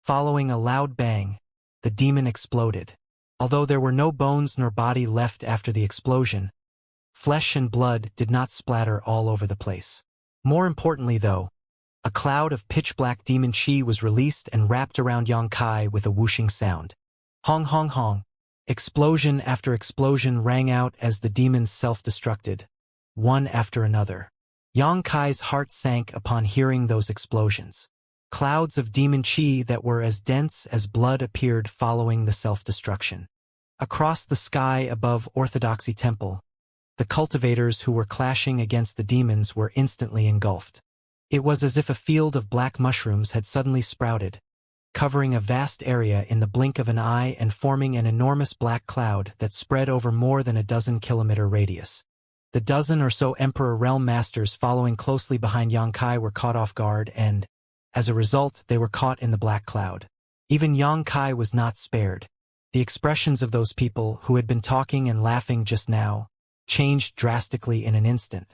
Following a loud bang, the demon exploded. Although there were no bones nor body left after the explosion, flesh and blood did not splatter all over the place. More importantly, though, a cloud of pitch-black demon chi was released and wrapped around Xianxia with a whooshing sound. Hong hong hong. Explosion after explosion rang out as the demons self-destructed, one after another. Xianxia's heart sank upon hearing those explosions. Clouds of demon chi that were as dense as blood appeared following the self-destruction. Across the sky above Orthodoxy Temple, the cultivators who were clashing against the demons were instantly engulfed. It was as if a field of black mushrooms had suddenly sprouted, covering a vast area in the blink of an eye and forming an enormous black cloud that spread over more than a dozen-kilometer radius. The dozen or so Emperor Realm Masters following closely behind Xianxia were caught off guard and, as a result, they were caught in the black cloud. Even Xianxia was not spared. The expressions of those people who had been talking and laughing just now changed drastically in an instant.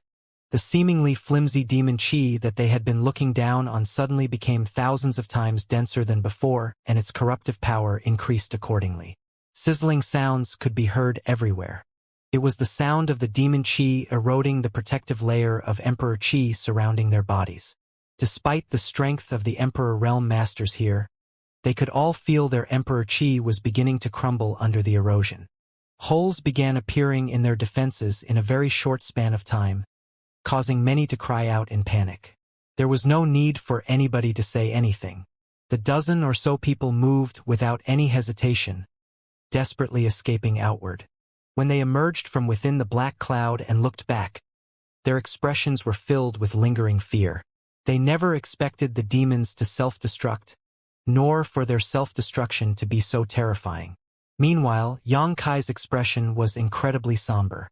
The seemingly flimsy demon chi that they had been looking down on suddenly became thousands of times denser than before, and its corruptive power increased accordingly. Sizzling sounds could be heard everywhere. It was the sound of the demon chi eroding the protective layer of Emperor chi surrounding their bodies. Despite the strength of the Emperor Realm Masters here, they could all feel their Emperor chi was beginning to crumble under the erosion. Holes began appearing in their defenses in a very short span of time, causing many to cry out in panic. There was no need for anybody to say anything. The dozen or so people moved without any hesitation, desperately escaping outward. When they emerged from within the black cloud and looked back, their expressions were filled with lingering fear. They never expected the demons to self-destruct, nor for their self-destruction to be so terrifying. Meanwhile, Xianxia's expression was incredibly somber.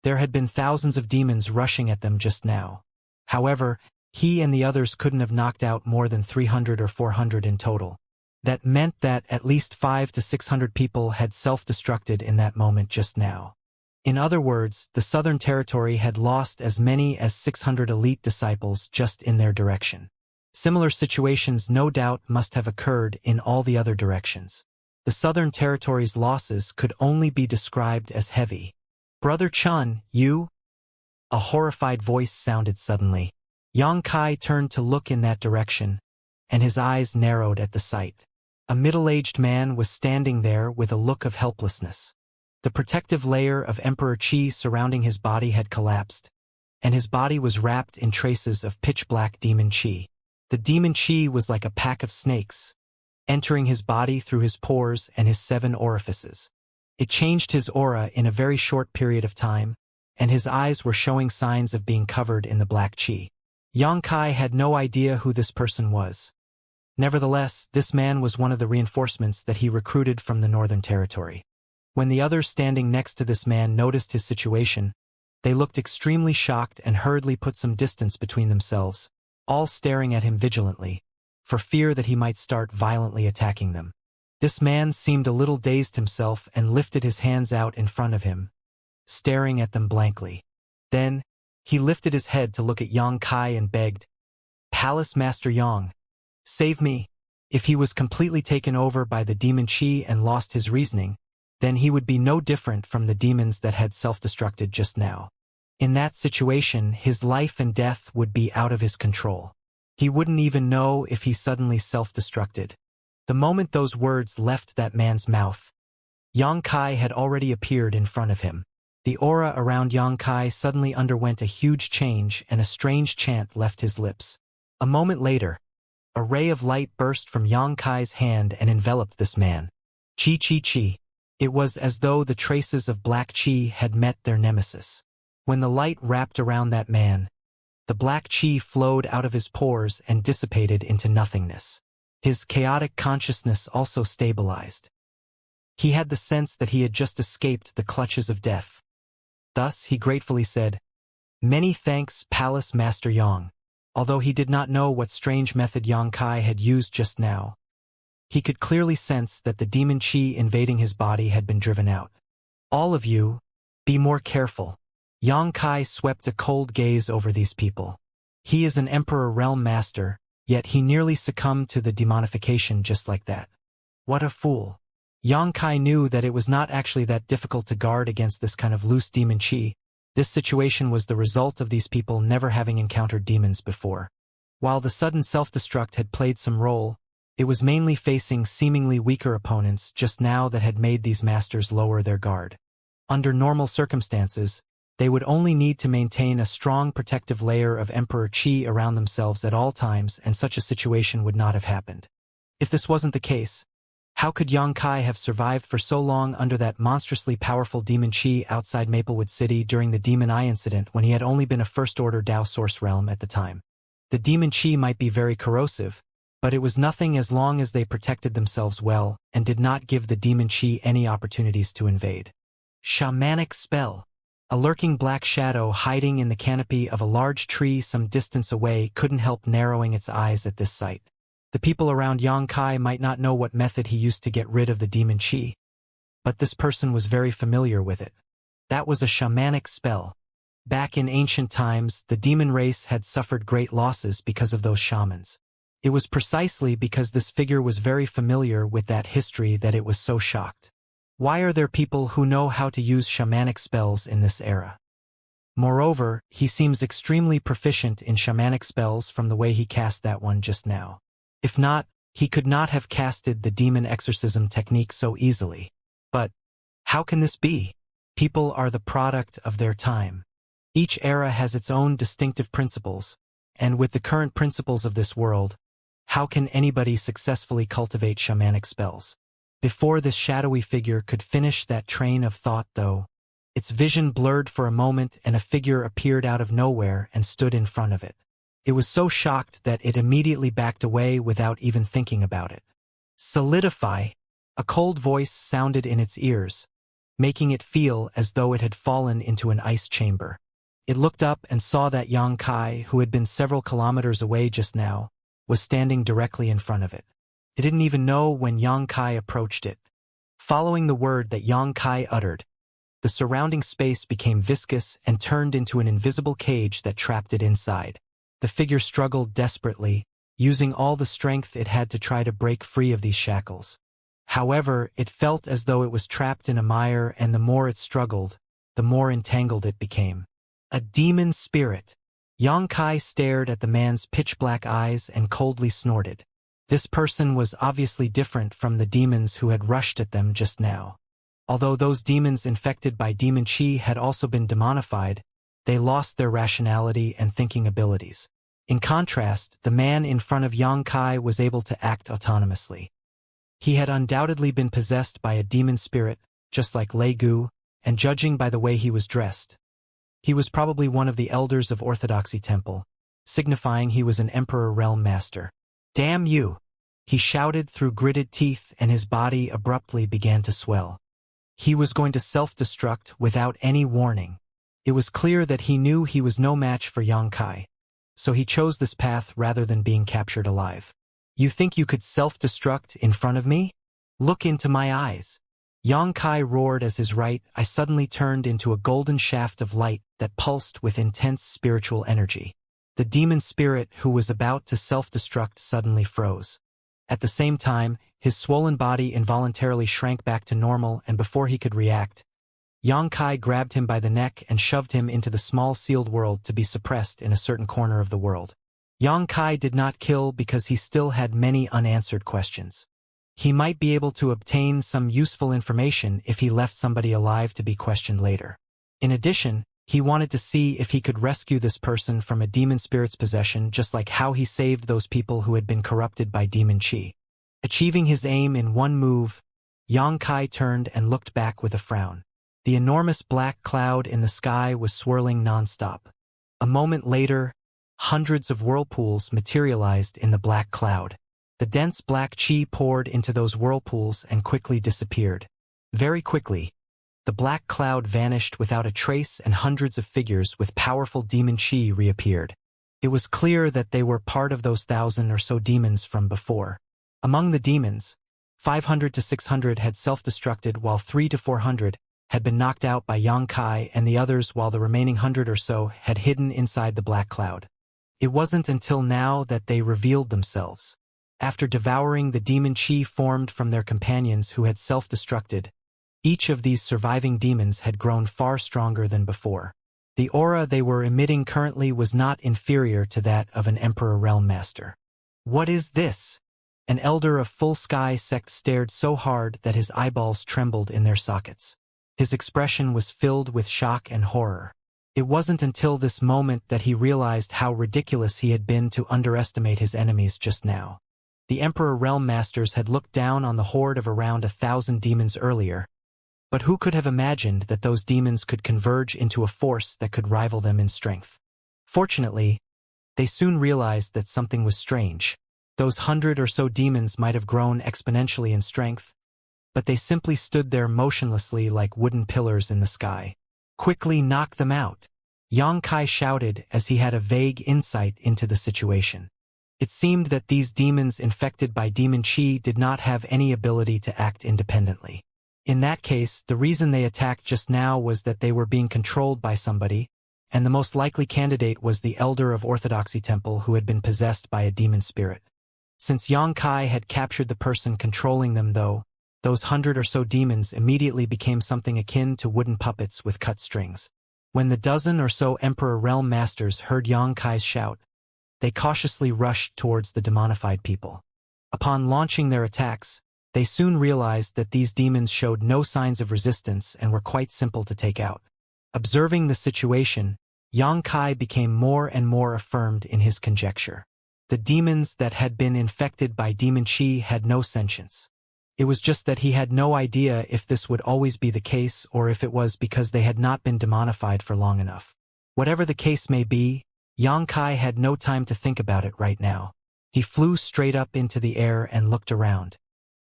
There had been thousands of demons rushing at them just now. However, he and the others couldn't have knocked out more than 300 or 400 in total. That meant that at least 500 to 600 people had self-destructed in that moment just now. In other words, the Southern Territory had lost as many as 600 elite disciples just in their direction. Similar situations no doubt must have occurred in all the other directions. The Southern Territory's losses could only be described as heavy. "Brother Chun, you?" A horrified voice sounded suddenly. Xianxia turned to look in that direction, and his eyes narrowed at the sight. A middle-aged man was standing there with a look of helplessness. The protective layer of Emperor Chi surrounding his body had collapsed, and his body was wrapped in traces of pitch-black demon Chi. The demon Chi was like a pack of snakes, entering his body through his pores and his 7 orifices. It changed his aura in a very short period of time, and his eyes were showing signs of being covered in the black Chi. Xianxia had no idea who this person was. Nevertheless, this man was one of the reinforcements that he recruited from the Northern Territory. When the others standing next to this man noticed his situation, they looked extremely shocked and hurriedly put some distance between themselves, all staring at him vigilantly, for fear that he might start violently attacking them. This man seemed a little dazed himself and lifted his hands out in front of him, staring at them blankly. Then, he lifted his head to look at Xianxia and begged, "Palace Master Yang, save me." If he was completely taken over by the demon Chi and lost his reasoning, then he would be no different from the demons that had self-destructed just now. In that situation, his life and death would be out of his control. He wouldn't even know if he suddenly self-destructed. The moment those words left that man's mouth, Xianxia had already appeared in front of him. The aura around Xianxia suddenly underwent a huge change and a strange chant left his lips. A moment later, a ray of light burst from Xianxia's hand and enveloped this man. Chi chi chi. It was as though the traces of black chi had met their nemesis. When the light wrapped around that man, the black chi flowed out of his pores and dissipated into nothingness. His chaotic consciousness also stabilized. He had the sense that he had just escaped the clutches of death. Thus, he gratefully said, "Many thanks, Palace Master Yang." Although he did not know what strange method Xianxia had used just now, he could clearly sense that the demon Chi invading his body had been driven out. "All of you, be more careful." Xianxia swept a cold gaze over these people. He is an Emperor Realm Master, Yet he nearly succumbed to the demonification just like that. What a fool. Xianxia knew that it was not actually that difficult to guard against this kind of loose demon chi. This situation was the result of these people never having encountered demons before. While the sudden self-destruct had played some role, it was mainly facing seemingly weaker opponents just now that had made these masters lower their guard. Under normal circumstances, they would only need to maintain a strong protective layer of Emperor Qi around themselves at all times, and such a situation would not have happened. If this wasn't the case, how could Xianxia have survived for so long under that monstrously powerful demon Qi outside Maplewood City during the Demon Eye incident when he had only been a first-order Dao source realm at the time? The demon Qi might be very corrosive, but it was nothing as long as they protected themselves well and did not give the demon Qi any opportunities to invade. Shamanic spell. A lurking black shadow hiding in the canopy of a large tree some distance away couldn't help narrowing its eyes at this sight. The people around Xianxia might not know what method he used to get rid of the demon Qi, but this person was very familiar with it. That was a shamanic spell. Back in ancient times, the demon race had suffered great losses because of those shamans. It was precisely because this figure was very familiar with that history that it was so shocked. Why are there people who know how to use shamanic spells in this era? Moreover, he seems extremely proficient in shamanic spells from the way he cast that one just now. If not, he could not have casted the demon exorcism technique so easily. But how can this be? People are the product of their time. Each era has its own distinctive principles, and with the current principles of this world, how can anybody successfully cultivate shamanic spells? Before this shadowy figure could finish that train of thought, though, its vision blurred for a moment and a figure appeared out of nowhere and stood in front of it. It was so shocked that it immediately backed away without even thinking about it. Solidify! A cold voice sounded in its ears, making it feel as though it had fallen into an ice chamber. It looked up and saw that Xianxia, who had been several kilometers away just now, was standing directly in front of it. It didn't even know when Xianxia approached it. Following the word that Xianxia uttered, the surrounding space became viscous and turned into an invisible cage that trapped it inside. The figure struggled desperately, using all the strength it had to try to break free of these shackles. However, it felt as though it was trapped in a mire, and the more it struggled, the more entangled it became. A demon spirit. Xianxia stared at the man's pitch-black eyes and coldly snorted. This person was obviously different from the demons who had rushed at them just now. Although those demons infected by demon Qi had also been demonified, they lost their rationality and thinking abilities. In contrast, the man in front of Xianxia was able to act autonomously. He had undoubtedly been possessed by a demon spirit, just like Lei Gu, and judging by the way he was dressed, he was probably one of the elders of Orthodoxy Temple, signifying he was an Emperor Realm Master. "Damn you!" he shouted through gritted teeth, and his body abruptly began to swell. He was going to self-destruct without any warning. It was clear that he knew he was no match for Xianxia, so he chose this path rather than being captured alive. "You think you could self-destruct in front of me? Look into my eyes." Xianxia roared as his right eye suddenly turned into a golden shaft of light that pulsed with intense spiritual energy. The demon spirit who was about to self-destruct suddenly froze. At the same time, his swollen body involuntarily shrank back to normal, and before he could react, Xianxia grabbed him by the neck and shoved him into the small sealed world to be suppressed in a certain corner of the world. Xianxia did not kill because he still had many unanswered questions. He might be able to obtain some useful information if he left somebody alive to be questioned later. In addition, he wanted to see if he could rescue this person from a demon spirit's possession, just like how he saved those people who had been corrupted by demon Qi. Achieving his aim in one move, Xianxia turned and looked back with a frown. The enormous black cloud in the sky was swirling non-stop. A moment later, hundreds of whirlpools materialized in the black cloud. The dense black Qi poured into those whirlpools and quickly disappeared. Very quickly, the black cloud vanished without a trace, and hundreds of figures with powerful demon Qi reappeared. It was clear that they were part of those 1,000 or so demons from before. Among the demons, 500 to 600 had self-destructed, while 300 to 400 had been knocked out by Xianxia, and the others, while the remaining 100 or so, had hidden inside the black cloud. It wasn't until now that they revealed themselves. After devouring the demon chi formed from their companions who had self-destructed, each of these surviving demons had grown far stronger than before. The aura they were emitting currently was not inferior to that of an Emperor Realm Master. What is this? An elder of Full Sky sect stared so hard that his eyeballs trembled in their sockets. His expression was filled with shock and horror. It wasn't until this moment that he realized how ridiculous he had been to underestimate his enemies just now. The Emperor Realm Masters had looked down on the horde of around 1,000 demons earlier, but who could have imagined that those demons could converge into a force that could rival them in strength? Fortunately, they soon realized that something was strange. Those 100 or so demons might have grown exponentially in strength, but they simply stood there motionlessly like wooden pillars in the sky. Quickly knock them out, Xianxia shouted as he had a vague insight into the situation. It seemed that these demons infected by demon chi did not have any ability to act independently. In that case, the reason they attacked just now was that they were being controlled by somebody, and the most likely candidate was the Elder of Orthodoxy Temple who had been possessed by a demon spirit. Since Xianxia had captured the person controlling them though, those 100 or so demons immediately became something akin to wooden puppets with cut strings. When the dozen or so Emperor Realm Masters heard Xianxia's shout, they cautiously rushed towards the demonified people. Upon launching their attacks, they soon realized that these demons showed no signs of resistance and were quite simple to take out. Observing the situation, Xianxia became more and more affirmed in his conjecture. The demons that had been infected by demon chi had no sentience. It was just that he had no idea if this would always be the case or if it was because they had not been demonified for long enough. Whatever the case may be, Xianxia had no time to think about it right now. He flew straight up into the air and looked around.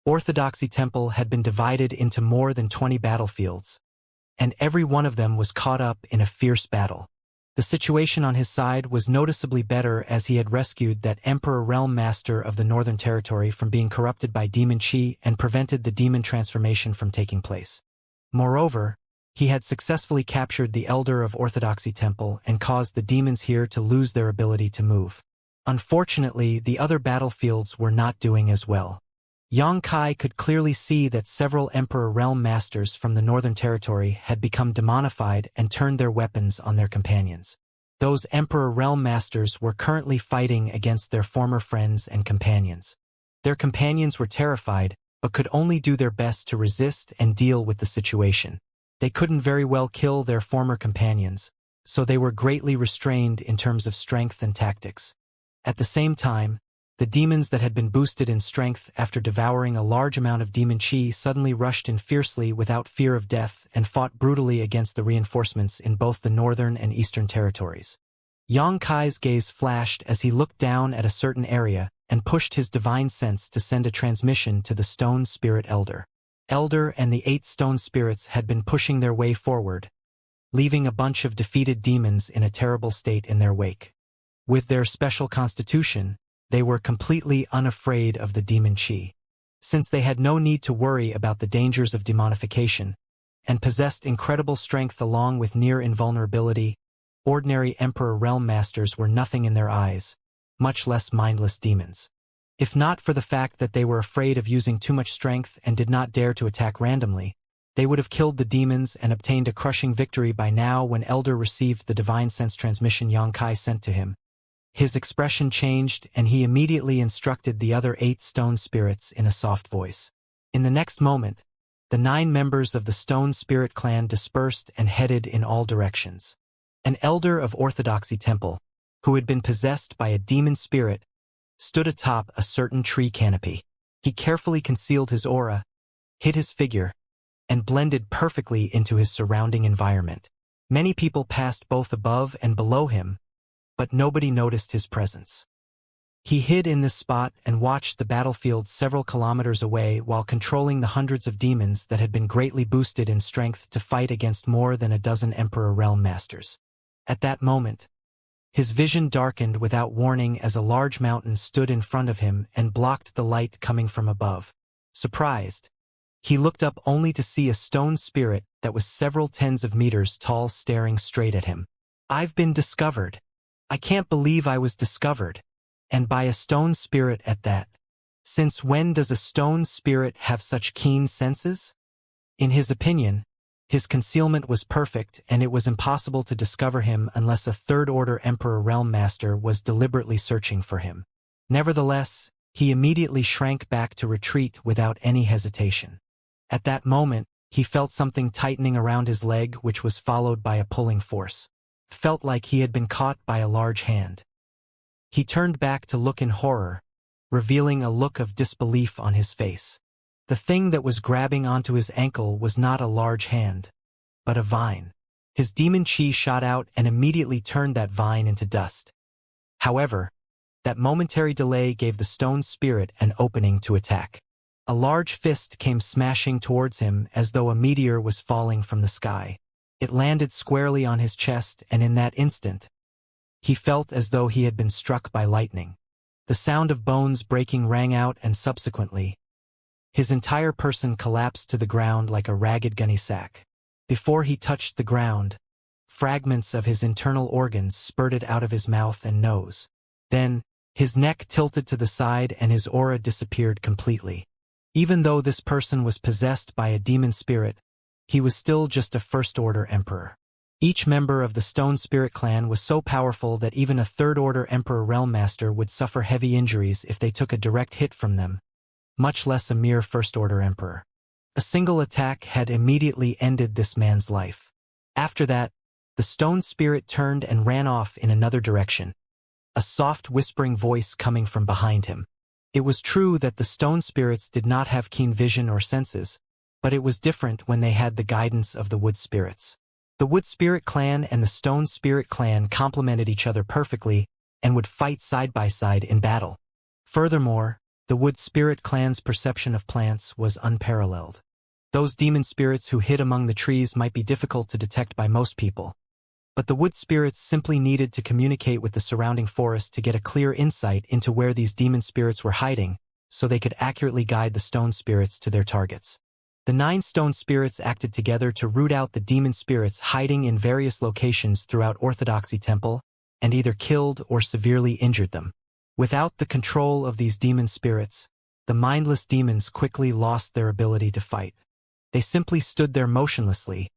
Orthodoxy Temple had been divided into more than 20 battlefields, and every one of them was caught up in a fierce battle. The situation on his side was noticeably better as he had rescued that Emperor Realm Master of the Northern Territory from being corrupted by demon chi and prevented the demon transformation from taking place. Moreover, he had successfully captured the Elder of Orthodoxy Temple and caused the demons here to lose their ability to move. Unfortunately, the other battlefields were not doing as well. Xianxia could clearly see that several Emperor Realm Masters from the Northern Territory had become demonified and turned their weapons on their companions. Those Emperor Realm Masters were currently fighting against their former friends and companions. Their companions were terrified, but could only do their best to resist and deal with the situation. They couldn't very well kill their former companions, so they were greatly restrained in terms of strength and tactics. At the same time, the demons that had been boosted in strength after devouring a large amount of demon chi suddenly rushed in fiercely without fear of death and fought brutally against the reinforcements in both the northern and eastern territories. Xianxia's gaze flashed as he looked down at a certain area and pushed his divine sense to send a transmission to the Stone Spirit Elder. Elder and the 8 stone spirits had been pushing their way forward, leaving a bunch of defeated demons in a terrible state in their wake. With their special constitution, they were completely unafraid of the demon chi. Since they had no need to worry about the dangers of demonification, and possessed incredible strength along with near invulnerability, ordinary Emperor Realm Masters were nothing in their eyes, much less mindless demons. If not for the fact that they were afraid of using too much strength and did not dare to attack randomly, they would have killed the demons and obtained a crushing victory by now when Elder received the divine sense transmission Xianxia sent to him. His expression changed and he immediately instructed the other 8 stone spirits in a soft voice. In the next moment, the 9 members of the Stone Spirit clan dispersed and headed in all directions. An Elder of Orthodoxy Temple, who had been possessed by a demon spirit, stood atop a certain tree canopy. He carefully concealed his aura, hid his figure, and blended perfectly into his surrounding environment. Many people passed both above and below him, but nobody noticed his presence. He hid in this spot and watched the battlefield several kilometers away while controlling the hundreds of demons that had been greatly boosted in strength to fight against more than a dozen Emperor Realm Masters. At that moment, his vision darkened without warning as a large mountain stood in front of him and blocked the light coming from above. Surprised, he looked up only to see a stone spirit that was several tens of meters tall staring straight at him. "I've been discovered," I can't believe I was discovered. And by a stone spirit at that. Since when does a stone spirit have such keen senses? In his opinion, his concealment was perfect and it was impossible to discover him unless a third-order Emperor Realm Master was deliberately searching for him. Nevertheless, he immediately shrank back to retreat without any hesitation. At that moment, he felt something tightening around his leg which was followed by a pulling force. It felt like he had been caught by a large hand. He turned back to look in horror, revealing a look of disbelief on his face. The thing that was grabbing onto his ankle was not a large hand, but a vine. His demon chi shot out and immediately turned that vine into dust. However, that momentary delay gave the stone spirit an opening to attack. A large fist came smashing towards him as though a meteor was falling from the sky. It landed squarely on his chest, and in that instant, he felt as though he had been struck by lightning. The sound of bones breaking rang out, and subsequently, his entire person collapsed to the ground like a ragged gunny sack. Before he touched the ground, fragments of his internal organs spurted out of his mouth and nose. Then, his neck tilted to the side and his aura disappeared completely. Even though this person was possessed by a demon spirit, he was still just a first-order emperor. Each member of the Stone Spirit clan was so powerful that even a third-order Emperor Realm Master would suffer heavy injuries if they took a direct hit from them, much less a mere first-order emperor. A single attack had immediately ended this man's life. After that, the Stone Spirit turned and ran off in another direction, a soft whispering voice coming from behind him. It was true that the Stone Spirits did not have keen vision or senses, but it was different when they had the guidance of the Wood Spirits. The Wood Spirit clan and the Stone Spirit clan complemented each other perfectly and would fight side by side in battle. Furthermore, the Wood Spirit clan's perception of plants was unparalleled. Those demon spirits who hid among the trees might be difficult to detect by most people, but the Wood Spirits simply needed to communicate with the surrounding forest to get a clear insight into where these demon spirits were hiding, so they could accurately guide the Stone Spirits to their targets. The 9 Stone Spirits acted together to root out the demon spirits hiding in various locations throughout Orthodoxy Temple, and either killed or severely injured them. Without the control of these demon spirits, the mindless demons quickly lost their ability to fight. They simply stood there motionlessly,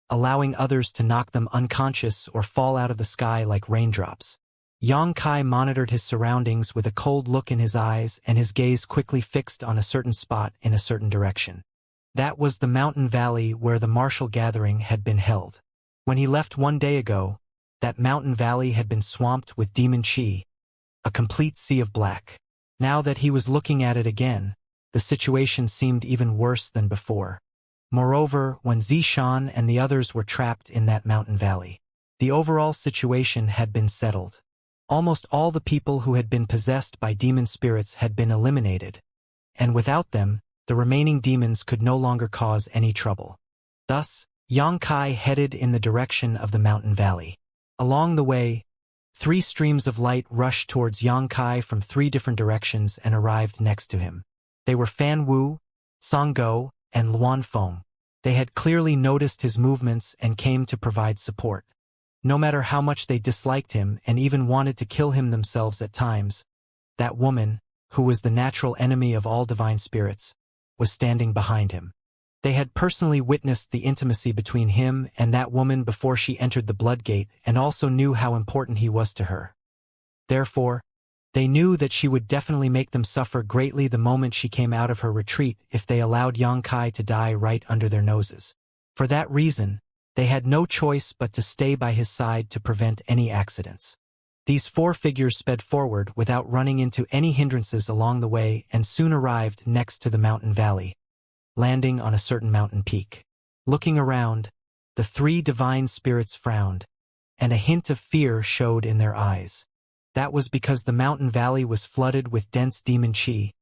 allowing others to knock them unconscious or fall out of the sky like raindrops. Xianxia monitored his surroundings with a cold look in his eyes, and his gaze quickly fixed on a certain spot in a certain direction. That was the mountain valley where the martial gathering had been held. When he left one day ago, that mountain valley had been swamped with demon chi, a complete sea of black. Now that he was looking at it again, the situation seemed even worse than before. Moreover, when Zishan and the others were trapped in that mountain valley, the overall situation had been settled. Almost all the people who had been possessed by demon spirits had been eliminated, and without them, the remaining demons could no longer cause any trouble. Thus, Xianxia headed in the direction of the mountain valley. Along the way, 3 streams of light rushed towards Xianxia from 3 different directions and arrived next to him. They were Fan Wu, Songgo, and Luan Feng. They had clearly noticed his movements and came to provide support. No matter how much they disliked him and even wanted to kill him themselves at times, that woman, who was the natural enemy of all divine spirits, was standing behind him. They had personally witnessed the intimacy between him and that woman before she entered the Blood Gate and also knew how important he was to her. Therefore, they knew that she would definitely make them suffer greatly the moment she came out of her retreat if they allowed Xianxia to die right under their noses. For that reason, they had no choice but to stay by his side to prevent any accidents. These 4 figures sped forward without running into any hindrances along the way and soon arrived next to the mountain valley, landing on a certain mountain peak. Looking around, the 3 divine spirits frowned, and a hint of fear showed in their eyes. That was because the mountain valley was flooded with dense demon chi,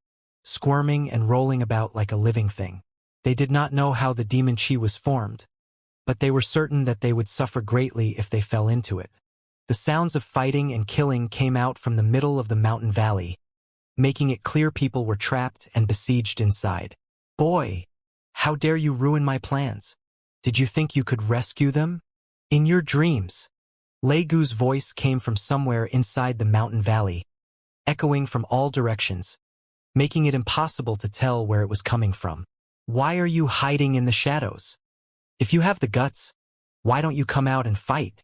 squirming and rolling about like a living thing. They did not know how the demon chi was formed, but they were certain that they would suffer greatly if they fell into it. The sounds of fighting and killing came out from the middle of the mountain valley, making it clear people were trapped and besieged inside. Boy, how dare you ruin my plans? Did you think you could rescue them? In your dreams. Lei Gu's voice came from somewhere inside the mountain valley, echoing from all directions, making it impossible to tell where it was coming from. Why are you hiding in the shadows? If you have the guts, why don't you come out and fight?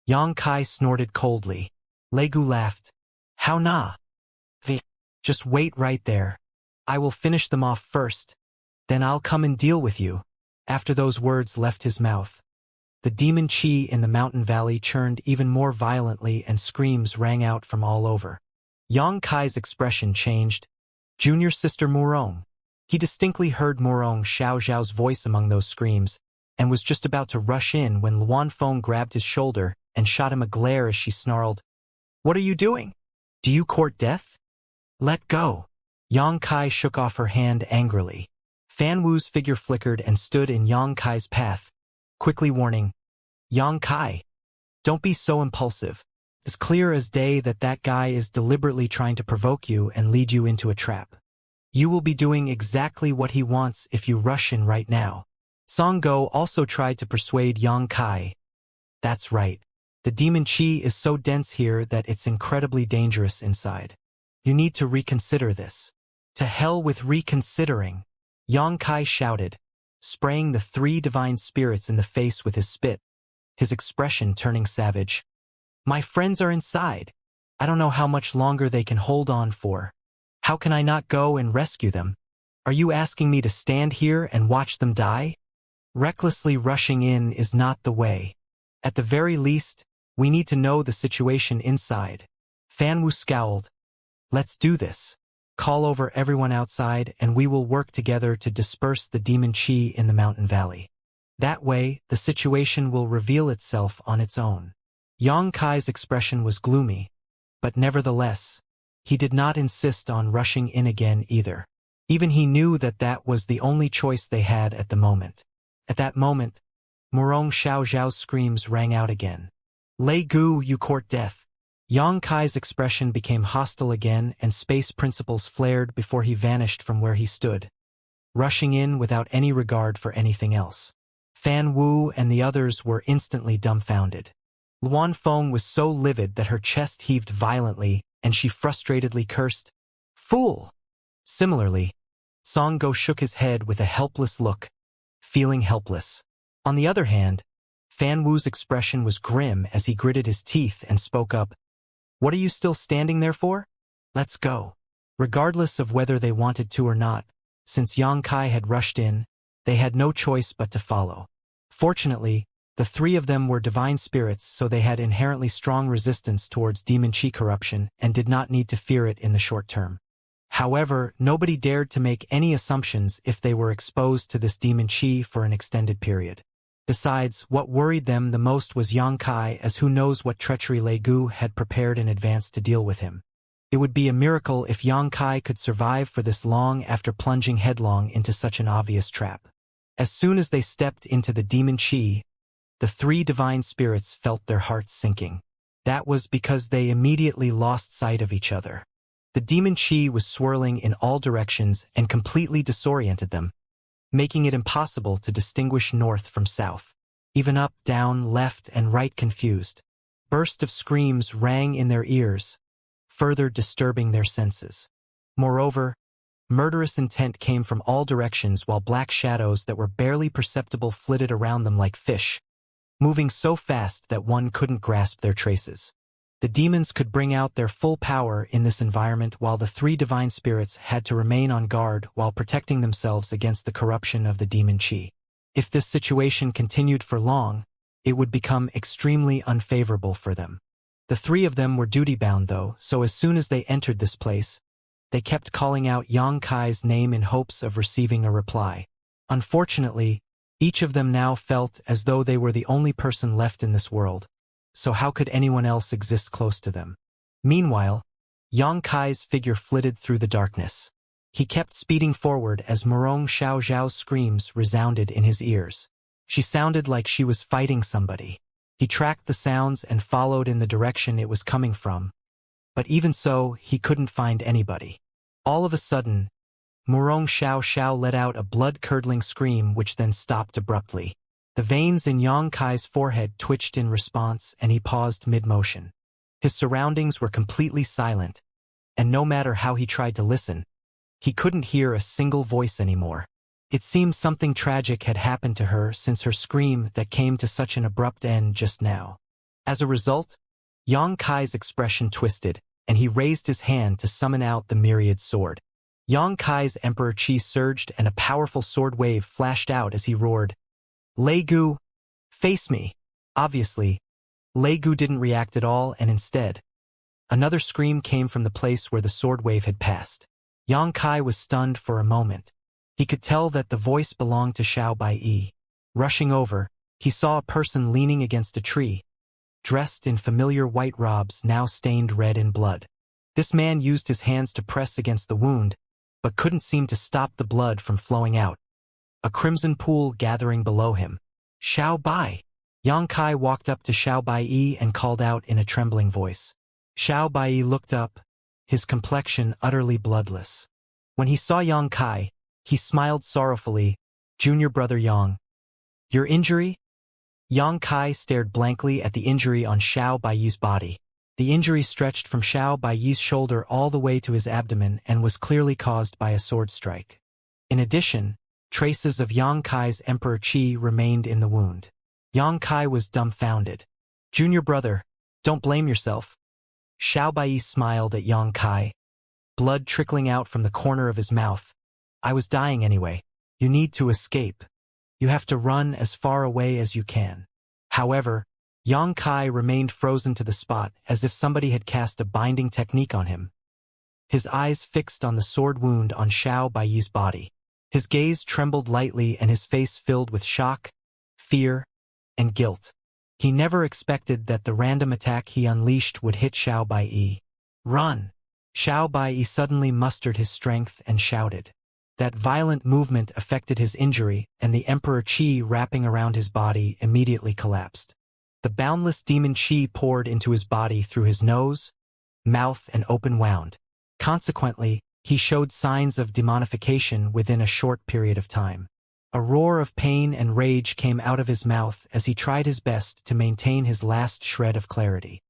Yang Kai snorted coldly. Lei Gu laughed. How nah? Just wait right there. I will finish them off first, then I'll come and deal with you. After those words left his mouth, the demon chi in the mountain valley churned even more violently and screams rang out from all over. Yang Kai's expression changed. Junior sister Murong. He distinctly heard Murong Xiao Zhao's voice among those screams, and was just about to rush in when Luan Feng grabbed his shoulder and shot him a glare as she snarled, "What are you doing? Do you court death? Let go." Yang Kai shook off her hand angrily. Fan Wu's figure flickered and stood in Yang Kai's path, quickly warning, "Yang Kai, don't be so impulsive. It's clear as day that that guy is deliberately trying to provoke you and lead you into a trap. You will be doing exactly what he wants if you rush in right now." Song Go also tried to persuade Yang Kai. "That's right. The demon chi is so dense here that it's incredibly dangerous inside. You need to reconsider this." "To hell with reconsidering," Yang Kai shouted, spraying the 3 divine spirits in the face with his spit, his expression turning savage. "My friends are inside. I don't know how much longer they can hold on for. How can I not go and rescue them? Are you asking me to stand here and watch them die? Recklessly rushing in is not the way. At the very least, we need to know the situation inside." Fan Wu scowled. "Let's do this. Call over everyone outside and we will work together to disperse the demon chi in the mountain valley. That way, the situation will reveal itself on its own." Yang Kai's expression was gloomy, but nevertheless, he did not insist on rushing in again either. Even he knew that that was the only choice they had at the moment. At that moment, Murong Xiao Zhao's screams rang out again. "Lei Gu, you court death." Yang Kai's expression became hostile again and space principles flared before he vanished from where he stood, rushing in without any regard for anything else. Fan Wu and the others were instantly dumbfounded. Luan Feng was so livid that her chest heaved violently and she frustratedly cursed, "Fool!" Similarly, Song Go shook his head with a helpless look, feeling helpless. On the other hand, Fan Wu's expression was grim as he gritted his teeth and spoke up, "What are you still standing there for? Let's go." Regardless of whether they wanted to or not, since Yang Kai had rushed in, they had no choice but to follow. Fortunately, the 3 of them were divine spirits, so they had inherently strong resistance towards demon chi corruption and did not need to fear it in the short term. However, nobody dared to make any assumptions if they were exposed to this demon chi for an extended period. Besides, what worried them the most was Yang Kai, as who knows what treachery Lei Gu had prepared in advance to deal with him. It would be a miracle if Yang Kai could survive for this long after plunging headlong into such an obvious trap. As soon as they stepped into the demon chi, the 3 divine spirits felt their hearts sinking. That was because they immediately lost sight of each other. The demon chi was swirling in all directions and completely disoriented them, making it impossible to distinguish north from south. Even up, down, left, and right confused. Bursts of screams rang in their ears, further disturbing their senses. Moreover, murderous intent came from all directions while black shadows that were barely perceptible flitted around them like fish, moving so fast that one couldn't grasp their traces. The demons could bring out their full power in this environment while the 3 divine spirits had to remain on guard while protecting themselves against the corruption of the demon chi. If this situation continued for long, it would become extremely unfavorable for them. The 3 of them were duty-bound though, so as soon as they entered this place, they kept calling out Yang Kai's name in hopes of receiving a reply. Unfortunately, each of them now felt as though they were the only person left in this world, so how could anyone else exist close to them? Meanwhile, Yang Kai's figure flitted through the darkness. He kept speeding forward as Murong Xiao Zhao's screams resounded in his ears. She sounded like she was fighting somebody. He tracked the sounds and followed in the direction it was coming from, but even so, he couldn't find anybody. All of a sudden, Murong Xiao Xiao let out a blood-curdling scream which then stopped abruptly. The veins in Yang Kai's forehead twitched in response and he paused mid-motion. His surroundings were completely silent, and no matter how he tried to listen, he couldn't hear a single voice anymore. It seemed something tragic had happened to her since her scream that came to such an abrupt end just now. As a result, Yang Kai's expression twisted, and he raised his hand to summon out the myriad sword. Yang Kai's Emperor Qi surged and a powerful sword wave flashed out as he roared, "Lei Gu, face me!" Obviously, Lei Gu didn't react at all, and instead, another scream came from the place where the sword wave had passed. Yang Kai was stunned for a moment. He could tell that the voice belonged to Xiao Baiyi. Rushing over, he saw a person leaning against a tree, dressed in familiar white robes now stained red in blood. This man used his hands to press against the wound, but couldn't seem to stop the blood from flowing out. A crimson pool gathering below him. "Xiao Bai!" Yang Kai walked up to Xiao Baiyi and called out in a trembling voice. Xiao Baiyi looked up, his complexion utterly bloodless. When he saw Yang Kai, he smiled sorrowfully. "Junior brother Yang, your injury?" Yang Kai stared blankly at the injury on Xiao Baiyi's body. The injury stretched from Xiao Baiyi's shoulder all the way to his abdomen and was clearly caused by a sword strike. In addition, traces of Yang Kai's Emperor Qi remained in the wound. Yang Kai was dumbfounded. "Junior brother, don't blame yourself." Xiao Baiyi smiled at Yang Kai, blood trickling out from the corner of his mouth. "I was dying anyway. You need to escape. You have to run as far away as you can." However, Yang Kai remained frozen to the spot as if somebody had cast a binding technique on him. His eyes fixed on the sword wound on Xiao Baiyi's body. His gaze trembled lightly and his face filled with shock, fear, and guilt. He never expected that the random attack he unleashed would hit Xiao Baiyi. "Run!" Xiao Baiyi suddenly mustered his strength and shouted. That violent movement affected his injury, and the Emperor Qi wrapping around his body immediately collapsed. The boundless demon Qi poured into his body through his nose, mouth, and open wound. Consequently, he showed signs of demonification within a short period of time. A roar of pain and rage came out of his mouth as he tried his best to maintain his last shred of clarity.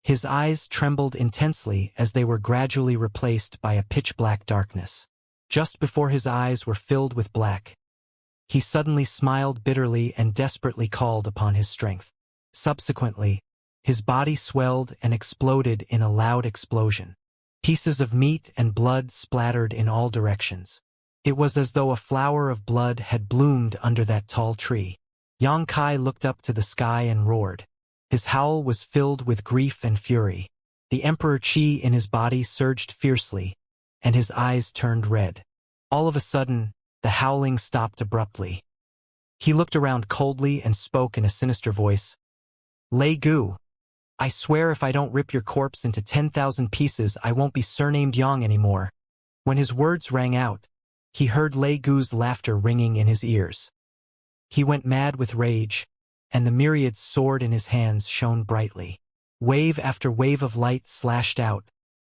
His eyes trembled intensely as they were gradually replaced by a pitch-black darkness. Just before his eyes were filled with black, he suddenly smiled bitterly and desperately called upon his strength. Subsequently, his body swelled and exploded in a loud explosion. Pieces of meat and blood splattered in all directions. It was as though a flower of blood had bloomed under that tall tree. Yang Kai looked up to the sky and roared. His howl was filled with grief and fury. The Emperor Qi in his body surged fiercely, and his eyes turned red. All of a sudden, the howling stopped abruptly. He looked around coldly and spoke in a sinister voice. "Lei Gu, I swear if I don't rip your corpse into 10,000 pieces I won't be surnamed Yang anymore." When his words rang out, he heard Lei Gu's laughter ringing in his ears. He went mad with rage, and the myriad sword in his hands shone brightly. Wave after wave of light slashed out,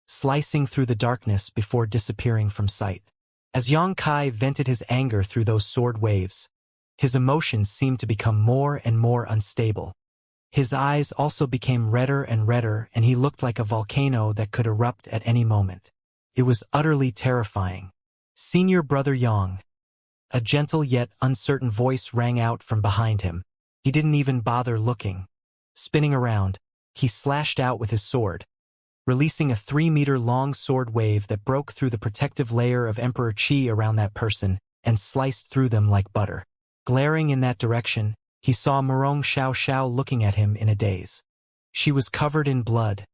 slicing through the darkness before disappearing from sight. As Yang Kai vented his anger through those sword waves, his emotions seemed to become more and more unstable. His eyes also became redder and redder, and he looked like a volcano that could erupt at any moment. It was utterly terrifying. "Senior brother Yang." A gentle yet uncertain voice rang out from behind him. He didn't even bother looking. Spinning around, he slashed out with his sword, releasing a 3-meter-long sword wave that broke through the protective layer of Emperor Qi around that person and sliced through them like butter. Glaring in that direction, he saw Murong Xiao Xiao looking at him in a daze. She was covered in blood,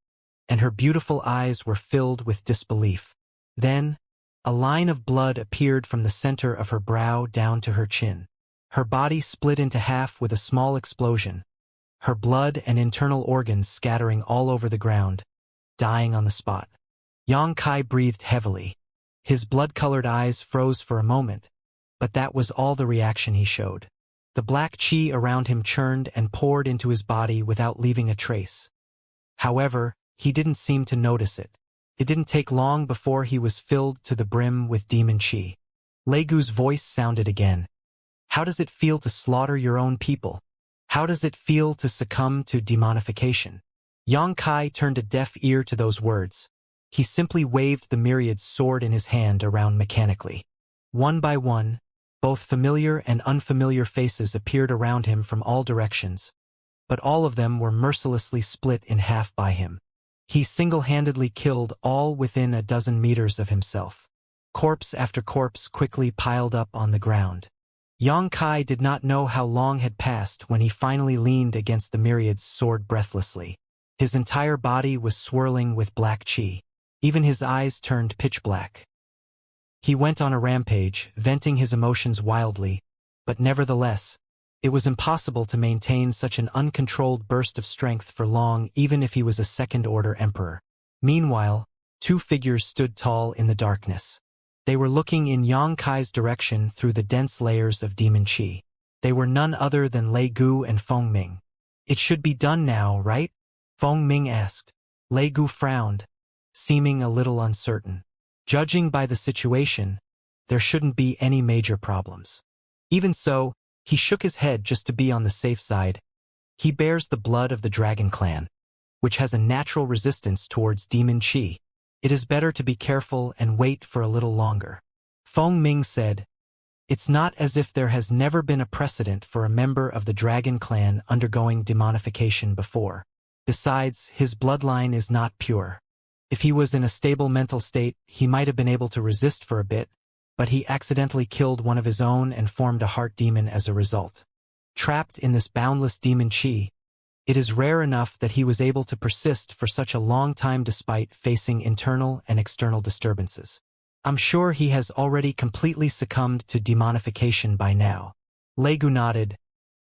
and her beautiful eyes were filled with disbelief. Then, a line of blood appeared from the center of her brow down to her chin. Her body split into half with a small explosion, her blood and internal organs scattering all over the ground, dying on the spot. Yang Kai breathed heavily. His blood-colored eyes froze for a moment, but that was all the reaction he showed. The black qi around him churned and poured into his body without leaving a trace. However, he didn't seem to notice it. It didn't take long before he was filled to the brim with demon qi. Lei Gu's voice sounded again. How does it feel to slaughter your own people? How does it feel to succumb to demonification? Yang Kai turned a deaf ear to those words. He simply waved the myriad sword in his hand around mechanically. One by one, both familiar and unfamiliar faces appeared around him from all directions, but all of them were mercilessly split in half by him. He single-handedly killed all within a dozen meters of himself. Corpse after corpse quickly piled up on the ground. Yang Kai did not know how long had passed when he finally leaned against the myriad's sword breathlessly. His entire body was swirling with black chi. Even his eyes turned pitch black. He went on a rampage, venting his emotions wildly, but nevertheless, it was impossible to maintain such an uncontrolled burst of strength for long even if he was a second-order emperor. Meanwhile, two figures stood tall in the darkness. They were looking in Yang Kai's direction through the dense layers of demon chi. They were none other than Lei Gu and Feng Ming. "It should be done now, right?" Feng Ming asked. Lei Gu frowned, seeming a little uncertain. Judging by the situation, there shouldn't be any major problems. Even so, he shook his head just to be on the safe side. He bears the blood of the Dragon Clan, which has a natural resistance towards demon chi. It is better to be careful and wait for a little longer. Feng Ming said, "It's not as if there has never been a precedent for a member of the Dragon Clan undergoing demonification before. Besides, his bloodline is not pure. If he was in a stable mental state, he might have been able to resist for a bit, but he accidentally killed one of his own and formed a heart demon as a result. Trapped in this boundless demon chi, it is rare enough that he was able to persist for such a long time despite facing internal and external disturbances. I'm sure he has already completely succumbed to demonification by now." Lei Gu nodded.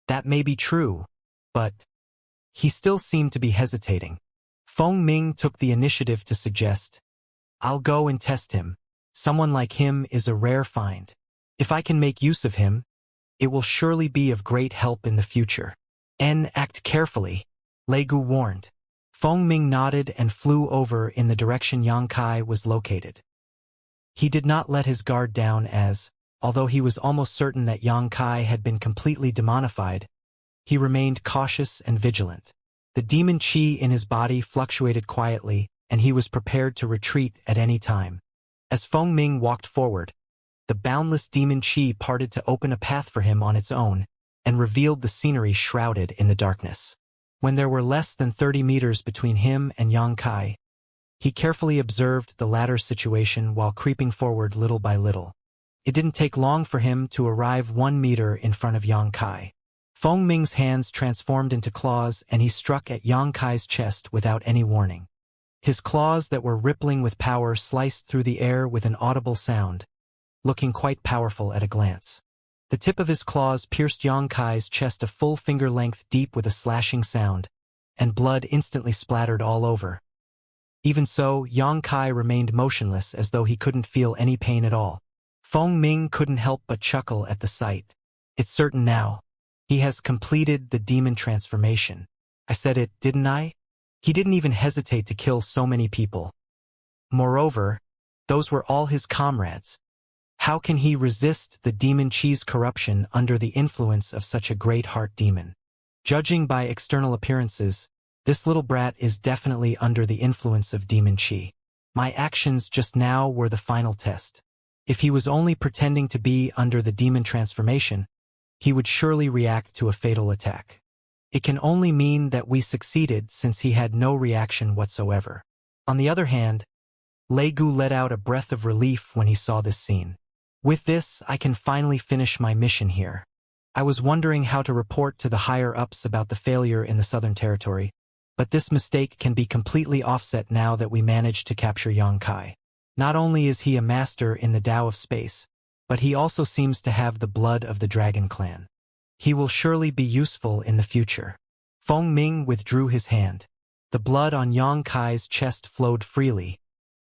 "That may be true, but..." He still seemed to be hesitating. Feng Ming took the initiative to suggest, "I'll go and test him. Someone like him is a rare find. If I can make use of him, it will surely be of great help in the future." "Act carefully," Lei Gu warned. Feng Ming nodded and flew over in the direction Yang Kai was located. He did not let his guard down as, although he was almost certain that Yang Kai had been completely demonified, he remained cautious and vigilant. The demon chi in his body fluctuated quietly, and he was prepared to retreat at any time. As Feng Ming walked forward, the boundless demon chi parted to open a path for him on its own, and revealed the scenery shrouded in the darkness. When there were less than 30 meters between him and Yang Kai, he carefully observed the latter's situation while creeping forward little by little. It didn't take long for him to arrive 1 meter in front of Yang Kai. Feng Ming's hands transformed into claws and he struck at Yang Kai's chest without any warning. His claws that were rippling with power sliced through the air with an audible sound, looking quite powerful at a glance. The tip of his claws pierced Yang Kai's chest a full finger-length deep with a slashing sound, and blood instantly splattered all over. Even so, Yang Kai remained motionless as though he couldn't feel any pain at all. Feng Ming couldn't help but chuckle at the sight. "It's certain now. He has completed the demon transformation. I said it, didn't I? He didn't even hesitate to kill so many people. Moreover, those were all his comrades. How can he resist the demon chi's corruption under the influence of such a great heart demon? Judging by external appearances, this little brat is definitely under the influence of demon chi. My actions just now were the final test. If he was only pretending to be under the demon transformation, he would surely react to a fatal attack. It can only mean that we succeeded since he had no reaction whatsoever." On the other hand, Lei Gu let out a breath of relief when he saw this scene. "With this, I can finally finish my mission here. I was wondering how to report to the higher-ups about the failure in the Southern Territory, but this mistake can be completely offset now that we managed to capture Yang Kai. Not only is he a master in the Tao of space, but he also seems to have the blood of the Dragon Clan. He will surely be useful in the future." Feng Ming withdrew his hand. The blood on Yang Kai's chest flowed freely,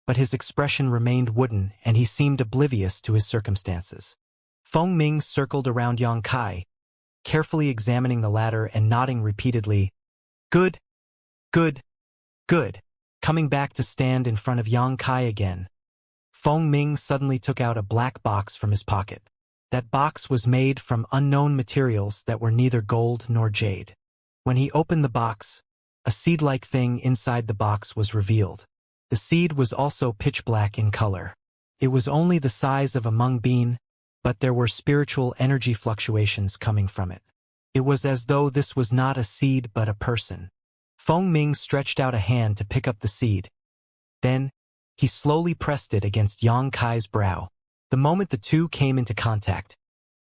but his expression remained wooden and he seemed oblivious to his circumstances. Feng Ming circled around Yang Kai, carefully examining the latter and nodding repeatedly, "Good, good, good." Coming back to stand in front of Yang Kai again, Feng Ming suddenly took out a black box from his pocket. That box was made from unknown materials that were neither gold nor jade. When he opened the box, a seed-like thing inside the box was revealed. The seed was also pitch black in color. It was only the size of a mung bean, but there were spiritual energy fluctuations coming from it. It was as though this was not a seed but a person. Feng Ming stretched out a hand to pick up the seed. Then, he slowly pressed it against Yang Kai's brow. The moment the two came into contact,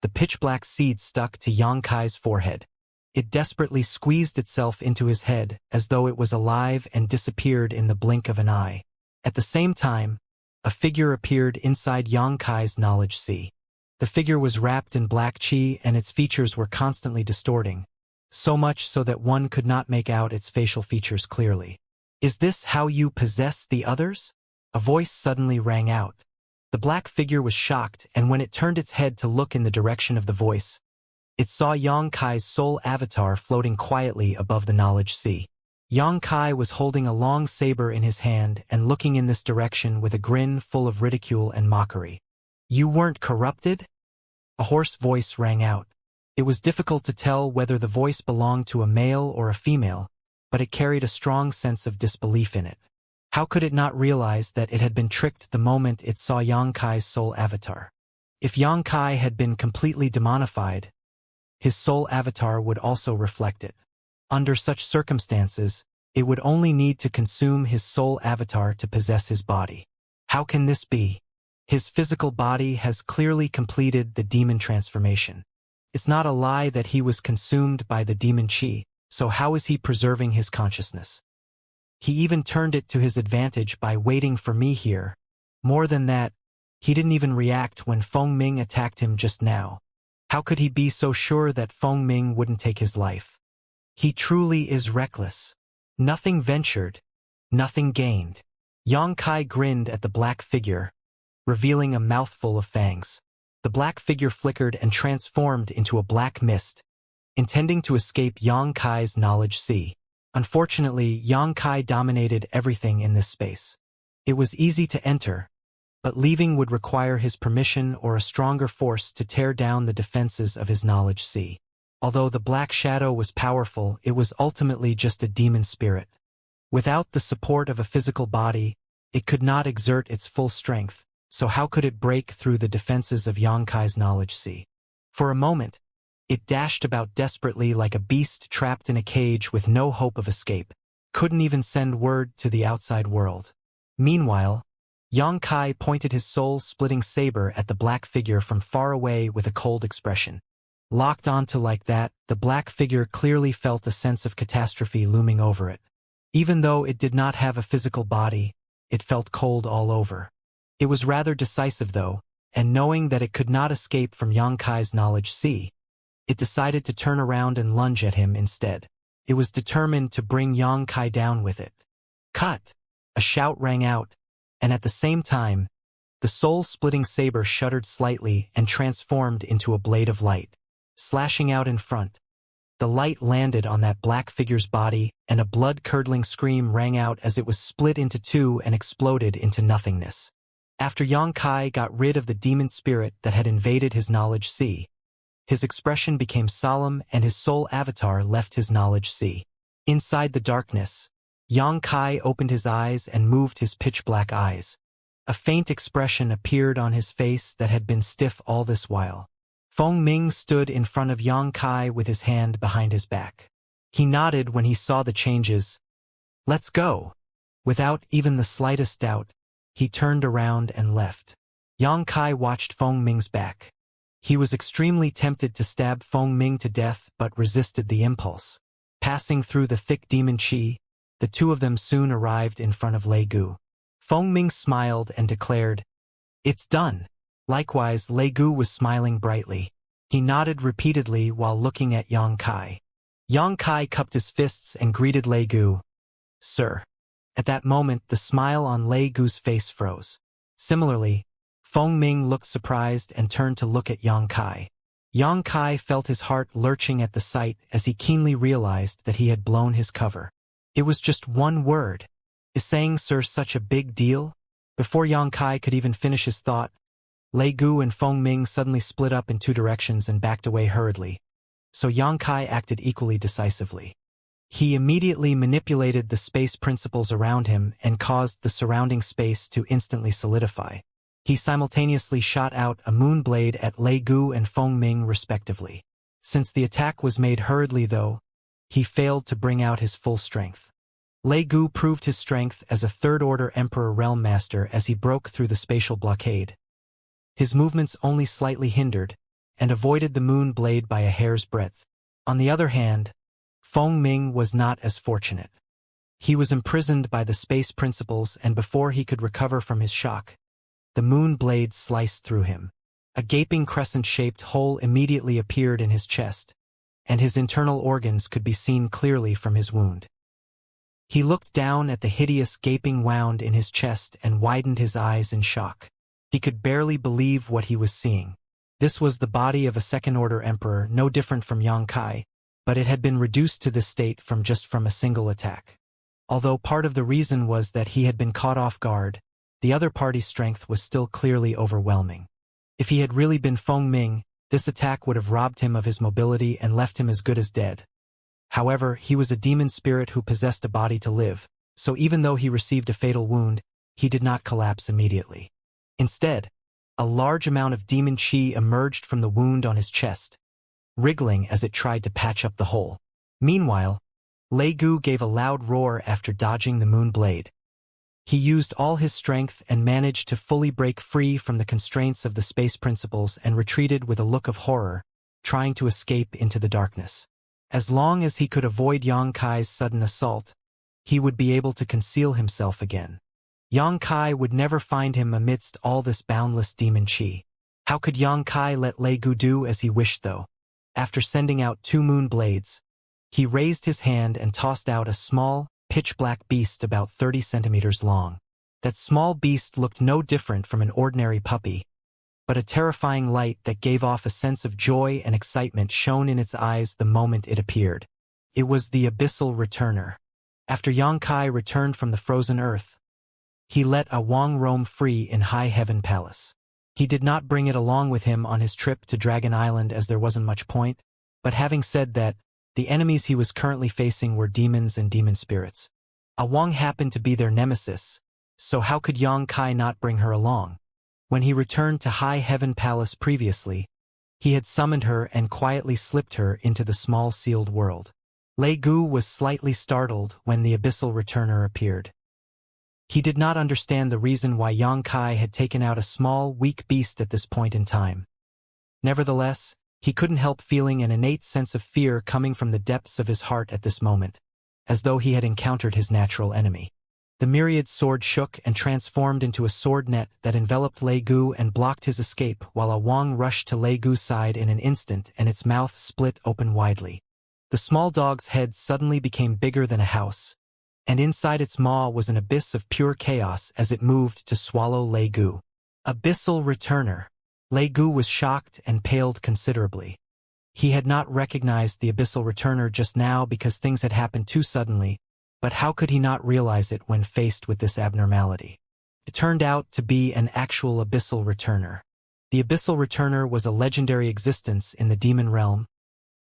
the pitch-black seed stuck to Yang Kai's forehead. It desperately squeezed itself into his head as though it was alive and disappeared in the blink of an eye. At the same time, a figure appeared inside Yang Kai's knowledge sea. The figure was wrapped in black qi and its features were constantly distorting, so much so that one could not make out its facial features clearly. "Is this how you possess the others?" A voice suddenly rang out. The black figure was shocked, and when it turned its head to look in the direction of the voice, it saw Yang Kai's soul avatar floating quietly above the knowledge sea. Yang Kai was holding a long saber in his hand and looking in this direction with a grin full of ridicule and mockery. "You weren't corrupted?" A hoarse voice rang out. It was difficult to tell whether the voice belonged to a male or a female, but it carried a strong sense of disbelief in it. How could it not realize that it had been tricked the moment it saw Yang Kai's soul avatar? If Yang Kai had been completely demonified, his soul avatar would also reflect it. Under such circumstances, it would only need to consume his soul avatar to possess his body. How can this be? His physical body has clearly completed the demon transformation. It's not a lie that he was consumed by the demon qi, so how is he preserving his consciousness? He even turned it to his advantage by waiting for me here. More than that, he didn't even react when Feng Ming attacked him just now. How could he be so sure that Feng Ming wouldn't take his life? He truly is reckless. Nothing ventured, nothing gained. Yang Kai grinned at the black figure, revealing a mouthful of fangs. The black figure flickered and transformed into a black mist, intending to escape Yang Kai's knowledge sea. Unfortunately, Yang Kai dominated everything in this space. It was easy to enter, but leaving would require his permission or a stronger force to tear down the defenses of his knowledge sea. Although the black shadow was powerful, it was ultimately just a demon spirit. Without the support of a physical body, it could not exert its full strength, so how could it break through the defenses of Yang Kai's knowledge sea? For a moment, it dashed about desperately like a beast trapped in a cage with no hope of escape, couldn't even send word to the outside world. Meanwhile, Yang Kai pointed his soul-splitting saber at the black figure from far away with a cold expression. Locked onto like that, the black figure clearly felt a sense of catastrophe looming over it. Even though it did not have a physical body, it felt cold all over. It was rather decisive though, and knowing that it could not escape from Yang Kai's knowledge sea, it decided to turn around and lunge at him instead. It was determined to bring Yang Kai down with it. "Cut!" A shout rang out, and at the same time, the soul-splitting saber shuddered slightly and transformed into a blade of light, slashing out in front. The light landed on that black figure's body, and a blood-curdling scream rang out as it was split into two and exploded into nothingness. After Yang Kai got rid of the demon spirit that had invaded his knowledge sea, his expression became solemn and his soul avatar left his knowledge sea. Inside the darkness, Yang Kai opened his eyes and moved his pitch-black eyes. A faint expression appeared on his face that had been stiff all this while. Feng Ming stood in front of Yang Kai with his hand behind his back. He nodded when he saw the changes. "Let's go." Without even the slightest doubt, he turned around and left. Yang Kai watched Feng Ming's back. He was extremely tempted to stab Feng Ming to death but resisted the impulse. Passing through the thick demon qi, the two of them soon arrived in front of Lei Gu. Feng Ming smiled and declared, "It's done." Likewise, Lei Gu was smiling brightly. He nodded repeatedly while looking at Yang Kai. Yang Kai cupped his fists and greeted Lei Gu. "Sir." At that moment, the smile on Lei Gu's face froze. Similarly, Feng Ming looked surprised and turned to look at Yang Kai. Yang Kai felt his heart lurching at the sight as he keenly realized that he had blown his cover. It was just one word. Is saying "sir" such a big deal? Before Yang Kai could even finish his thought, Lei Gu and Feng Ming suddenly split up in two directions and backed away hurriedly, so Yang Kai acted equally decisively. He immediately manipulated the space principles around him and caused the surrounding space to instantly solidify. He simultaneously shot out a moon blade at Lei Gu and Feng Ming respectively. Since the attack was made hurriedly though, he failed to bring out his full strength. Lei Gu proved his strength as a third-order Emperor Realm Master as he broke through the spatial blockade. His movements only slightly hindered, and avoided the moon blade by a hair's breadth. On the other hand, Feng Ming was not as fortunate. He was imprisoned by the space principles, and before he could recover from his shock, the moon blade sliced through him. A gaping crescent-shaped hole immediately appeared in his chest, and his internal organs could be seen clearly from his wound. He looked down at the hideous gaping wound in his chest and widened his eyes in shock. He could barely believe what he was seeing. This was the body of a second-order emperor, no different from Yang Kai, but it had been reduced to this state from a single attack. Although part of the reason was that he had been caught off guard, the other party's strength was still clearly overwhelming. If he had really been Feng Ming, this attack would have robbed him of his mobility and left him as good as dead. However, he was a demon spirit who possessed a body to live, so even though he received a fatal wound, he did not collapse immediately. Instead, a large amount of demon chi emerged from the wound on his chest, wriggling as it tried to patch up the hole. Meanwhile, Lei Gu gave a loud roar after dodging the moon blade. He used all his strength and managed to fully break free from the constraints of the space principles and retreated with a look of horror, trying to escape into the darkness. As long as he could avoid Yang Kai's sudden assault, he would be able to conceal himself again. Yang Kai would never find him amidst all this boundless demon chi. How could Yang Kai let Lei Gu do as he wished though? After sending out 2 moon blades, he raised his hand and tossed out a small, pitch-black beast about 30 centimeters long. That small beast looked no different from an ordinary puppy, but a terrifying light that gave off a sense of joy and excitement shone in its eyes the moment it appeared. It was the Abyssal Returner. After Yang Kai returned from the frozen earth, he let a Wang roam free in High Heaven Palace. He did not bring it along with him on his trip to Dragon Island as there wasn't much point, but having said that, the enemies he was currently facing were demons and demon spirits. A Wang happened to be their nemesis, so how could Yang Kai not bring her along? When he returned to High Heaven Palace previously, he had summoned her and quietly slipped her into the small sealed world. Lei Gu was slightly startled when the Abyssal Returner appeared. He did not understand the reason why Yang Kai had taken out a small, weak beast at this point in time. Nevertheless, he couldn't help feeling an innate sense of fear coming from the depths of his heart at this moment, as though he had encountered his natural enemy. The myriad sword shook and transformed into a sword net that enveloped Lei Gu and blocked his escape, while a Wang rushed to Lei Gu's side in an instant and its mouth split open widely. The small dog's head suddenly became bigger than a house, and inside its maw was an abyss of pure chaos as it moved to swallow Lei Gu. Abyssal Returner. Lei Gu was shocked and paled considerably. He had not recognized the Abyssal Returner just now because things had happened too suddenly, but how could he not realize it when faced with this abnormality? It turned out to be an actual Abyssal Returner. The Abyssal Returner was a legendary existence in the demon realm,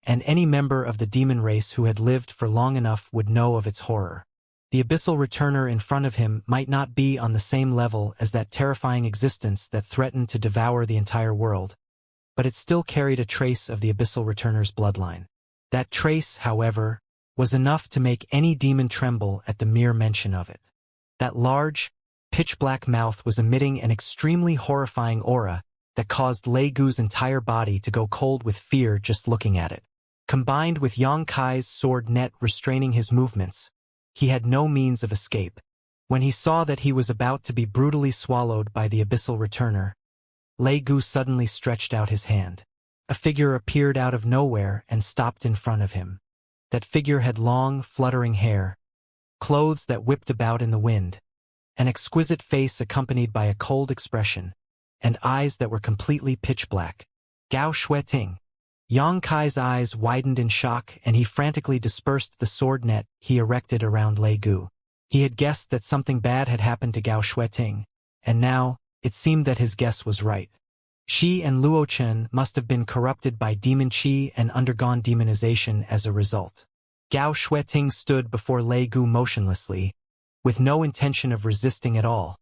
and any member of the demon race who had lived for long enough would know of its horror. The Abyssal Returner in front of him might not be on the same level as that terrifying existence that threatened to devour the entire world, but it still carried a trace of the Abyssal Returner's bloodline. That trace, however, was enough to make any demon tremble at the mere mention of it. That large, pitch-black mouth was emitting an extremely horrifying aura that caused Lei Gu's entire body to go cold with fear just looking at it. Combined with Yang Kai's sword net restraining his movements, he had no means of escape. When he saw that he was about to be brutally swallowed by the Abyssal Returner, Lei Gu suddenly stretched out his hand. A figure appeared out of nowhere and stopped in front of him. That figure had long, fluttering hair, clothes that whipped about in the wind, an exquisite face accompanied by a cold expression, and eyes that were completely pitch-black. Gao Shueting. Yang Kai's eyes widened in shock and he frantically dispersed the sword net he erected around Lei Gu. He had guessed that something bad had happened to Gao Shueting, and now, it seemed that his guess was right. She and Luo Chen must have been corrupted by demon qi and undergone demonization as a result. Gao Shueting stood before Lei Gu motionlessly, with no intention of resisting at all.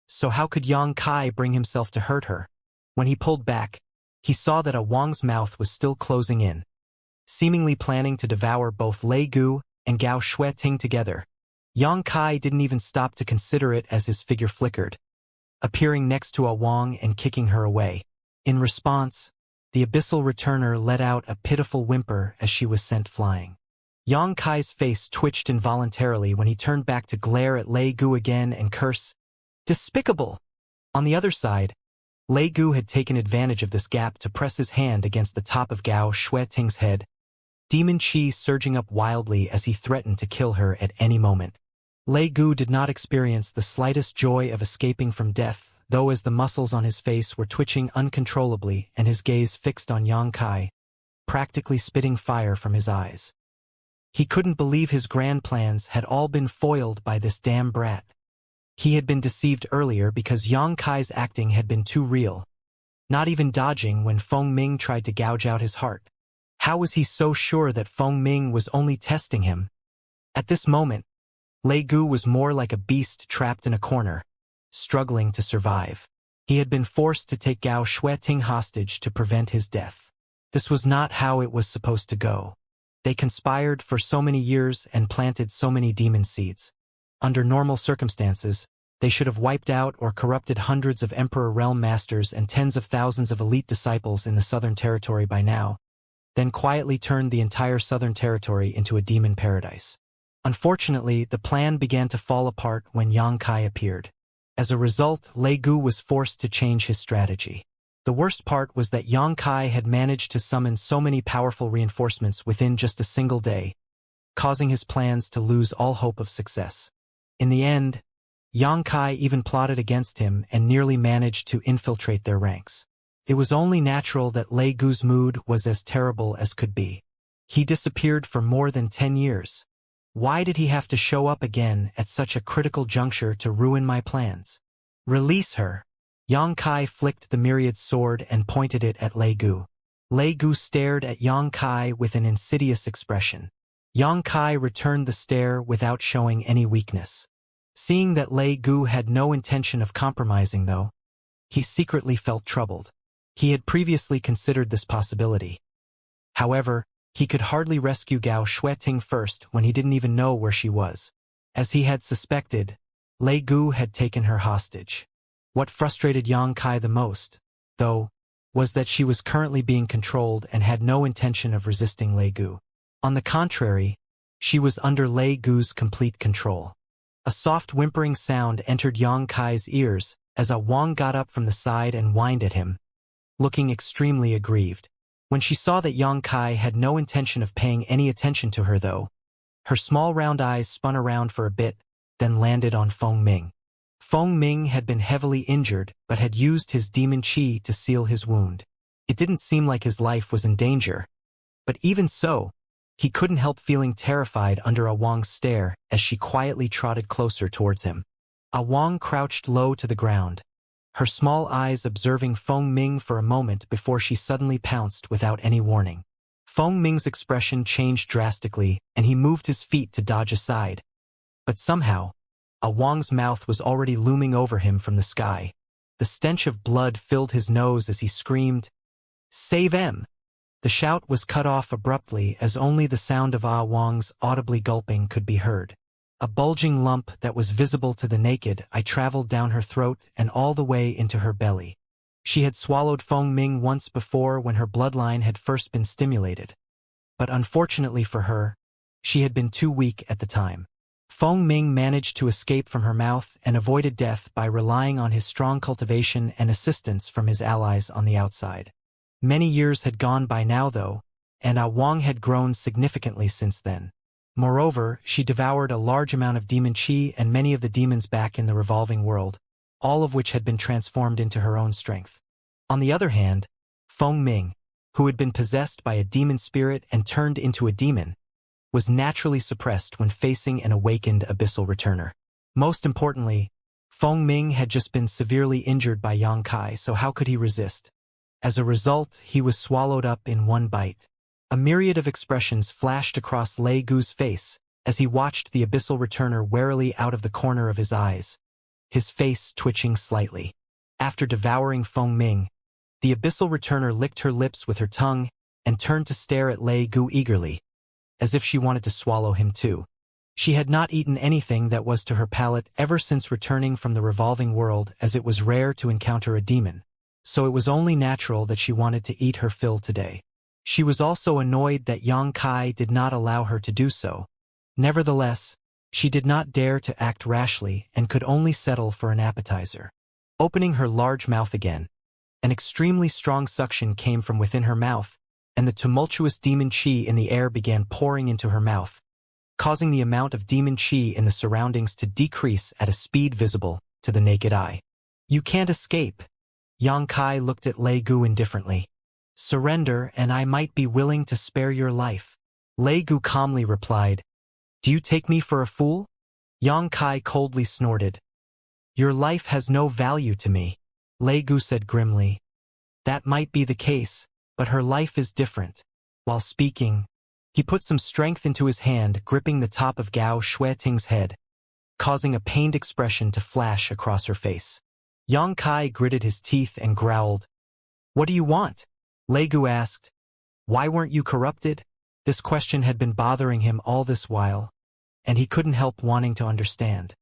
So how could Yang Kai bring himself to hurt her? When he pulled back, he saw that Wang's mouth was still closing in, seemingly planning to devour both Lei Gu and Gao Shueting together. Yang Kai didn't even stop to consider it as his figure flickered, appearing next to Wang and kicking her away. In response, the abyssal returner let out a pitiful whimper as she was sent flying. Yang Kai's face twitched involuntarily when he turned back to glare at Lei Gu again and curse, "Despicable!" On the other side, Lei Gu had taken advantage of this gap to press his hand against the top of Gao Shueting's head, demon qi surging up wildly as he threatened to kill her at any moment. Lei Gu did not experience the slightest joy of escaping from death, though as the muscles on his face were twitching uncontrollably and his gaze fixed on Yang Kai, practically spitting fire from his eyes. He couldn't believe his grand plans had all been foiled by this damn brat. He had been deceived earlier because Yang Kai's acting had been too real, not even dodging when Feng Ming tried to gouge out his heart. How was he so sure that Feng Ming was only testing him? At this moment, Lei Gu was more like a beast trapped in a corner, struggling to survive. He had been forced to take Gao Shueting hostage to prevent his death. This was not how it was supposed to go. They conspired for so many years and planted so many demon seeds. Under normal circumstances, they should have wiped out or corrupted hundreds of Emperor Realm Masters and tens of thousands of elite disciples in the Southern Territory by now, then quietly turned the entire Southern Territory into a demon paradise. Unfortunately, the plan began to fall apart when Yang Kai appeared. As a result, Lei Gu was forced to change his strategy. The worst part was that Yang Kai had managed to summon so many powerful reinforcements within just a single day, causing his plans to lose all hope of success. In the end, Yang Kai even plotted against him and nearly managed to infiltrate their ranks. It was only natural that Lei Gu's mood was as terrible as could be. He disappeared for more than 10 years. Why did he have to show up again at such a critical juncture to ruin my plans? Release her. Yang Kai flicked the myriad sword and pointed it at Lei Gu. Lei Gu stared at Yang Kai with an insidious expression. Yang Kai returned the stare without showing any weakness. Seeing that Lei Gu had no intention of compromising, though, he secretly felt troubled. He had previously considered this possibility. However, he could hardly rescue Gao Shueting first when he didn't even know where she was. As he had suspected, Lei Gu had taken her hostage. What frustrated Yang Kai the most, though, was that she was currently being controlled and had no intention of resisting Lei Gu. On the contrary, she was under Lei Gu's complete control. A soft whimpering sound entered Yang Kai's ears as Wang got up from the side and whined at him, looking extremely aggrieved. When she saw that Yang Kai had no intention of paying any attention to her, though, her small round eyes spun around for a bit, then landed on Feng Ming. Feng Ming had been heavily injured but had used his demon qi to seal his wound. It didn't seem like his life was in danger, but even so, he couldn't help feeling terrified under Wang's stare as she quietly trotted closer towards him. Wang crouched low to the ground, her small eyes observing Feng Ming for a moment before she suddenly pounced without any warning. Feng Ming's expression changed drastically and he moved his feet to dodge aside. But somehow, Wang's mouth was already looming over him from the sky. The stench of blood filled his nose as he screamed, "Save em!" The shout was cut off abruptly as only the sound of Wang's audibly gulping could be heard. A bulging lump that was visible to the naked eye traveled down her throat and all the way into her belly. She had swallowed Feng Ming once before when her bloodline had first been stimulated. But unfortunately for her, she had been too weak at the time. Feng Ming managed to escape from her mouth and avoided death by relying on his strong cultivation and assistance from his allies on the outside. Many years had gone by now, though, and Wang had grown significantly since then. Moreover, she devoured a large amount of demon qi and many of the demons back in the revolving world, all of which had been transformed into her own strength. On the other hand, Feng Ming, who had been possessed by a demon spirit and turned into a demon, was naturally suppressed when facing an awakened abyssal returner. Most importantly, Feng Ming had just been severely injured by Yang Kai, so how could he resist? As a result, he was swallowed up in one bite. A myriad of expressions flashed across Lei Gu's face as he watched the abyssal returner warily out of the corner of his eyes, his face twitching slightly. After devouring Feng Ming, the abyssal returner licked her lips with her tongue and turned to stare at Lei Gu eagerly, as if she wanted to swallow him too. She had not eaten anything that was to her palate ever since returning from the revolving world, as it was rare to encounter a demon, so it was only natural that she wanted to eat her fill today. She was also annoyed that Yang Kai did not allow her to do so. Nevertheless, she did not dare to act rashly and could only settle for an appetizer. Opening her large mouth again, an extremely strong suction came from within her mouth, and the tumultuous demon chi in the air began pouring into her mouth, causing the amount of demon chi in the surroundings to decrease at a speed visible to the naked eye. "You can't escape." Yang Kai looked at Lei Gu indifferently. "Surrender, and I might be willing to spare your life." Lei Gu calmly replied, "Do you take me for a fool?" Yang Kai coldly snorted. "Your life has no value to me," Lei Gu said grimly. "That might be the case, but her life is different." While speaking, he put some strength into his hand, gripping the top of Gao Shueting's head, causing a pained expression to flash across her face. Yang Kai gritted his teeth and growled. "What do you want?" Lei Gu asked. "Why weren't you corrupted?" This question had been bothering him all this while, and he couldn't help wanting to understand.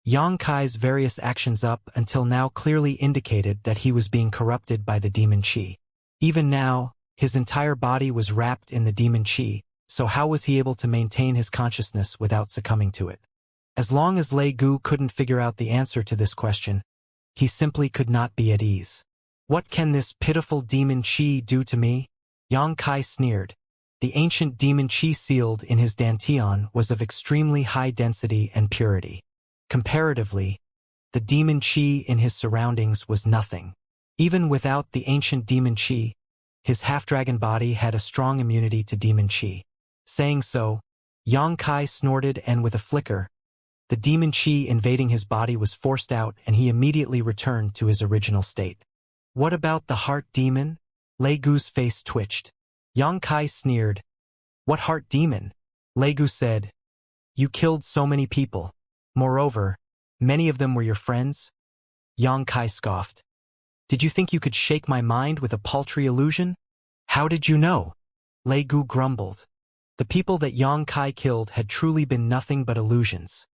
Yang Kai's various actions up until now clearly indicated that he was being corrupted by the demon chi. Even now, his entire body was wrapped in the demon chi, so how was he able to maintain his consciousness without succumbing to it? As long as Lei Gu couldn't figure out the answer to this question, he simply could not be at ease. "What can this pitiful demon chi do to me?" Yang Kai sneered. The ancient demon chi sealed in his dantian was of extremely high density and purity. Comparatively, the demon chi in his surroundings was nothing. Even without the ancient demon chi, his half-dragon body had a strong immunity to demon chi. Saying so, Yang Kai snorted, and with a flicker, the demon chi invading his body was forced out, and he immediately returned to his original state. "What about the heart demon?" Lei Gu's face twitched. Yang Kai sneered. "What heart demon?" Lei Gu said. "You killed so many people. Moreover, many of them were your friends?" Yang Kai scoffed. "Did you think you could shake my mind with a paltry illusion?" "How did you know?" Lei Gu grumbled. The people that Yang Kai killed had truly been nothing but illusions.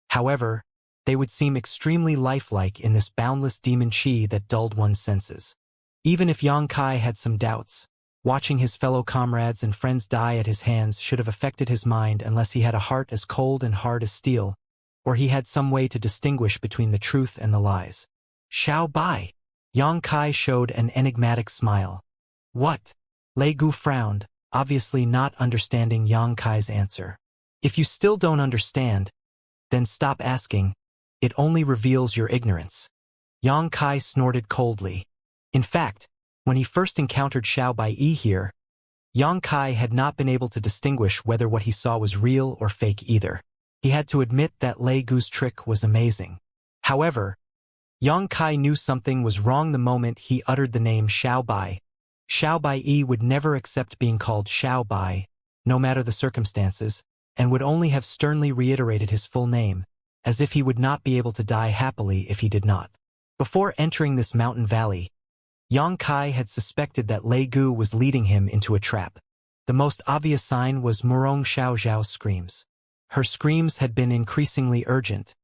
However, they would seem extremely lifelike in this boundless demon chi that dulled one's senses. Even if Yang Kai had some doubts, watching his fellow comrades and friends die at his hands should have affected his mind unless he had a heart as cold and hard as steel, or he had some way to distinguish between the truth and the lies. "Xiao Bai." Yang Kai showed an enigmatic smile. "What?" Lei Gu frowned, obviously not understanding Yang Kai's answer. "If you still don't understand, then stop asking. It only reveals your ignorance." Yang Kai snorted coldly. In fact, when he first encountered Xiao Bai here, Yang Kai had not been able to distinguish whether what he saw was real or fake either. He had to admit that Lei Gu's trick was amazing. However, Yang Kai knew something was wrong the moment he uttered the name Xiao Bai. Xiao Bai would never accept being called Xiao Bai, no matter the circumstances, and would only have sternly reiterated his full name, as if he would not be able to die happily if he did not. Before entering this mountain valley, Yang Kai had suspected that Lei Gu was leading him into a trap. The most obvious sign was Murong Xiaoxiao's screams. Her screams had been increasingly urgent,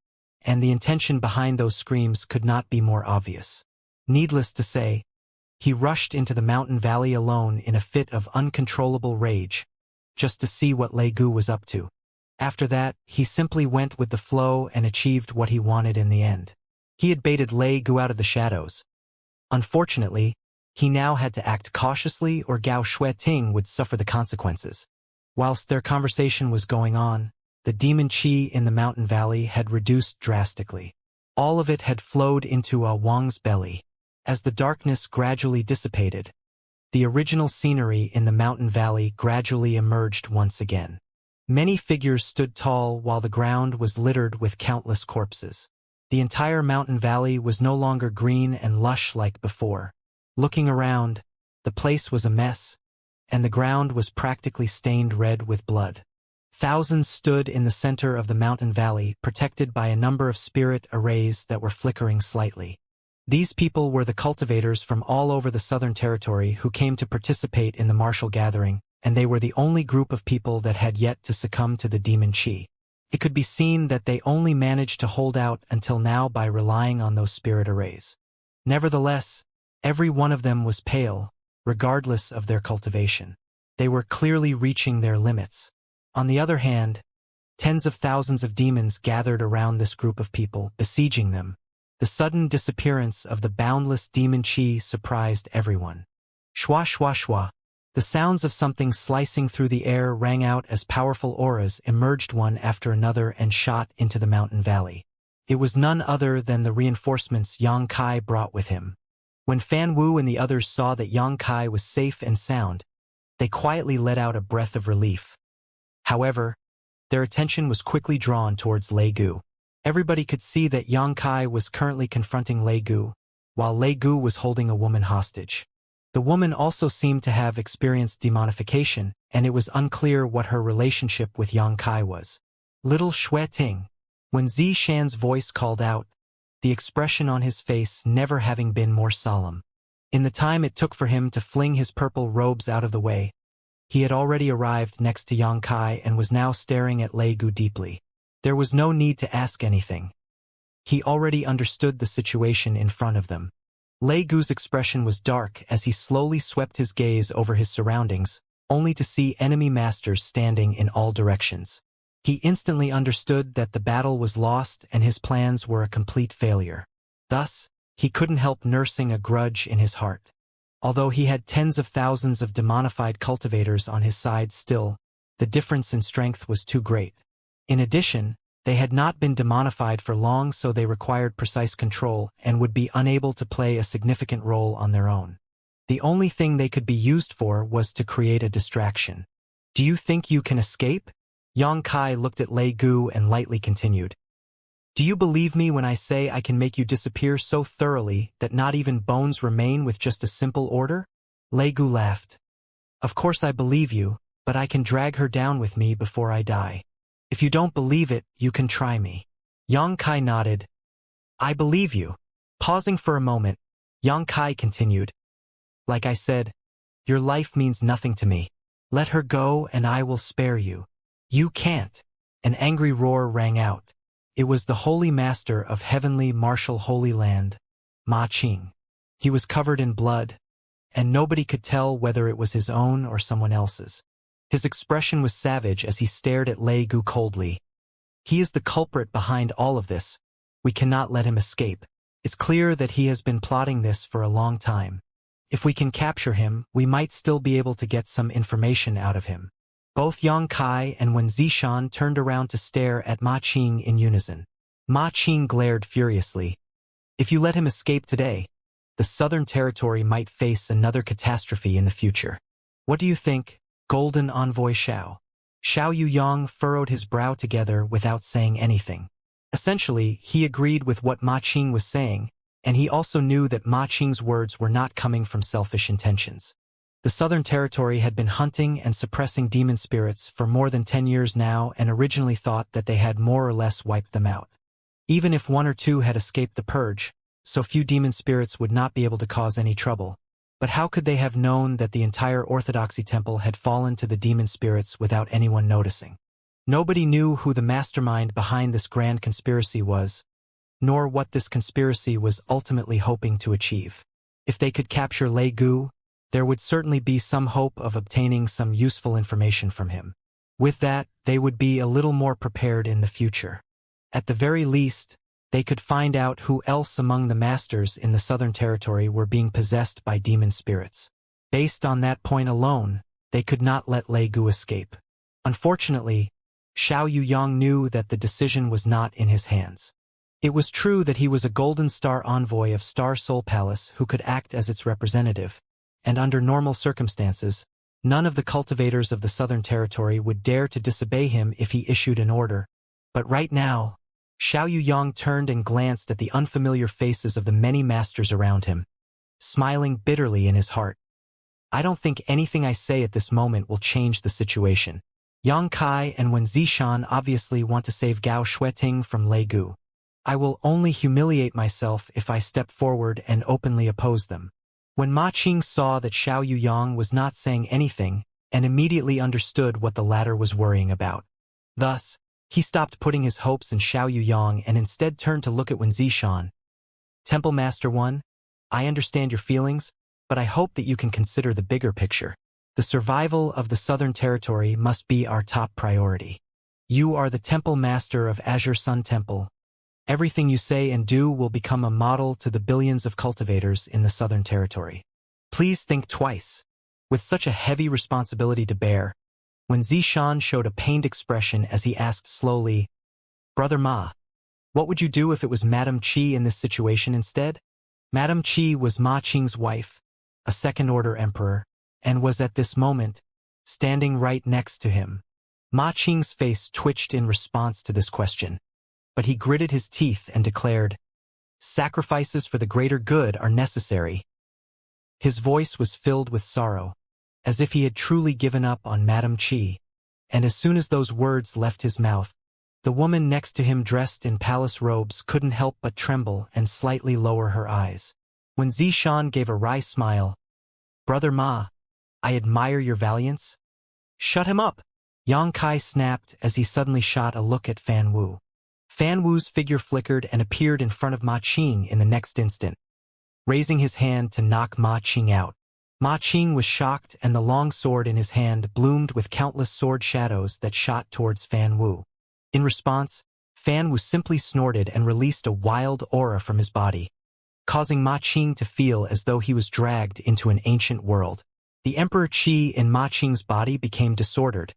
and the intention behind those screams could not be more obvious. Needless to say, he rushed into the mountain valley alone in a fit of uncontrollable rage, just to see what Lei Gu was up to. After that, he simply went with the flow and achieved what he wanted in the end. He had baited Lei Gu out of the shadows. Unfortunately, he now had to act cautiously or Gao Shueting would suffer the consequences. Whilst their conversation was going on, the demon chi in the mountain valley had reduced drastically. All of it had flowed into Wang's belly. As the darkness gradually dissipated, the original scenery in the mountain valley gradually emerged once again. Many figures stood tall while the ground was littered with countless corpses. The entire mountain valley was no longer green and lush like before. Looking around, the place was a mess, and the ground was practically stained red with blood. Thousands stood in the center of the mountain valley, protected by a number of spirit arrays that were flickering slightly. These people were the cultivators from all over the Southern Territory who came to participate in the martial gathering, and they were the only group of people that had yet to succumb to the demon chi. It could be seen that they only managed to hold out until now by relying on those spirit arrays. Nevertheless, every one of them was pale, regardless of their cultivation. They were clearly reaching their limits. On the other hand, tens of thousands of demons gathered around this group of people, besieging them. The sudden disappearance of the boundless demon chi surprised everyone. Shwa shwa shwa. The sounds of something slicing through the air rang out as powerful auras emerged one after another and shot into the mountain valley. It was none other than the reinforcements Yang Kai brought with him. When Fan Wu and the others saw that Yang Kai was safe and sound, they quietly let out a breath of relief. However, their attention was quickly drawn towards Lei Gu. Everybody could see that Yang Kai was currently confronting Lei Gu, while Lei Gu was holding a woman hostage. The woman also seemed to have experienced demonification, and it was unclear what her relationship with Yang Kai was. Little Xue Ting. When Zi Shan's voice called out, the expression on his face never having been more solemn. In the time it took for him to fling his purple robes out of the way, he had already arrived next to Yang Kai and was now staring at Lei Gu deeply. There was no need to ask anything. He already understood the situation in front of them. Lei Gu's expression was dark as he slowly swept his gaze over his surroundings, only to see enemy masters standing in all directions. He instantly understood that the battle was lost and his plans were a complete failure. Thus, he couldn't help nursing a grudge in his heart. Although he had tens of thousands of demonified cultivators on his side still, the difference in strength was too great. In addition, they had not been demonified for long, so they required precise control and would be unable to play a significant role on their own. The only thing they could be used for was to create a distraction. "Do you think you can escape?" Yang Kai looked at Lei Gu and lightly continued. "Do you believe me when I say I can make you disappear so thoroughly that not even bones remain with just a simple order?" Lei Gu laughed. "Of course I believe you, but I can drag her down with me before I die. If you don't believe it, you can try me." Yang Kai nodded. "I believe you." Pausing for a moment, Yang Kai continued. "Like I said, your life means nothing to me. Let her go and I will spare you." "You can't." An angry roar rang out. It was the Holy Master of Heavenly Martial Holy Land, Ma Qing. He was covered in blood, and nobody could tell whether it was his own or someone else's. His expression was savage as he stared at Lei Gu coldly. "He is the culprit behind all of this. We cannot let him escape. It's clear that he has been plotting this for a long time. If we can capture him, we might still be able to get some information out of him." Both Yang Kai and Wen Zishan turned around to stare at Ma Qing in unison. Ma Qing glared furiously. "If you let him escape today, the Southern Territory might face another catastrophe in the future. What do you think, Golden Envoy Xiao?" Xiao Yuyang furrowed his brow together without saying anything. Essentially, he agreed with what Ma Qing was saying, and he also knew that Ma Qing's words were not coming from selfish intentions. The Southern Territory had been hunting and suppressing demon spirits for more than 10 years now and originally thought that they had more or less wiped them out. Even if one or two had escaped the purge, so few demon spirits would not be able to cause any trouble. But how could they have known that the entire Orthodoxy temple had fallen to the demon spirits without anyone noticing? Nobody knew who the mastermind behind this grand conspiracy was, nor what this conspiracy was ultimately hoping to achieve. If they could capture Lei Gu, there would certainly be some hope of obtaining some useful information from him. With that, they would be a little more prepared in the future. At the very least, they could find out who else among the masters in the Southern Territory were being possessed by demon spirits. Based on that point alone, they could not let Lei Gu escape. Unfortunately, Xiao Yuyang knew that the decision was not in his hands. It was true that he was a Golden Star envoy of Star Soul Palace who could act as its representative, and under normal circumstances, none of the cultivators of the Southern Territory would dare to disobey him if he issued an order. But right now, Xiao Yuyang turned and glanced at the unfamiliar faces of the many masters around him. smiling bitterly in his heart. I don't think anything I say at this moment will change the situation. Yang Kai and Wen Zishan obviously want to save Gao Shueting from Lei Gu. I will only humiliate myself if I step forward and openly oppose them. When Ma Qing saw that Xiao Yuyang was not saying anything, and immediately understood what the latter was worrying about. Thus, he stopped putting his hopes in Xiao Yuyang and instead turned to look at Wen Zishan. Temple Master 1, I understand your feelings, but I hope that you can consider the bigger picture. The survival of the Southern Territory must be our top priority. You are the Temple Master of Azure Sun Temple. Everything you say and do will become a model to the billions of cultivators in the Southern Territory. Please think twice. With such a heavy responsibility to bear, Wen Zishan showed a pained expression as he asked slowly, Brother Ma, what would you do if it was Madame Qi in this situation instead? Madame Qi was Ma Qing's wife, a second-order emperor, and was at this moment standing right next to him. Ma Qing's face twitched in response to this question, but he gritted his teeth and declared, Sacrifices for the greater good are necessary. His voice was filled with sorrow, as if he had truly given up on Madame Qi, and as soon as those words left his mouth, the woman next to him dressed in palace robes couldn't help but tremble and slightly lower her eyes. When Zishan gave a wry smile, Brother Ma, I admire your valiance. Shut him up! Yang Kai snapped as he suddenly shot a look at Fan Wu. Fan Wu's figure flickered and appeared in front of Ma Qing in the next instant, raising his hand to knock Ma Qing out. Ma Qing was shocked and the long sword in his hand bloomed with countless sword shadows that shot towards Fan Wu. In response, Fan Wu simply snorted and released a wild aura from his body, causing Ma Qing to feel as though he was dragged into an ancient world. The Emperor Qi in Ma Qing's body became disordered,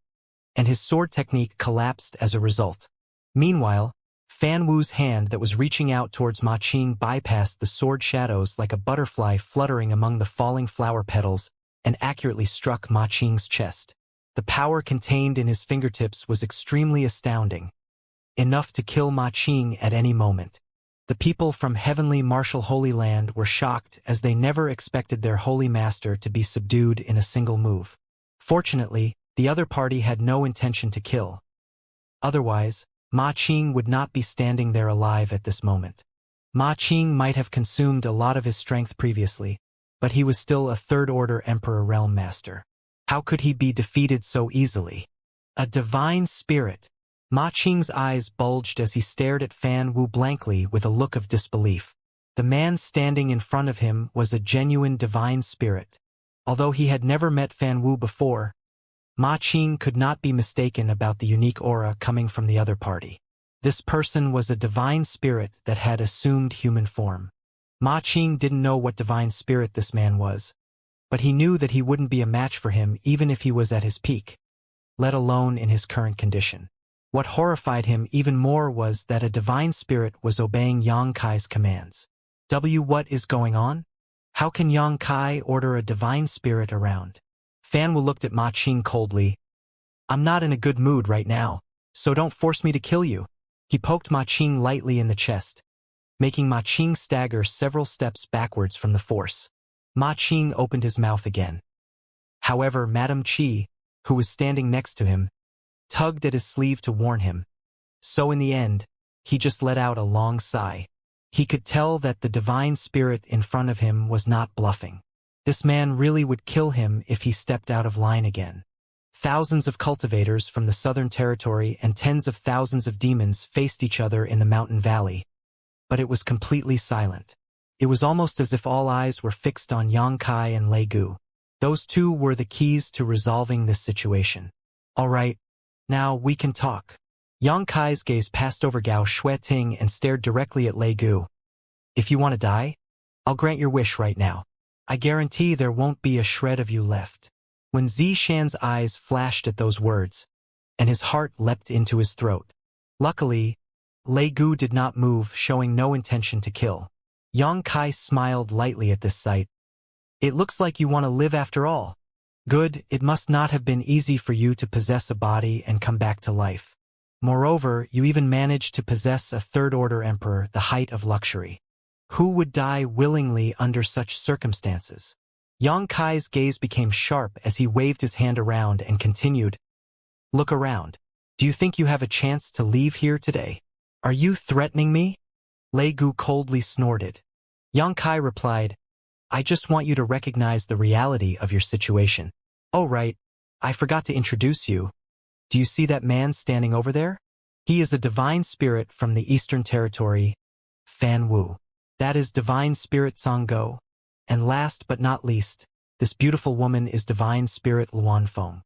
and his sword technique collapsed as a result. Meanwhile, Fan Wu's hand that was reaching out towards Ma Qing bypassed the sword shadows like a butterfly fluttering among the falling flower petals and accurately struck Ma Qing's chest. The power contained in his fingertips was extremely astounding, enough to kill Ma Qing at any moment. The people from heavenly martial Holy Land were shocked as they never expected their holy master to be subdued in a single move. Fortunately, the other party had no intention to kill. Otherwise, Ma Qing would not be standing there alive at this moment. Ma Qing might have consumed a lot of his strength previously, but he was still a third-order Emperor Realm Master. How could he be defeated so easily? A divine spirit. Ma Qing's eyes bulged as he stared at Fan Wu blankly with a look of disbelief. The man standing in front of him was a genuine divine spirit. Although he had never met Fan Wu before, Ma Qing could not be mistaken about the unique aura coming from the other party. This person was a divine spirit that had assumed human form. Ma Qing didn't know what divine spirit this man was, but he knew that he wouldn't be a match for him even if he was at his peak, let alone in his current condition. What horrified him even more was that a divine spirit was obeying Yang Kai's commands. What is going on? How can Yang Kai order a divine spirit around? Fan Wu looked at Ma Qing coldly. I'm not in a good mood right now, so don't force me to kill you. He poked Ma Qing lightly in the chest, making Ma Qing stagger several steps backwards from the force. Ma Qing opened his mouth again. However, Madame Qi, who was standing next to him, tugged at his sleeve to warn him. So in the end, he just let out a long sigh. He could tell that the divine spirit in front of him was not bluffing. This man really would kill him if he stepped out of line again. Thousands of cultivators from the Southern Territory and tens of thousands of demons faced each other in the mountain valley, but it was completely silent. It was almost as if all eyes were fixed on Yang Kai and Lei Gu. Those two were the keys to resolving this situation. All right, now we can talk. Yang Kai's gaze passed over Gao Shueting and stared directly at Lei Gu. If you want to die, I'll grant your wish right now. I guarantee there won't be a shred of you left. When Zishan's eyes flashed at those words, and his heart leapt into his throat. Luckily, Lei Gu did not move, showing no intention to kill. Yang Kai smiled lightly at this sight. It looks like you want to live after all. Good, it must not have been easy for you to possess a body and come back to life. Moreover, you even managed to possess a third-order emperor, the height of luxury. Who would die willingly under such circumstances? Yang Kai's gaze became sharp as he waved his hand around and continued, "Look around. Do you think you have a chance to leave here today? Are you threatening me?" Lei Gu coldly snorted. Yang Kai replied, "I just want you to recognize the reality of your situation. Oh right, I forgot to introduce you. Do you see that man standing over there? He is a divine spirit from the Eastern Territory, Fan Wu. That is Divine Spirit Songgo. And last but not least, this beautiful woman is Divine Spirit Luan Feng.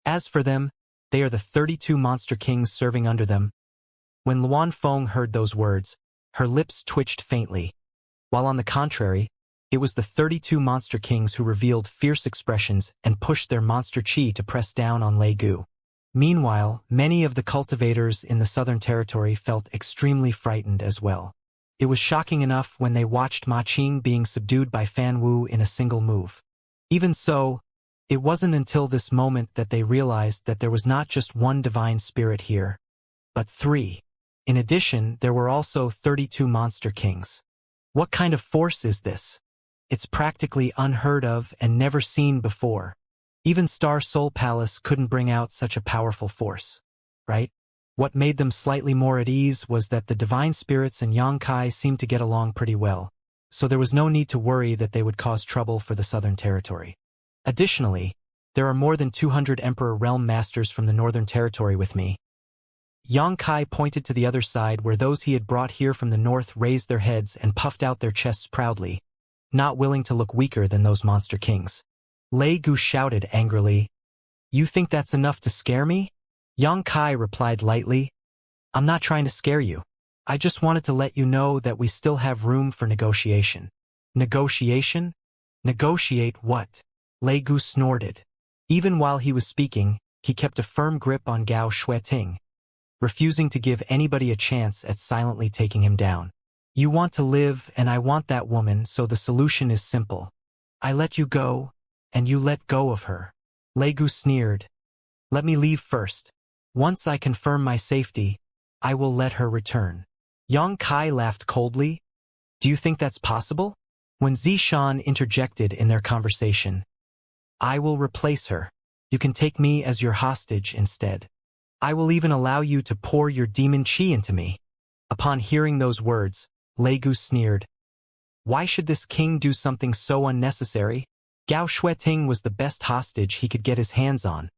As for them, they are the 32 monster kings serving under them." When Luan Feng heard those words, her lips twitched faintly, while on the contrary, it was the 32 monster kings who revealed fierce expressions and pushed their monster chi to press down on Lei Gu. Meanwhile, many of the cultivators in the Southern Territory felt extremely frightened as well. It was shocking enough when they watched Ma Qing being subdued by Fan Wu in a single move. Even so, it wasn't until this moment that they realized that there was not just one divine spirit here, but 3. In addition, there were also 32 monster kings. What kind of force is this? It's practically unheard of and never seen before. Even Star Soul Palace couldn't bring out such a powerful force, right? What made them slightly more at ease was that the divine spirits and Yang Kai seemed to get along pretty well, so there was no need to worry that they would cause trouble for the Southern Territory. Additionally, there are more than 200 Emperor Realm Masters from the Northern Territory with me. Yang Kai pointed to the other side where those he had brought here from the north raised their heads and puffed out their chests proudly, not willing to look weaker than those monster kings. Lei Gu shouted angrily, "You think that's enough to scare me?" Yang Kai replied lightly, "I'm not trying to scare you. I just wanted to let you know that we still have room for negotiation." Negotiation? Negotiate what? Lei Gu snorted. Even while he was speaking, he kept a firm grip on Gao Shueting, refusing to give anybody a chance at silently taking him down. "You want to live and I want that woman, so the solution is simple. I let you go, and you let go of her." Lei Gu sneered. "Let me leave first. Once I confirm my safety, I will let her return." Yang Kai laughed coldly. "Do you think that's possible?" When Zishan interjected in their conversation, "I will replace her. You can take me as your hostage instead. I will even allow you to pour your demon chi into me." Upon hearing those words, Lei Gu sneered. Why should this king do something so unnecessary? Gao Shueting was the best hostage he could get his hands on,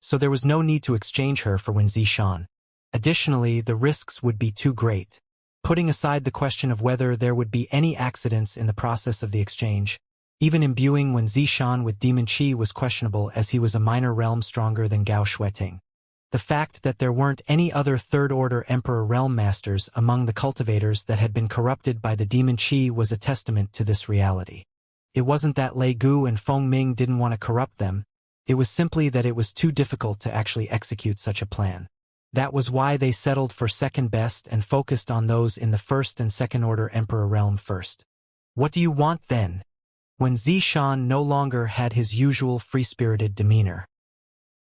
so there was no need to exchange her for Wen Zishan. Additionally, the risks would be too great. Putting aside the question of whether there would be any accidents in the process of the exchange, even imbuing Wen Zishan with demon chi was questionable as he was a minor realm stronger than Gao Shueting. The fact that there weren't any other third-order Emperor Realm Masters among the cultivators that had been corrupted by the demon chi was a testament to this reality. It wasn't that Lei Gu and Feng Ming didn't want to corrupt them, it was simply that it was too difficult to actually execute such a plan. That was why they settled for second best and focused on those in the first and second order Emperor realm first. "What do you want then?" When Zishan no longer had his usual free-spirited demeanor.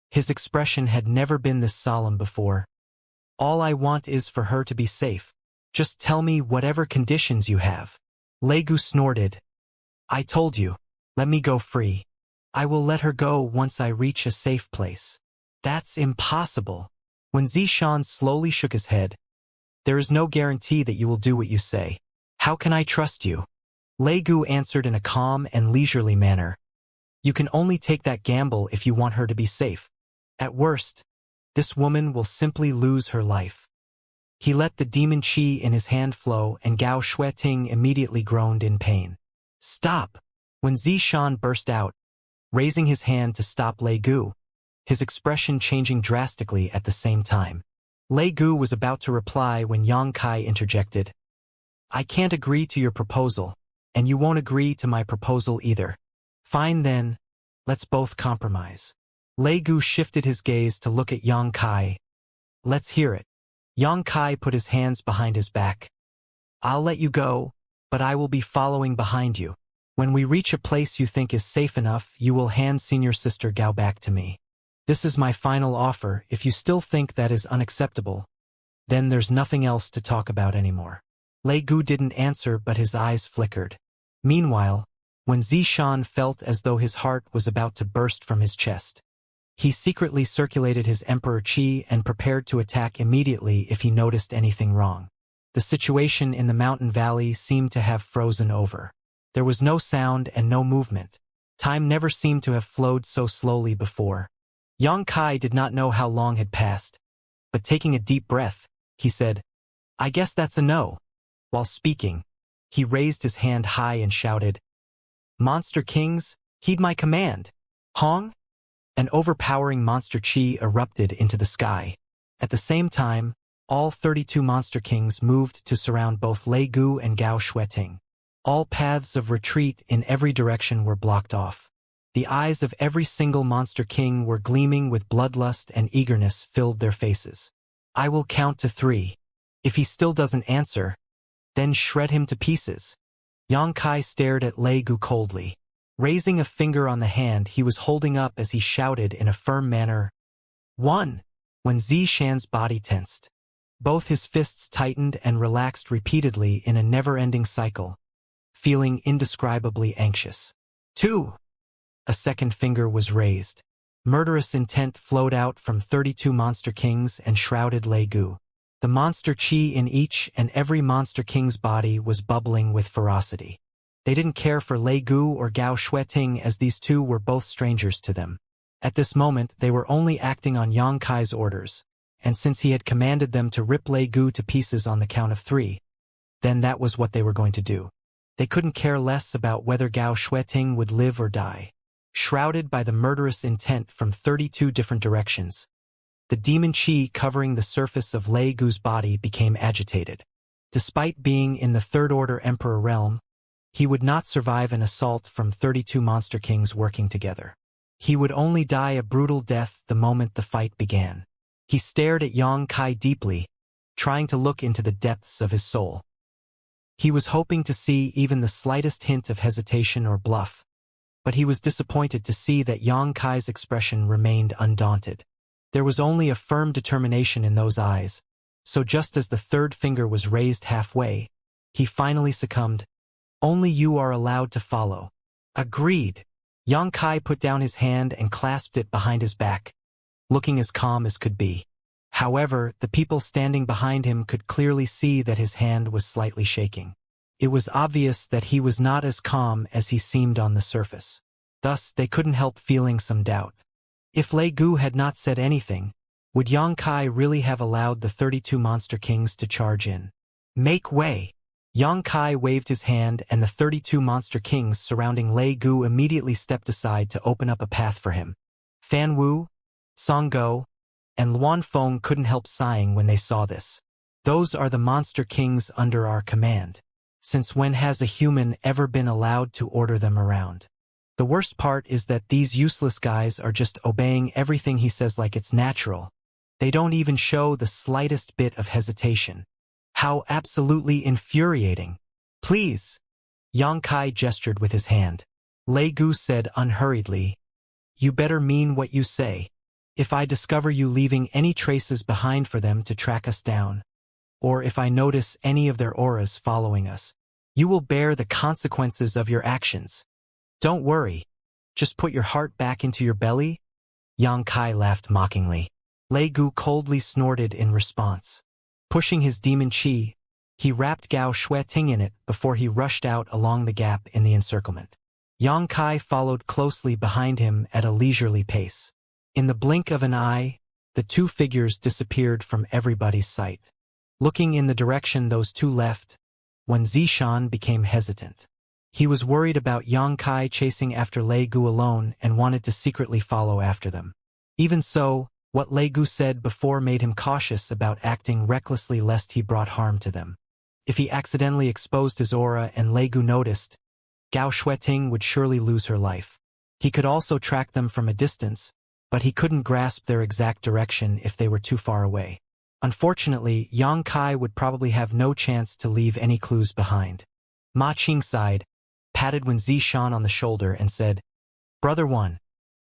His expression had never been this solemn before. "All I want is for her to be safe. Just tell me whatever conditions you have." Lei Gu snorted. "I told you, let me go free. I will let her go once I reach a safe place." "That's impossible." When Zishan slowly shook his head, "There is no guarantee that you will do what you say. How can I trust you?" Lei Gu answered in a calm and leisurely manner. "You can only take that gamble if you want her to be safe. At worst, this woman will simply lose her life." He let the demon chi in his hand flow and Gao Shueting immediately groaned in pain. "Stop!" When Zishan burst out, raising his hand to stop Lei Gu, his expression changing drastically at the same time. Lei Gu was about to reply when Yang Kai interjected. "I can't agree to your proposal, and you won't agree to my proposal either. Fine then, let's both compromise." Lei Gu shifted his gaze to look at Yang Kai. "Let's hear it." Yang Kai put his hands behind his back. "I'll let you go, but I will be following behind you. When we reach a place you think is safe enough, you will hand senior sister Gao back to me. This is my final offer. If you still think that is unacceptable, then there's nothing else to talk about anymore." Lei Gu didn't answer, but his eyes flickered. Meanwhile, when Zishan felt as though his heart was about to burst from his chest, he secretly circulated his Emperor Qi and prepared to attack immediately if he noticed anything wrong. The situation in the mountain valley seemed to have frozen over. There was no sound and no movement. Time never seemed to have flowed so slowly before. Yang Kai did not know how long had passed, but taking a deep breath, he said, "I guess that's a no." While speaking, he raised his hand high and shouted, "Monster Kings, heed my command!" Hong! An overpowering monster chi erupted into the sky. At the same time, all 32 Monster Kings moved to surround both Lei Gu and Gao Xueting. All paths of retreat in every direction were blocked off. The eyes of every single Monster King were gleaming with bloodlust, and eagerness filled their faces. "I will count to 3. If he still doesn't answer, then shred him to pieces." Yang Kai stared at Lei Gu coldly. Raising a finger on the hand he was holding up as he shouted in a firm manner, "1." When Zishan's body tensed, both his fists tightened and relaxed repeatedly in a never-ending cycle, feeling indescribably anxious. 2. A second finger was raised. Murderous intent flowed out from 32 Monster Kings and shrouded Lei Gu. The monster chi in each and every Monster King's body was bubbling with ferocity. They didn't care for Lei Gu or Gao Xueting, as these two were both strangers to them. At this moment they were only acting on Yang Kai's orders, and since he had commanded them to rip Lei Gu to pieces on the count of 3, then that was what they were going to do. They couldn't care less about whether Gao Xueting would live or die. Shrouded by the murderous intent from 32 different directions, the demon chi covering the surface of Lei Gu's body became agitated. Despite being in the Third Order Emperor realm, he would not survive an assault from 32 Monster Kings working together. He would only die a brutal death the moment the fight began. He stared at Yang Kai deeply, trying to look into the depths of his soul. He was hoping to see even the slightest hint of hesitation or bluff, but he was disappointed to see that Yang Kai's expression remained undaunted. There was only a firm determination in those eyes, so just as the third finger was raised halfway, he finally succumbed. "Only you are allowed to follow." "Agreed." Yang Kai put down his hand and clasped it behind his back, looking as calm as could be. However, the people standing behind him could clearly see that his hand was slightly shaking. It was obvious that he was not as calm as he seemed on the surface. Thus, they couldn't help feeling some doubt. If Lei Gu had not said anything, would Yang Kai really have allowed the 32 Monster Kings to charge in? "Make way!" Yang Kai waved his hand, and the 32 Monster Kings surrounding Lei Gu immediately stepped aside to open up a path for him. Fan Wu, Song Go, and Luan Feng couldn't help sighing when they saw this. Those are the Monster Kings under our command. Since when has a human ever been allowed to order them around? The worst part is that these useless guys are just obeying everything he says like it's natural. They don't even show the slightest bit of hesitation. How absolutely infuriating. "Please." Yang Kai gestured with his hand. Lei Gu said unhurriedly, "You better mean what you say. If I discover you leaving any traces behind for them to track us down, or if I notice any of their auras following us, you will bear the consequences of your actions. Don't worry. Just put your heart back into your belly." Yang Kai laughed mockingly. Lei Gu coldly snorted in response. Pushing his demon chi, he wrapped Gao Xueting in it before he rushed out along the gap in the encirclement. Yang Kai followed closely behind him at a leisurely pace. In the blink of an eye, the two figures disappeared from everybody's sight. Looking in the direction those two left, when Zishan became hesitant. He was worried about Yang Kai chasing after Lei Gu alone and wanted to secretly follow after them. Even so, what Lei Gu said before made him cautious about acting recklessly lest he brought harm to them. If he accidentally exposed his aura and Lei Gu noticed, Gao Xueting would surely lose her life. He could also track them from a distance, but he couldn't grasp their exact direction if they were too far away. Unfortunately, Yang Kai would probably have no chance to leave any clues behind. Ma Qing sighed, patted Wen Zishan on the shoulder and said, "Brother One,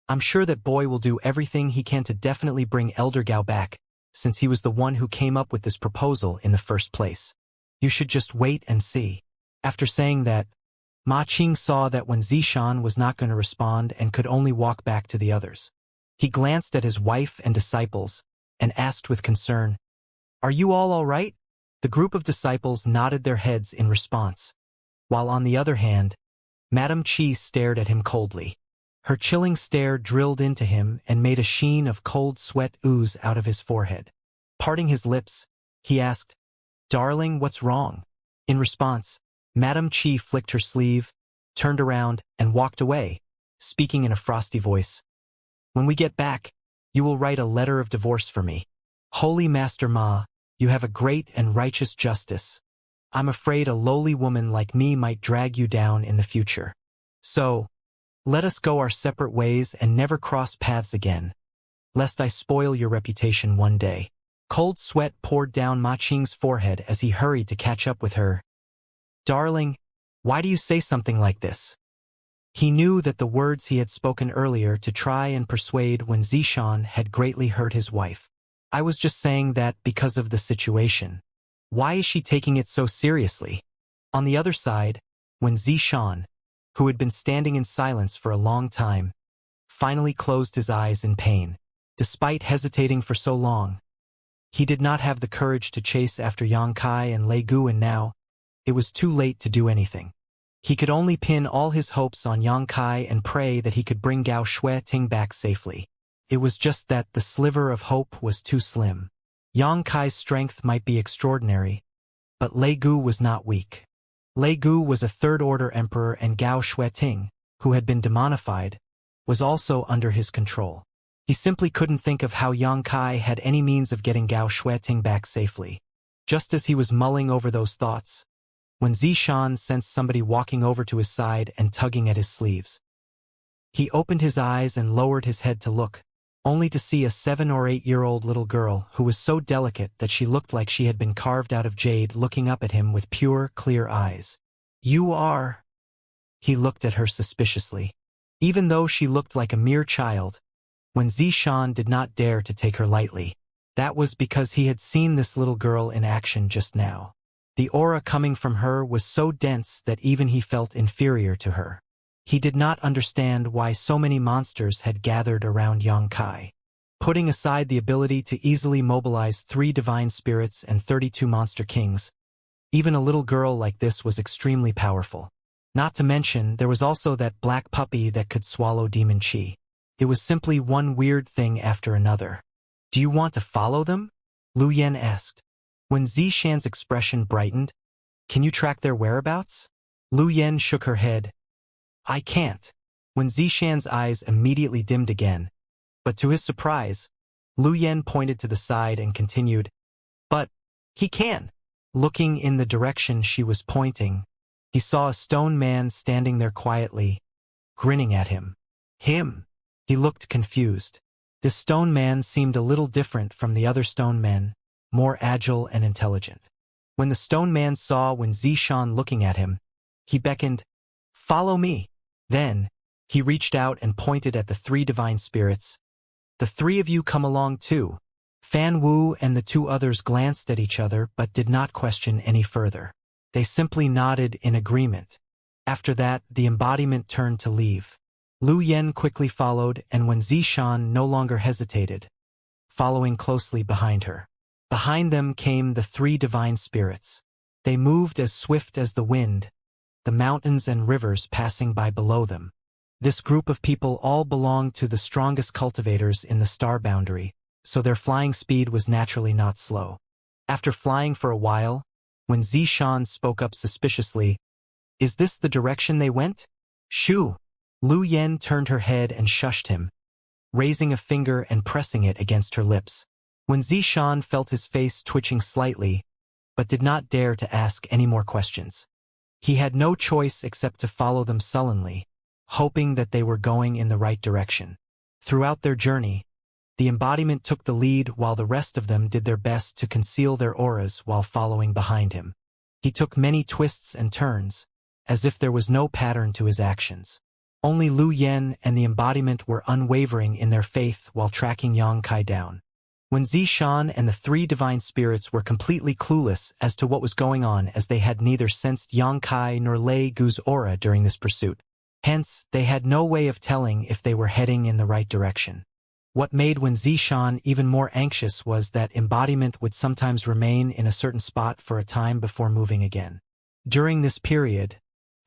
I'm sure that boy will do everything he can to definitely bring Elder Gao back, since he was the one who came up with this proposal in the first place." You should just wait and see. After saying that, Ma Qing saw that when Zishan was not going to respond and could only walk back to the others. He glanced at his wife and disciples and asked with concern, "Are you all right?" The group of disciples nodded their heads in response, while on the other hand, Madame Qi stared at him coldly. Her chilling stare drilled into him and made a sheen of cold sweat ooze out of his forehead. Parting his lips, he asked, "Darling, what's wrong?" In response, Madame Qi flicked her sleeve, turned around, and walked away, speaking in a frosty voice. "When we get back, you will write a letter of divorce for me. Holy Master Ma, you have a great and righteous justice. I'm afraid a lowly woman like me might drag you down in the future. So, let us go our separate ways and never cross paths again, lest I spoil your reputation one day." Cold sweat poured down Ma Qing's forehead as he hurried to catch up with her. "Darling, why do you say something like this?" He knew that the words he had spoken earlier to try and persuade when Zishan had greatly hurt his wife. "I was just saying that because of the situation. Why is she taking it so seriously?" On the other side, when Zishan, who had been standing in silence for a long time, finally closed his eyes in pain. Despite hesitating for so long, he did not have the courage to chase after Yang Kai and Lei Gu, and now, it was too late to do anything. He could only pin all his hopes on Yang Kai and pray that he could bring Gao Shui-Ting back safely. It was just that the sliver of hope was too slim. Yang Kai's strength might be extraordinary, but Lei Gu was not weak. Lei Gu was a third-order emperor, and Gao Shui-Ting, who had been demonified, was also under his control. He simply couldn't think of how Yang Kai had any means of getting Gao Shui-Ting back safely. Just as he was mulling over those thoughts, when Zishan sensed somebody walking over to his side and tugging at his sleeves. He opened his eyes and lowered his head to look, only to see a 7- or 8-year-old little girl who was so delicate that she looked like she had been carved out of jade, looking up at him with pure, clear eyes. "You are..." He looked at her suspiciously. Even though she looked like a mere child, when Zishan did not dare to take her lightly, that was because he had seen this little girl in action just now. The aura coming from her was so dense that even he felt inferior to her. He did not understand why so many monsters had gathered around Yang Kai. Putting aside the ability to easily mobilize 3 divine spirits and 32 monster kings, even a little girl like this was extremely powerful. Not to mention, there was also that black puppy that could swallow demon chi. It was simply one weird thing after another. "Do you want to follow them?" Lu Yen asked. When Zishan's expression brightened, "Can you track their whereabouts?" Lu Yen shook her head. "I can't." When Zishan's eyes immediately dimmed again, but to his surprise, Lu Yen pointed to the side and continued, "But he can." Looking in the direction she was pointing, he saw a stone man standing there quietly, grinning at him. Him. He looked confused. This stone man seemed a little different from the other stone men, more agile and intelligent. When the stone man saw when Zishan looking at him, he beckoned, "Follow me." Then, he reached out and pointed at the 3 divine spirits. "The 3 of you come along too." Fan Wu and the 2 others glanced at each other but did not question any further. They simply nodded in agreement. After that, the embodiment turned to leave. Lu Yen quickly followed, and when Zishan no longer hesitated, following closely behind her. Behind them came the 3 divine spirits. They moved as swift as the wind, the mountains and rivers passing by below them. This group of people all belonged to the strongest cultivators in the star boundary, so their flying speed was naturally not slow. After flying for a while, when Zishan spoke up suspiciously, "Is this the direction they went?" "Shoo!" Lu Yen turned her head and shushed him, raising a finger and pressing it against her lips. When Zishan felt his face twitching slightly, but did not dare to ask any more questions. He had no choice except to follow them sullenly, hoping that they were going in the right direction. Throughout their journey, the embodiment took the lead while the rest of them did their best to conceal their auras while following behind him. He took many twists and turns, as if there was no pattern to his actions. Only Lu Yen and the embodiment were unwavering in their faith while tracking Yang Kai down. When Zishan and the three divine spirits were completely clueless as to what was going on, as they had neither sensed Yang Kai nor Lei Gu's aura during this pursuit. Hence, they had no way of telling if they were heading in the right direction. What made Wen Zishan even more anxious was that embodiment would sometimes remain in a certain spot for a time before moving again. During this period,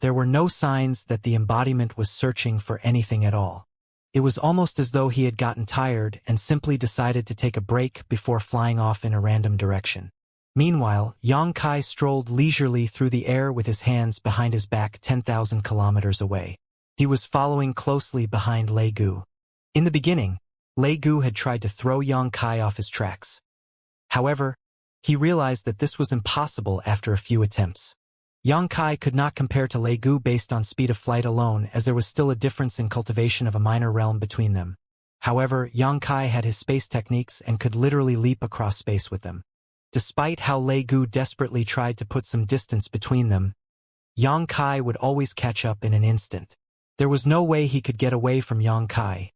there were no signs that the embodiment was searching for anything at all. It was almost as though he had gotten tired and simply decided to take a break before flying off in a random direction. Meanwhile, Yang Kai strolled leisurely through the air with his hands behind his back 10,000 kilometers away. He was following closely behind Lei Gu. In the beginning, Lei Gu had tried to throw Yang Kai off his tracks. However, he realized that this was impossible after a few attempts. Yang Kai could not compare to Lei Gu based on speed of flight alone, as there was still a difference in cultivation of a minor realm between them. However, Yang Kai had his space techniques and could literally leap across space with them. Despite how Lei Gu desperately tried to put some distance between them, Yang Kai would always catch up in an instant. There was no way he could get away from Yang Kai.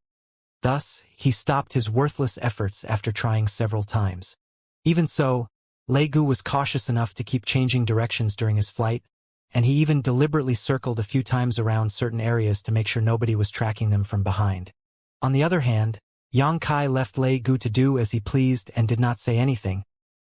Thus, he stopped his worthless efforts after trying several times. Even so, Lei Gu was cautious enough to keep changing directions during his flight, and he even deliberately circled a few times around certain areas to make sure nobody was tracking them from behind. On the other hand, Yang Kai left Lei Gu to do as he pleased and did not say anything.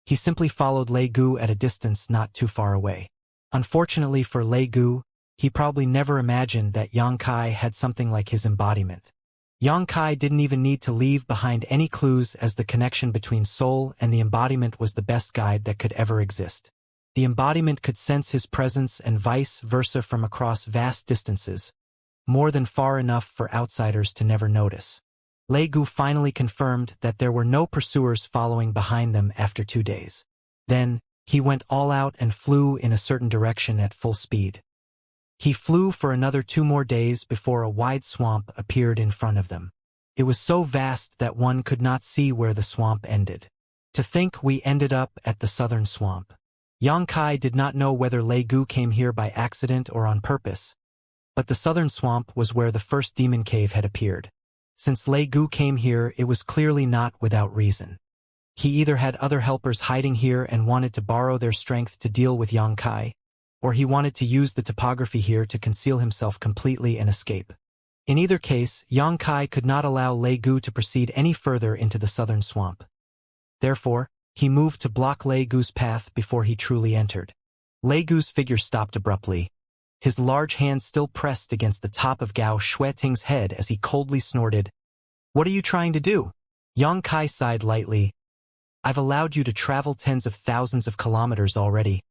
He simply followed Lei Gu at a distance not too far away. Unfortunately for Lei Gu, he probably never imagined that Yang Kai had something like his embodiment. Yang Kai didn't even need to leave behind any clues, as the connection between soul and the embodiment was the best guide that could ever exist. The embodiment could sense his presence and vice versa from across vast distances, more than far enough for outsiders to never notice. Lei Gu finally confirmed that there were no pursuers following behind them after 2 days. Then, he went all out and flew in a certain direction at full speed. He flew for another 2 more days before a wide swamp appeared in front of them. It was so vast that one could not see where the swamp ended. To think we ended up at the southern swamp. Yang Kai did not know whether Lei Gu came here by accident or on purpose, but the southern swamp was where the first demon cave had appeared. Since Lei Gu came here, it was clearly not without reason. He either had other helpers hiding here and wanted to borrow their strength to deal with Yang Kai, or he wanted to use the topography here to conceal himself completely and escape. In either case, Yang Kai could not allow Lei Gu to proceed any further into the southern swamp. Therefore, he moved to block Lei Gu's path before he truly entered. Lei Gu's figure stopped abruptly, his large hand still pressed against the top of Gao Shueting's head as he coldly snorted, "What are you trying to do?" Yang Kai sighed lightly. "I've allowed you to travel tens of thousands of kilometers already.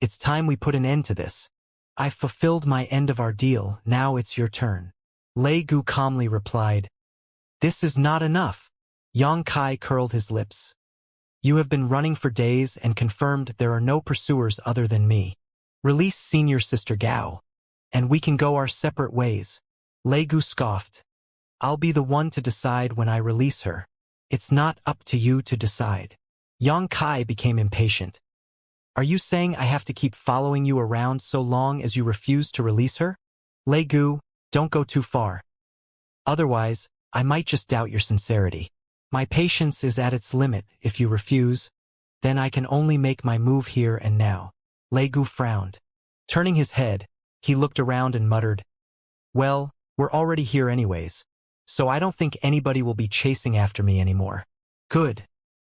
It's time we put an end to this. I've fulfilled my end of our deal, now it's your turn." Lei Gu calmly replied, "This is not enough." Yang Kai curled his lips. "You have been running for days and confirmed there are no pursuers other than me. Release Senior Sister Gao, and we can go our separate ways." Lei Gu scoffed. "I'll be the one to decide when I release her. It's not up to you to decide." Yang Kai became impatient. "Are you saying I have to keep following you around so long as you refuse to release her?" "Lei Gu, don't go too far. Otherwise, I might just doubt your sincerity. My patience is at its limit. If you refuse, then I can only make my move here and now." Lei Gu frowned. Turning his head, he looked around and muttered, "Well, we're already here anyways, so I don't think anybody will be chasing after me anymore." "Good.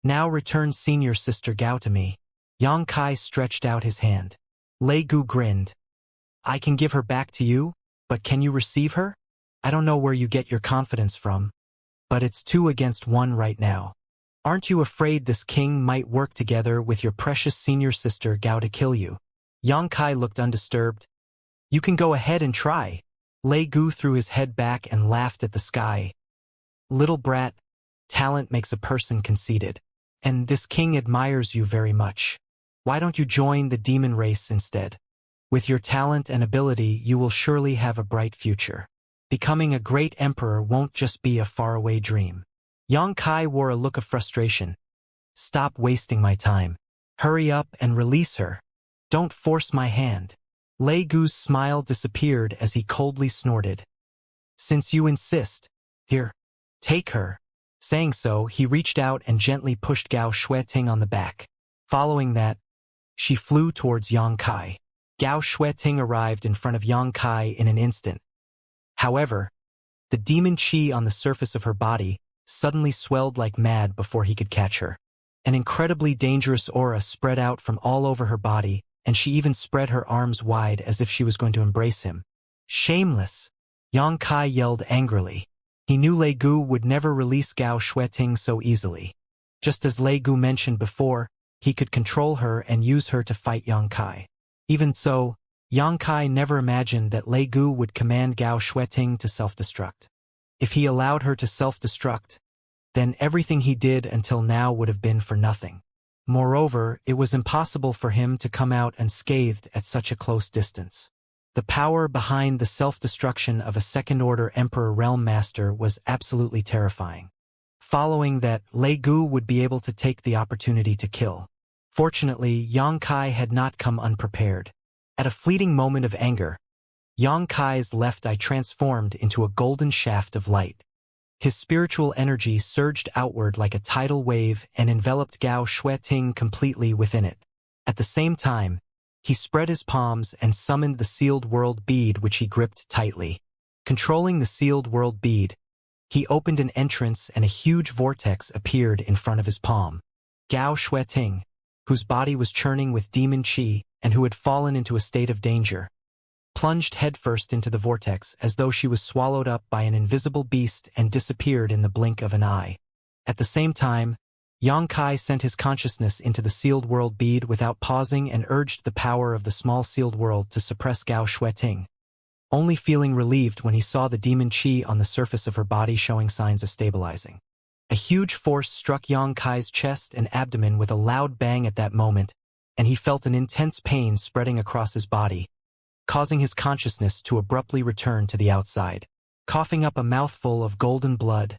Now return Senior Sister Gao to me." Yang Kai stretched out his hand. Lei Gu grinned. "I can give her back to you, but can you receive her? I don't know where you get your confidence from, but it's 2 against 1 right now. Aren't you afraid this king might work together with your precious senior sister Gao to kill you?" Yang Kai looked undisturbed. "You can go ahead and try." Lei Gu threw his head back and laughed at the sky. "Little brat, talent makes a person conceited, and this king admires you very much. Why don't you join the demon race instead? With your talent and ability, you will surely have a bright future. Becoming a great emperor won't just be a faraway dream." Yang Kai wore a look of frustration. "Stop wasting my time. Hurry up and release her. Don't force my hand." Lei Gu's smile disappeared as he coldly snorted. "Since you insist, here, take her." Saying so, he reached out and gently pushed Gao Shueting on the back. Following that, she flew towards Yang Kai. Gao Shueting arrived in front of Yang Kai in an instant. However, the demon qi on the surface of her body suddenly swelled like mad before he could catch her. An incredibly dangerous aura spread out from all over her body, and she even spread her arms wide as if she was going to embrace him. Shameless! Yang Kai yelled angrily. He knew Lei Gu would never release Gao Shueting so easily. Just as Lei Gu mentioned before, he could control her and use her to fight Yang Kai. Even so, Yang Kai never imagined that Lei Gu would command Gao Shueting to self-destruct. If he allowed her to self-destruct, then everything he did until now would have been for nothing. Moreover, it was impossible for him to come out unscathed at such a close distance. The power behind the self-destruction of a second-order Emperor Realm Master was absolutely terrifying. Following that, Lei Gu would be able to take the opportunity to kill. Fortunately, Yang Kai had not come unprepared. At a fleeting moment of anger, Yang Kai's left eye transformed into a golden shaft of light. His spiritual energy surged outward like a tidal wave and enveloped Gao Shueting completely within it. At the same time, he spread his palms and summoned the sealed world bead which he gripped tightly. Controlling the sealed world bead, he opened an entrance and a huge vortex appeared in front of his palm. Gao Shueting, whose body was churning with demon qi and who had fallen into a state of danger, plunged headfirst into the vortex as though she was swallowed up by an invisible beast and disappeared in the blink of an eye. At the same time, Yang Kai sent his consciousness into the sealed world bead without pausing and urged the power of the small sealed world to suppress Gao Shueting, only feeling relieved when he saw the demon qi on the surface of her body showing signs of stabilizing. A huge force struck Yang Kai's chest and abdomen with a loud bang at that moment, and he felt an intense pain spreading across his body, causing his consciousness to abruptly return to the outside. Coughing up a mouthful of golden blood,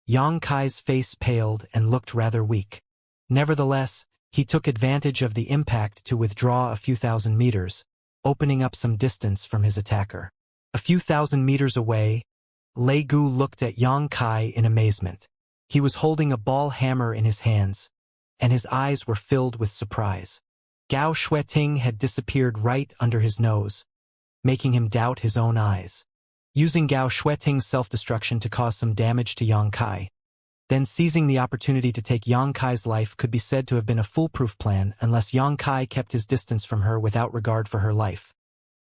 Yang Kai's face paled and looked rather weak. Nevertheless, he took advantage of the impact to withdraw a few thousand meters, opening up some distance from his attacker. A few thousand meters away, Lei Gu looked at Yang Kai in amazement. He was holding a ball hammer in his hands, and his eyes were filled with surprise. Gao Shueting had disappeared right under his nose, making him doubt his own eyes. Using Gao Shueting's self-destruction to cause some damage to Yang Kai, then seizing the opportunity to take Yang Kai's life could be said to have been a foolproof plan unless Yang Kai kept his distance from her without regard for her life.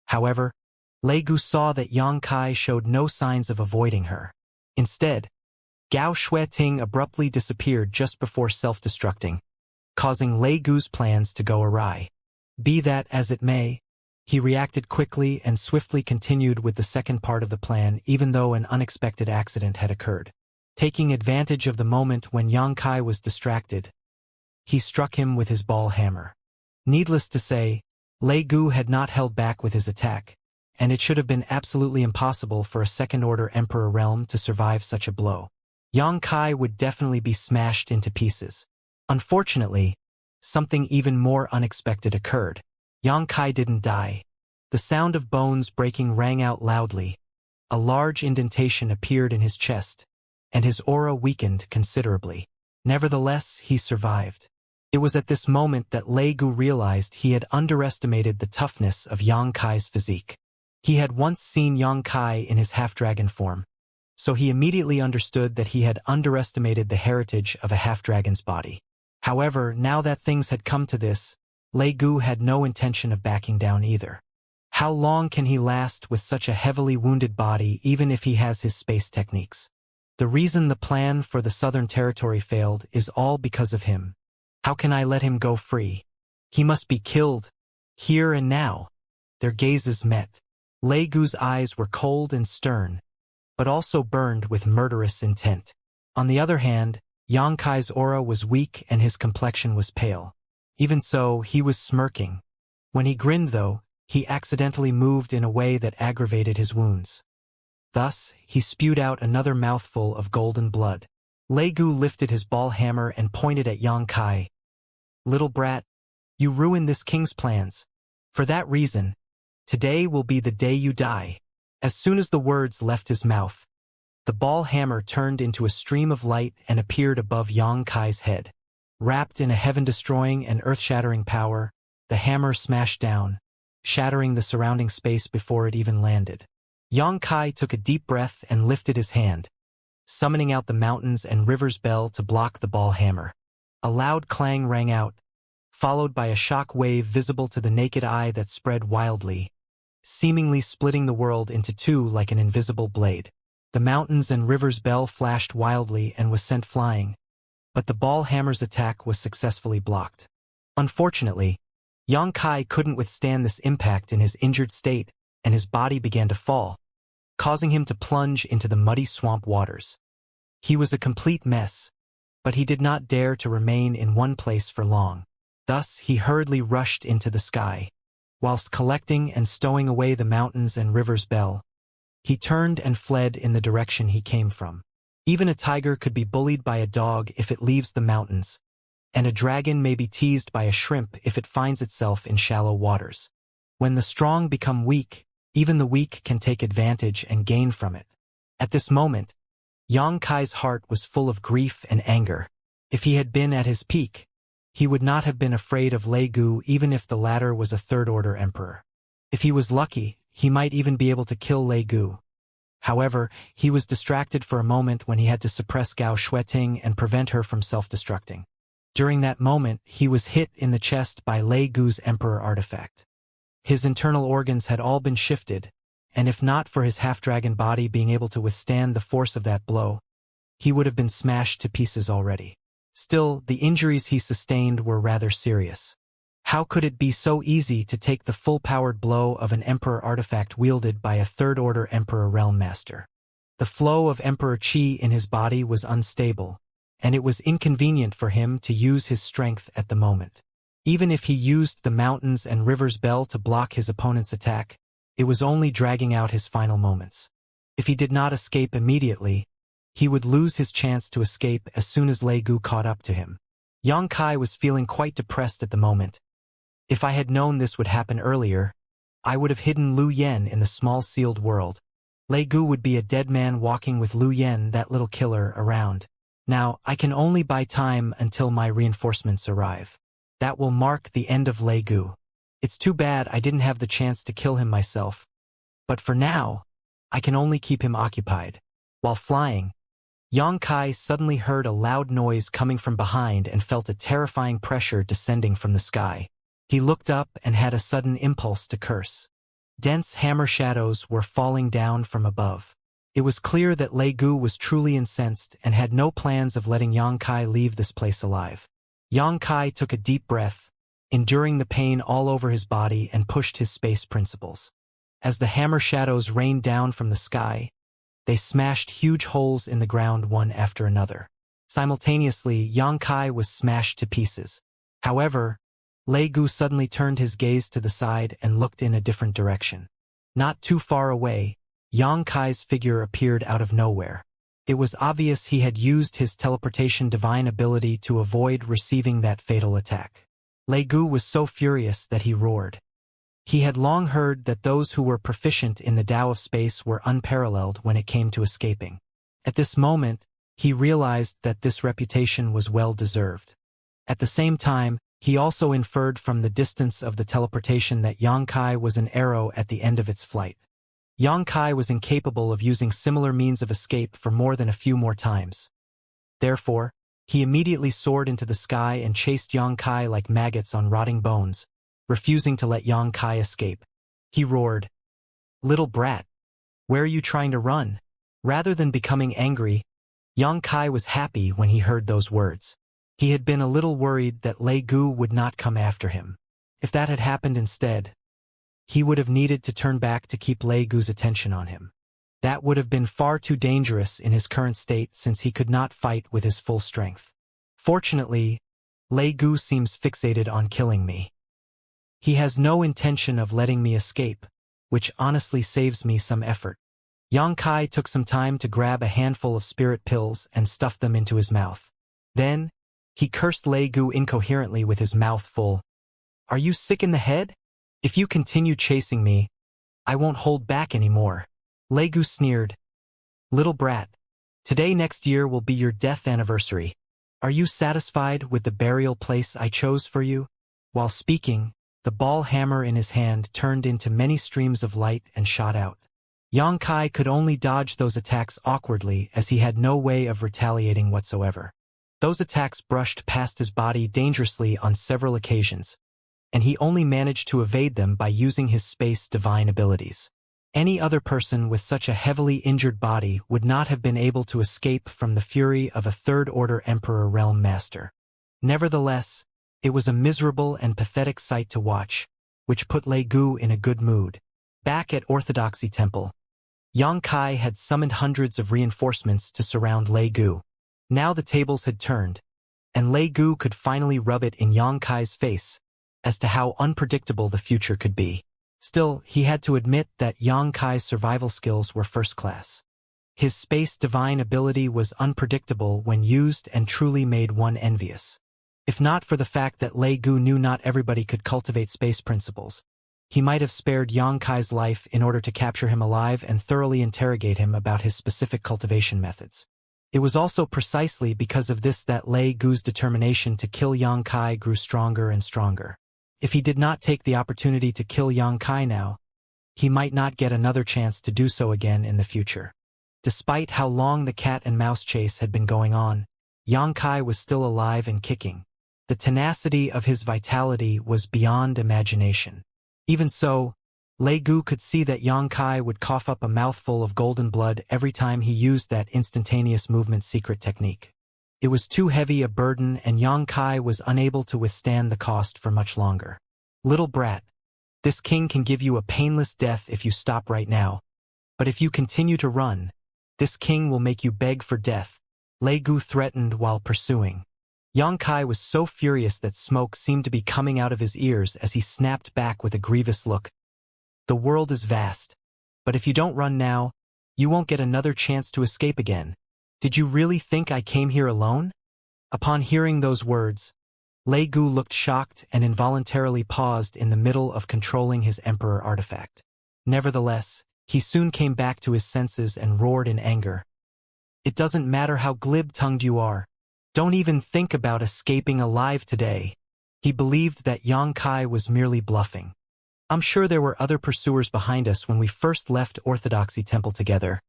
However, Lei Gu saw that Yang Kai showed no signs of avoiding her. Instead, Gao Shueting abruptly disappeared just before self-destructing, causing Lei Gu's plans to go awry. Be that as it may, he reacted quickly and swiftly continued with the second part of the plan even though an unexpected accident had occurred. Taking advantage of the moment when Yang Kai was distracted, he struck him with his ball hammer. Needless to say, Lei Gu had not held back with his attack, and it should have been absolutely impossible for a second-order Emperor realm to survive such a blow. Yang Kai would definitely be smashed into pieces. Unfortunately, something even more unexpected occurred. Yang Kai didn't die. The sound of bones breaking rang out loudly. A large indentation appeared in his chest, and his aura weakened considerably. Nevertheless, he survived. It was at this moment that Lei Gu realized he had underestimated the toughness of Yang Kai's physique. He had once seen Yang Kai in his half-dragon form, so he immediately understood that he had underestimated the heritage of a half-dragon's body. However, now that things had come to this, Lei Gu had no intention of backing down either. How long can he last with such a heavily wounded body even if he has his space techniques? The reason the plan for the Southern Territory failed is all because of him. How can I let him go free? He must be killed, here and now. Their gazes met. Lei Gu's eyes were cold and stern, but also burned with murderous intent. On the other hand, Yang Kai's aura was weak and his complexion was pale. Even so, he was smirking. When he grinned, though, he accidentally moved in a way that aggravated his wounds. Thus, he spewed out another mouthful of golden blood. Lei Gu lifted his ball hammer and pointed at Yang Kai. "Little brat, you ruined this king's plans. For that reason, today will be the day you die." As soon as the words left his mouth, The ball hammer turned into a stream of light and appeared above Yang Kai's head. Wrapped in a heaven-destroying and earth-shattering power, the hammer smashed down, shattering the surrounding space before it even landed. Yang Kai took a deep breath and lifted his hand, summoning out the mountains and rivers bell to block the ball hammer. A loud clang rang out, followed by a shock wave visible to the naked eye that spread wildly, seemingly splitting the world into two like an invisible blade. The mountains and rivers bell flashed wildly and was sent flying, but the ball hammer's attack was successfully blocked. Unfortunately, Yang Kai couldn't withstand this impact in his injured state, and his body began to fall, causing him to plunge into the muddy swamp waters. He was a complete mess, but he did not dare to remain in one place for long. Thus, he hurriedly rushed into the sky. Whilst collecting and stowing away the mountains and rivers bell, he turned and fled in the direction he came from. Even a tiger could be bullied by a dog if it leaves the mountains, and a dragon may be teased by a shrimp if it finds itself in shallow waters. When the strong become weak, even the weak can take advantage and gain from it. At this moment, Yang Kai's heart was full of grief and anger. If he had been at his peak, he would not have been afraid of Lei Gu even if the latter was a third-order emperor. If he was lucky, he might even be able to kill Lei Gu. However, he was distracted for a moment when he had to suppress Gao Shueting and prevent her from self-destructing. During that moment, he was hit in the chest by Lei Gu's emperor artifact. His internal organs had all been shifted, and if not for his half-dragon body being able to withstand the force of that blow, he would have been smashed to pieces already. Still, the injuries he sustained were rather serious. How could it be so easy to take the full-powered blow of an emperor artifact wielded by a third-order emperor realm master? The flow of emperor chi in his body was unstable, and it was inconvenient for him to use his strength at the moment. Even if he used the mountains and rivers bell to block his opponent's attack, it was only dragging out his final moments. If he did not escape immediately, he would lose his chance to escape as soon as Lei Gu caught up to him. Yang Kai was feeling quite depressed at the moment. If I had known this would happen earlier, I would have hidden Lu Yen in the small sealed world. Lei Gu would be a dead man walking with Lu Yen, that little killer, around. Now, I can only buy time until my reinforcements arrive. That will mark the end of Lei Gu. It's too bad I didn't have the chance to kill him myself. But for now, I can only keep him occupied. While flying, Yang Kai suddenly heard a loud noise coming from behind and felt a terrifying pressure descending from the sky. He looked up and had a sudden impulse to curse. Dense hammer shadows were falling down from above. It was clear that Lei Gu was truly incensed and had no plans of letting Yang Kai leave this place alive. Yang Kai took a deep breath, enduring the pain all over his body, and pushed his space principles. As the hammer shadows rained down from the sky, they smashed huge holes in the ground one after another. Simultaneously, Yang Kai was smashed to pieces. However, Lei Gu suddenly turned his gaze to the side and looked in a different direction. Not too far away, Yang Kai's figure appeared out of nowhere. It was obvious he had used his teleportation divine ability to avoid receiving that fatal attack. Lei Gu was so furious that he roared. He had long heard that those who were proficient in the Tao of space were unparalleled when it came to escaping. At this moment, he realized that this reputation was well-deserved. At the same time, he also inferred from the distance of the teleportation that Yang Kai was an arrow at the end of its flight. Yang Kai was incapable of using similar means of escape for more than a few more times. Therefore, he immediately soared into the sky and chased Yang Kai like maggots on rotting bones, refusing to let Yang Kai escape. He roared, "Little brat, where are you trying to run?" Rather than becoming angry, Yang Kai was happy when he heard those words. He had been a little worried that Lei Gu would not come after him. If that had happened instead, he would have needed to turn back to keep Lei Gu's attention on him. That would have been far too dangerous in his current state, since he could not fight with his full strength. Fortunately, Lei Gu seems fixated on killing me. He has no intention of letting me escape, which honestly saves me some effort. Yang Kai took some time to grab a handful of spirit pills and stuff them into his mouth. Then, he cursed Lei Gu incoherently with his mouth full. "Are you sick in the head? If you continue chasing me, I won't hold back anymore." Lei Gu sneered. Little brat, today next year will be your death anniversary. Are you satisfied with the burial place I chose for you? While speaking, the ball hammer in his hand turned into many streams of light and shot out. Yang Kai could only dodge those attacks awkwardly as he had no way of retaliating whatsoever. Those attacks brushed past his body dangerously on several occasions, and he only managed to evade them by using his space divine abilities. Any other person with such a heavily injured body would not have been able to escape from the fury of a third-order Emperor Realm Master. Nevertheless, it was a miserable and pathetic sight to watch, which put Lei Gu in a good mood. Back at Orthodoxy Temple, Yang Kai had summoned hundreds of reinforcements to surround Lei Gu. Now the tables had turned, and Lei Gu could finally rub it in Yang Kai's face as to how unpredictable the future could be. Still, he had to admit that Yang Kai's survival skills were first class. His space divine ability was unpredictable when used and truly made one envious. If not for the fact that Lei Gu knew not everybody could cultivate space principles, he might have spared Yang Kai's life in order to capture him alive and thoroughly interrogate him about his specific cultivation methods. It was also precisely because of this that Lei Gu's determination to kill Yang Kai grew stronger and stronger. If he did not take the opportunity to kill Yang Kai now, he might not get another chance to do so again in the future. Despite how long the cat and mouse chase had been going on, Yang Kai was still alive and kicking. The tenacity of his vitality was beyond imagination. Even so, Lei Gu could see that Yang Kai would cough up a mouthful of golden blood every time he used that instantaneous movement secret technique. It was too heavy a burden and Yang Kai was unable to withstand the cost for much longer. Little brat, this king can give you a painless death if you stop right now. But if you continue to run, this king will make you beg for death, Lei Gu threatened while pursuing. Yang Kai was so furious that smoke seemed to be coming out of his ears as he snapped back with a grievous look. The world is vast, but if you don't run now, you won't get another chance to escape again. Did you really think I came here alone? Upon hearing those words, Lei Gu looked shocked and involuntarily paused in the middle of controlling his Emperor artifact. Nevertheless, he soon came back to his senses and roared in anger. It doesn't matter how glib-tongued you are. Don't even think about escaping alive today. He believed that Yang Kai was merely bluffing. I'm sure there were other pursuers behind us when we first left Orthodoxy Temple together,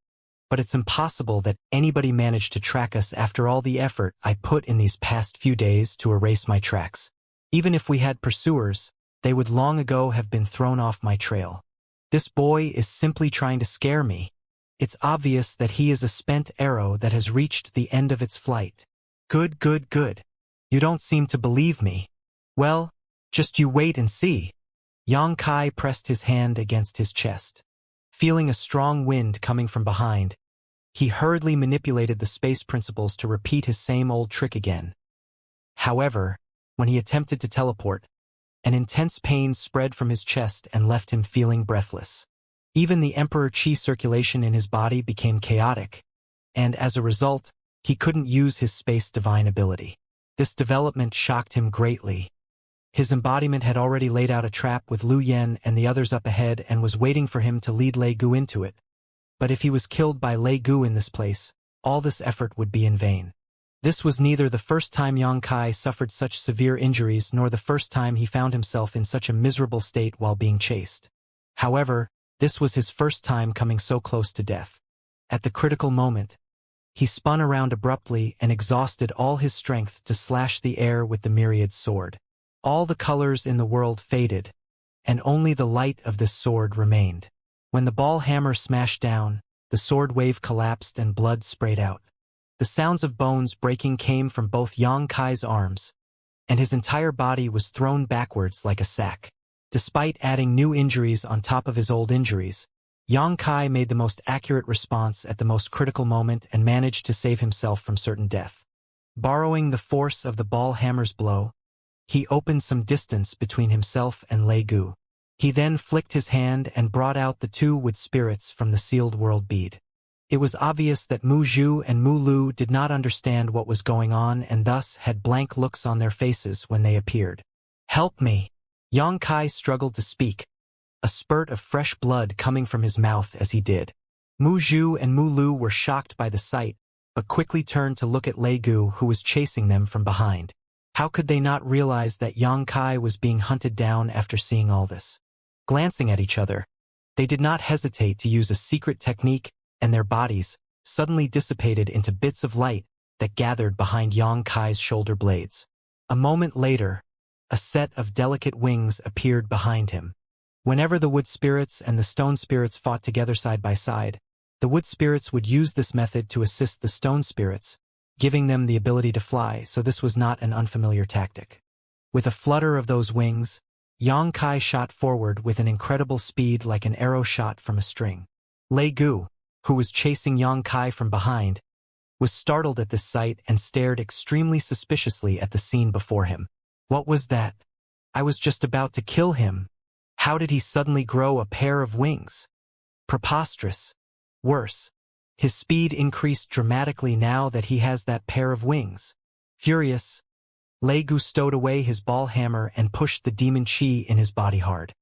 but it's impossible that anybody managed to track us after all the effort I put in these past few days to erase my tracks. Even if we had pursuers, they would long ago have been thrown off my trail. This boy is simply trying to scare me. It's obvious that he is a spent arrow that has reached the end of its flight. Good, good, good. You don't seem to believe me. Well, just you wait and see. Yang Kai pressed his hand against his chest. Feeling a strong wind coming from behind, he hurriedly manipulated the space principles to repeat his same old trick again. However, when he attempted to teleport, an intense pain spread from his chest and left him feeling breathless. Even the Emperor Qi circulation in his body became chaotic, and as a result, he couldn't use his space divine ability. This development shocked him greatly. His embodiment had already laid out a trap with Lu Yen and the others up ahead and was waiting for him to lead Lei Gu into it. But if he was killed by Lei Gu in this place, all this effort would be in vain. This was neither the first time Yang Kai suffered such severe injuries nor the first time he found himself in such a miserable state while being chased. However, this was his first time coming so close to death. At the critical moment, he spun around abruptly and exhausted all his strength to slash the air with the myriad sword. All the colors in the world faded, and only the light of this sword remained. When the ball hammer smashed down, the sword wave collapsed and blood sprayed out. The sounds of bones breaking came from both Yang Kai's arms, and his entire body was thrown backwards like a sack. Despite adding new injuries on top of his old injuries, Yang Kai made the most accurate response at the most critical moment and managed to save himself from certain death. Borrowing the force of the ball hammer's blow, he opened some distance between himself and Lei Gu. He then flicked his hand and brought out the two wood spirits from the sealed world bead. It was obvious that Mu Zhu and Mu Lu did not understand what was going on and thus had blank looks on their faces when they appeared. Help me! Yang Kai struggled to speak, a spurt of fresh blood coming from his mouth as he did. Mu Zhu and Mu Lu were shocked by the sight, but quickly turned to look at Lei Gu, who was chasing them from behind. How could they not realize that Yang Kai was being hunted down after seeing all this? Glancing at each other, they did not hesitate to use a secret technique, and their bodies suddenly dissipated into bits of light that gathered behind Yang Kai's shoulder blades. A moment later, a set of delicate wings appeared behind him. Whenever the wood spirits and the stone spirits fought together side by side, the wood spirits would use this method to assist the stone spirits, giving them the ability to fly, so this was not an unfamiliar tactic. With a flutter of those wings, Yang Kai shot forward with an incredible speed like an arrow shot from a string. Lei Gu, who was chasing Yang Kai from behind, was startled at this sight and stared extremely suspiciously at the scene before him. What was that? I was just about to kill him. How did he suddenly grow a pair of wings? Preposterous. Worse, his speed increased dramatically now that he has that pair of wings. Furious, Lei Gu stowed away his ball hammer and pushed the demon chi in his body hard.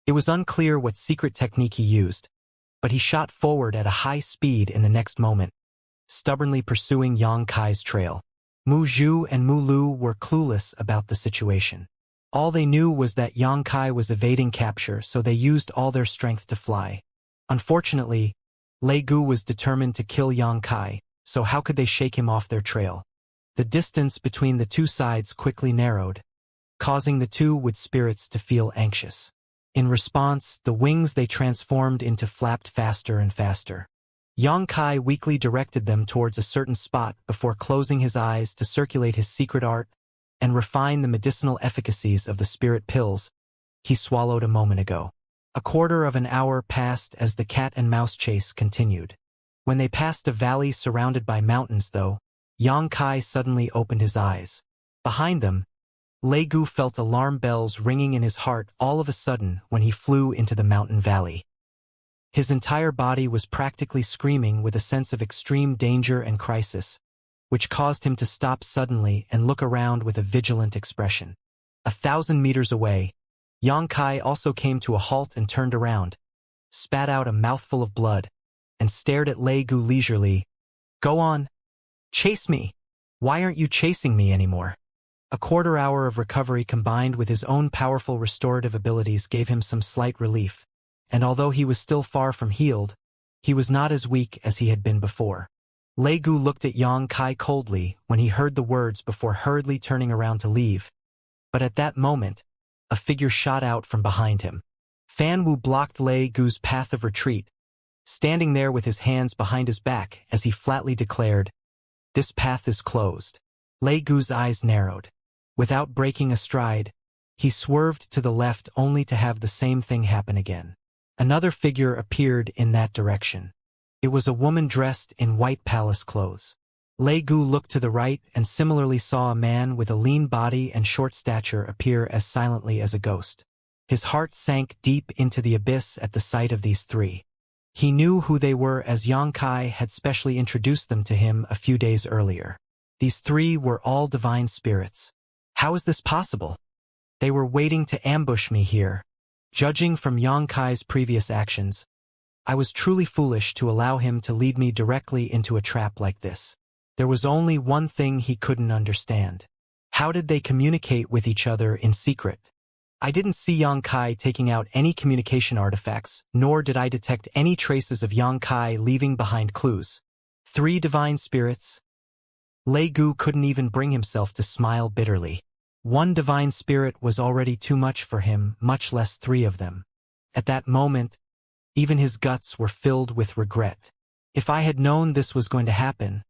It was unclear what secret technique he used, but he shot forward at a high speed in the next moment, stubbornly pursuing Yang Kai's trail. Mu Zhu and Mu Lu were clueless about the situation. All they knew was that Yang Kai was evading capture, so they used all their strength to fly. Unfortunately, Lei Gu was determined to kill Yang Kai, so how could they shake him off their trail? The distance between the two sides quickly narrowed, causing the two wood spirits to feel anxious. In response, the wings they transformed into flapped faster and faster. Yang Kai weakly directed them towards a certain spot before closing his eyes to circulate his secret art and refine the medicinal efficacies of the spirit pills he swallowed a moment ago. A quarter of an hour passed as the cat and mouse chase continued. When they passed a valley surrounded by mountains, though, Yang Kai suddenly opened his eyes. Behind them, Lei Gu felt alarm bells ringing in his heart all of a sudden when he flew into the mountain valley. His entire body was practically screaming with a sense of extreme danger and crisis, which caused him to stop suddenly and look around with a vigilant expression. 1,000 meters away, Yang Kai also came to a halt and turned around, spat out a mouthful of blood, and stared at Lei Gu leisurely. Go on. Chase me. Why aren't you chasing me anymore? A quarter hour of recovery combined with his own powerful restorative abilities gave him some slight relief, and although he was still far from healed, he was not as weak as he had been before. Lei Gu looked at Yang Kai coldly when he heard the words before hurriedly turning around to leave, but at that moment, a figure shot out from behind him. Fan Wu blocked Lei Gu's path of retreat, standing there with his hands behind his back as he flatly declared, "This path is closed." Lei Gu's eyes narrowed. Without breaking a stride, he swerved to the left only to have the same thing happen again. Another figure appeared in that direction. It was a woman dressed in white palace clothes. Lei Gu looked to the right and similarly saw a man with a lean body and short stature appear as silently as a ghost. His heart sank deep into the abyss at the sight of these three. He knew who they were as Yang Kai had specially introduced them to him a few days earlier. These three were all divine spirits. How is this possible? They were waiting to ambush me here. Judging from Yang Kai's previous actions, I was truly foolish to allow him to lead me directly into a trap like this. There was only one thing he couldn't understand. How did they communicate with each other in secret? I didn't see Yang Kai taking out any communication artifacts, nor did I detect any traces of Yang Kai leaving behind clues. Three divine spirits. Lei Gu couldn't even bring himself to smile bitterly. One divine spirit was already too much for him, much less three of them. At that moment, even his guts were filled with regret. If I had known this was going to happen,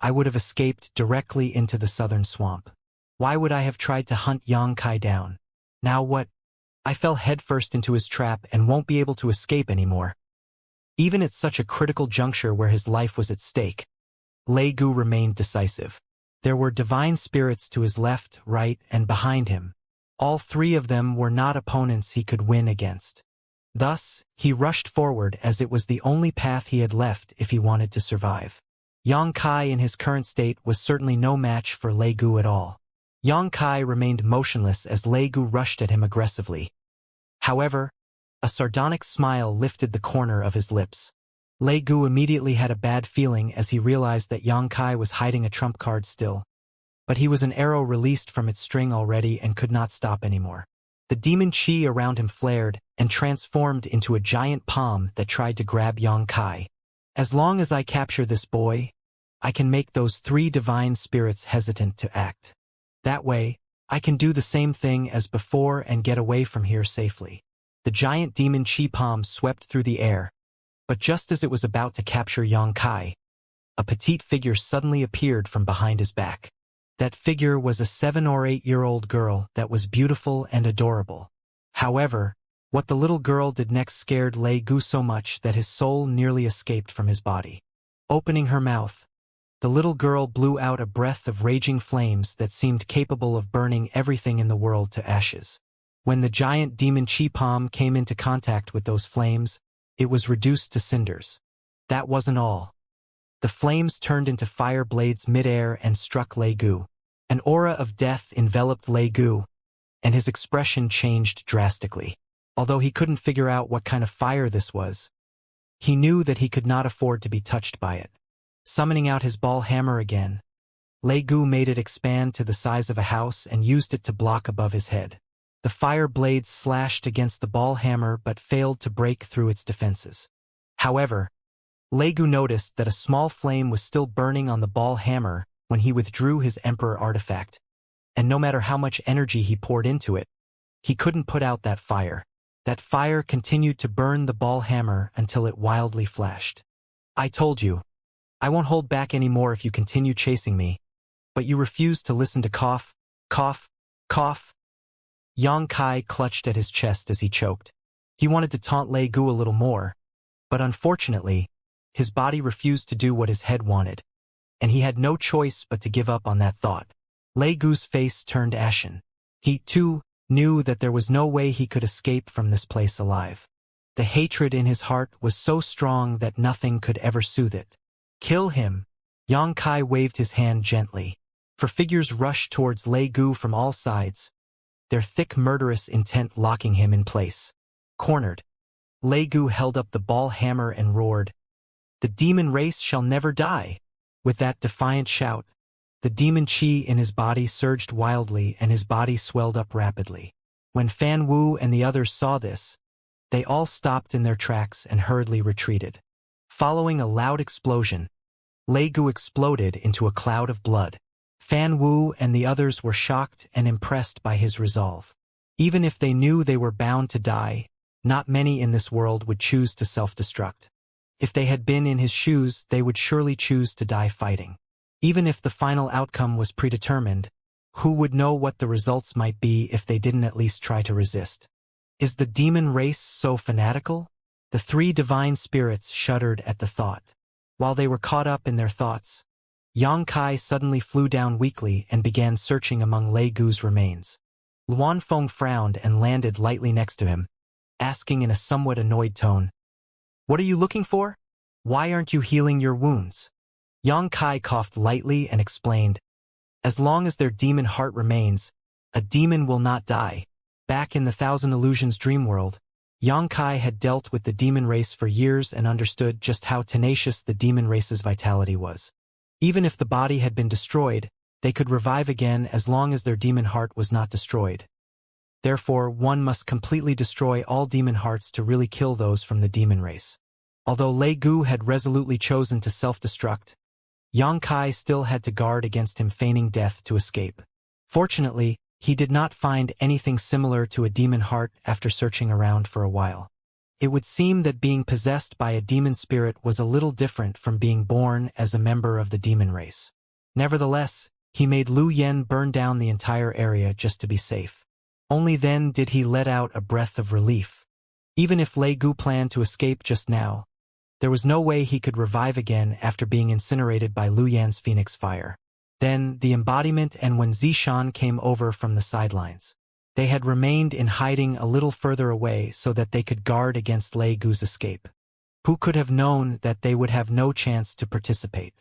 I would have escaped directly into the southern swamp. Why would I have tried to hunt Yang Kai down? Now what? I fell headfirst into his trap and won't be able to escape anymore. Even at such a critical juncture where his life was at stake, Lei Gu remained decisive. There were divine spirits to his left, right, and behind him. All three of them were not opponents he could win against. Thus, he rushed forward as it was the only path he had left if he wanted to survive. Yang Kai in his current state was certainly no match for Lei Gu at all. Yang Kai remained motionless as Lei Gu rushed at him aggressively. However, a sardonic smile lifted the corner of his lips. Lei Gu immediately had a bad feeling as he realized that Xianxia was hiding a trump card still. But he was an arrow released from its string already and could not stop anymore. The demon chi around him flared and transformed into a giant palm that tried to grab Xianxia. As long as I capture this boy, I can make those 3 divine spirits hesitant to act. That way, I can do the same thing as before and get away from here safely. The giant demon chi palm swept through the air, but just as it was about to capture Xianxia, a petite figure suddenly appeared from behind his back. That figure was a 7 or 8-year-old girl that was beautiful and adorable. However, what the little girl did next scared Lei Gu so much that his soul nearly escaped from his body. Opening her mouth, the little girl blew out a breath of raging flames that seemed capable of burning everything in the world to ashes. When the giant demon chi palm came into contact with those flames, it was reduced to cinders. That wasn't all. The flames turned into fire blades mid-air and struck Lei Gu. An aura of death enveloped Lei Gu, and his expression changed drastically. Although he couldn't figure out what kind of fire this was, he knew that he could not afford to be touched by it. Summoning out his ball hammer again, Lei Gu made it expand to the size of a house and used it to block above his head. The fire blades slashed against the ball hammer but failed to break through its defenses. However, Lei Gu noticed that a small flame was still burning on the ball hammer when he withdrew his Emperor artifact, and no matter how much energy he poured into it, he couldn't put out that fire. That fire continued to burn the ball hammer until it wildly flashed. I told you, I won't hold back anymore if you continue chasing me, but you refused to listen to cough, cough, cough. Xianxia clutched at his chest as he choked. He wanted to taunt Lei Gu a little more, but unfortunately, his body refused to do what his head wanted, and he had no choice but to give up on that thought. Lei Gu's face turned ashen. He, too, knew that there was no way he could escape from this place alive. The hatred in his heart was so strong that nothing could ever soothe it. Kill him! Xianxia waved his hand gently. For figures rushed towards Lei Gu from all sides, their thick murderous intent locking him in place. Cornered, Lei Gu held up the ball hammer and roared, "The demon race shall never die!" With that defiant shout, the demon chi in his body surged wildly and his body swelled up rapidly. When Fan Wu and the others saw this, they all stopped in their tracks and hurriedly retreated. Following a loud explosion, Lei Gu exploded into a cloud of blood. Fan Wu and the others were shocked and impressed by his resolve. Even if they knew they were bound to die, not many in this world would choose to self-destruct. If they had been in his shoes, they would surely choose to die fighting. Even if the final outcome was predetermined, who would know what the results might be if they didn't at least try to resist? Is the demon race so fanatical? The 3 divine spirits shuddered at the thought. While they were caught up in their thoughts, Xianxia suddenly flew down weakly and began searching among Lei Gu's remains. Luanfeng frowned and landed lightly next to him, asking in a somewhat annoyed tone, "What are you looking for? Why aren't you healing your wounds?" Xianxia coughed lightly and explained, "As long as their demon heart remains, a demon will not die." Back in the Thousand Illusions dream world, Xianxia had dealt with the demon race for years and understood just how tenacious the demon race's vitality was. Even if the body had been destroyed, they could revive again as long as their demon heart was not destroyed. Therefore, one must completely destroy all demon hearts to really kill those from the demon race. Although Lei Gu had resolutely chosen to self-destruct, Xianxia still had to guard against him feigning death to escape. Fortunately, he did not find anything similar to a demon heart after searching around for a while. It would seem that being possessed by a demon spirit was a little different from being born as a member of the demon race. Nevertheless, he made Lu Yen burn down the entire area just to be safe. Only then did he let out a breath of relief. Even if Lei Gu planned to escape just now, there was no way he could revive again after being incinerated by Lu Yan's phoenix fire. Then, the embodiment and Wen Zishan came over from the sidelines. They had remained in hiding a little further away so that they could guard against Lei Gu's escape. Who could have known that they would have no chance to participate?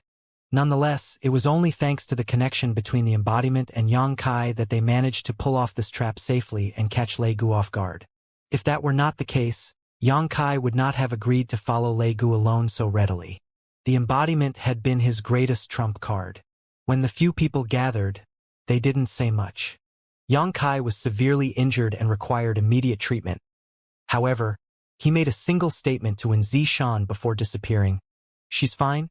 Nonetheless, it was only thanks to the connection between the embodiment and Xianxia that they managed to pull off this trap safely and catch Lei Gu off guard. If that were not the case, Yang Kai would not have agreed to follow Lei Gu alone so readily. The embodiment had been his greatest trump card. When the few people gathered, they didn't say much. Yang Kai was severely injured and required immediate treatment. However, he made a single statement to Wen Zishan before disappearing. "She's fine?"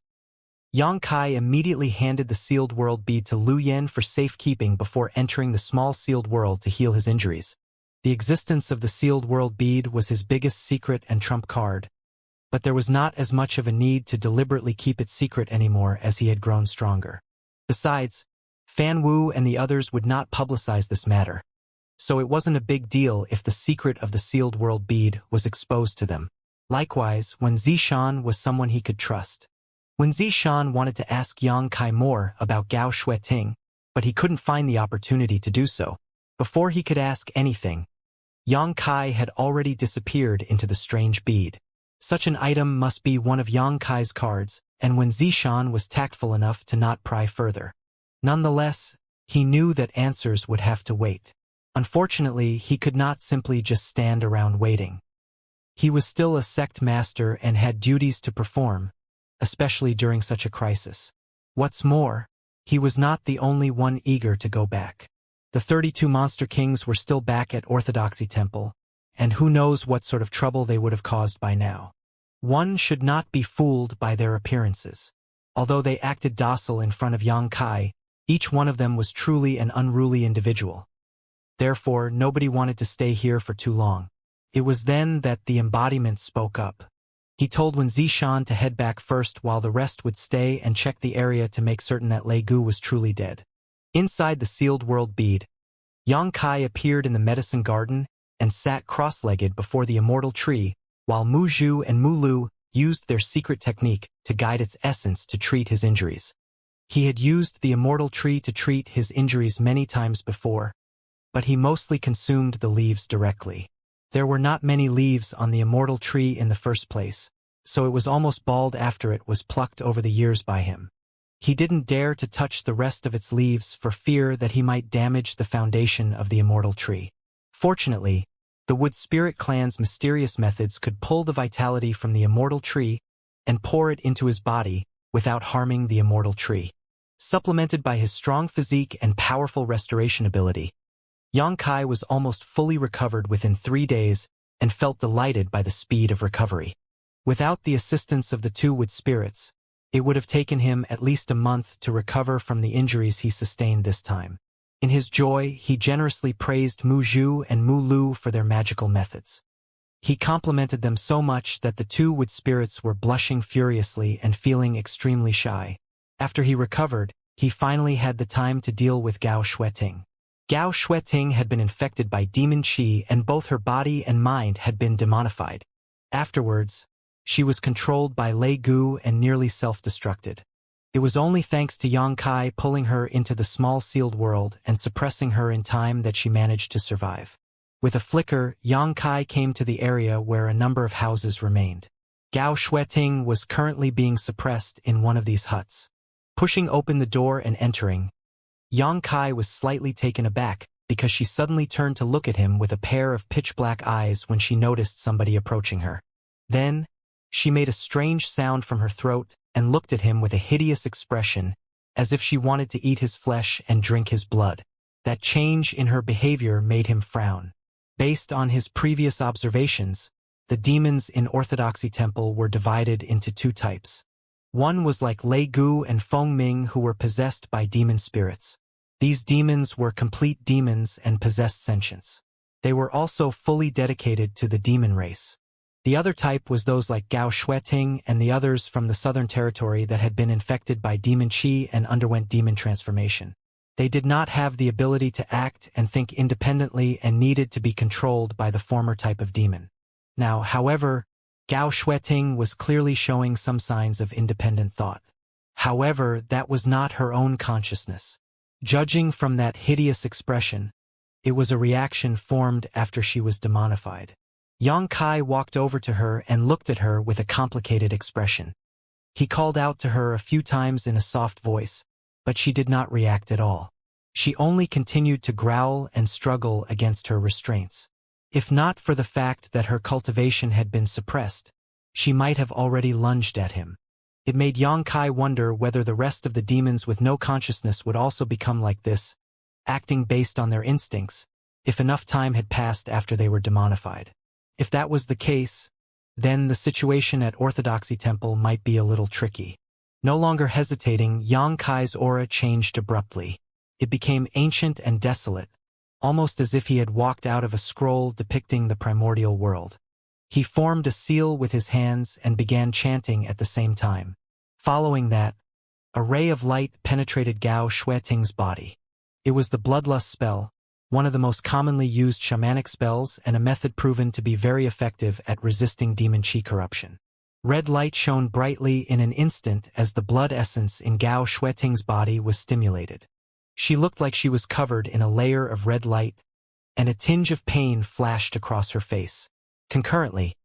Yang Kai immediately handed the sealed world bead to Lu Yen for safekeeping before entering the small sealed world to heal his injuries. The existence of the sealed world bead was his biggest secret and trump card, but there was not as much of a need to deliberately keep it secret anymore as he had grown stronger. Besides, Fan Wu and the others would not publicize this matter, so it wasn't a big deal if the secret of the sealed world bead was exposed to them. Likewise, Wen Zishan was someone he could trust. Wen Zishan wanted to ask Yang Kai more about Gao Shueting, but he couldn't find the opportunity to do so. Before he could ask anything, Yang Kai had already disappeared into the strange bead. Such an item must be one of Yang Kai's cards, and Wen Zishan was tactful enough to not pry further. Nonetheless, he knew that answers would have to wait. Unfortunately, he could not simply just stand around waiting. He was still a sect master and had duties to perform, especially during such a crisis. What's more, he was not the only one eager to go back. The 32 monster kings were still back at Orthodoxy Temple, and who knows what sort of trouble they would have caused by now. One should not be fooled by their appearances. Although they acted docile in front of Yang Kai, each one of them was truly an unruly individual. Therefore, nobody wanted to stay here for too long. It was then that the embodiment spoke up. He told Wen Zishan to head back first while the rest would stay and check the area to make certain that Lei Gu was truly dead. Inside the sealed world bead, Yang Kai appeared in the medicine garden and sat cross-legged before the immortal tree, while Mu Zhu and Mu Lu used their secret technique to guide its essence to treat his injuries. He had used the immortal tree to treat his injuries many times before, but he mostly consumed the leaves directly. There were not many leaves on the immortal tree in the first place, so it was almost bald after it was plucked over the years by him. He didn't dare to touch the rest of its leaves for fear that he might damage the foundation of the immortal tree. Fortunately, the Wood Spirit clan's mysterious methods could pull the vitality from the immortal tree and pour it into his body without harming the immortal tree. Supplemented by his strong physique and powerful restoration ability, Yang Kai was almost fully recovered within 3 days and felt delighted by the speed of recovery. Without the assistance of the 2 Wood Spirits, it would have taken him at least a month to recover from the injuries he sustained this time. In his joy, he generously praised Mu Zhu and Mu Lu for their magical methods. He complimented them so much that the 2 Wood Spirits were blushing furiously and feeling extremely shy. After he recovered, he finally had the time to deal with Gao Shueting. Gao Shueting had been infected by demon qi and both her body and mind had been demonified. Afterwards, she was controlled by Lei Gu and nearly self-destructed. It was only thanks to Yang Kai pulling her into the small sealed world and suppressing her in time that she managed to survive. With a flicker, Yang Kai came to the area where a number of houses remained. Gao Shueting was currently being suppressed in one of these huts. Pushing open the door and entering, Yang Kai was slightly taken aback because she suddenly turned to look at him with a pair of pitch-black eyes when she noticed somebody approaching her. Then, she made a strange sound from her throat and looked at him with a hideous expression, as if she wanted to eat his flesh and drink his blood. That change in her behavior made him frown. Based on his previous observations, the demons in Orthodoxy Temple were divided into 2 types. One was like Lei Gu and Feng Ming, who were possessed by demon spirits. These demons were complete demons and possessed sentience. They were also fully dedicated to the demon race. The other type was those like Gao Shueting and the others from the Southern Territory that had been infected by demon qi and underwent demon transformation. They did not have the ability to act and think independently and needed to be controlled by the former type of demon. Now, however, Gao Shueting was clearly showing some signs of independent thought. However, that was not her own consciousness. Judging from that hideous expression, it was a reaction formed after she was demonified. Yang Kai walked over to her and looked at her with a complicated expression. He called out to her a few times in a soft voice, but she did not react at all. She only continued to growl and struggle against her restraints. If not for the fact that her cultivation had been suppressed, she might have already lunged at him. It made Xianxia wonder whether the rest of the demons with no consciousness would also become like this, acting based on their instincts, if enough time had passed after they were demonified. If that was the case, then the situation at Orthodoxy Temple might be a little tricky. No longer hesitating, Xianxia's aura changed abruptly. It became ancient and desolate, almost as if he had walked out of a scroll depicting the primordial world. He formed a seal with his hands and began chanting at the same time. Following that, a ray of light penetrated Gao Xueting's body. It was the bloodlust spell, one of the most commonly used shamanic spells and a method proven to be very effective at resisting demon chi corruption. Red light shone brightly in an instant as the blood essence in Gao Xueting's body was stimulated. She looked like she was covered in a layer of red light, and a tinge of pain flashed across her face. Concurrently,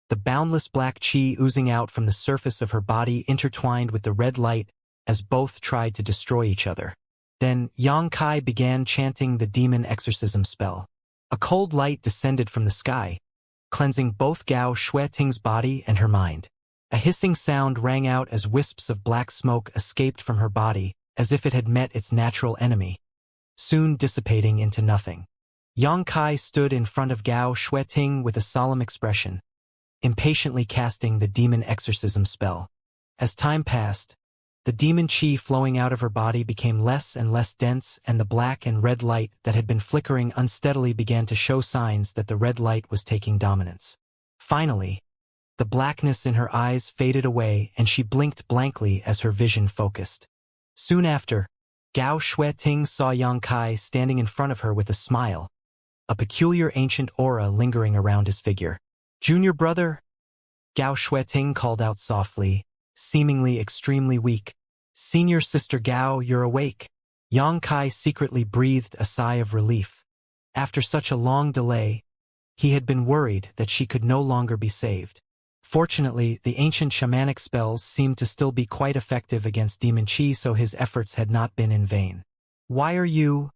the boundless black chi oozing out from the surface of her body intertwined with the red light as both tried to destroy each other. Then Xianxia began chanting the demon exorcism spell. A cold light descended from the sky, cleansing both Gao Xueting's body and her mind. A hissing sound rang out as wisps of black smoke escaped from her body, as if it had met its natural enemy, soon dissipating into nothing. Xianxia stood in front of Gao Xueting with a solemn expression, impatiently casting the demon exorcism spell. As time passed, the demon chi flowing out of her body became less and less dense, and the black and red light that had been flickering unsteadily began to show signs that the red light was taking dominance. Finally, the blackness in her eyes faded away and she blinked blankly as her vision focused. Soon after, Gao Xueting saw Xianxia standing in front of her with a smile, a peculiar ancient aura lingering around his figure. "Junior brother?" Gao Xueting called out softly, seemingly extremely weak. "Senior sister Gao, you're awake." Xianxia secretly breathed a sigh of relief. After such a long delay, he had been worried that she could no longer be saved. Fortunately, the ancient shamanic spells seemed to still be quite effective against demon chi, so his efforts had not been in vain. "Why are you?"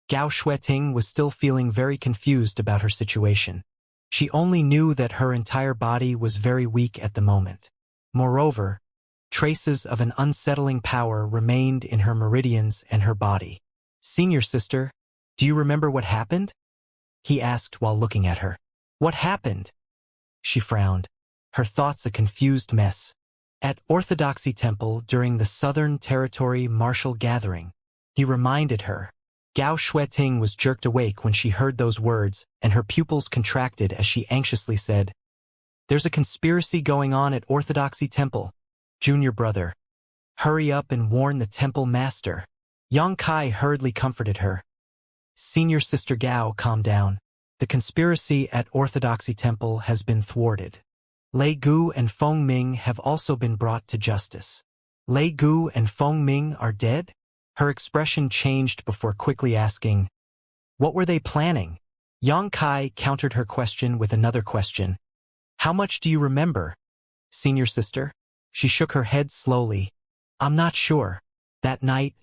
Gao Xueting was still feeling very confused about her situation. She only knew that her entire body was very weak at the moment. Moreover, traces of an unsettling power remained in her meridians and her body. "Senior sister, do you remember what happened?" he asked while looking at her. "What happened?" She frowned, her thoughts a confused mess. "At Orthodoxy Temple during the Southern Territory Martial Gathering," he reminded her. Gao Xueting was jerked awake when she heard those words, and her pupils contracted as she anxiously said, "There's a conspiracy going on at Orthodoxy Temple. Junior brother, hurry up and warn the temple master." Xianxia hurriedly comforted her. "Senior sister Gao, calm down. The conspiracy at Orthodoxy Temple has been thwarted. Lei Gu and Feng Ming have also been brought to justice." "Lei Gu and Feng Ming are dead?" Her expression changed before quickly asking, "What were they planning?" Xianxia countered her question with another question. "How much do you remember, senior sister?" She shook her head slowly. "I'm not sure. That night,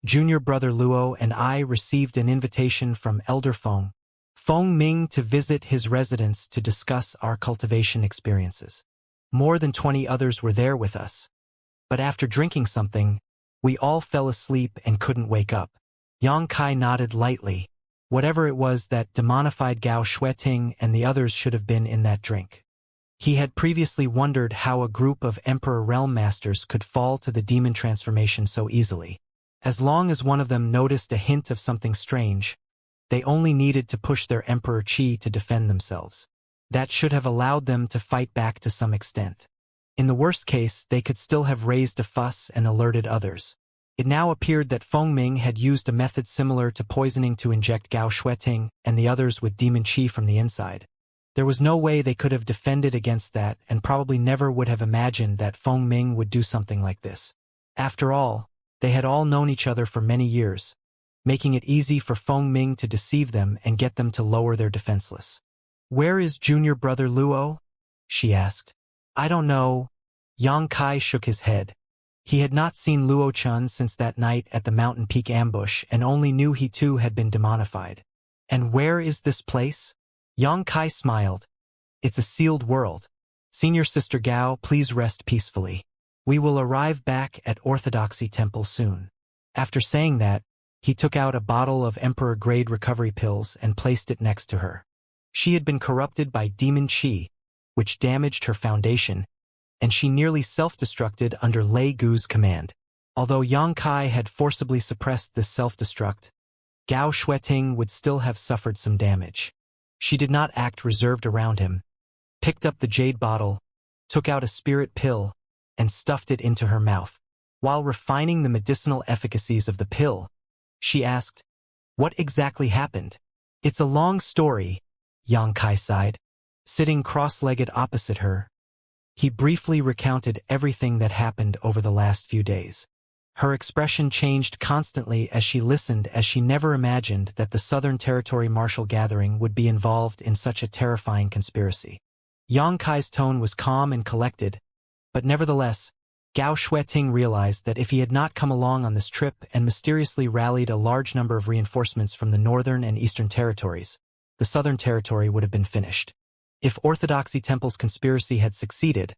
junior brother Luo and I received an invitation from Elder Feng Ming to visit his residence to discuss our cultivation experiences. More than 20 others were there with us. But after drinking something, we all fell asleep and couldn't wake up." Xianxia nodded lightly. Whatever it was that demonified Gao Xueting and the others should have been in that drink. He had previously wondered how a group of Emperor Realm Masters could fall to the demon transformation so easily. As long as one of them noticed a hint of something strange, they only needed to push their Emperor Chi to defend themselves. That should have allowed them to fight back to some extent. In the worst case, they could still have raised a fuss and alerted others. It now appeared that Feng Ming had used a method similar to poisoning to inject Gao Xueting and the others with demon chi from the inside. There was no way they could have defended against that, and probably never would have imagined that Feng Ming would do something like this. After all, they had all known each other for many years, making it easy for Feng Ming to deceive them and get them to lower their defenseless. "Where is junior brother Luo?" she asked. "I don't know." Xianxia shook his head. He had not seen Luo-chun since that night at the mountain peak ambush and only knew he too had been demonified. "And where is this place?" Yang Kai smiled. It's a sealed world. Senior Sister Gao, please rest peacefully. We will arrive back at Orthodoxy Temple soon. After saying that, he took out a bottle of Emperor-grade recovery pills and placed it next to her. She had been corrupted by demon qi, which damaged her foundation, and she nearly self-destructed under Lei Gu's command. Although Yang Kai had forcibly suppressed this self-destruct, Gao Shueting would still have suffered some damage. She did not act reserved around him, picked up the jade bottle, took out a spirit pill, and stuffed it into her mouth. While refining the medicinal efficacies of the pill, she asked, "What exactly happened?" "It's a long story," Yang Kai sighed. Sitting cross-legged opposite her, he briefly recounted everything that happened over the last few days. Her expression changed constantly as she listened, as she never imagined that the Southern Territory Martial Gathering would be involved in such a terrifying conspiracy. Yang Kai's tone was calm and collected, but nevertheless, Gao Shueting realized that if he had not come along on this trip and mysteriously rallied a large number of reinforcements from the Northern and Eastern Territories, the Southern Territory would have been finished. If Orthodoxy Temple's conspiracy had succeeded,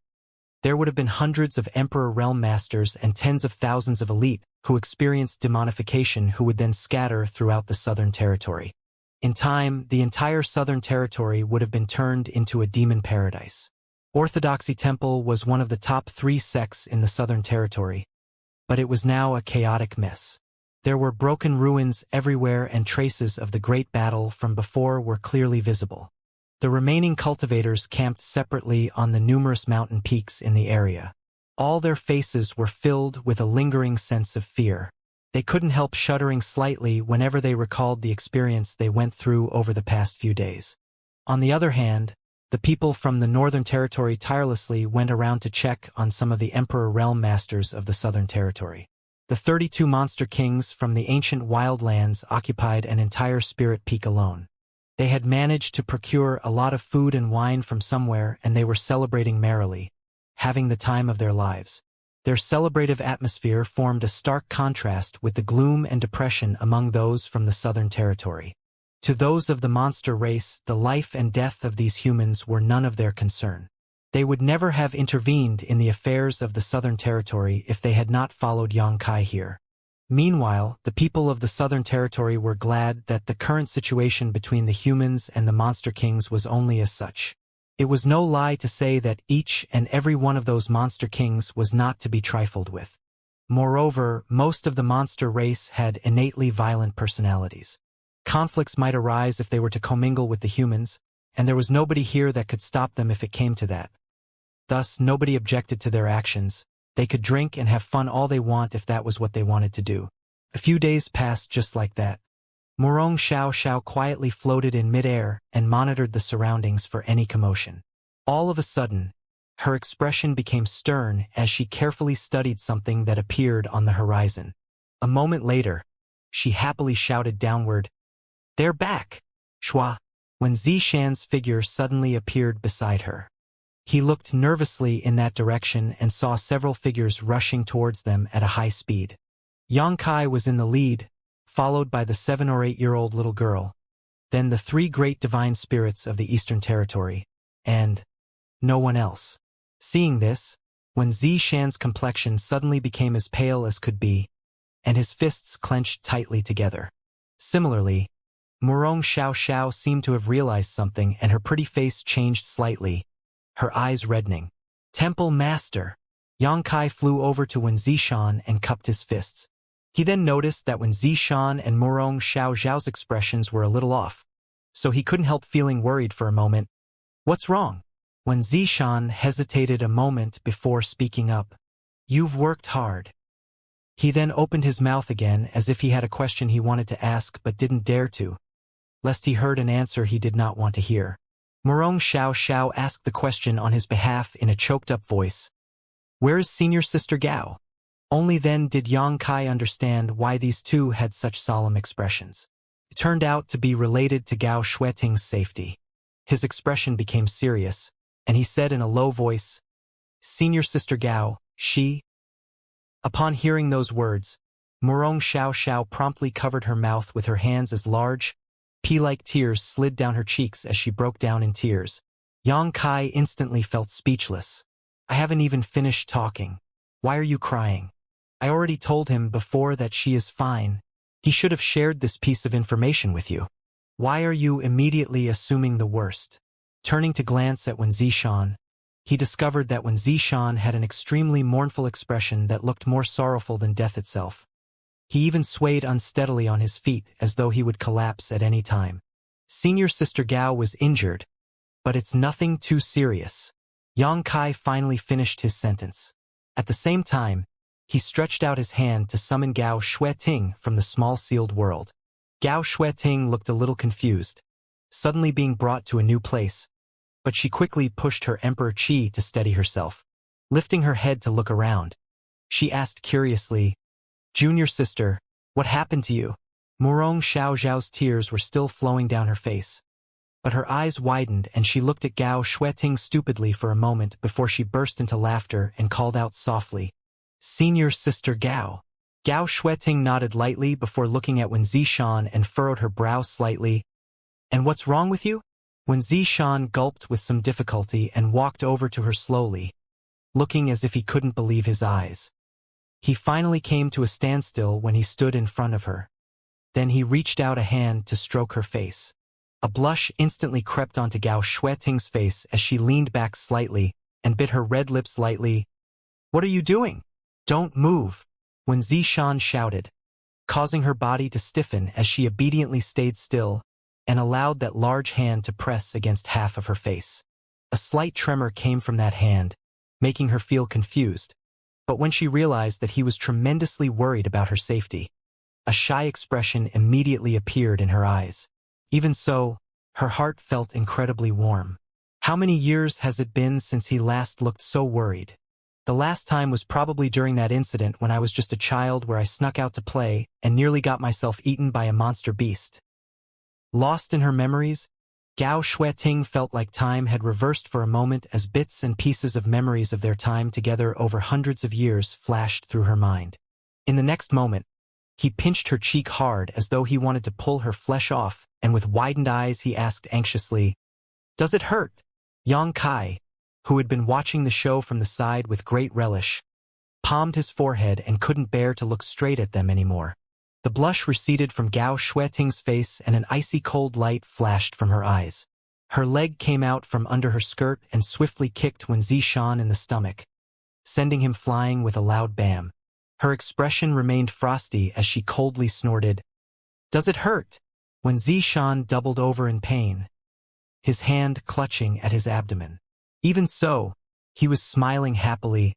there would have been hundreds of Emperor Realm Masters and tens of thousands of elite who experienced demonification who would then scatter throughout the Southern Territory. In time, the entire Southern Territory would have been turned into a demon paradise. Orthodoxy Temple was one of the top 3 sects in the Southern Territory, but it was now a chaotic mess. There were broken ruins everywhere and traces of the great battle from before were clearly visible. The remaining cultivators camped separately on the numerous mountain peaks in the area. All their faces were filled with a lingering sense of fear. They couldn't help shuddering slightly whenever they recalled the experience they went through over the past few days. On the other hand, the people from the Northern Territory tirelessly went around to check on some of the Emperor Realm Masters of the Southern Territory. The 32 monster kings from the ancient wildlands occupied an entire spirit peak alone. They had managed to procure a lot of food and wine from somewhere, and they were celebrating merrily, having the time of their lives. Their celebrative atmosphere formed a stark contrast with the gloom and depression among those from the Southern Territory. To those of the monster race, the life and death of these humans were none of their concern. They would never have intervened in the affairs of the Southern Territory if they had not followed Yang Kai here. Meanwhile, the people of the Southern Territory were glad that the current situation between the humans and the Monster Kings was only as such. It was no lie to say that each and every one of those Monster Kings was not to be trifled with. Moreover, most of the monster race had innately violent personalities. Conflicts might arise if they were to commingle with the humans, and there was nobody here that could stop them if it came to that. Thus, nobody objected to their actions. They could drink and have fun all they want if that was what they wanted to do. A few days passed just like that. Morong Xiao quietly floated in midair and monitored the surroundings for any commotion. All of a sudden, her expression became stern as she carefully studied something that appeared on the horizon. A moment later, she happily shouted downward, "They're back!" Shua, when Zishan's figure suddenly appeared beside her. He looked nervously in that direction and saw several figures rushing towards them at a high speed. Yang Kai was in the lead, followed by the 7 or 8-year-old little girl, then the 3 great divine spirits of the Eastern Territory, and no one else. Seeing this, when Zishan's complexion suddenly became as pale as could be, and his fists clenched tightly together. Similarly, Morong Xiao seemed to have realized something, and her pretty face changed slightly, her eyes reddening. "Temple Master!" Yang Kai flew over to Wen Zishan and cupped his fists. He then noticed that when Zishan and Morong Xiao's expressions were a little off, so he couldn't help feeling worried for a moment. "What's wrong?" When Zishan hesitated a moment before speaking up. "You've worked hard." He then opened his mouth again as if he had a question he wanted to ask but didn't dare to, lest he heard an answer he did not want to hear. Morong Xiao asked the question on his behalf in a choked-up voice. "Where is Senior Sister Gao?" Only then did Yang Kai understand why these two had such solemn expressions. It turned out to be related to Gao Shueting's safety. His expression became serious, and he said in a low voice, "Senior Sister Gao, she?" Upon hearing those words, Morong Xiao promptly covered her mouth with her hands as large, Pea-like tears slid down her cheeks as she broke down in tears. Yang Kai instantly felt speechless. I haven't even finished talking. Why are you crying? I already told him before that she is fine. He should have shared this piece of information with you. Why are you immediately assuming the worst? Turning to glance at Wen Zishan, he discovered that Wen Zishan had an extremely mournful expression that looked more sorrowful than death itself. He even swayed unsteadily on his feet as though he would collapse at any time. Senior Sister Gao was injured, but it's nothing too serious. Yang Kai finally finished his sentence. At the same time, he stretched out his hand to summon Gao Xueting from the small sealed world. Gao Xueting looked a little confused, suddenly being brought to a new place, but she quickly pushed her Emperor Qi to steady herself. Lifting her head to look around, she asked curiously, Junior sister, what happened to you? Murong Xiaoxiao's tears were still flowing down her face, but her eyes widened and she looked at Gao Xueting stupidly for a moment before she burst into laughter and called out softly, Senior Sister Gao. Gao Xueting nodded lightly before looking at Wen Zishan and furrowed her brow slightly. And what's wrong with you? Wen Zishan gulped with some difficulty and walked over to her slowly, looking as if he couldn't believe his eyes. He finally came to a standstill when he stood in front of her. Then he reached out a hand to stroke her face. A blush instantly crept onto Gao Xueting's face as she leaned back slightly and bit her red lips lightly. What are you doing? Don't move, Wen Zishan shouted, causing her body to stiffen as she obediently stayed still and allowed that large hand to press against half of her face. A slight tremor came from that hand, making her feel confused. But when she realized that he was tremendously worried about her safety, a shy expression immediately appeared in her eyes. Even so, her heart felt incredibly warm. How many years has it been since he last looked so worried? The last time was probably during that incident when I was just a child where I snuck out to play and nearly got myself eaten by a monster beast. Lost in her memories, Gao Xueting felt like time had reversed for a moment as bits and pieces of memories of their time together over hundreds of years flashed through her mind. In the next moment, he pinched her cheek hard as though he wanted to pull her flesh off, and with widened eyes he asked anxiously, Does it hurt? Yang Kai, who had been watching the show from the side with great relish, palmed his forehead and couldn't bear to look straight at them anymore. The blush receded from Gao Xueting's face and an icy cold light flashed from her eyes. Her leg came out from under her skirt and swiftly kicked Wen Zishan in the stomach, sending him flying with a loud bam. Her expression remained frosty as she coldly snorted, Does it hurt? Wen Zishan doubled over in pain, his hand clutching at his abdomen. Even so, he was smiling happily.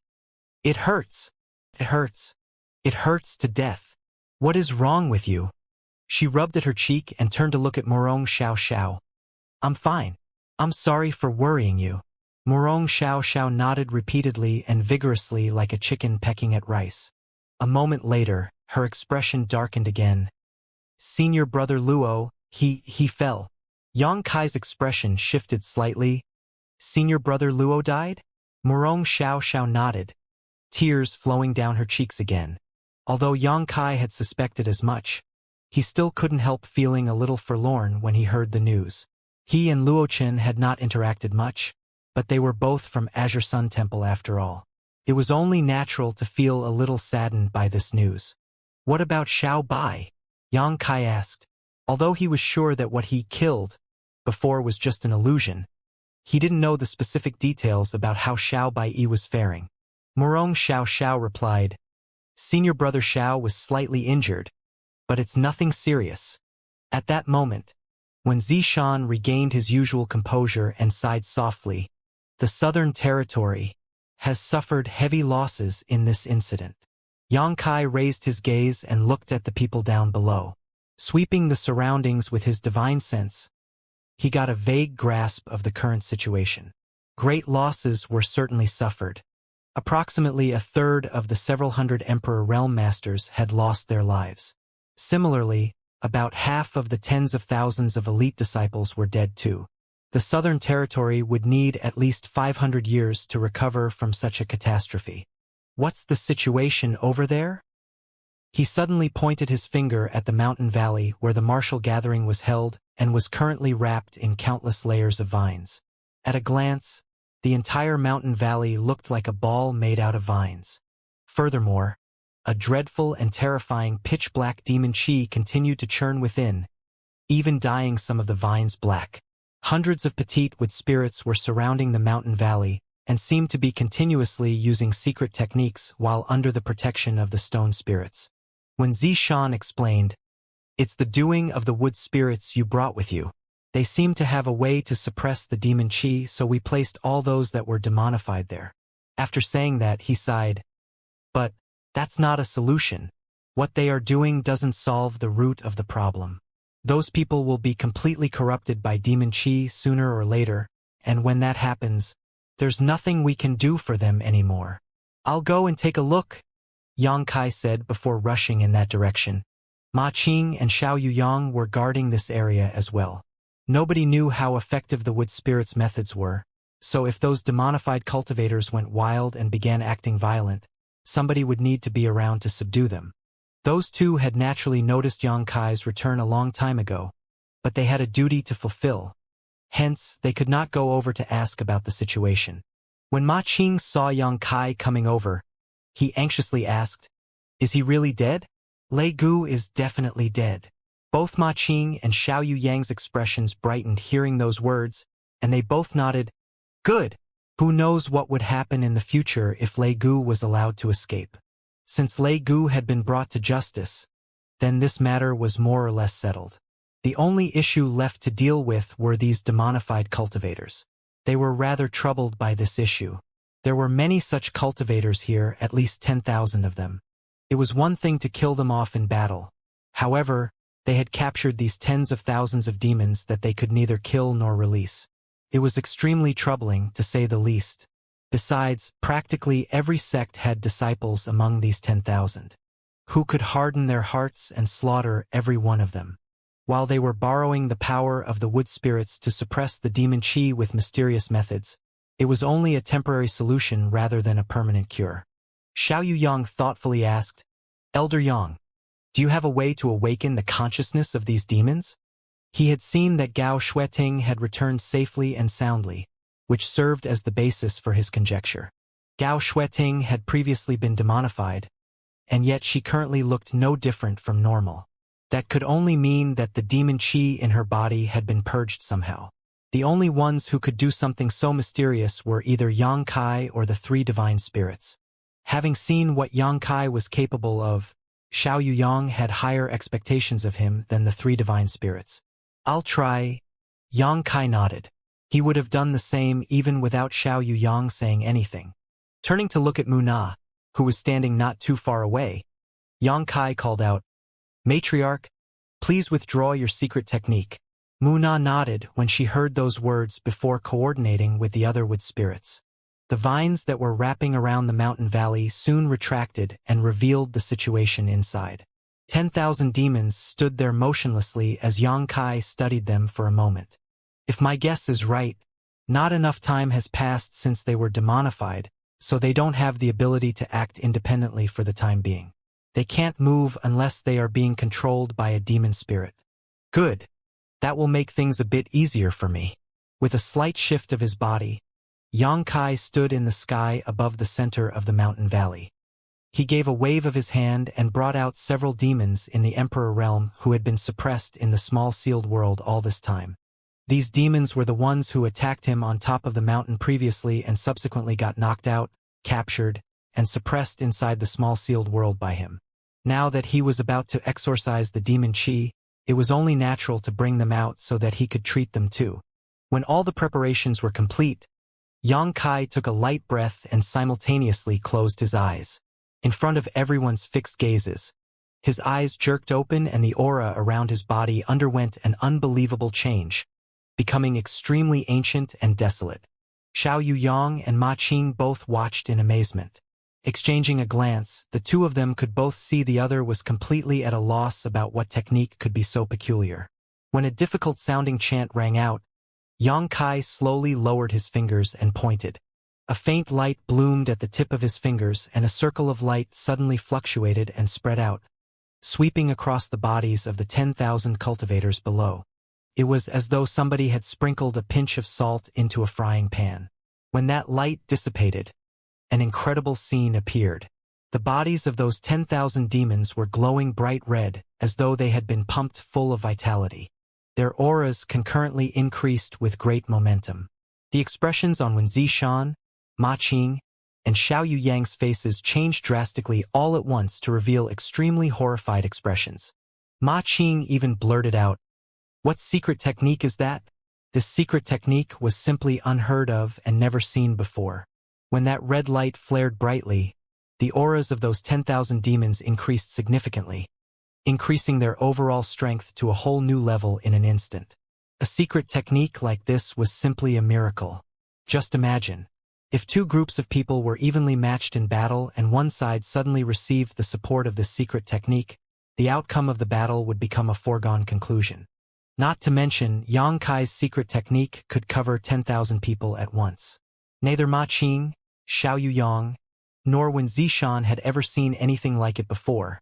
It hurts. It hurts. It hurts to death. What is wrong with you? She rubbed at her cheek and turned to look at Murong Xiaoxiao. I'm fine. I'm sorry for worrying you. Murong Xiaoxiao nodded repeatedly and vigorously like a chicken pecking at rice. A moment later, her expression darkened again. Senior brother Luo, he fell. Yang Kai's expression shifted slightly. Senior brother Luo died? Murong Xiaoxiao nodded, tears flowing down her cheeks again. Although Yang Kai had suspected as much, he still couldn't help feeling a little forlorn when he heard the news. He and Luochen had not interacted much, but they were both from Azure Sun Temple after all. It was only natural to feel a little saddened by this news. What about Xiao Bai? Yang Kai asked. Although he was sure that what he killed before was just an illusion, he didn't know the specific details about how Xiao Bai was faring. Murong Xiaoxiao replied, Senior brother Xiao was slightly injured, but it's nothing serious. At that moment, when Zishan regained his usual composure and sighed softly, the Southern Territory has suffered heavy losses in this incident. Yang Kai raised his gaze and looked at the people down below. Sweeping the surroundings with his divine sense, he got a vague grasp of the current situation. Great losses were certainly suffered. Approximately a third of the several hundred Emperor Realm Masters had lost their lives. Similarly, about half of the tens of thousands of elite disciples were dead too. The Southern Territory would need at least 500 years to recover from such a catastrophe. What's the situation over there? He suddenly pointed his finger at the mountain valley where the martial gathering was held and was currently wrapped in countless layers of vines. At a glance, the entire mountain valley looked like a ball made out of vines. Furthermore, a dreadful and terrifying pitch-black demon chi continued to churn within, even dyeing some of the vines black. Hundreds of petite wood spirits were surrounding the mountain valley and seemed to be continuously using secret techniques while under the protection of the stone spirits. When Zishan explained, "It's the doing of the wood spirits you brought with you. They seem to have a way to suppress the demon chi, so we placed all those that were demonified there." After saying that, he sighed. "But that's not a solution. What they are doing doesn't solve the root of the problem. Those people will be completely corrupted by demon chi sooner or later, and when that happens, there's nothing we can do for them anymore." "I'll go and take a look," Yang Kai said before rushing in that direction. Ma Qing and Xiao Yuyang were guarding this area as well. Nobody knew how effective the wood spirits' methods were, so if those demonified cultivators went wild and began acting violent, somebody would need to be around to subdue them. Those two had naturally noticed Yang Kai's return a long time ago, but they had a duty to fulfill. Hence, they could not go over to ask about the situation. When Ma Qing saw Yang Kai coming over, he anxiously asked, "Is he really dead?" "Lei Gu is definitely dead." Both Ma Qing and Xiao Yuyang's expressions brightened hearing those words, and they both nodded. "Good! Who knows what would happen in the future if Lei Gu was allowed to escape?" Since Lei Gu had been brought to justice, then this matter was more or less settled. The only issue left to deal with were these demonified cultivators. They were rather troubled by this issue. There were many such cultivators here, at least 10,000 of them. It was one thing to kill them off in battle. However, they had captured these tens of thousands of demons that they could neither kill nor release. It was extremely troubling, to say the least. Besides, practically every sect had disciples among these 10,000, who could harden their hearts and slaughter every one of them. While they were borrowing the power of the wood spirits to suppress the demon chi with mysterious methods, it was only a temporary solution rather than a permanent cure. Xiao Yuyang thoughtfully asked, "Elder Yang, do you have a way to awaken the consciousness of these demons?" He had seen that Gao Shueting had returned safely and soundly, which served as the basis for his conjecture. Gao Shueting had previously been demonified, and yet she currently looked no different from normal. That could only mean that the demon chi in her body had been purged somehow. The only ones who could do something so mysterious were either Yang Kai or the three divine spirits. Having seen what Yang Kai was capable of, Xiao Yuyang had higher expectations of him than the three divine spirits. "I'll try." Yang Kai nodded. He would have done the same even without Xiao Yuyang saying anything. Turning to look at Mu Na, who was standing not too far away, Yang Kai called out, "Matriarch, please withdraw your secret technique." Mu Na nodded when she heard those words before coordinating with the other wood spirits. The vines that were wrapping around the mountain valley soon retracted and revealed the situation inside. 10,000 demons stood there motionlessly as Yang Kai studied them for a moment. If my guess is right, not enough time has passed since they were demonified, so they don't have the ability to act independently for the time being. They can't move unless they are being controlled by a demon spirit. Good. That will make things a bit easier for me. With a slight shift of his body, Yang Kai stood in the sky above the center of the mountain valley. He gave a wave of his hand and brought out several demons in the Emperor realm who had been suppressed in the small sealed world all this time. These demons were the ones who attacked him on top of the mountain previously and subsequently got knocked out, captured, and suppressed inside the small sealed world by him. Now that he was about to exorcise the demon chi, it was only natural to bring them out so that he could treat them too. When all the preparations were complete, Yang Kai took a light breath and simultaneously closed his eyes. In front of everyone's fixed gazes, his eyes jerked open and the aura around his body underwent an unbelievable change, becoming extremely ancient and desolate. Xiao Yuyang and Ma Qing both watched in amazement. Exchanging a glance, the two of them could both see the other was completely at a loss about what technique could be so peculiar. When a difficult-sounding chant rang out, Yang Kai slowly lowered his fingers and pointed. A faint light bloomed at the tip of his fingers and a circle of light suddenly fluctuated and spread out, sweeping across the bodies of the 10,000 cultivators below. It was as though somebody had sprinkled a pinch of salt into a frying pan. When that light dissipated, an incredible scene appeared. The bodies of those 10,000 demons were glowing bright red, as though they had been pumped full of vitality. Their auras concurrently increased with great momentum. The expressions on Wen Zishan, Ma Qing, and Xiao Yuyang's faces changed drastically all at once to reveal extremely horrified expressions. Ma Qing even blurted out, "What secret technique is that?" This secret technique was simply unheard of and never seen before. When that red light flared brightly, the auras of those 10,000 demons increased significantly, increasing their overall strength to a whole new level in an instant. A secret technique like this was simply a miracle. Just imagine, if two groups of people were evenly matched in battle and one side suddenly received the support of this secret technique, the outcome of the battle would become a foregone conclusion. Not to mention, Yang Kai's secret technique could cover 10,000 people at once. Neither Ma Qing, Xiao Yuyang, nor Wen Zishan had ever seen anything like it before.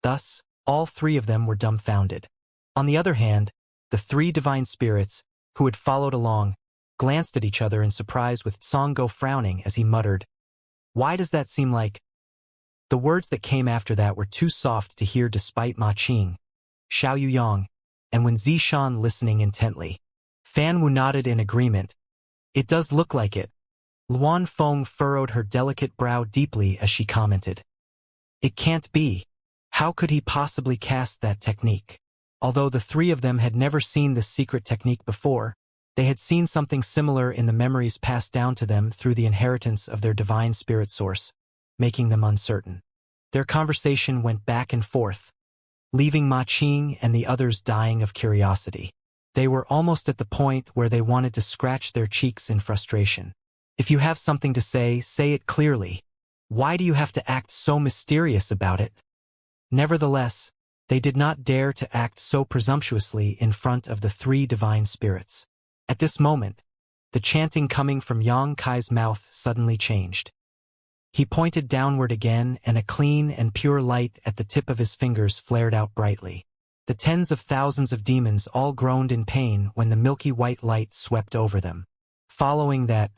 Thus, all three of them were dumbfounded. On the other hand, the three divine spirits, who had followed along, glanced at each other in surprise, with Tsongo frowning as he muttered, "Why does that seem like—" The words that came after that were too soft to hear despite Ma Qing, Xiao Yuyang, and Wen Zishan listening intently. Fan Wu nodded in agreement. "It does look like it." Luan Feng furrowed her delicate brow deeply as she commented, "It can't be. How could he possibly cast that technique?" Although the three of them had never seen this secret technique before, they had seen something similar in the memories passed down to them through the inheritance of their divine spirit source, making them uncertain. Their conversation went back and forth, leaving Ma Qing and the others dying of curiosity. They were almost at the point where they wanted to scratch their cheeks in frustration. "If you have something to say it clearly. Why do you have to act so mysterious about it?" Nevertheless, they did not dare to act so presumptuously in front of the three divine spirits. At this moment, the chanting coming from Yang Kai's mouth suddenly changed. He pointed downward again, and a clean and pure light at the tip of his fingers flared out brightly. The tens of thousands of demons all groaned in pain when the milky white light swept over them. Following that,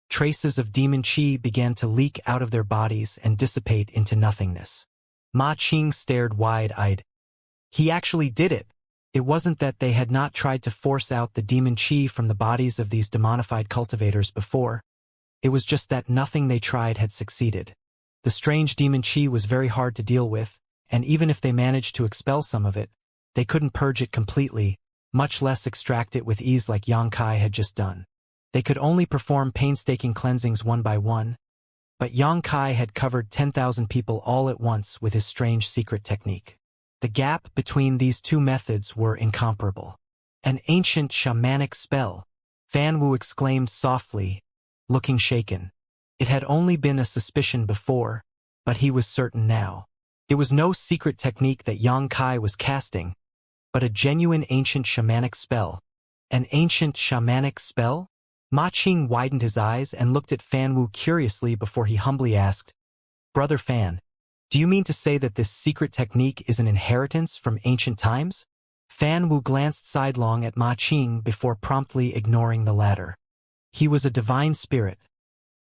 traces of demon chi began to leak out of their bodies and dissipate into nothingness. Ma Qing stared wide-eyed. He actually did it. It wasn't that they had not tried to force out the demon chi from the bodies of these demonified cultivators before. It was just that nothing they tried had succeeded. The strange demon chi was very hard to deal with, and even if they managed to expel some of it, they couldn't purge it completely, much less extract it with ease like Yang Kai had just done. They could only perform painstaking cleansings one by one, but Yang Kai had covered 10,000 people all at once with his strange secret technique. The gap between these two methods were incomparable. "An ancient shamanic spell," Fan Wu exclaimed softly, looking shaken. It had only been a suspicion before, but he was certain now. It was no secret technique that Yang Kai was casting, but a genuine ancient shamanic spell. An ancient shamanic spell? Ma Qing widened his eyes and looked at Fan Wu curiously before he humbly asked, "Brother Fan, do you mean to say that this secret technique is an inheritance from ancient times?" Fan Wu glanced sidelong at Ma Qing before promptly ignoring the latter. He was a divine spirit.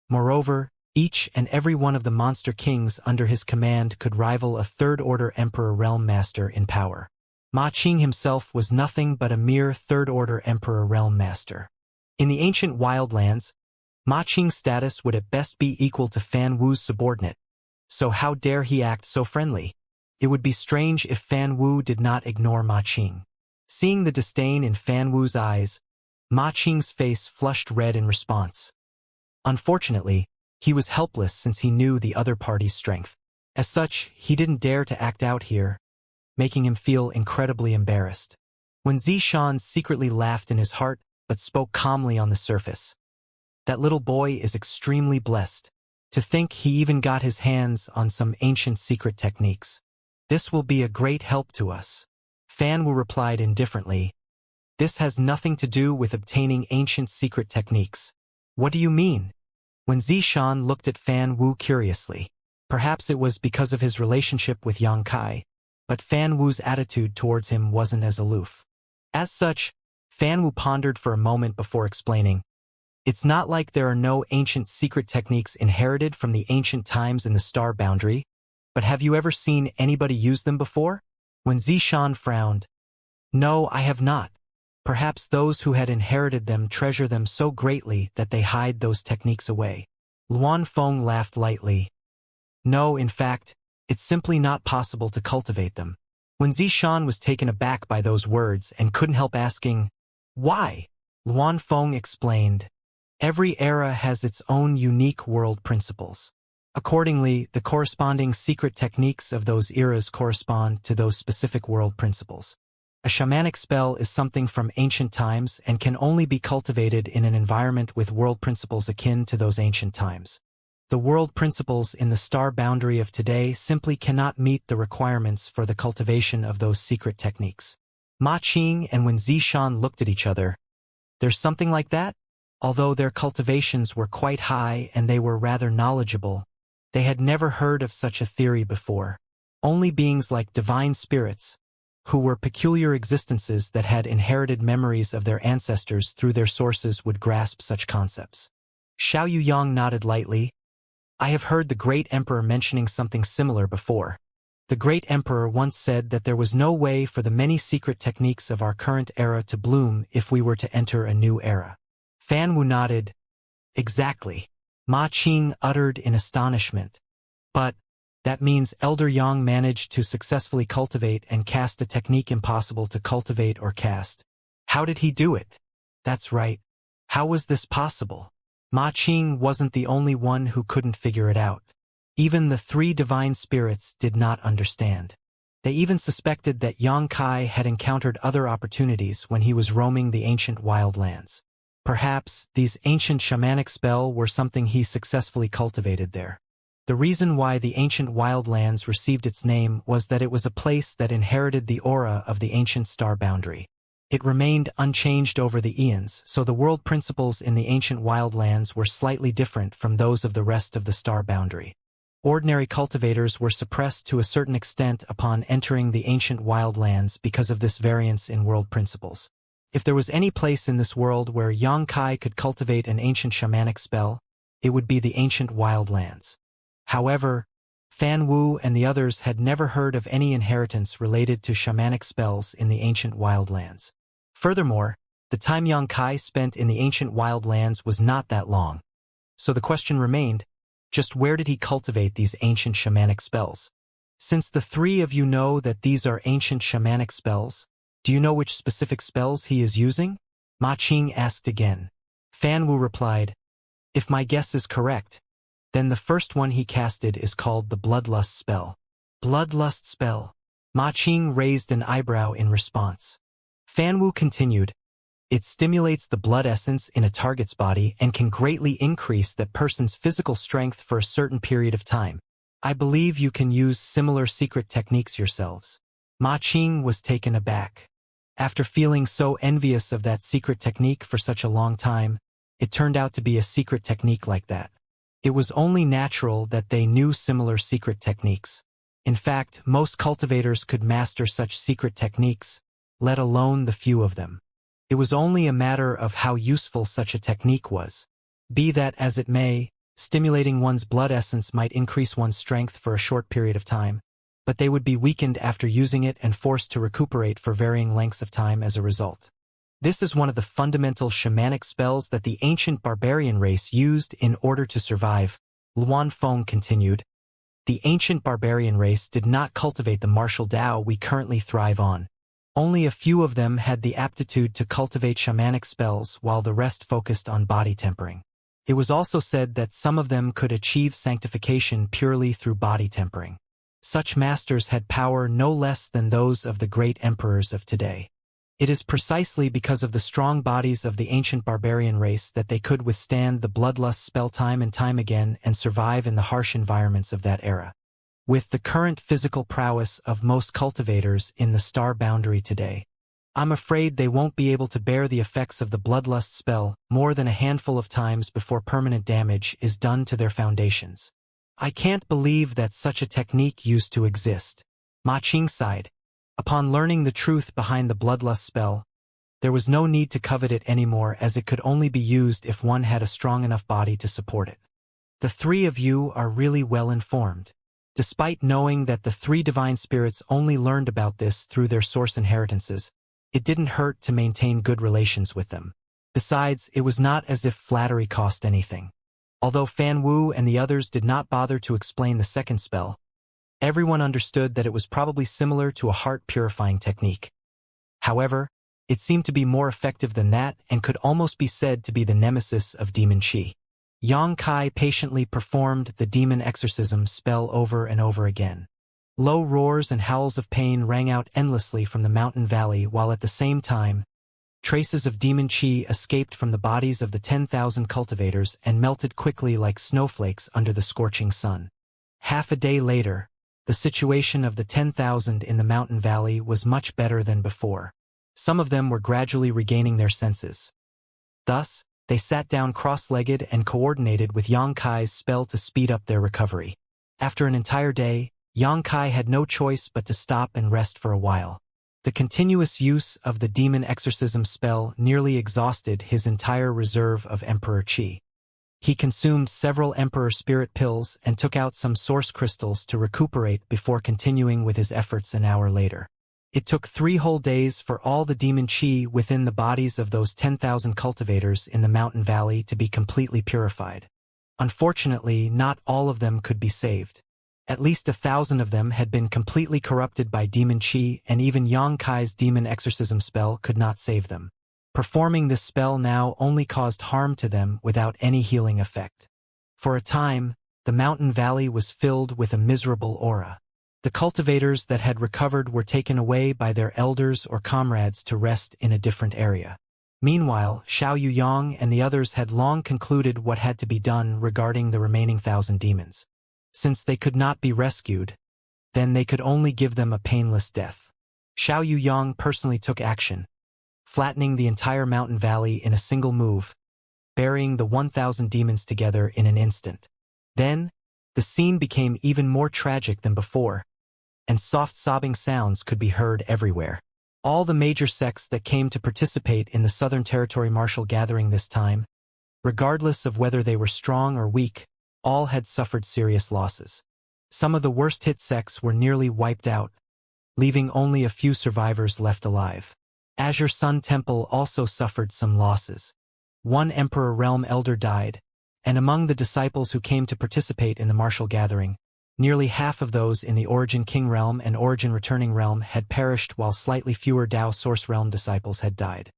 Moreover, each and every one of the monster kings under his command could rival a third-order emperor realm master in power. Ma Qing himself was nothing but a mere third-order emperor realm master. In the ancient wildlands, Ma Qing's status would at best be equal to Fan Wu's subordinate, so how dare he act so friendly? It would be strange if Fan Wu did not ignore Ma Qing. Seeing the disdain in Fan Wu's eyes, Ma Qing's face flushed red in response. Unfortunately, he was helpless since he knew the other party's strength. As such, he didn't dare to act out here, making him feel incredibly embarrassed. When Zishan secretly laughed in his heart, but spoke calmly on the surface. "That little boy is extremely blessed. To think he even got his hands on some ancient secret techniques. This will be a great help to us." Fan Wu replied indifferently, "This has nothing to do with obtaining ancient secret techniques." "What do you mean?" When Zishan looked at Fan Wu curiously. Perhaps it was because of his relationship with Yang Kai, but Fan Wu's attitude towards him wasn't as aloof. As such, Fan Wu pondered for a moment before explaining, "It's not like there are no ancient secret techniques inherited from the ancient times in the star boundary, but have you ever seen anybody use them before?" When Zishan frowned, "No, I have not. Perhaps those who had inherited them treasure them so greatly that they hide those techniques away." Luan Feng laughed lightly. "No, in fact, it's simply not possible to cultivate them." When Zishan was taken aback by those words and couldn't help asking, "Why?" Luan Feng explained, "Every era has its own unique world principles. Accordingly, the corresponding secret techniques of those eras correspond to those specific world principles. A shamanic spell is something from ancient times and can only be cultivated in an environment with world principles akin to those ancient times. The world principles in the star boundary of today simply cannot meet the requirements for the cultivation of those secret techniques." Ma Qing and Wen Zishan looked at each other. "There's something like that?" Although their cultivations were quite high and they were rather knowledgeable, they had never heard of such a theory before. Only beings like divine spirits, who were peculiar existences that had inherited memories of their ancestors through their sources, would grasp such concepts. Xiao Yuyang nodded lightly. "I have heard the great emperor mentioning something similar before. The great emperor once said that there was no way for the many secret techniques of our current era to bloom if we were to enter a new era." Fan Wu nodded. "Exactly." Ma Qing uttered in astonishment. "But that means Elder Yang managed to successfully cultivate and cast a technique impossible to cultivate or cast. How did he do it?" "That's right. How was this possible?" Ma Qing wasn't the only one who couldn't figure it out. Even the three divine spirits did not understand. They even suspected that Yang Kai had encountered other opportunities when he was roaming the ancient wildlands. Perhaps these ancient shamanic spells were something he successfully cultivated there. The reason why the ancient wildlands received its name was that it was a place that inherited the aura of the ancient star boundary. It remained unchanged over the eons, so the world principles in the ancient wildlands were slightly different from those of the rest of the star boundary. Ordinary cultivators were suppressed to a certain extent upon entering the ancient wildlands because of this variance in world principles. If there was any place in this world where Yang Kai could cultivate an ancient shamanic spell, it would be the ancient wildlands. However, Fan Wu and the others had never heard of any inheritance related to shamanic spells in the ancient wildlands. Furthermore, the time Yang Kai spent in the ancient wildlands was not that long. So the question remained, just where did he cultivate these ancient shamanic spells? Since the three of you know that these are ancient shamanic spells, do you know which specific spells he is using? Ma Qing asked again. Fan Wu replied, "If my guess is correct, then the first one he casted is called the Bloodlust spell." Bloodlust spell. Ma Qing raised an eyebrow in response. Fan Wu continued, "It stimulates the blood essence in a target's body and can greatly increase that person's physical strength for a certain period of time. I believe you can use similar secret techniques yourselves." Ma Qing was taken aback. After feeling so envious of that secret technique for such a long time, it turned out to be a secret technique like that. It was only natural that they knew similar secret techniques. In fact, most cultivators could master such secret techniques, let alone the few of them. It was only a matter of how useful such a technique was. Be that as it may, stimulating one's blood essence might increase one's strength for a short period of time, but they would be weakened after using it and forced to recuperate for varying lengths of time as a result. This is one of the fundamental shamanic spells that the ancient barbarian race used in order to survive. Luan Feng continued, "The ancient barbarian race did not cultivate the martial Tao we currently thrive on. Only a few of them had the aptitude to cultivate shamanic spells while the rest focused on body tempering. It was also said that some of them could achieve sanctification purely through body tempering. Such masters had power no less than those of the great emperors of today. It is precisely because of the strong bodies of the ancient barbarian race that they could withstand the bloodlust spell time and time again and survive in the harsh environments of that era. With the current physical prowess of most cultivators in the star boundary today, I'm afraid they won't be able to bear the effects of the bloodlust spell more than a handful of times before permanent damage is done to their foundations. I can't believe that such a technique used to exist." Ma Qing sighed. Upon learning the truth behind the bloodlust spell, there was no need to covet it anymore, as it could only be used if one had a strong enough body to support it. The three of you are really well informed. Despite knowing that the three divine spirits only learned about this through their source inheritances, it didn't hurt to maintain good relations with them. Besides, it was not as if flattery cost anything. Although Fan Wu and the others did not bother to explain the second spell, everyone understood that it was probably similar to a heart-purifying technique. However, it seemed to be more effective than that and could almost be said to be the nemesis of demon qi. Yang Kai patiently performed the demon exorcism spell over and over again. Low roars and howls of pain rang out endlessly from the mountain valley, while at the same time, traces of demon qi escaped from the bodies of the 10,000 cultivators and melted quickly like snowflakes under the scorching sun. Half a day later, the situation of the 10,000 in the mountain valley was much better than before. Some of them were gradually regaining their senses. Thus, they sat down cross-legged and coordinated with Yang Kai's spell to speed up their recovery. After an entire day, Yang Kai had no choice but to stop and rest for a while. The continuous use of the demon exorcism spell nearly exhausted his entire reserve of Emperor Qi. He consumed several Emperor Spirit pills and took out some source crystals to recuperate before continuing with his efforts an hour later. It took 3 whole days for all the demon qi within the bodies of those 10,000 cultivators in the mountain valley to be completely purified. Unfortunately, not all of them could be saved. At least 1,000 of them had been completely corrupted by demon qi, and even Yang Kai's demon exorcism spell could not save them. Performing this spell now only caused harm to them without any healing effect. For a time, the mountain valley was filled with a miserable aura. The cultivators that had recovered were taken away by their elders or comrades to rest in a different area. Meanwhile, Xiao Yuyang and the others had long concluded what had to be done regarding the remaining 1,000 demons. Since they could not be rescued, then they could only give them a painless death. Xiao Yuyang personally took action, flattening the entire mountain valley in a single move, burying the 1,000 demons together in an instant. Then, the scene became even more tragic than before, and soft sobbing sounds could be heard everywhere. All the major sects that came to participate in the Southern Territory Martial Gathering this time, regardless of whether they were strong or weak, all had suffered serious losses. Some of the worst-hit sects were nearly wiped out, leaving only a few survivors left alive. Azure Sun Temple also suffered some losses. One Emperor Realm Elder died, and among the disciples who came to participate in the martial gathering, nearly half of those in the Origin King Realm and Origin Returning Realm had perished, while slightly fewer Dao Source Realm disciples had died.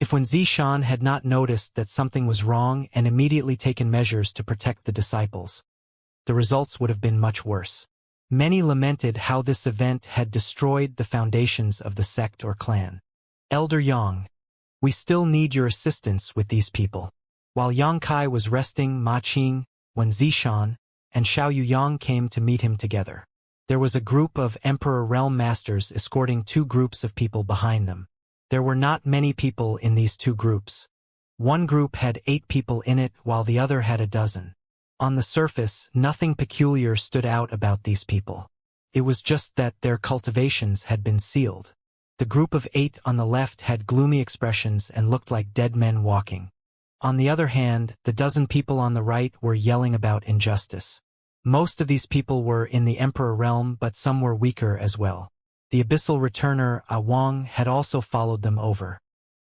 If Wen Zishan had not noticed that something was wrong and immediately taken measures to protect the disciples, the results would have been much worse. Many lamented how this event had destroyed the foundations of the sect or clan. Elder Yang, we still need your assistance with these people. While Yang Kai was resting, Ma Qing, Wen Zishan, and Xiao Yuyang came to meet him together. There was a group of Emperor Realm Masters escorting 2 groups of people behind them. There were not many people in these 2 groups. One group had 8 people in it, while the other had a dozen. On the surface, nothing peculiar stood out about these people. It was just that their cultivations had been sealed. The group of 8 on the left had gloomy expressions and looked like dead men walking. On the other hand, the dozen people on the right were yelling about injustice. Most of these people were in the Emperor realm, but some were weaker as well. The abyssal returner, A Wang, had also followed them over.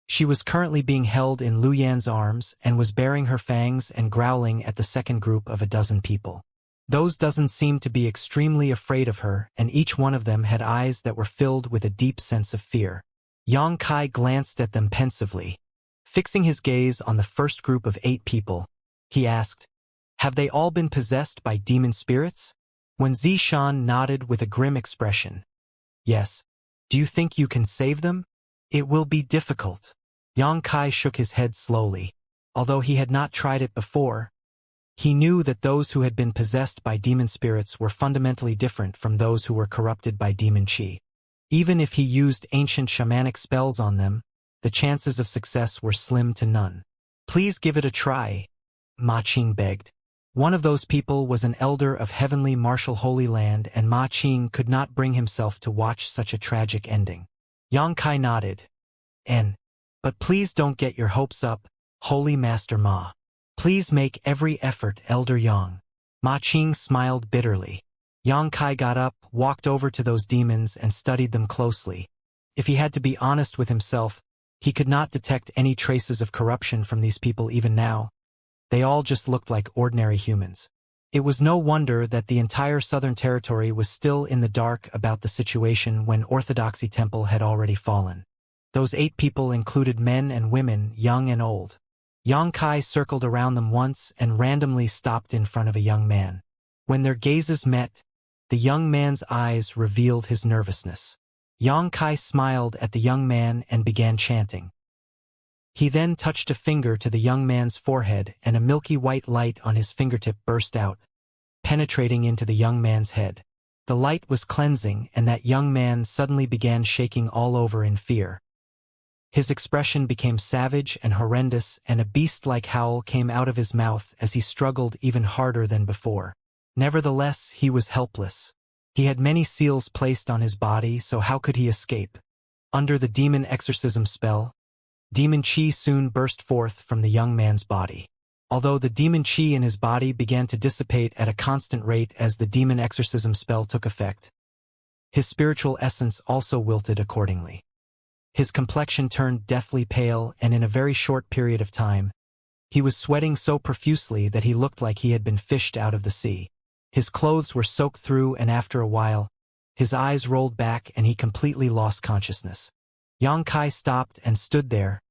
She was currently being held in Lu Yan's arms and was baring her fangs and growling at the second group of a dozen people. Those dozen seemed to be extremely afraid of her, and each one of them had eyes that were filled with a deep sense of fear. Yang Kai glanced at them pensively. Fixing his gaze on the first group of 8 people, he asked, "Have they all been possessed by demon spirits?" Wen Zishan nodded with a grim expression. "Yes. Do you think you can save them?" "It will be difficult." Yang Kai shook his head slowly. Although he had not tried it before, he knew that those who had been possessed by demon spirits were fundamentally different from those who were corrupted by demon qi. Even if he used ancient shamanic spells on them, the chances of success were slim to none. "Please give it a try," Ma Qing begged. One of those people was an elder of heavenly martial holy land, and Ma Qing could not bring himself to watch such a tragic ending. Yang Kai nodded. But please don't get your hopes up, Holy Master Ma. Please make every effort, Elder Yang. Ma Qing smiled bitterly. Yang Kai got up, walked over to those demons and studied them closely. If he had to be honest with himself, he could not detect any traces of corruption from these people even now. They all just looked like ordinary humans. It was no wonder that the entire Southern Territory was still in the dark about the situation when Orthodoxy Temple had already fallen. Those 8 people included men and women, young and old. Yang Kai circled around them once and randomly stopped in front of a young man. When their gazes met, the young man's eyes revealed his nervousness. Yang Kai smiled at the young man and began chanting. He then touched a finger to the young man's forehead, and a milky white light on his fingertip burst out, penetrating into the young man's head. The light was cleansing, and that young man suddenly began shaking all over in fear. His expression became savage and horrendous, and a beast-like howl came out of his mouth as he struggled even harder than before. Nevertheless, he was helpless. He had many seals placed on his body, so how could he escape? Under the demon exorcism spell, demon chi soon burst forth from the young man's body. Although the demon chi in his body began to dissipate at a constant rate as the demon exorcism spell took effect, his spiritual essence also wilted accordingly. His complexion turned deathly pale, and in a very short period of time, he was sweating so profusely that he looked like he had been fished out of the sea. His clothes were soaked through, and after a while, his eyes rolled back and he completely lost consciousness. Yang Kai stopped and stood there,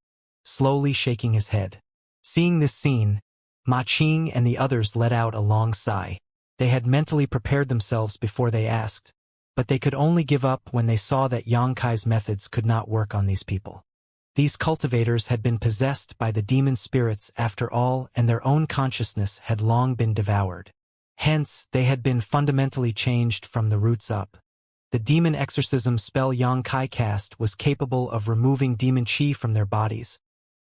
slowly shaking his head. Seeing this scene, Ma Qing and the others let out a long sigh. They had mentally prepared themselves before they asked, but they could only give up when they saw that Yang Kai's methods could not work on these people. These cultivators had been possessed by the demon spirits after all, and their own consciousness had long been devoured. Hence, they had been fundamentally changed from the roots up. The demon exorcism spell Yang Kai cast was capable of removing demon chi from their bodies,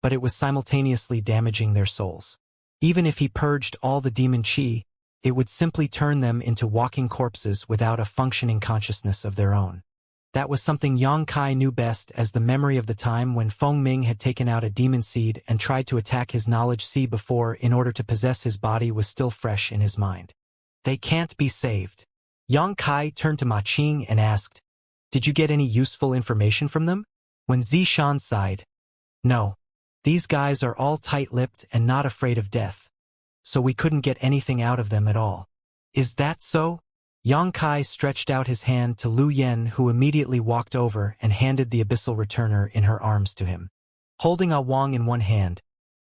but it was simultaneously damaging their souls. Even if he purged all the demon chi, it would simply turn them into walking corpses without a functioning consciousness of their own. That was something Yang Kai knew best, as the memory of the time when Feng Ming had taken out a demon seed and tried to attack his knowledge seed before in order to possess his body was still fresh in his mind. They can't be saved. Yang Kai turned to Ma Qing and asked, "Did you get any useful information from them?" When Zishan sighed, "No. These guys are all tight-lipped and not afraid of death, so we couldn't get anything out of them at all." "Is that so?" Yang Kai stretched out his hand to Lu Yen, who immediately walked over and handed the abyssal returner in her arms to him. Holding a wang in one hand,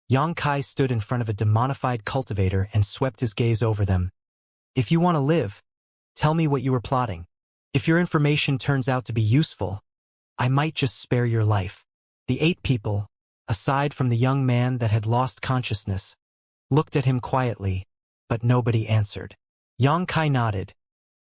Yang Kai stood in front of a demonified cultivator and swept his gaze over them. "If you want to live, tell me what you were plotting. If your information turns out to be useful, I might just spare your life." The 8 people, aside from the young man that had lost consciousness, looked at him quietly, but nobody answered. Yang Kai nodded.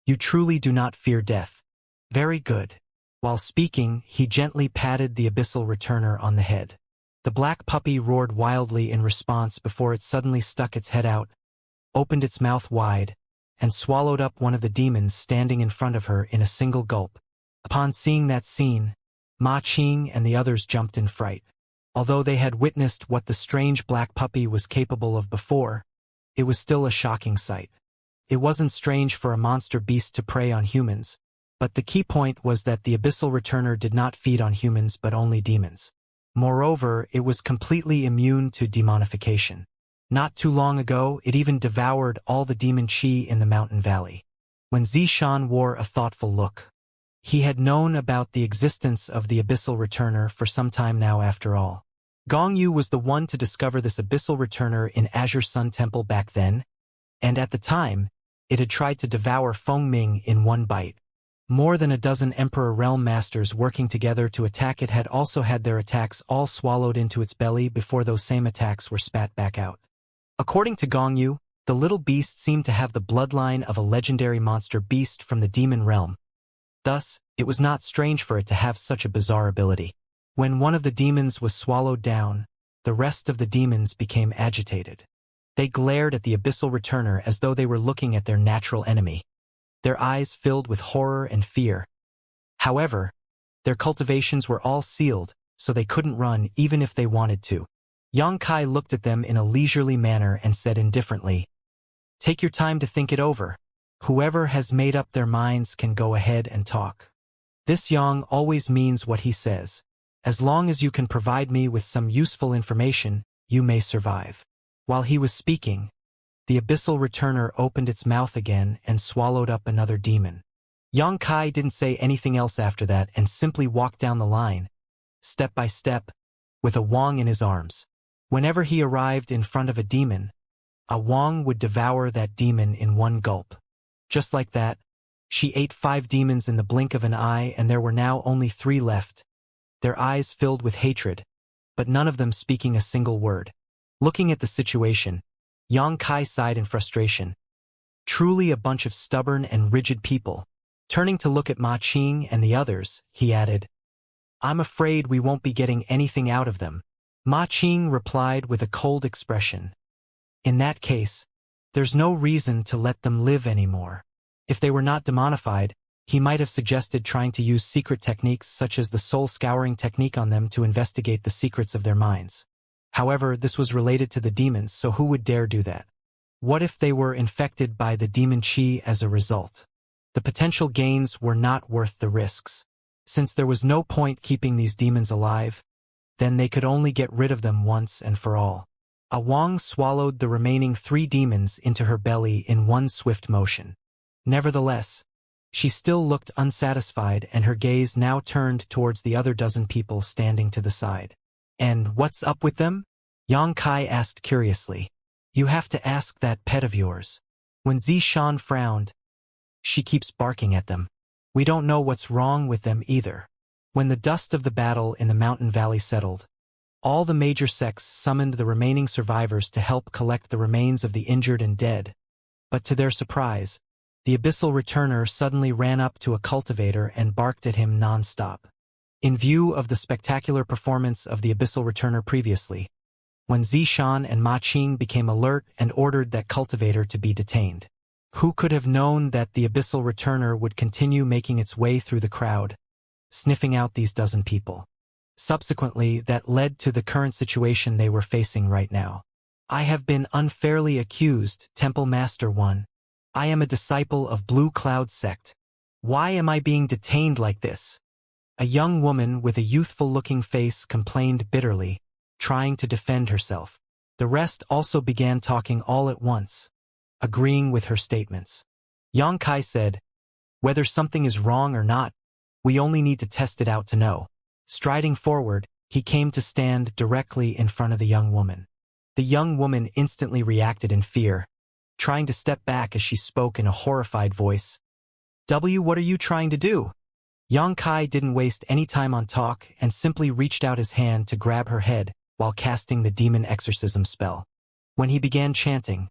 "You truly do not fear death. Very good." While speaking, he gently patted the abyssal returner on the head. The black puppy roared wildly in response before it suddenly stuck its head out, opened its mouth wide, and swallowed up one of the demons standing in front of her in a single gulp. Upon seeing that scene, Ma Qing and the others jumped in fright. Although they had witnessed what the strange black puppy was capable of before, it was still a shocking sight. It wasn't strange for a monster beast to prey on humans, but the key point was that the abyssal returner did not feed on humans but only demons. Moreover, it was completely immune to demonification. Not too long ago, it even devoured all the demon chi in the mountain valley. When Zishan wore a thoughtful look, he had known about the existence of the abyssal returner for some time now after all. Gongyu was the one to discover this abyssal returner in Azure Sun Temple back then, and at the time, it had tried to devour Feng Ming in one bite. More than a dozen Emperor Realm Masters working together to attack it had also had their attacks all swallowed into its belly before those same attacks were spat back out. According to Gongyu, the little beast seemed to have the bloodline of a legendary monster beast from the demon realm. Thus, it was not strange for it to have such a bizarre ability. When one of the demons was swallowed down, the rest of the demons became agitated. They glared at the abyssal returner as though they were looking at their natural enemy, their eyes filled with horror and fear. However, their cultivations were all sealed, so they couldn't run even if they wanted to. Xianxia looked at them in a leisurely manner and said indifferently, "Take your time to think it over. Whoever has made up their minds can go ahead and talk. This Yang always means what he says. As long as you can provide me with some useful information, you may survive." While he was speaking, the abyssal returner opened its mouth again and swallowed up another demon. Xianxia didn't say anything else after that and simply walked down the line, step by step, with a Wang in his arms. Whenever he arrived in front of a demon, a Wang would devour that demon in one gulp. Just like that, she ate 5 demons in the blink of an eye, and there were now only 3 left, their eyes filled with hatred, but none of them speaking a single word. Looking at the situation, Xianxia sighed in frustration. Truly a bunch of stubborn and rigid people. Turning to look at Ma Qing and the others, he added, "I'm afraid we won't be getting anything out of them." Ma Qing replied with a cold expression. "In that case, there's no reason to let them live anymore." If they were not demonified, he might have suggested trying to use secret techniques such as the soul-scouring technique on them to investigate the secrets of their minds. However, this was related to the demons, so who would dare do that? What if they were infected by the demon qi as a result? The potential gains were not worth the risks. Since there was no point keeping these demons alive, then they could only get rid of them once and for all. A Wang swallowed the remaining 3 demons into her belly in one swift motion. Nevertheless, she still looked unsatisfied, and her gaze now turned towards the other dozen people standing to the side. "And what's up with them?" Xianxia asked curiously. "You have to ask that pet of yours." When Zishan frowned, "She keeps barking at them. We don't know what's wrong with them either." When the dust of the battle in the mountain valley settled, all the major sects summoned the remaining survivors to help collect the remains of the injured and dead. But to their surprise, the abyssal returner suddenly ran up to a cultivator and barked at him non-stop. In view of the spectacular performance of the abyssal returner previously, when Zishan and Ma Qing became alert and ordered that cultivator to be detained. Who could have known that the abyssal returner would continue making its way through the crowd, sniffing out these dozen people? Subsequently, that led to the current situation they were facing right now. "I have been unfairly accused, Temple Master 1. I am a disciple of Blue Cloud sect. Why am I being detained like this?" A young woman with a youthful-looking face complained bitterly, trying to defend herself. The rest also began talking all at once, agreeing with her statements. Xianxia said, "Whether something is wrong or not, we only need to test it out to know." Striding forward, he came to stand directly in front of the young woman. The young woman instantly reacted in fear, trying to step back as she spoke in a horrified voice. What are you trying to do?" Xianxia didn't waste any time on talk and simply reached out his hand to grab her head while casting the demon exorcism spell. When he began chanting,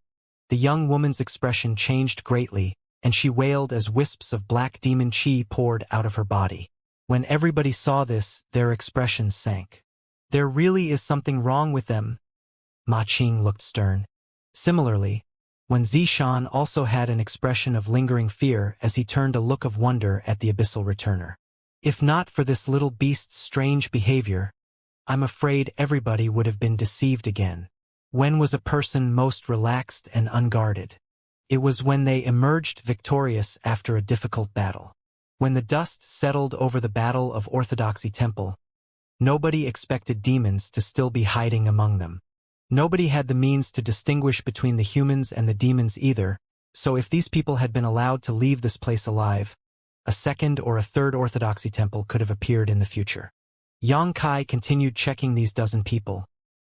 the young woman's expression changed greatly, and she wailed as wisps of black demon qi poured out of her body. When everybody saw this, their expressions sank. "There really is something wrong with them." Ma Qing looked stern. Similarly, when Zishan also had an expression of lingering fear as he turned a look of wonder at the abyssal returner. "If not for this little beast's strange behavior, I'm afraid everybody would have been deceived again." When was a person most relaxed and unguarded? It was when they emerged victorious after a difficult battle. When the dust settled over the Battle of Orthodoxy Temple, nobody expected demons to still be hiding among them. Nobody had the means to distinguish between the humans and the demons either, so if these people had been allowed to leave this place alive, a second or a third Orthodoxy temple could have appeared in the future. Xianxia continued checking these dozen people,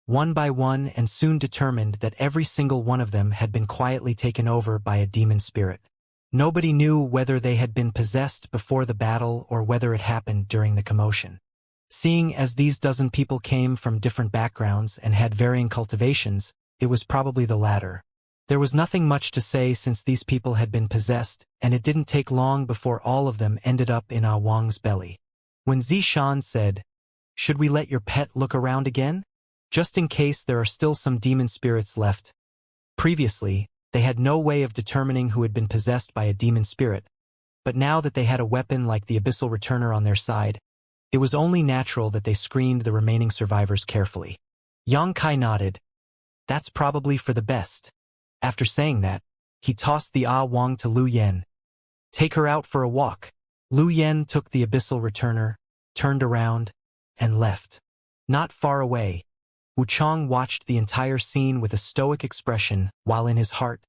one by one, and soon determined that every single one of them had been quietly taken over by a demon spirit. Nobody knew whether they had been possessed before the battle or whether it happened during the commotion. Seeing as these dozen people came from different backgrounds and had varying cultivations, it was probably the latter. There was nothing much to say since these people had been possessed, and it didn't take long before all of them ended up in Ah Wang's belly. When Zishan said, "Should we let your pet look around again? Just in case there are still some demon spirits left," Previously, they had no way of determining who had been possessed by a demon spirit, but now that they had a weapon like the Abyssal Returner on their side, it was only natural that they screened the remaining survivors carefully. Yang Kai nodded. That's probably for the best. After saying that, he tossed the Wang to Lu Yen. Take her out for a walk. Lu Yen took the Abyssal Returner, turned around, and left. Not far away, Wuchang watched the entire scene with a stoic expression while in his heart,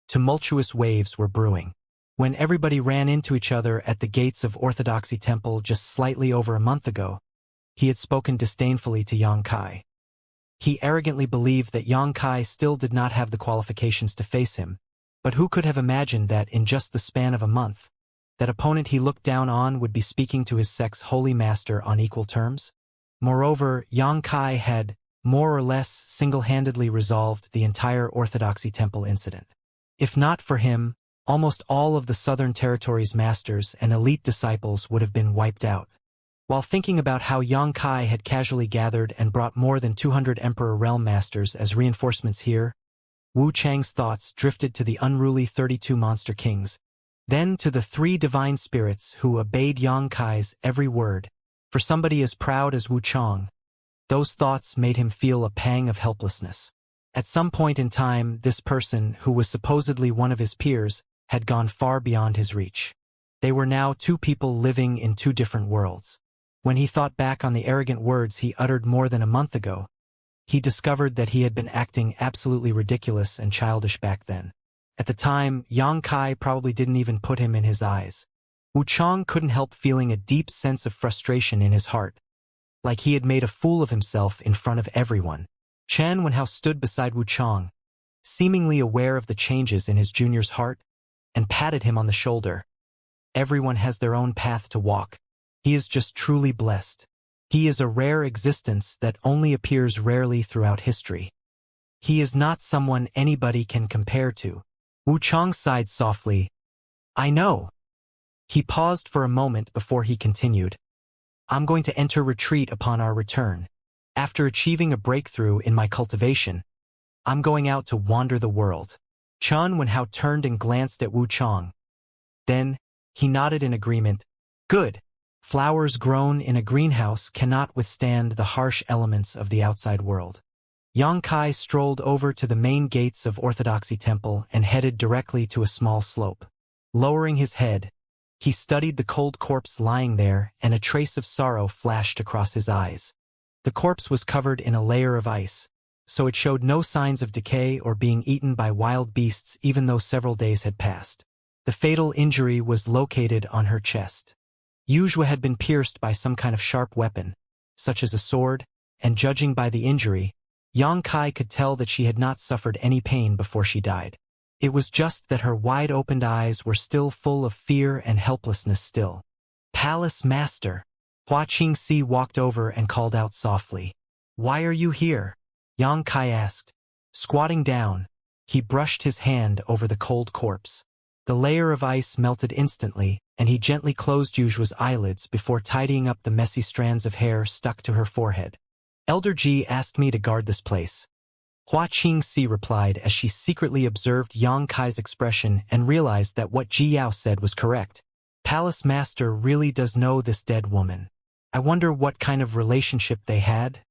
tumultuous waves were brewing. When everybody ran into each other at the gates of Orthodoxy Temple just slightly over a month ago, he had spoken disdainfully to Yang Kai. He arrogantly believed that Yang Kai still did not have the qualifications to face him, but who could have imagined that in just the span of a month, that opponent he looked down on would be speaking to his sect's holy master on equal terms? Moreover, Yang Kai had, more or less, single-handedly resolved the entire Orthodoxy Temple incident. If not for him, almost all of the Southern Territory's masters and elite disciples would have been wiped out. While thinking about how Yang Kai had casually gathered and brought more than 200 Emperor Realm Masters as reinforcements here, Wu Chang's thoughts drifted to the unruly 32 Monster Kings, then to the 3 Divine Spirits who obeyed Yang Kai's every word. For somebody as proud as Wu Chang, those thoughts made him feel a pang of helplessness. At some point in time, this person, who was supposedly one of his peers, had gone far beyond his reach. They were now 2 people living in 2 different worlds. When he thought back on the arrogant words he uttered more than a month ago, he discovered that he had been acting absolutely ridiculous and childish back then. At the time, Yang Kai probably didn't even put him in his eyes. Wu Chang couldn't help feeling a deep sense of frustration in his heart, like he had made a fool of himself in front of everyone. Chen Wenhao stood beside Wu Chang, seemingly aware of the changes in his junior's heart, and patted him on the shoulder. Everyone has their own path to walk. He is just truly blessed. He is a rare existence that only appears rarely throughout history. He is not someone anybody can compare to. Wu Chang sighed softly. I know. He paused for a moment before he continued. I'm going to enter retreat upon our return. After achieving a breakthrough in my cultivation, I'm going out to wander the world. Chen Wenhao turned and glanced at Wu Chang. Then, he nodded in agreement. Good. Flowers grown in a greenhouse cannot withstand the harsh elements of the outside world. Yang Kai strolled over to the main gates of Orthodoxy Temple and headed directly to a small slope. Lowering his head, he studied the cold corpse lying there, and a trace of sorrow flashed across his eyes. The corpse was covered in a layer of ice, so it showed no signs of decay or being eaten by wild beasts even though several days had passed. The fatal injury was located on her chest. Wuxia had been pierced by some kind of sharp weapon, such as a sword, and judging by the injury, Yang Kai could tell that she had not suffered any pain before she died. It was just that her wide-opened eyes were still full of fear and helplessness still. Palace Master. Hua Qingxi walked over and called out softly. Why are you here? Yang Kai asked. Squatting down, he brushed his hand over the cold corpse. The layer of ice melted instantly, and he gently closed Wuxia's eyelids before tidying up the messy strands of hair stuck to her forehead. Elder Ji asked me to guard this place. Hua Qingxi replied as she secretly observed Yang Kai's expression and realized that what Ji Yao said was correct. Palace Master really does know this dead woman. I wonder what kind of relationship they had?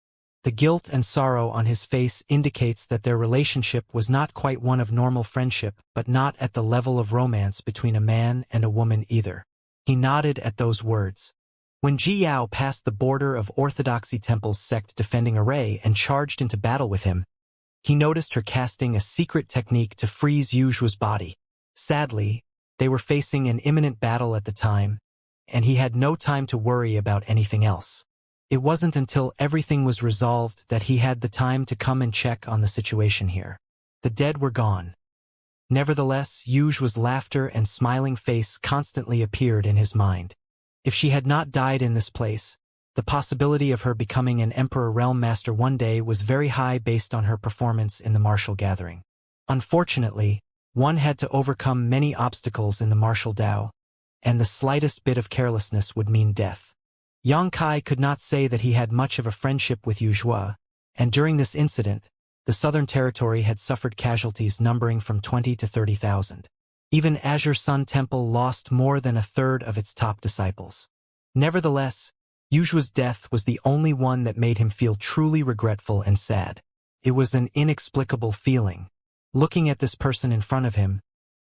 The guilt and sorrow on his face indicates that their relationship was not quite one of normal friendship, but not at the level of romance between a man and a woman either. He nodded at those words. When Ji Yao passed the border of Orthodoxy Temple's sect defending array and charged into battle with him, he noticed her casting a secret technique to freeze Wuxia's body. Sadly, they were facing an imminent battle at the time, and he had no time to worry about anything else. It wasn't until everything was resolved that he had the time to come and check on the situation here. The dead were gone. Nevertheless, Wuxia's laughter and smiling face constantly appeared in his mind. If she had not died in this place, the possibility of her becoming an Emperor Realm Master one day was very high based on her performance in the martial gathering. Unfortunately, one had to overcome many obstacles in the martial Dao, and the slightest bit of carelessness would mean death. Yang Kai could not say that he had much of a friendship with Wuxia, and during this incident, the Southern Territory had suffered casualties numbering from 20 to 30,000. Even Azure Sun Temple lost more than a third of its top disciples. Nevertheless, Yujua's death was the only one that made him feel truly regretful and sad. It was an inexplicable feeling. Looking at this person in front of him,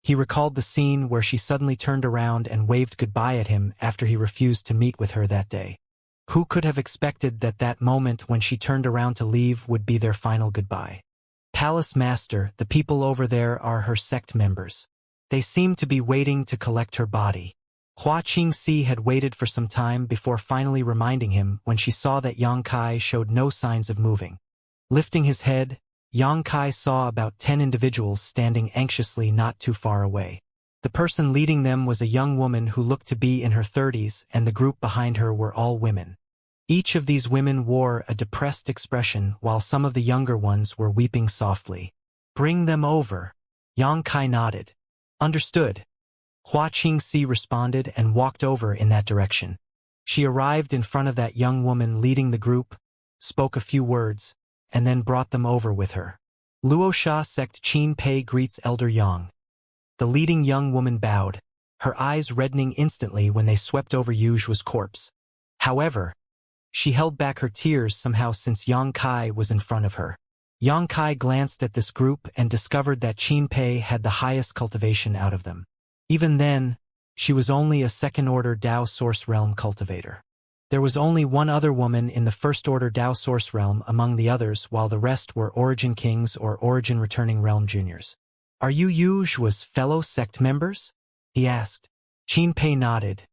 he recalled the scene where she suddenly turned around and waved goodbye at him after he refused to meet with her that day. Who could have expected that that moment when she turned around to leave would be their final goodbye? Palace Master, the people over there are her sect members. They seem to be waiting to collect her body. Hua Qingxi had waited for some time before finally reminding him when she saw that Yang Kai showed no signs of moving. Lifting his head, Yang Kai saw about 10 individuals standing anxiously not too far away. The person leading them was a young woman who looked to be in her 30s, and the group behind her were all women. Each of these women wore a depressed expression while some of the younger ones were weeping softly. "Bring them over." Yang Kai nodded. "Understood." Hua Qingxi responded and walked over in that direction. She arrived in front of that young woman leading the group, spoke a few words, and then brought them over with her. Luosha sect Qin Pei greets Elder Yang. The leading young woman bowed, her eyes reddening instantly when they swept over Yujua's corpse. However, she held back her tears somehow since Yang Kai was in front of her. Yang Kai glanced at this group and discovered that Qin Pei had the highest cultivation out of them. Even then, she was only a second-order Dao Source Realm cultivator. There was only one other woman in the first-order Dao Source Realm among the others, while the rest were Origin Kings or Origin Returning Realm Juniors. "Are you Yujua's fellow sect members?" he asked. Qin Pei nodded.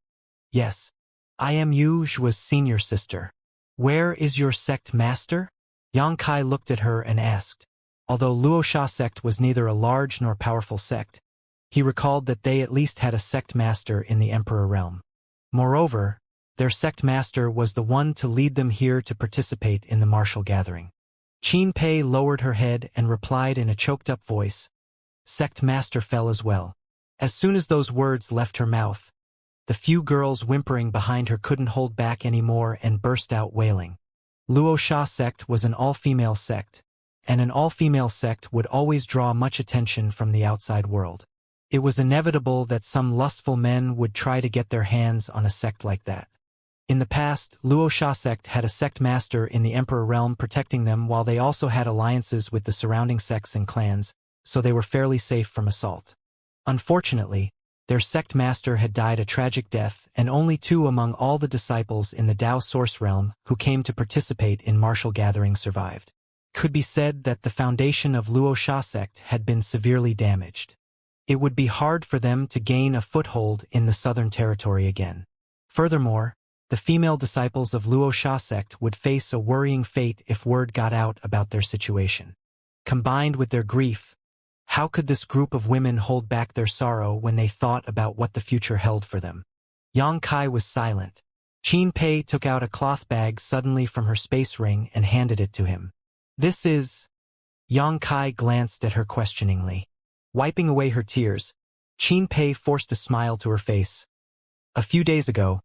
"Yes, I am Yujua's senior sister." "Where is your sect master?" Yang Kai looked at her and asked. Although Luosha sect was neither a large nor powerful sect, he recalled that they at least had a sect master in the Emperor realm. Moreover, their sect master was the one to lead them here to participate in the martial gathering. Qin Pei lowered her head and replied in a choked-up voice, "Sect master fell as well." As soon as those words left her mouth, the few girls whimpering behind her couldn't hold back anymore and burst out wailing. Luosha sect was an all-female sect, and an all-female sect would always draw much attention from the outside world. It was inevitable that some lustful men would try to get their hands on a sect like that. In the past, Luosha sect had a sect master in the Emperor realm protecting them, while they also had alliances with the surrounding sects and clans, so they were fairly safe from assault. Unfortunately, their sect master had died a tragic death, and only 2 among all the disciples in the Dao Source realm who came to participate in martial gatherings survived. It could be said that the foundation of Luosha sect had been severely damaged. It would be hard for them to gain a foothold in the Southern Territory again. Furthermore, the female disciples of Luosha sect would face a worrying fate if word got out about their situation. Combined with their grief, how could this group of women hold back their sorrow when they thought about what the future held for them? Yang Kai was silent. Qin Pei took out a cloth bag suddenly from her space ring and handed it to him. "This is..." Yang Kai glanced at her questioningly. Wiping away her tears, Qin Pei forced a smile to her face. "A few days ago,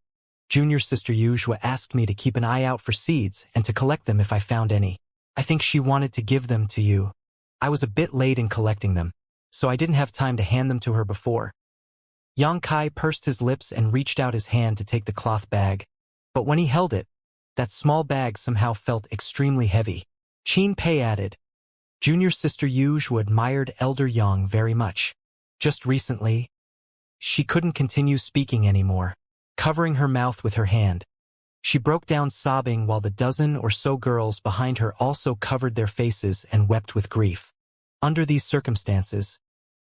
Junior Sister Yujua asked me to keep an eye out for seeds and to collect them if I found any. I think she wanted to give them to you. I was a bit late in collecting them, so I didn't have time to hand them to her before." Yang Kai pursed his lips and reached out his hand to take the cloth bag, but when he held it, that small bag somehow felt extremely heavy. Qin Pei added, "Junior Sister Yujua admired Elder Yang very much. Just recently..." She couldn't continue speaking anymore. Covering her mouth with her hand, she broke down sobbing while the dozen or so girls behind her also covered their faces and wept with grief. Under these circumstances,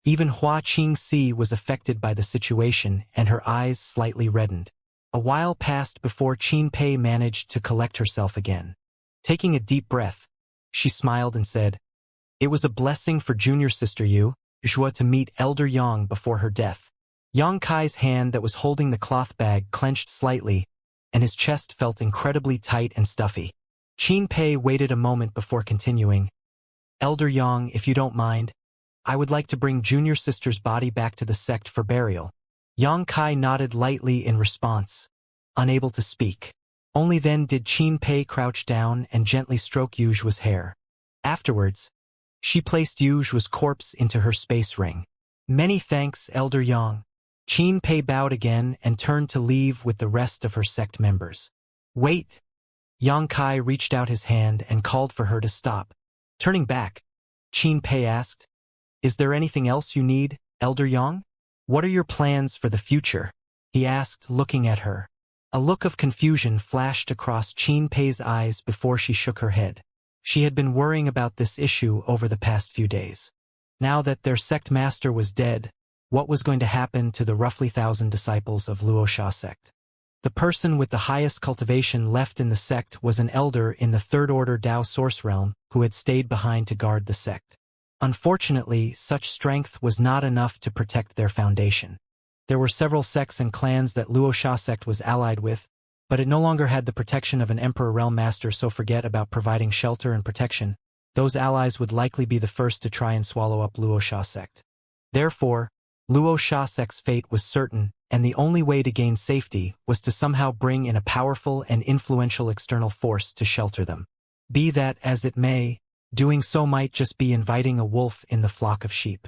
even Hua Qingxi was affected by the situation and her eyes slightly reddened. A while passed before Qin Pei managed to collect herself again. Taking a deep breath, she smiled and said, "It was a blessing for Junior Sister Yujua to meet Elder Yang before her death." Yang Kai's hand that was holding the cloth bag clenched slightly, and his chest felt incredibly tight and stuffy. Qin Pei waited a moment before continuing, "Elder Yang, if you don't mind, I would like to bring Junior Sister's body back to the sect for burial." Yang Kai nodded lightly in response, unable to speak. Only then did Qin Pei crouch down and gently stroke Yujua's hair. Afterwards, She placed Yujua's corpse into her space ring. Many thanks, Elder Yang. Qin Pei bowed again and turned to leave with the rest of her sect members. Wait! Yang Kai reached out his hand and called for her to stop. Turning back, Qin Pei asked, "Is there anything else you need, Elder Yang? What are your plans for the future?" he asked, looking at her. A look of confusion flashed across Qin Pei's eyes before she shook her head. She had been worrying about this issue over the past few days. Now that their sect master was dead, what was going to happen to the roughly 1,000 disciples of Luoxia sect? The person with the highest cultivation left in the sect was an elder in the Third Order Dao Source Realm who had stayed behind to guard the sect. Unfortunately, such strength was not enough to protect their foundation. There were several sects and clans that Luoxia sect was allied with, but it no longer had the protection of an Emperor Realm Master, so forget about providing shelter and protection. Those allies would likely be the first to try and swallow up Luoxia sect. Therefore, Luoxia sect's fate was certain, and the only way to gain safety was to somehow bring in a powerful and influential external force to shelter them. Be that as it may, doing so might just be inviting a wolf in the flock of sheep.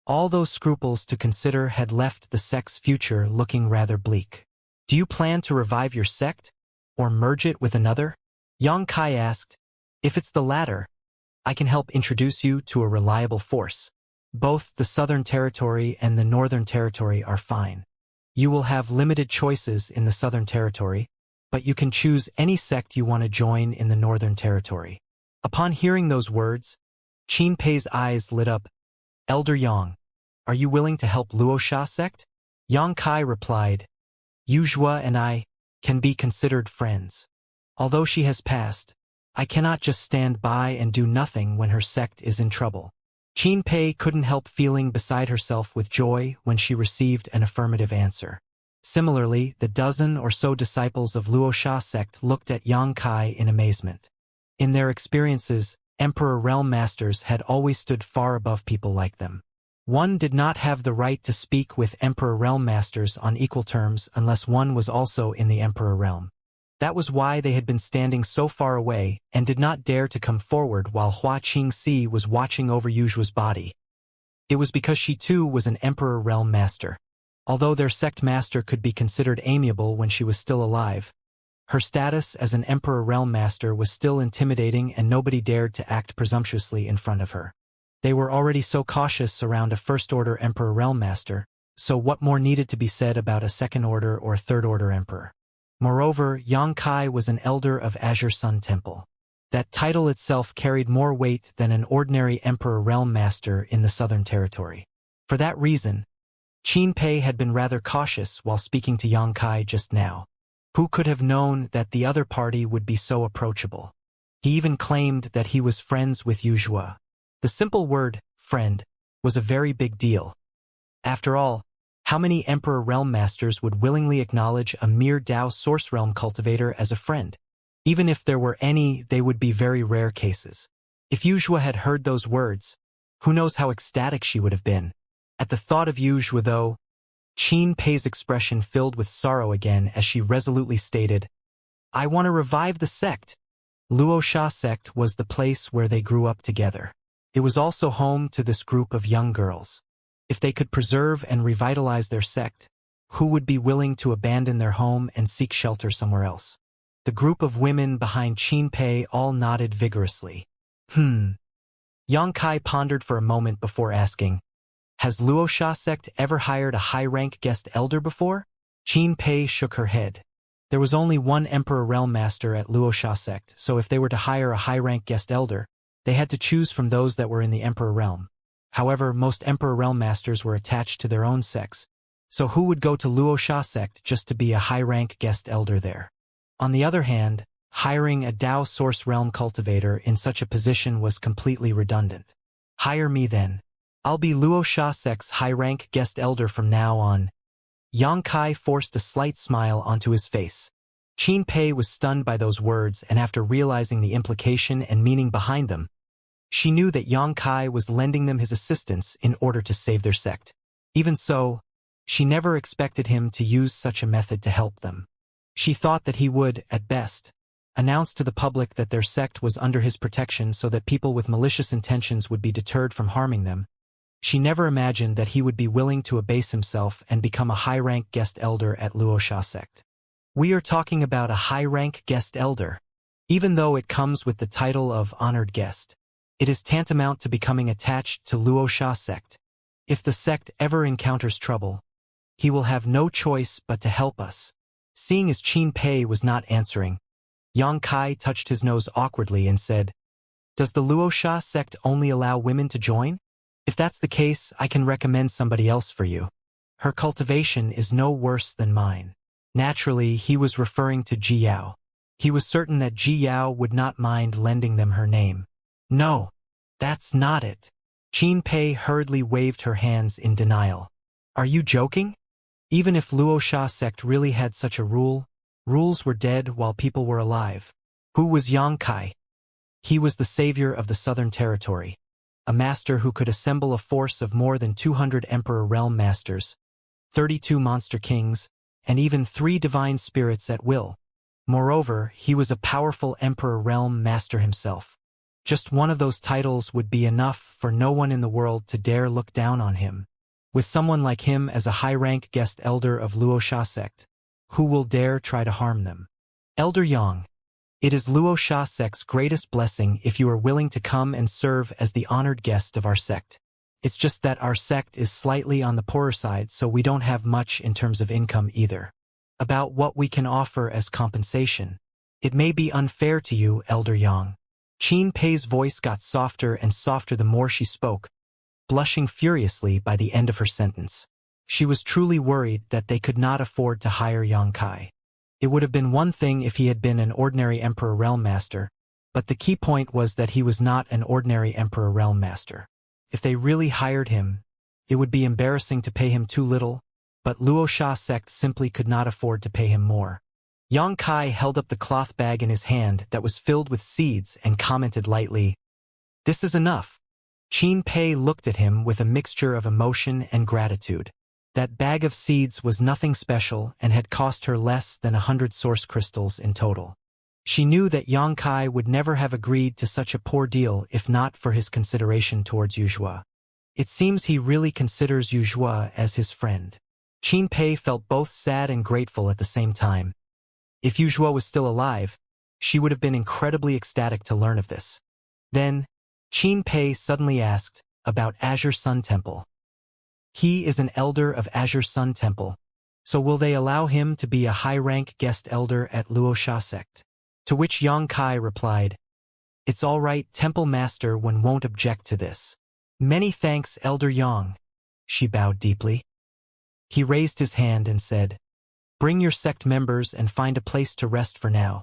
All those scruples to consider had left the sect's future looking rather bleak. Do you plan to revive your sect, or merge it with another? Yang Kai asked. If it's the latter, I can help introduce you to a reliable force. Both the Southern Territory and the Northern Territory are fine. You will have limited choices in the Southern Territory, but you can choose any sect you want to join in the Northern Territory. Upon hearing those words, Qin Pei's eyes lit up. Elder Yang, are you willing to help Luoxia sect? Yang Kai replied, Yuzhua and I can be considered friends. Although she has passed, I cannot just stand by and do nothing when her sect is in trouble. Qin Pei couldn't help feeling beside herself with joy when she received an affirmative answer. Similarly, the dozen or so disciples of Luoxia sect looked at Yang Kai in amazement. In their experiences, Emperor Realm Masters had always stood far above people like them. One did not have the right to speak with Emperor Realm Masters on equal terms unless one was also in the Emperor Realm. That was why they had been standing so far away and did not dare to come forward while Hua Qingxi was watching over Yuzhua's body. It was because she too was an Emperor Realm Master. Although their sect master could be considered amiable when she was still alive, her status as an Emperor Realm Master was still intimidating and nobody dared to act presumptuously in front of her. They were already so cautious around a First-Order Emperor Realm Master, so what more needed to be said about a Second-Order or Third-Order Emperor? Moreover, Yang Kai was an Elder of Azure Sun Temple. That title itself carried more weight than an ordinary Emperor Realm Master in the Southern Territory. For that reason, Qin Pei had been rather cautious while speaking to Yang Kai just now. Who could have known that the other party would be so approachable? He even claimed that he was friends with Yuzhua. The simple word, friend, was a very big deal. After all, how many Emperor Realm Masters would willingly acknowledge a mere Dao Source Realm cultivator as a friend? Even if there were any, they would be very rare cases. If Yuzhua had heard those words, who knows how ecstatic she would have been. At the thought of Yuzhua, though, Qin Pei's expression filled with sorrow again as she resolutely stated, I want to revive the sect. Luoxia sect was the place where they grew up together. It was also home to this group of young girls. If they could preserve and revitalize their sect, who would be willing to abandon their home and seek shelter somewhere else? The group of women behind Qin Pei all nodded vigorously. Yang Kai pondered for a moment before asking, Has Luoxia sect ever hired a high-rank guest elder before? Qin Pei shook her head. There was only one Emperor Realm Master at Luoxia sect, so if they were to hire a high-rank guest elder, they had to choose from those that were in the Emperor Realm. However, most Emperor Realm Masters were attached to their own sects, so who would go to Luoxia sect just to be a high-rank guest elder there? On the other hand, hiring a Dao Source Realm cultivator in such a position was completely redundant. Hire me then. I'll be Luoxia sect's high-rank guest elder from now on. Yang Kai forced a slight smile onto his face. Qin Pei was stunned by those words, and after realizing the implication and meaning behind them, she knew that Yang Kai was lending them his assistance in order to save their sect. Even so, she never expected him to use such a method to help them. She thought that he would, at best, announced to the public that their sect was under his protection so that people with malicious intentions would be deterred from harming them. She never imagined that he would be willing to abase himself and become a high-rank guest elder at Luoxia sect. We are talking about a high-rank guest elder. Even though it comes with the title of honored guest, it is tantamount to becoming attached to Luoxia sect. If the sect ever encounters trouble, he will have no choice but to help us. Seeing as Qin Pei was not answering, Yang Kai touched his nose awkwardly and said, "Does the Luoxia sect only allow women to join? If that's the case, I can recommend somebody else for you. Her cultivation is no worse than mine." Naturally, he was referring to Ji Yao. He was certain that Ji Yao would not mind lending them her name. "No, that's not it." Qin Pei hurriedly waved her hands in denial. "Are you joking? Even if Luoxia sect really had such a rule, rules were dead while people were alive." Who was Yang Kai? He was the savior of the Southern Territory, a master who could assemble a force of more than 200 Emperor Realm Masters, 32 Monster Kings, and even 3 Divine Spirits at will. Moreover, he was a powerful Emperor Realm Master himself. Just one of those titles would be enough for no one in the world to dare look down on him. With someone like him as a high-rank guest elder of Luoxia sect, who will dare try to harm them? Elder Yang, it is Luoxia sect's greatest blessing if you are willing to come and serve as the honored guest of our sect. It's just that our sect is slightly on the poorer side, so we don't have much in terms of income either. About what we can offer as compensation. It may be unfair to you, Elder Yang. Qin Pei's voice got softer and softer the more she spoke, blushing furiously by the end of her sentence. She was truly worried that they could not afford to hire Yang Kai. It would have been one thing if he had been an ordinary Emperor Realm Master, but the key point was that he was not an ordinary Emperor Realm Master. If they really hired him, it would be embarrassing to pay him too little, but Luoxia sect simply could not afford to pay him more. Yang Kai held up the cloth bag in his hand that was filled with seeds and commented lightly, "This is enough." Qin Pei looked at him with a mixture of emotion and gratitude. That bag of seeds was nothing special and had cost her less than 100 source crystals in total. She knew that Yang Kai would never have agreed to such a poor deal if not for his consideration towards Yuzhua. It seems he really considers Yuzhua as his friend. Qin Pei felt both sad and grateful at the same time. If Yuzhua was still alive, she would have been incredibly ecstatic to learn of this. Then, Qin Pei suddenly asked about Azure Sun Temple. He is an elder of Azure Sun Temple, so will they allow him to be a high-rank guest elder at Luoxia sect? To which Yang Kai replied, "It's all right, Temple Master one won't object to this." "Many thanks, Elder Yang." She bowed deeply. He raised his hand and said, "Bring your sect members and find a place to rest for now.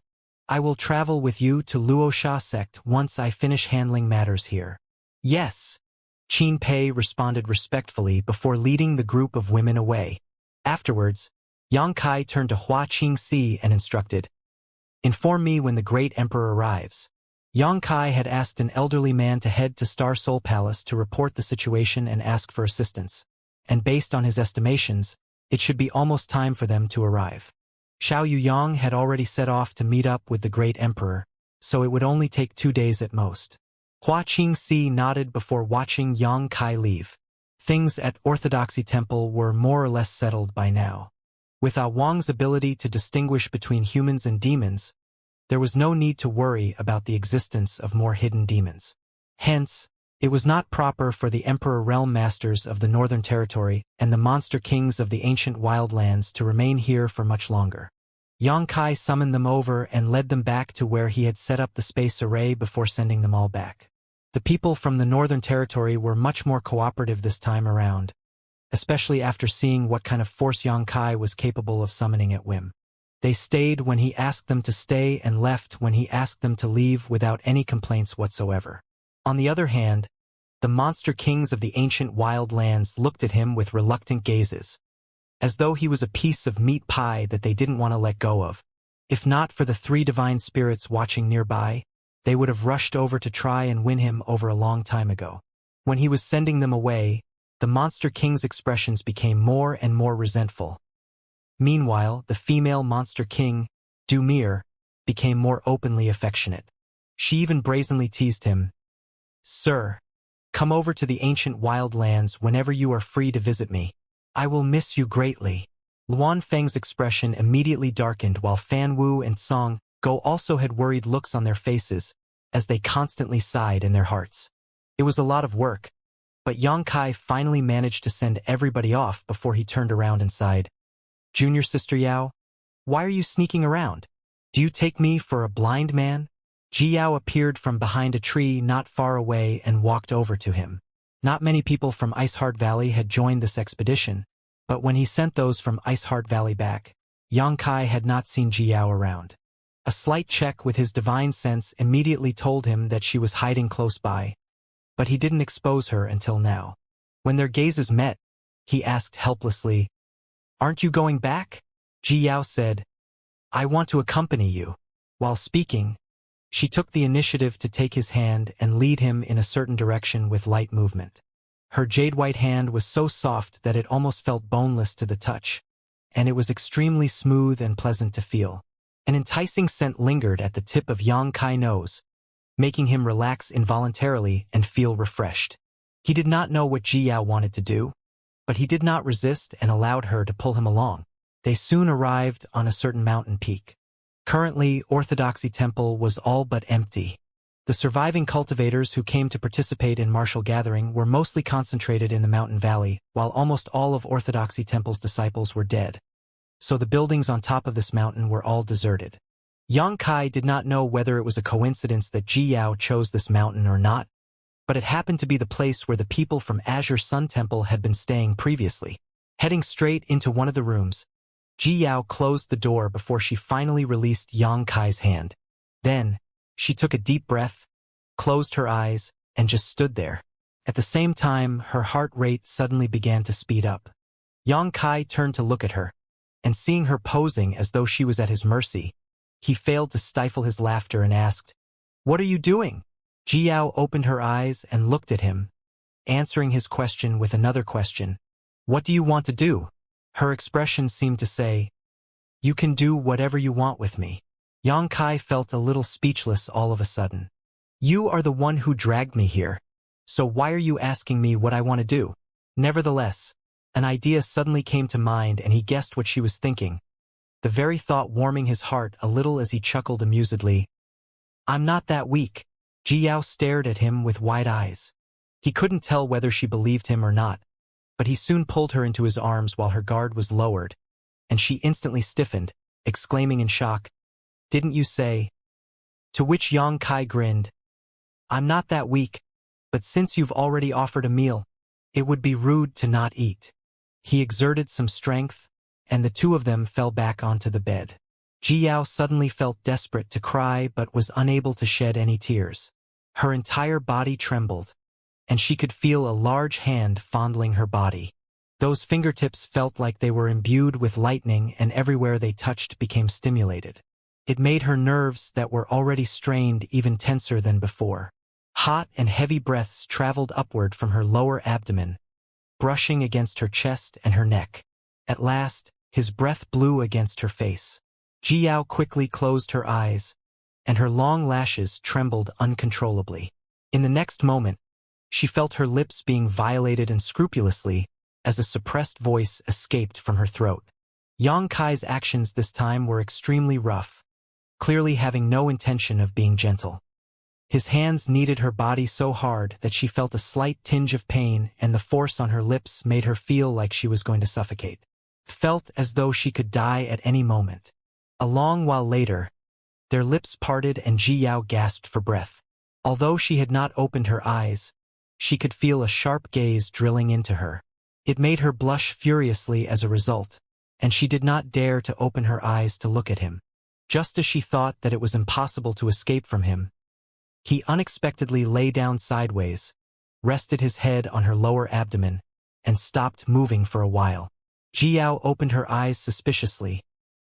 I will travel with you to Luoxia sect once I finish handling matters here." "Yes," Qin Pei responded respectfully before leading the group of women away. Afterwards, Yang Kai turned to Hua Qingxi and instructed, "Inform me when the great emperor arrives." Yang Kai had asked an elderly man to head to Star Soul Palace to report the situation and ask for assistance, and based on his estimations, it should be almost time for them to arrive. Xiao Yuyang had already set off to meet up with the great emperor, so it would only take 2 days at most. Hua Qingxi nodded before watching Yang Kai leave. Things at Orthodoxy Temple were more or less settled by now. With Ah Wang's ability to distinguish between humans and demons, there was no need to worry about the existence of more hidden demons. Hence, it was not proper for the Emperor Realm Masters of the Northern Territory and the Monster Kings of the ancient wildlands to remain here for much longer. Yang Kai summoned them over and led them back to where he had set up the space array before sending them all back. The people from the Northern Territory were much more cooperative this time around, especially after seeing what kind of force Yang Kai was capable of summoning at whim. They stayed when he asked them to stay and left when he asked them to leave without any complaints whatsoever. On the other hand, the Monster Kings of the ancient wildlands looked at him with reluctant gazes, as though he was a piece of meat pie that they didn't want to let go of. If not for the 3 divine spirits watching nearby, they would have rushed over to try and win him over a long time ago. When he was sending them away, the Monster King's expressions became more and more resentful. Meanwhile, the female Monster King, Dumir, became more openly affectionate. She even brazenly teased him, "Sir, come over to the ancient wildlands whenever you are free to visit me. I will miss you greatly." Luan Feng's expression immediately darkened while Fan Wu and Song Go also had worried looks on their faces as they constantly sighed in their hearts. It was a lot of work, but Yang Kai finally managed to send everybody off before he turned around and sighed, "Junior Sister Yao, why are you sneaking around? Do you take me for a blind man?" Ji Yao appeared from behind a tree not far away and walked over to him. Not many people from Iceheart Valley had joined this expedition, but when he sent those from Iceheart Valley back, Yang Kai had not seen Ji Yao around. A slight check with his divine sense immediately told him that she was hiding close by, but he didn't expose her until now. When their gazes met, he asked helplessly, "Aren't you going back?" Ji Yao said, "I want to accompany you." While speaking, she took the initiative to take his hand and lead him in a certain direction with light movement. Her jade-white hand was so soft that it almost felt boneless to the touch, and it was extremely smooth and pleasant to feel. An enticing scent lingered at the tip of Yang Kai's nose, making him relax involuntarily and feel refreshed. He did not know what Ji Yao wanted to do, but he did not resist and allowed her to pull him along. They soon arrived on a certain mountain peak. Currently, Orthodoxy Temple was all but empty. The surviving cultivators who came to participate in martial gathering were mostly concentrated in the mountain valley, while almost all of Orthodoxy Temple's disciples were dead. So the buildings on top of this mountain were all deserted. Yang Kai did not know whether it was a coincidence that Ji Yao chose this mountain or not, but it happened to be the place where the people from Azure Sun Temple had been staying previously. Heading straight into one of the rooms, Ji Yao closed the door before she finally released Yang Kai's hand. Then, she took a deep breath, closed her eyes, and just stood there. At the same time, her heart rate suddenly began to speed up. Yang Kai turned to look at her, and seeing her posing as though she was at his mercy, he failed to stifle his laughter and asked, "What are you doing?" Ji Yao opened her eyes and looked at him, answering his question with another question, "What do you want to do?" Her expression seemed to say, "You can do whatever you want with me." Yang Kai felt a little speechless all of a sudden. "You are the one who dragged me here, so why are you asking me what I want to do?" Nevertheless, an idea suddenly came to mind and he guessed what she was thinking, the very thought warming his heart a little as he chuckled amusedly. "I'm not that weak." Ji Yao stared at him with wide eyes. He couldn't tell whether she believed him or not, but he soon pulled her into his arms while her guard was lowered, and she instantly stiffened, exclaiming in shock, "Didn't you say?" To which Yang Kai grinned, "I'm not that weak, but since you've already offered a meal, it would be rude to not eat." He exerted some strength, and the two of them fell back onto the bed. Ji Yao suddenly felt desperate to cry but was unable to shed any tears. Her entire body trembled, and she could feel a large hand fondling her body. Those fingertips felt like they were imbued with lightning and everywhere they touched became stimulated. It made her nerves that were already strained even tenser than before. Hot and heavy breaths traveled upward from her lower abdomen, brushing against her chest and her neck. At last, his breath blew against her face. Ji Yao quickly closed her eyes, and her long lashes trembled uncontrollably. In the next moment, she felt her lips being violated unscrupulously as a suppressed voice escaped from her throat. Yang Kai's actions this time were extremely rough, clearly having no intention of being gentle. His hands kneaded her body so hard that she felt a slight tinge of pain, and the force on her lips made her feel like she was going to suffocate. Felt as though she could die at any moment. A long while later, their lips parted and Ji Yao gasped for breath. Although she had not opened her eyes, she could feel a sharp gaze drilling into her. It made her blush furiously as a result, and she did not dare to open her eyes to look at him. Just as she thought that it was impossible to escape from him, he unexpectedly lay down sideways, rested his head on her lower abdomen, and stopped moving for a while. Ji Yao opened her eyes suspiciously,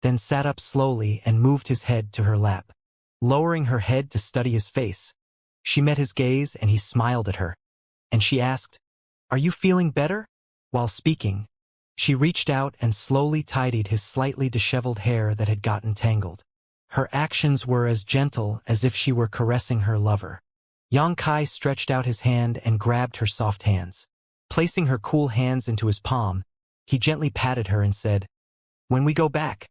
then sat up slowly and moved his head to her lap. Lowering her head to study his face, she met his gaze and he smiled at her, and she asked, "Are you feeling better?" While speaking, she reached out and slowly tidied his slightly disheveled hair that had gotten tangled. Her actions were as gentle as if she were caressing her lover. Yang Kai stretched out his hand and grabbed her soft hands. Placing her cool hands into his palm, he gently patted her and said, "When we go back,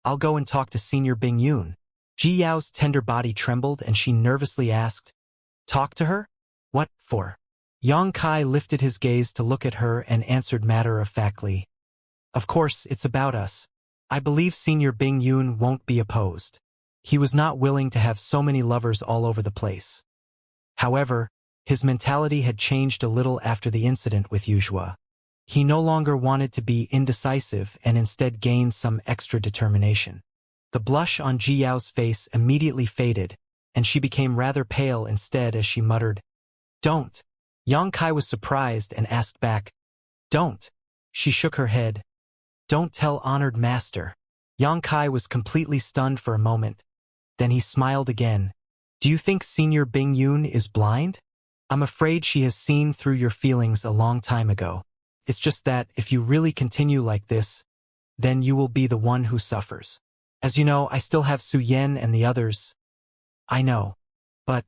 I'll go and talk to Senior Bing Yun." Ji Yao's tender body trembled and she nervously asked, "Talk to her? What for?" Yang Kai lifted his gaze to look at her and answered matter-of-factly, "Of course, it's about us. I believe Senior Bing Yun won't be opposed. He was not willing to have so many lovers all over the place." However, his mentality had changed a little after the incident with Wuxia. He no longer wanted to be indecisive and instead gained some extra determination. The blush on Ji Yao's face immediately faded, and she became rather pale instead as she muttered, "Don't." Yang Kai was surprised and asked back, "Don't?" She shook her head. "Don't tell honored master." Yang Kai was completely stunned for a moment. Then he smiled again. "Do you think Senior Bing Yun is blind? I'm afraid she has seen through your feelings a long time ago. It's just that if you really continue like this, then you will be the one who suffers. As you know, I still have Su Yen and the others." "I know. But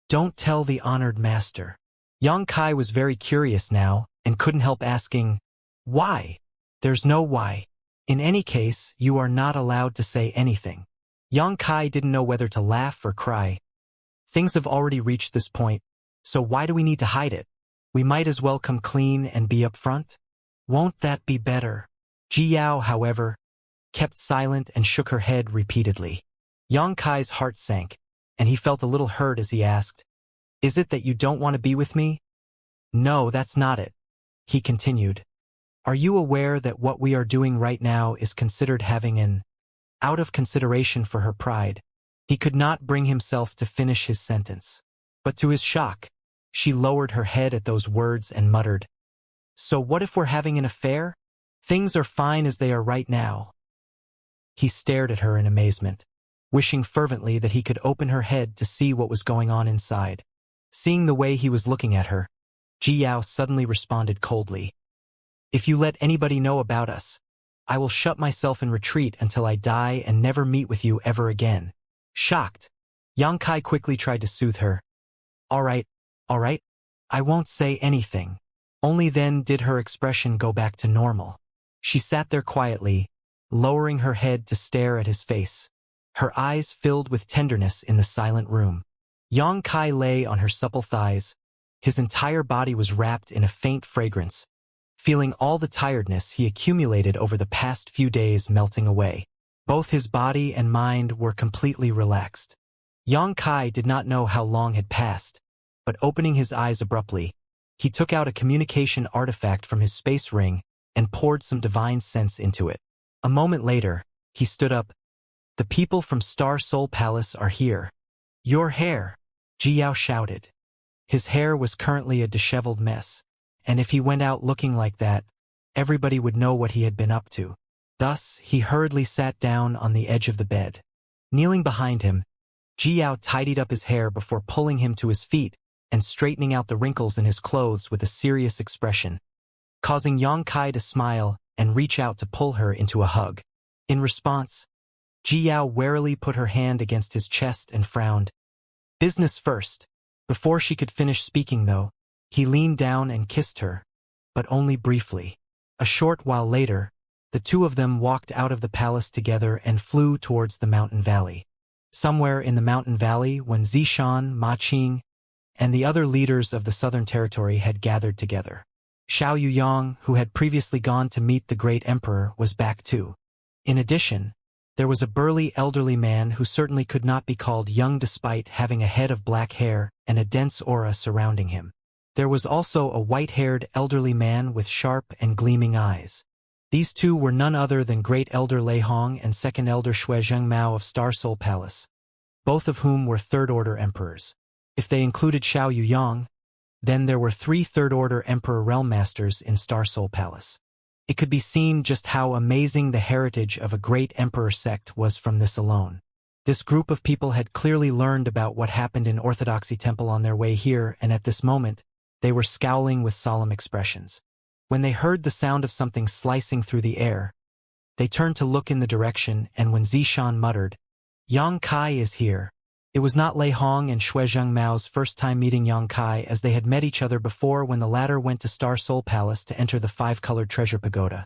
don't tell the honored master." Yang Kai was very curious now and couldn't help asking, "Why?" "There's no why. In any case, you are not allowed to say anything." Yang Kai didn't know whether to laugh or cry. Things have already reached this point, so why do we need to hide it? We might as well come clean and be upfront. Won't that be better? Ji Yao, however, kept silent and shook her head repeatedly. Yang Kai's heart sank, and he felt a little hurt as he asked, "Is it that you don't want to be with me?" "No, that's not it," he continued. "Are you aware that what we are doing right now is considered having an out of consideration for her pride?" He could not bring himself to finish his sentence. But to his shock, she lowered her head at those words and muttered, "So what if we're having an affair? Things are fine as they are right now." He stared at her in amazement, wishing fervently that he could open her head to see what was going on inside. Seeing the way he was looking at her, Ji Yao suddenly responded coldly, "If you let anybody know about us, I will shut myself in retreat until I die and never meet with you ever again." Shocked, Yang Kai quickly tried to soothe her. All right, I won't say anything." Only then did her expression go back to normal. She sat there quietly, lowering her head to stare at his face. Her eyes filled with tenderness in the silent room. Yang Kai lay on her supple thighs. His entire body was wrapped in a faint fragrance, feeling all the tiredness he accumulated over the past few days melting away. Both his body and mind were completely relaxed. Yang Kai did not know how long had passed, but opening his eyes abruptly, he took out a communication artifact from his space ring and poured some divine sense into it. A moment later, he stood up. "The people from Star Soul Palace are here." "Your hair," Ji Yao shouted. His hair was currently a disheveled mess, and if he went out looking like that, everybody would know what he had been up to. Thus, he hurriedly sat down on the edge of the bed. Kneeling behind him, Ji Yao tidied up his hair before pulling him to his feet and straightening out the wrinkles in his clothes with a serious expression, causing Yang Kai to smile and reach out to pull her into a hug. In response, Ji Yao warily put her hand against his chest and frowned. "Business first." Before she could finish speaking, though, he leaned down and kissed her, but only briefly. A short while later, the two of them walked out of the palace together and flew towards the mountain valley. Somewhere in the mountain valley, when Zishan, Ma Qing, and the other leaders of the southern territory had gathered together, Xiao Yuyang, who had previously gone to meet the great emperor, was back too. In addition, there was a burly elderly man who certainly could not be called young despite having a head of black hair and a dense aura surrounding him. There was also a white-haired elderly man with sharp and gleaming eyes. These two were none other than Great Elder Lei Hong and Second Elder Shuizheng Mao of Star Soul Palace, both of whom were Third-Order Emperors. If they included Xiao Yuyang, then there were 3 Third-Order Emperor Realm Masters in Star Soul Palace. It could be seen just how amazing the heritage of a great emperor sect was from this alone. This group of people had clearly learned about what happened in Orthodoxy Temple on their way here, and at this moment, they were scowling with solemn expressions. When they heard the sound of something slicing through the air, they turned to look in the direction, and when Zishan muttered, Yang Kai is here. It was not Lei Hong and Xue Zhengmao's first time meeting Yang Kai, as they had met each other before when the latter went to Star Soul Palace to enter the five-colored treasure pagoda.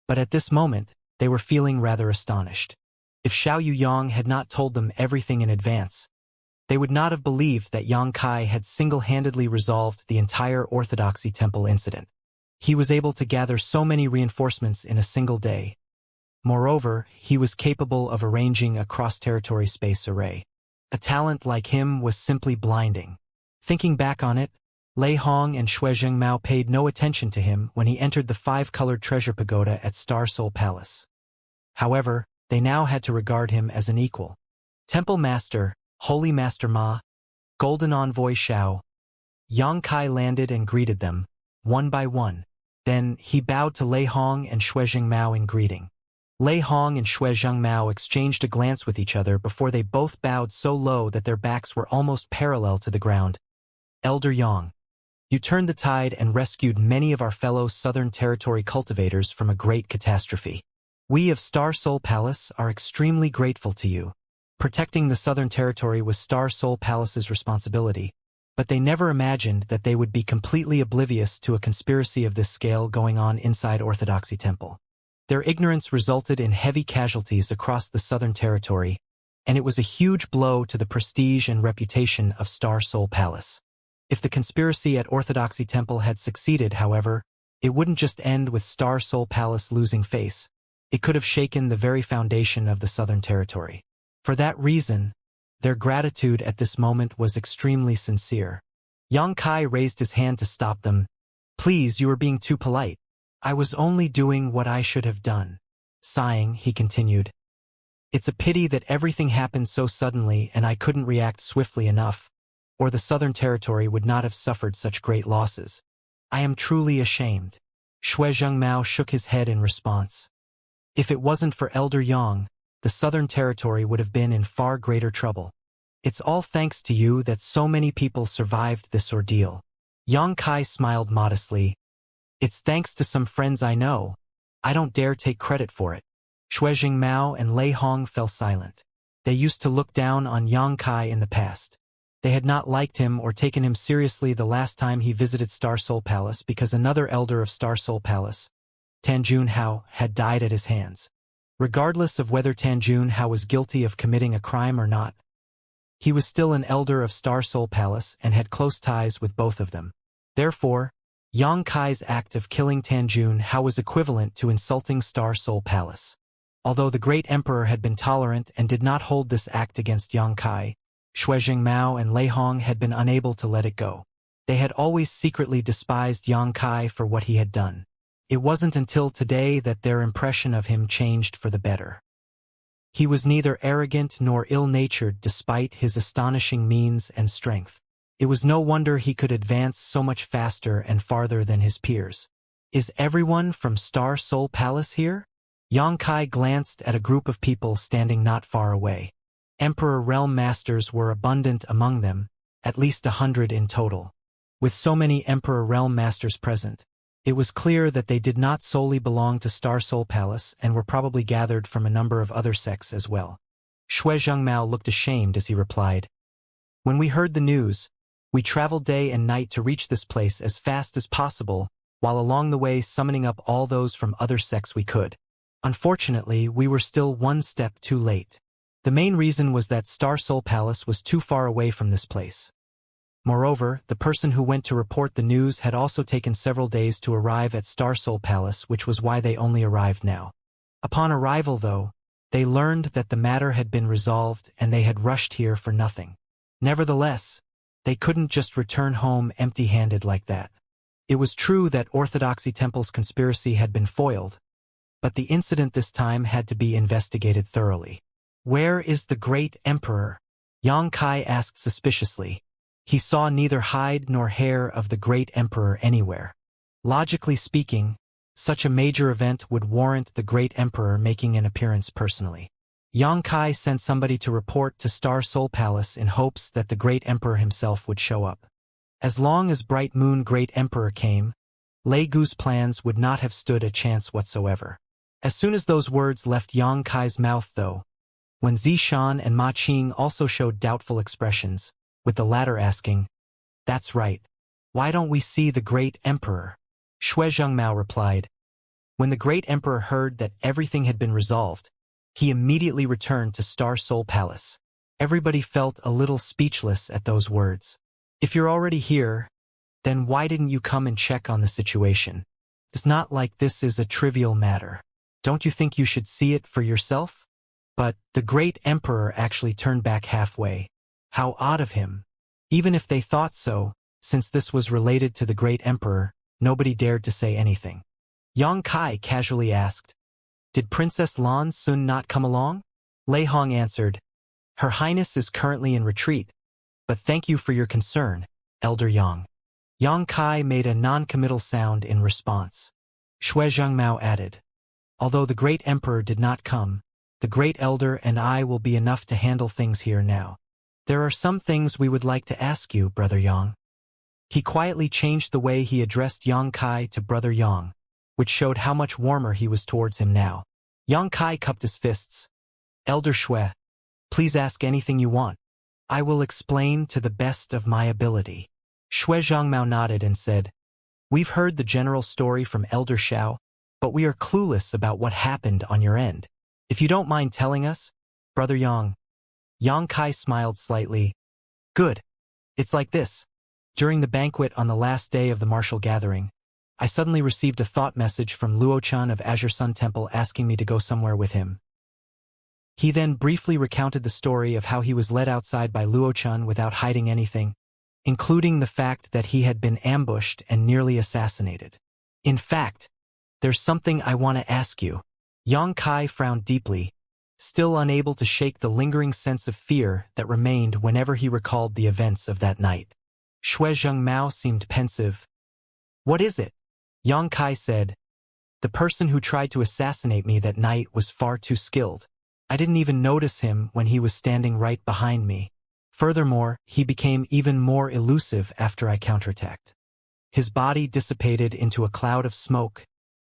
But at this moment, they were feeling rather astonished. If Xiao Yuyang had not told them everything in advance, they would not have believed that Yang Kai had single-handedly resolved the entire Orthodoxy Temple incident. He was able to gather so many reinforcements in a single day. Moreover, he was capable of arranging a cross-territory space array. A talent like him was simply blinding. Thinking back on it, Lei Hong and Xue Zhengmao paid no attention to him when he entered the five-colored treasure pagoda at Star Soul Palace. However, they now had to regard him as an equal. Temple Master, Holy Master Ma, Golden Envoy Xiao. Yang Kai landed and greeted them, one by one. Then, he bowed to Lei Hong and Xue Zhengmao in greeting. Lei Hong and Xue Zhengmao exchanged a glance with each other before they both bowed so low that their backs were almost parallel to the ground. Elder Yang, you turned the tide and rescued many of our fellow Southern Territory cultivators from a great catastrophe. We of Star Soul Palace are extremely grateful to you. Protecting the Southern Territory was Star Soul Palace's responsibility, but they never imagined that they would be completely oblivious to a conspiracy of this scale going on inside Orthodoxy Temple. Their ignorance resulted in heavy casualties across the Southern Territory, and it was a huge blow to the prestige and reputation of Star Soul Palace. If the conspiracy at Orthodoxy Temple had succeeded, however, it wouldn't just end with Star Soul Palace losing face. It could have shaken the very foundation of the Southern Territory. For that reason, their gratitude at this moment was extremely sincere. Yang Kai raised his hand to stop them. Please, you are being too polite. I was only doing what I should have done. Sighing, he continued. It's a pity that everything happened so suddenly and I couldn't react swiftly enough, or the Southern Territory would not have suffered such great losses. I am truly ashamed. Xue Zhengmao shook his head in response. If it wasn't for Elder Yang, the Southern Territory would have been in far greater trouble. It's all thanks to you that so many people survived this ordeal. Yang Kai smiled modestly. It's thanks to some friends I know. I don't dare take credit for it. Xue Zhengmao and Lei Hong fell silent. They used to look down on Yang Kai in the past. They had not liked him or taken him seriously the last time he visited Star Soul Palace because another elder of Star Soul Palace, Tan Junhao, had died at his hands. Regardless of whether Tan Junhao was guilty of committing a crime or not, he was still an elder of Star Soul Palace and had close ties with both of them. Therefore, Yang Kai's act of killing Tan Junhao was equivalent to insulting Star Soul Palace. Although the great emperor had been tolerant and did not hold this act against Yang Kai, Xue Zhengmao and Lei Hong had been unable to let it go. They had always secretly despised Yang Kai for what he had done. It wasn't until today that their impression of him changed for the better. He was neither arrogant nor ill-natured despite his astonishing means and strength. It was no wonder he could advance so much faster and farther than his peers. Is everyone from Star Soul Palace here? Yang Kai glanced at a group of people standing not far away. Emperor Realm Masters were abundant among them, at least 100 in total. With so many Emperor Realm Masters present, it was clear that they did not solely belong to Star Soul Palace and were probably gathered from a number of other sects as well. Xue Zhengmao looked ashamed as he replied, When we heard the news, we traveled day and night to reach this place as fast as possible, while along the way summoning up all those from other sects we could. Unfortunately, we were still one step too late. The main reason was that Star Soul Palace was too far away from this place. Moreover, the person who went to report the news had also taken several days to arrive at Star Soul Palace, which was why they only arrived now. Upon arrival, though, they learned that the matter had been resolved and they had rushed here for nothing. Nevertheless, they couldn't just return home empty-handed like that. It was true that Orthodoxy Temple's conspiracy had been foiled, but the incident this time had to be investigated thoroughly. Where is the great emperor? Yang Kai asked suspiciously. He saw neither hide nor hair of the great emperor anywhere. Logically speaking, such a major event would warrant the great emperor making an appearance personally. Yang Kai sent somebody to report to Star Soul Palace in hopes that the great emperor himself would show up. As long as Bright Moon Great Emperor came, Lei Gu's plans would not have stood a chance whatsoever. As soon as those words left Yang Kai's mouth, though, When Zishan and Ma Qing also showed doubtful expressions, with the latter asking, "That's right. Why don't we see the great emperor?" Shui Zhengmao replied. When the great emperor heard that everything had been resolved, he immediately returned to Star Soul Palace. Everybody felt a little speechless at those words. If you're already here, then why didn't you come and check on the situation? It's not like this is a trivial matter. Don't you think you should see it for yourself? But the great emperor actually turned back halfway. How odd of him. Even if they thought so, since this was related to the great emperor, nobody dared to say anything. Yang Kai casually asked, "Did Princess Lan Sun not come along?" Lei Hong answered, "Her Highness is currently in retreat, but thank you for your concern, Elder Yang." Yang Kai made a non-committal sound in response. Shui Zhengmao added, "Although the great emperor did not come, the great elder and I will be enough to handle things here now. There are some things we would like to ask you, Brother Yang." He quietly changed the way he addressed Yang Kai to Brother Yang, which showed how much warmer he was towards him now. Yang Kai cupped his fists. "Elder Shui, please ask anything you want. I will explain to the best of my ability." Shui Zhengmao nodded and said, "We've heard the general story from Elder Xiao, but we are clueless about what happened on your end. If you don't mind telling us, Brother Yang." Yang Kai smiled slightly. "Good. It's like this. During the banquet on the last day of the martial gathering, I suddenly received a thought message from Luochan of Azure Sun Temple asking me to go somewhere with him." He then briefly recounted the story of how he was led outside by Luochan without hiding anything, including the fact that he had been ambushed and nearly assassinated. "In fact, there's something I want to ask you." Yang Kai frowned deeply, still unable to shake the lingering sense of fear that remained whenever he recalled the events of that night. Shui Zhengmao seemed pensive. "What is it?" Yang Kai said, "The person who tried to assassinate me that night was far too skilled. I didn't even notice him when he was standing right behind me. Furthermore, he became even more elusive after I counterattacked. His body dissipated into a cloud of smoke,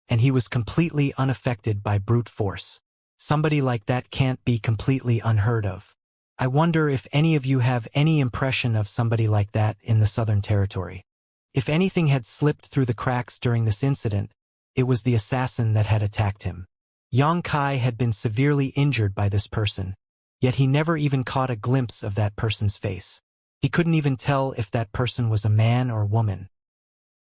and he was completely unaffected by brute force. Somebody like that can't be completely unheard of. I wonder if any of you have any impression of somebody like that in the Southern Territory. If anything had slipped through the cracks during this incident, it was the assassin that had attacked him." Yang Kai had been severely injured by this person, yet he never even caught a glimpse of that person's face. He couldn't even tell if that person was a man or woman.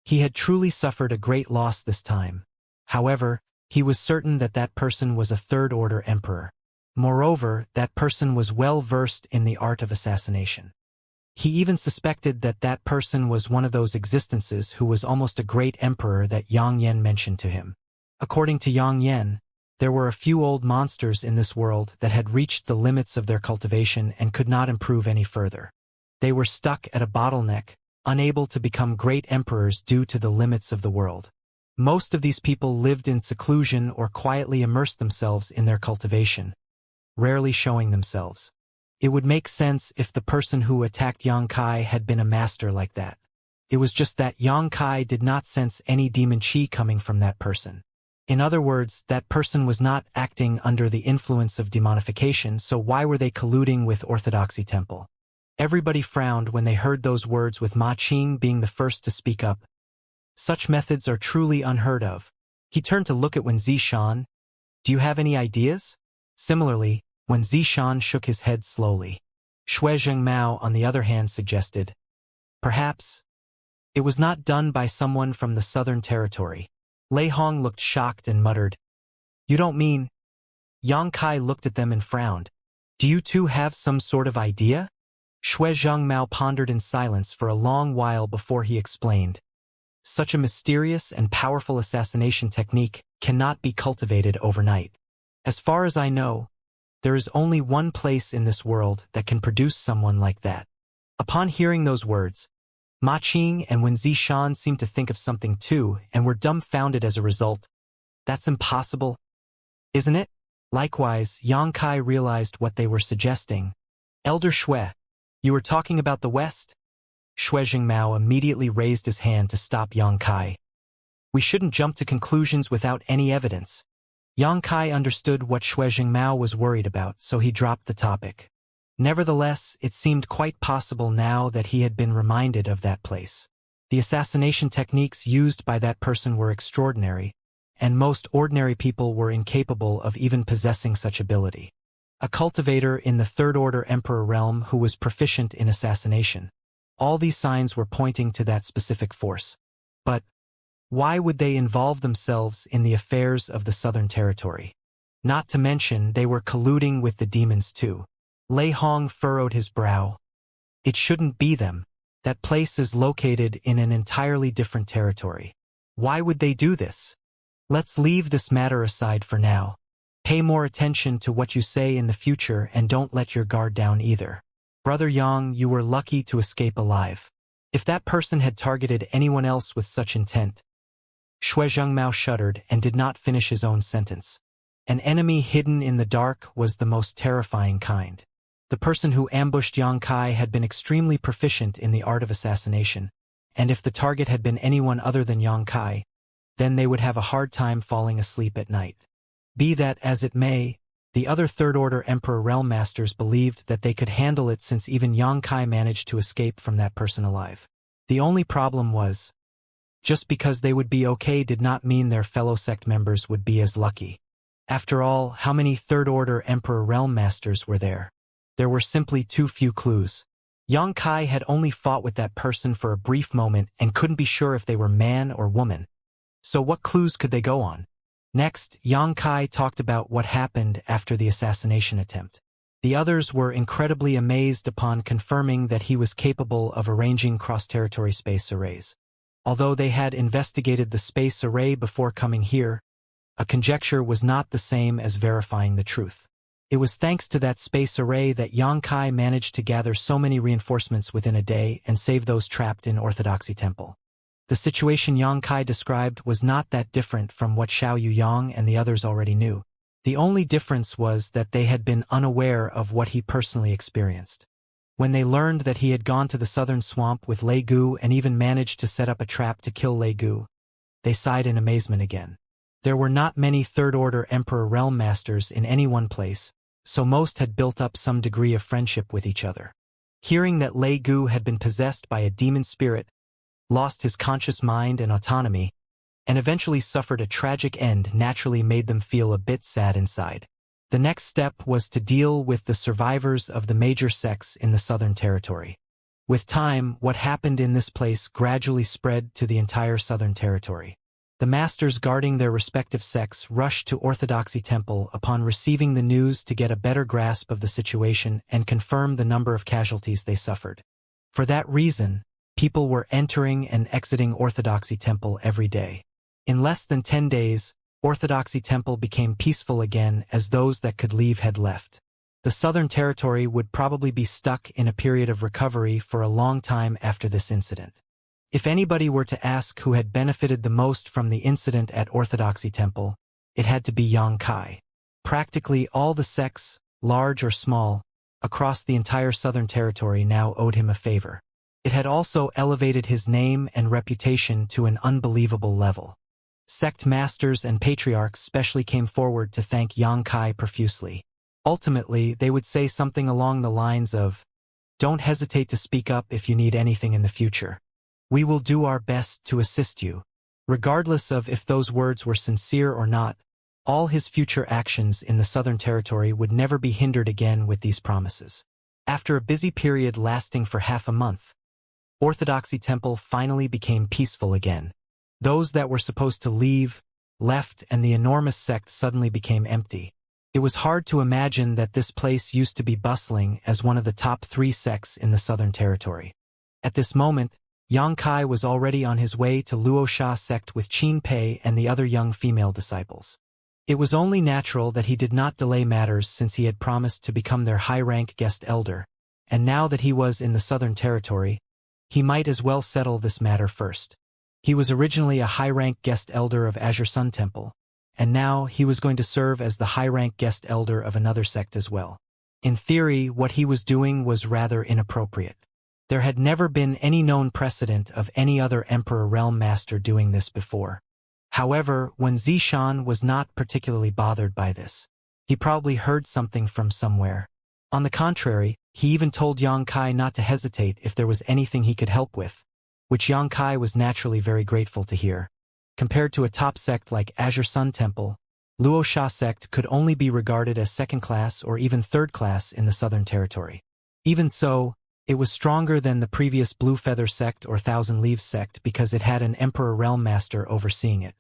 He had truly suffered a great loss this time. However, he was certain that that person was a third-order emperor. Moreover, that person was well versed in the art of assassination. He even suspected that that person was one of those existences who was almost a great emperor that Yang Yen mentioned to him. According to Yang Yen, there were a few old monsters in this world that had reached the limits of their cultivation and could not improve any further. They were stuck at a bottleneck, unable to become great emperors due to the limits of the world. Most of these people lived in seclusion or quietly immersed themselves in their cultivation, rarely showing themselves. It would make sense if the person who attacked Yang Kai had been a master like that. It was just that Yang Kai did not sense any demon chi coming from that person. In other words, that person was not acting under the influence of demonification, so why were they colluding with Orthodoxy Temple? Everybody frowned when they heard those words, with Ma Qing being the first to speak up. "Such methods are truly unheard of." He turned to look at Wen Zishan. "Do you have any ideas?" Similarly, Wen Zishan shook his head slowly. Shui Zhengmao, on the other hand, suggested, "Perhaps it was not done by someone from the Southern Territory." Lei Hong looked shocked and muttered, "You don't mean—" Yang Kai looked at them and frowned. "Do you two have some sort of idea?" Shui Zhengmao pondered in silence for a long while before he explained, "Such a mysterious and powerful assassination technique cannot be cultivated overnight. As far as I know, there is only one place in this world that can produce someone like that." Upon hearing those words, Ma Qing and Wen Zishan seemed to think of something too and were dumbfounded as a result. "That's impossible, isn't it?" Likewise, Yang Kai realized what they were suggesting. "Elder Shui, you were talking about the West?" Shui Jingmao immediately raised his hand to stop Yang Kai. "We shouldn't jump to conclusions without any evidence. Yang Kai understood what Shuizhengmao was worried about, so he dropped the topic. Nevertheless, it seemed quite possible now that he had been reminded of that place. The assassination techniques used by that person were extraordinary, and most ordinary people were incapable of even possessing such ability. A cultivator in the Third Order Emperor realm who was proficient in assassination. All these signs were pointing to that specific force. But why would they involve themselves in the affairs of the Southern Territory? Not to mention they were colluding with the demons too. Lei Hong furrowed his brow. It shouldn't be them. That place is located in an entirely different territory. Why would they do this? Let's leave this matter aside for now. Pay more attention to what you say in the future and don't let your guard down either. Brother Yang, you were lucky to escape alive. If that person had targeted anyone else with such intent. Shuizhengmao shuddered and did not finish his own sentence. An enemy hidden in the dark was the most terrifying kind. The person who ambushed Yang Kai had been extremely proficient in the art of assassination, and if the target had been anyone other than Yang Kai, then they would have a hard time falling asleep at night. Be that as it may, the other Third Order Emperor Realm Masters believed that they could handle it since even Yang Kai managed to escape from that person alive. The only problem was, just because they would be okay did not mean their fellow sect members would be as lucky. After all, how many Third Order Emperor Realm Masters were there? There were simply too few clues. Yang Kai had only fought with that person for a brief moment and couldn't be sure if they were man or woman. So what clues could they go on? Next, Yang Kai talked about what happened after the assassination attempt. The others were incredibly amazed upon confirming that he was capable of arranging cross-territory space arrays. Although they had investigated the space array before coming here, a conjecture was not the same as verifying the truth. It was thanks to that space array that Yang Kai managed to gather so many reinforcements within a day and save those trapped in Orthodoxy Temple. The situation Yang Kai described was not that different from what Xiao Yuyang and the others already knew. The only difference was that they had been unaware of what he personally experienced. When they learned that he had gone to the southern swamp with Lei Gu and even managed to set up a trap to kill Lei Gu, they sighed in amazement again. There were not many Third Order Emperor Realm Masters in any one place, so most had built up some degree of friendship with each other. Hearing that Lei Gu had been possessed by a demon spirit, lost his conscious mind and autonomy, and eventually suffered a tragic end naturally made them feel a bit sad inside. The next step was to deal with the survivors of the major sects in the Southern Territory. With time, what happened in this place gradually spread to the entire Southern Territory. The masters guarding their respective sects rushed to Orthodoxy Temple upon receiving the news to get a better grasp of the situation and confirm the number of casualties they suffered. For that reason, people were entering and exiting Orthodoxy Temple every day. In less than 10 days, Orthodoxy Temple became peaceful again as those that could leave had left. The Southern Territory would probably be stuck in a period of recovery for a long time after this incident. If anybody were to ask who had benefited the most from the incident at Orthodoxy Temple, it had to be Yang Kai. Practically all the sects, large or small, across the entire Southern Territory now owed him a favor. It had also elevated his name and reputation to an unbelievable level. Sect masters and patriarchs specially came forward to thank Yang Kai profusely. Ultimately, they would say something along the lines of, "Don't hesitate to speak up if you need anything in the future. We will do our best to assist you." Regardless of if those words were sincere or not, all his future actions in the Southern Territory would never be hindered again with these promises. After a busy period lasting for half a month, Orthodoxy Temple finally became peaceful again. Those that were supposed to leave, left, and the enormous sect suddenly became empty. It was hard to imagine that this place used to be bustling as one of the top 3 sects in the Southern Territory. At this moment, Yang Kai was already on his way to Luosha sect with Qin Pei and the other young female disciples. It was only natural that he did not delay matters since he had promised to become their high-rank guest elder, and now that he was in the Southern Territory, he might as well settle this matter first. He was originally a high-rank guest elder of Azure Sun Temple, and now he was going to serve as the high-rank guest elder of another sect as well. In theory, what he was doing was rather inappropriate. There had never been any known precedent of any other Emperor Realm Master doing this before. However, when Zishan was not particularly bothered by this. He probably heard something from somewhere. On the contrary, he even told Yang Kai not to hesitate if there was anything he could help with, which Yang Kai was naturally very grateful to hear. Compared to a top sect like Azure Sun Temple, Luo Sha sect could only be regarded as second class or even third class in the Southern Territory. Even so, it was stronger than the previous Blue Feather sect or Thousand Leaves sect because it had an Emperor Realm Master overseeing it.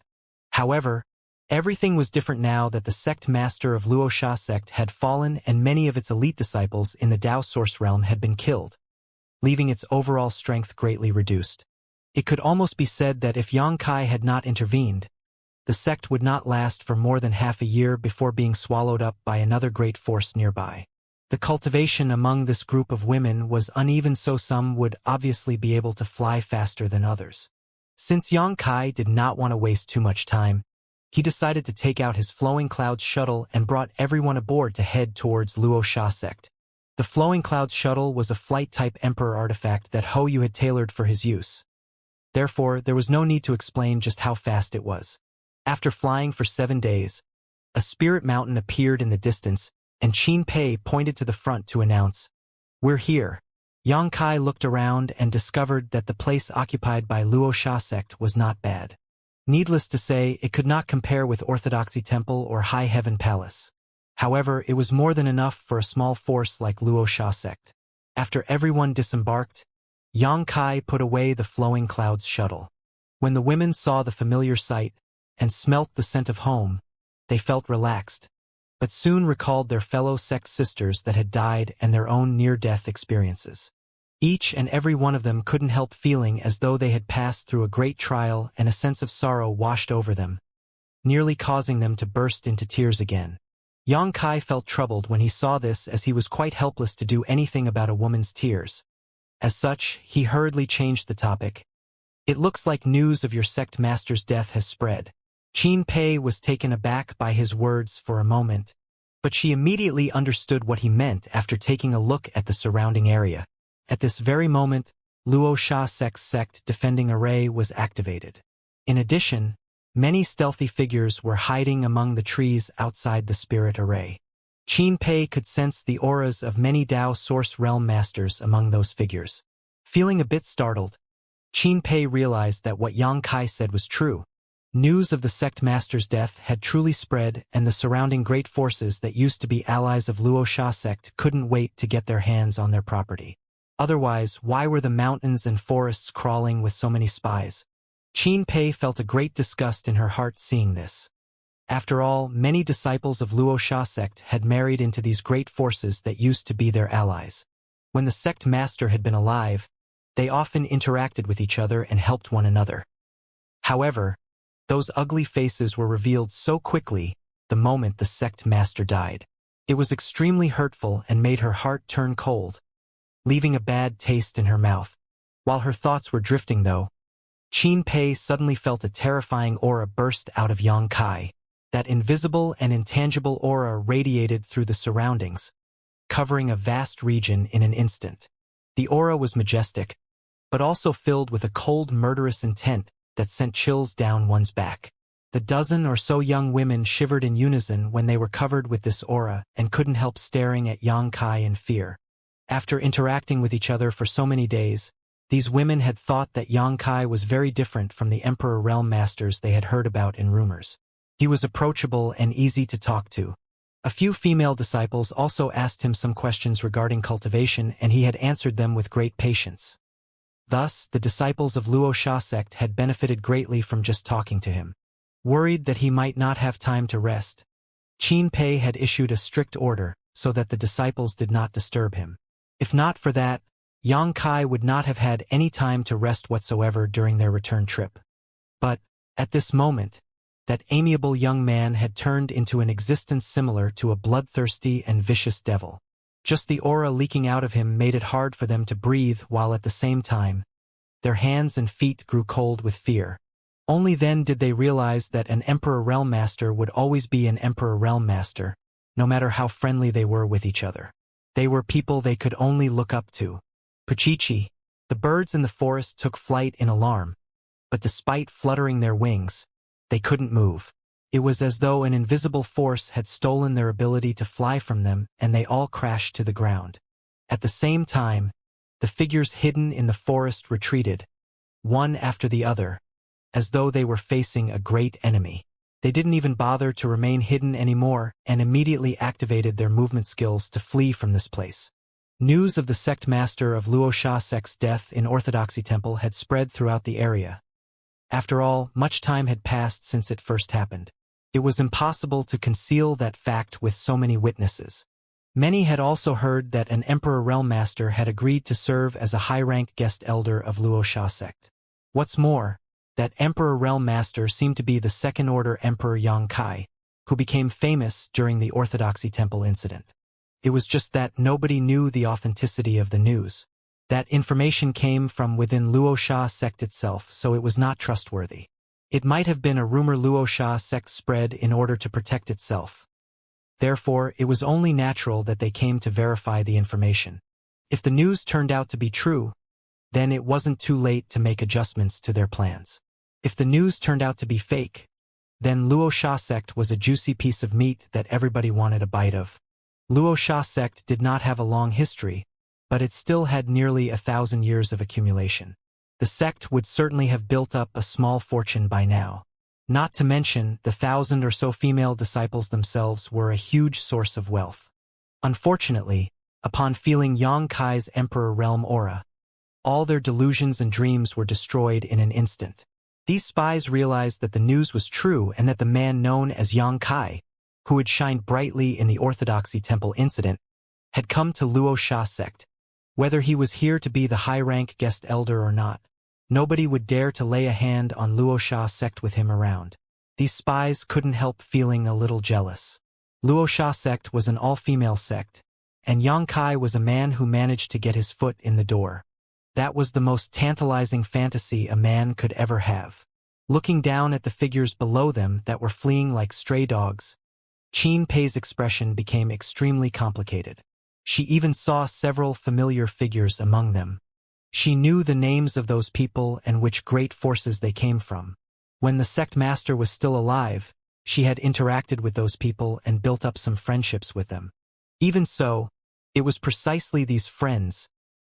However, everything was different now that the sect master of Luo Sha sect had fallen and many of its elite disciples in the Dao Source realm had been killed, leaving its overall strength greatly reduced. It could almost be said that if Yang Kai had not intervened, the sect would not last for more than half a year before being swallowed up by another great force nearby. The cultivation among this group of women was uneven, so some would obviously be able to fly faster than others. Since Yang Kai did not want to waste too much time, he decided to take out his Flowing Clouds shuttle and brought everyone aboard to head towards Luo Sha sect. The Flowing Clouds shuttle was a flight-type Emperor artifact that Hou Yu had tailored for his use. Therefore, there was no need to explain just how fast it was. After flying for 7 days, a spirit mountain appeared in the distance, and Qin Pei pointed to the front to announce, "We're here." Yang Kai looked around and discovered that the place occupied by Luo Sha sect was not bad. Needless to say, it could not compare with Orthodoxy Temple or High Heaven Palace. However, it was more than enough for a small force like Luo Sha sect. After everyone disembarked, Yang Kai put away the Flowing Clouds shuttle. When the women saw the familiar sight and smelt the scent of home, they felt relaxed, but soon recalled their fellow sect sisters that had died and their own near-death experiences. Each and every one of them couldn't help feeling as though they had passed through a great trial, and a sense of sorrow washed over them, nearly causing them to burst into tears again. Yang Kai felt troubled when he saw this, as he was quite helpless to do anything about a woman's tears. As such, he hurriedly changed the topic. "It looks like news of your sect master's death has spread." Qin Pei was taken aback by his words for a moment, but she immediately understood what he meant after taking a look at the surrounding area. At this very moment, Luo Sha sect's sect defending array was activated. In addition, many stealthy figures were hiding among the trees outside the spirit array. Qin Pei could sense the auras of many Dao Source Realm Masters among those figures. Feeling a bit startled, Qin Pei realized that what Yang Kai said was true. News of the sect master's death had truly spread, and the surrounding great forces that used to be allies of Luo Sha sect couldn't wait to get their hands on their property. Otherwise, why were the mountains and forests crawling with so many spies? Qin Pei felt a great disgust in her heart seeing this. After all, many disciples of Luo Sha sect had married into these great forces that used to be their allies. When the sect master had been alive, they often interacted with each other and helped one another. However, those ugly faces were revealed so quickly the moment the sect master died. It was extremely hurtful and made her heart turn cold, leaving a bad taste in her mouth. While her thoughts were drifting though, Qin Pei suddenly felt a terrifying aura burst out of Yang Kai. That invisible and intangible aura radiated through the surroundings, covering a vast region in an instant. The aura was majestic, but also filled with a cold, murderous intent that sent chills down one's back. The dozen or so young women shivered in unison when they were covered with this aura and couldn't help staring at Yang Kai in fear. After interacting with each other for so many days, these women had thought that Yang Kai was very different from the Emperor Realm Masters they had heard about in rumors. He was approachable and easy to talk to. A few female disciples also asked him some questions regarding cultivation, and he had answered them with great patience. Thus, the disciples of Luo Sha sect had benefited greatly from just talking to him. Worried that he might not have time to rest, Qin Pei had issued a strict order so that the disciples did not disturb him. If not for that, Yang Kai would not have had any time to rest whatsoever during their return trip. But, at this moment, that amiable young man had turned into an existence similar to a bloodthirsty and vicious devil. Just the aura leaking out of him made it hard for them to breathe, while at the same time, their hands and feet grew cold with fear. Only then did they realize that an Emperor Realm Master would always be an Emperor Realm Master, no matter how friendly they were with each other. They were people they could only look up to. Pachichi, the birds in the forest took flight in alarm, but despite fluttering their wings, They couldn't move. It was as though an invisible force had stolen their ability to fly from them, and they all crashed to the ground. At the same time, the figures hidden in the forest retreated, one after the other, as though they were facing a great enemy. They didn't even bother to remain hidden anymore and immediately activated their movement skills to flee from this place. News of the sect master of Wuxia sect's death in Orthodoxy Temple had spread throughout the area. After all, much time had passed since it first happened. It was impossible to conceal that fact with so many witnesses. Many had also heard that an Emperor Realm Master had agreed to serve as a high-rank guest elder of Wuxia sect. What's more, that Emperor Realm Master seemed to be the second-order Emperor Xianxia, who became famous during the Orthodoxy Temple incident. It was just that nobody knew the authenticity of the news. That information came from within Wuxia sect itself, so it was not trustworthy. It might have been a rumor Wuxia sect spread in order to protect itself. Therefore, it was only natural that they came to verify the information. If the news turned out to be true, then it wasn't too late to make adjustments to their plans. If the news turned out to be fake, then Wuxia sect was a juicy piece of meat that everybody wanted a bite of. Wuxia sect did not have a long history, but it still had nearly 1,000 years of accumulation. The sect would certainly have built up a small fortune by now. Not to mention, the 1,000 or so female disciples themselves were a huge source of wealth. Unfortunately, upon feeling Xianxia's Emperor Realm aura, all their delusions and dreams were destroyed in an instant. These spies realized that the news was true and that the man known as Xianxia, who had shined brightly in the Orthodoxy Temple incident, had come to Wuxia sect. Whether he was here to be the high-rank guest elder or not, nobody would dare to lay a hand on Wuxia sect with him around. These spies couldn't help feeling a little jealous. Wuxia sect was an all-female sect, and Xianxia was a man who managed to get his foot in the door. That was the most tantalizing fantasy a man could ever have. Looking down at the figures below them that were fleeing like stray dogs, Qin Pei's expression became extremely complicated. She even saw several familiar figures among them. She knew the names of those people and which great forces they came from. When the sect master was still alive, she had interacted with those people and built up some friendships with them. Even so, it was precisely these friends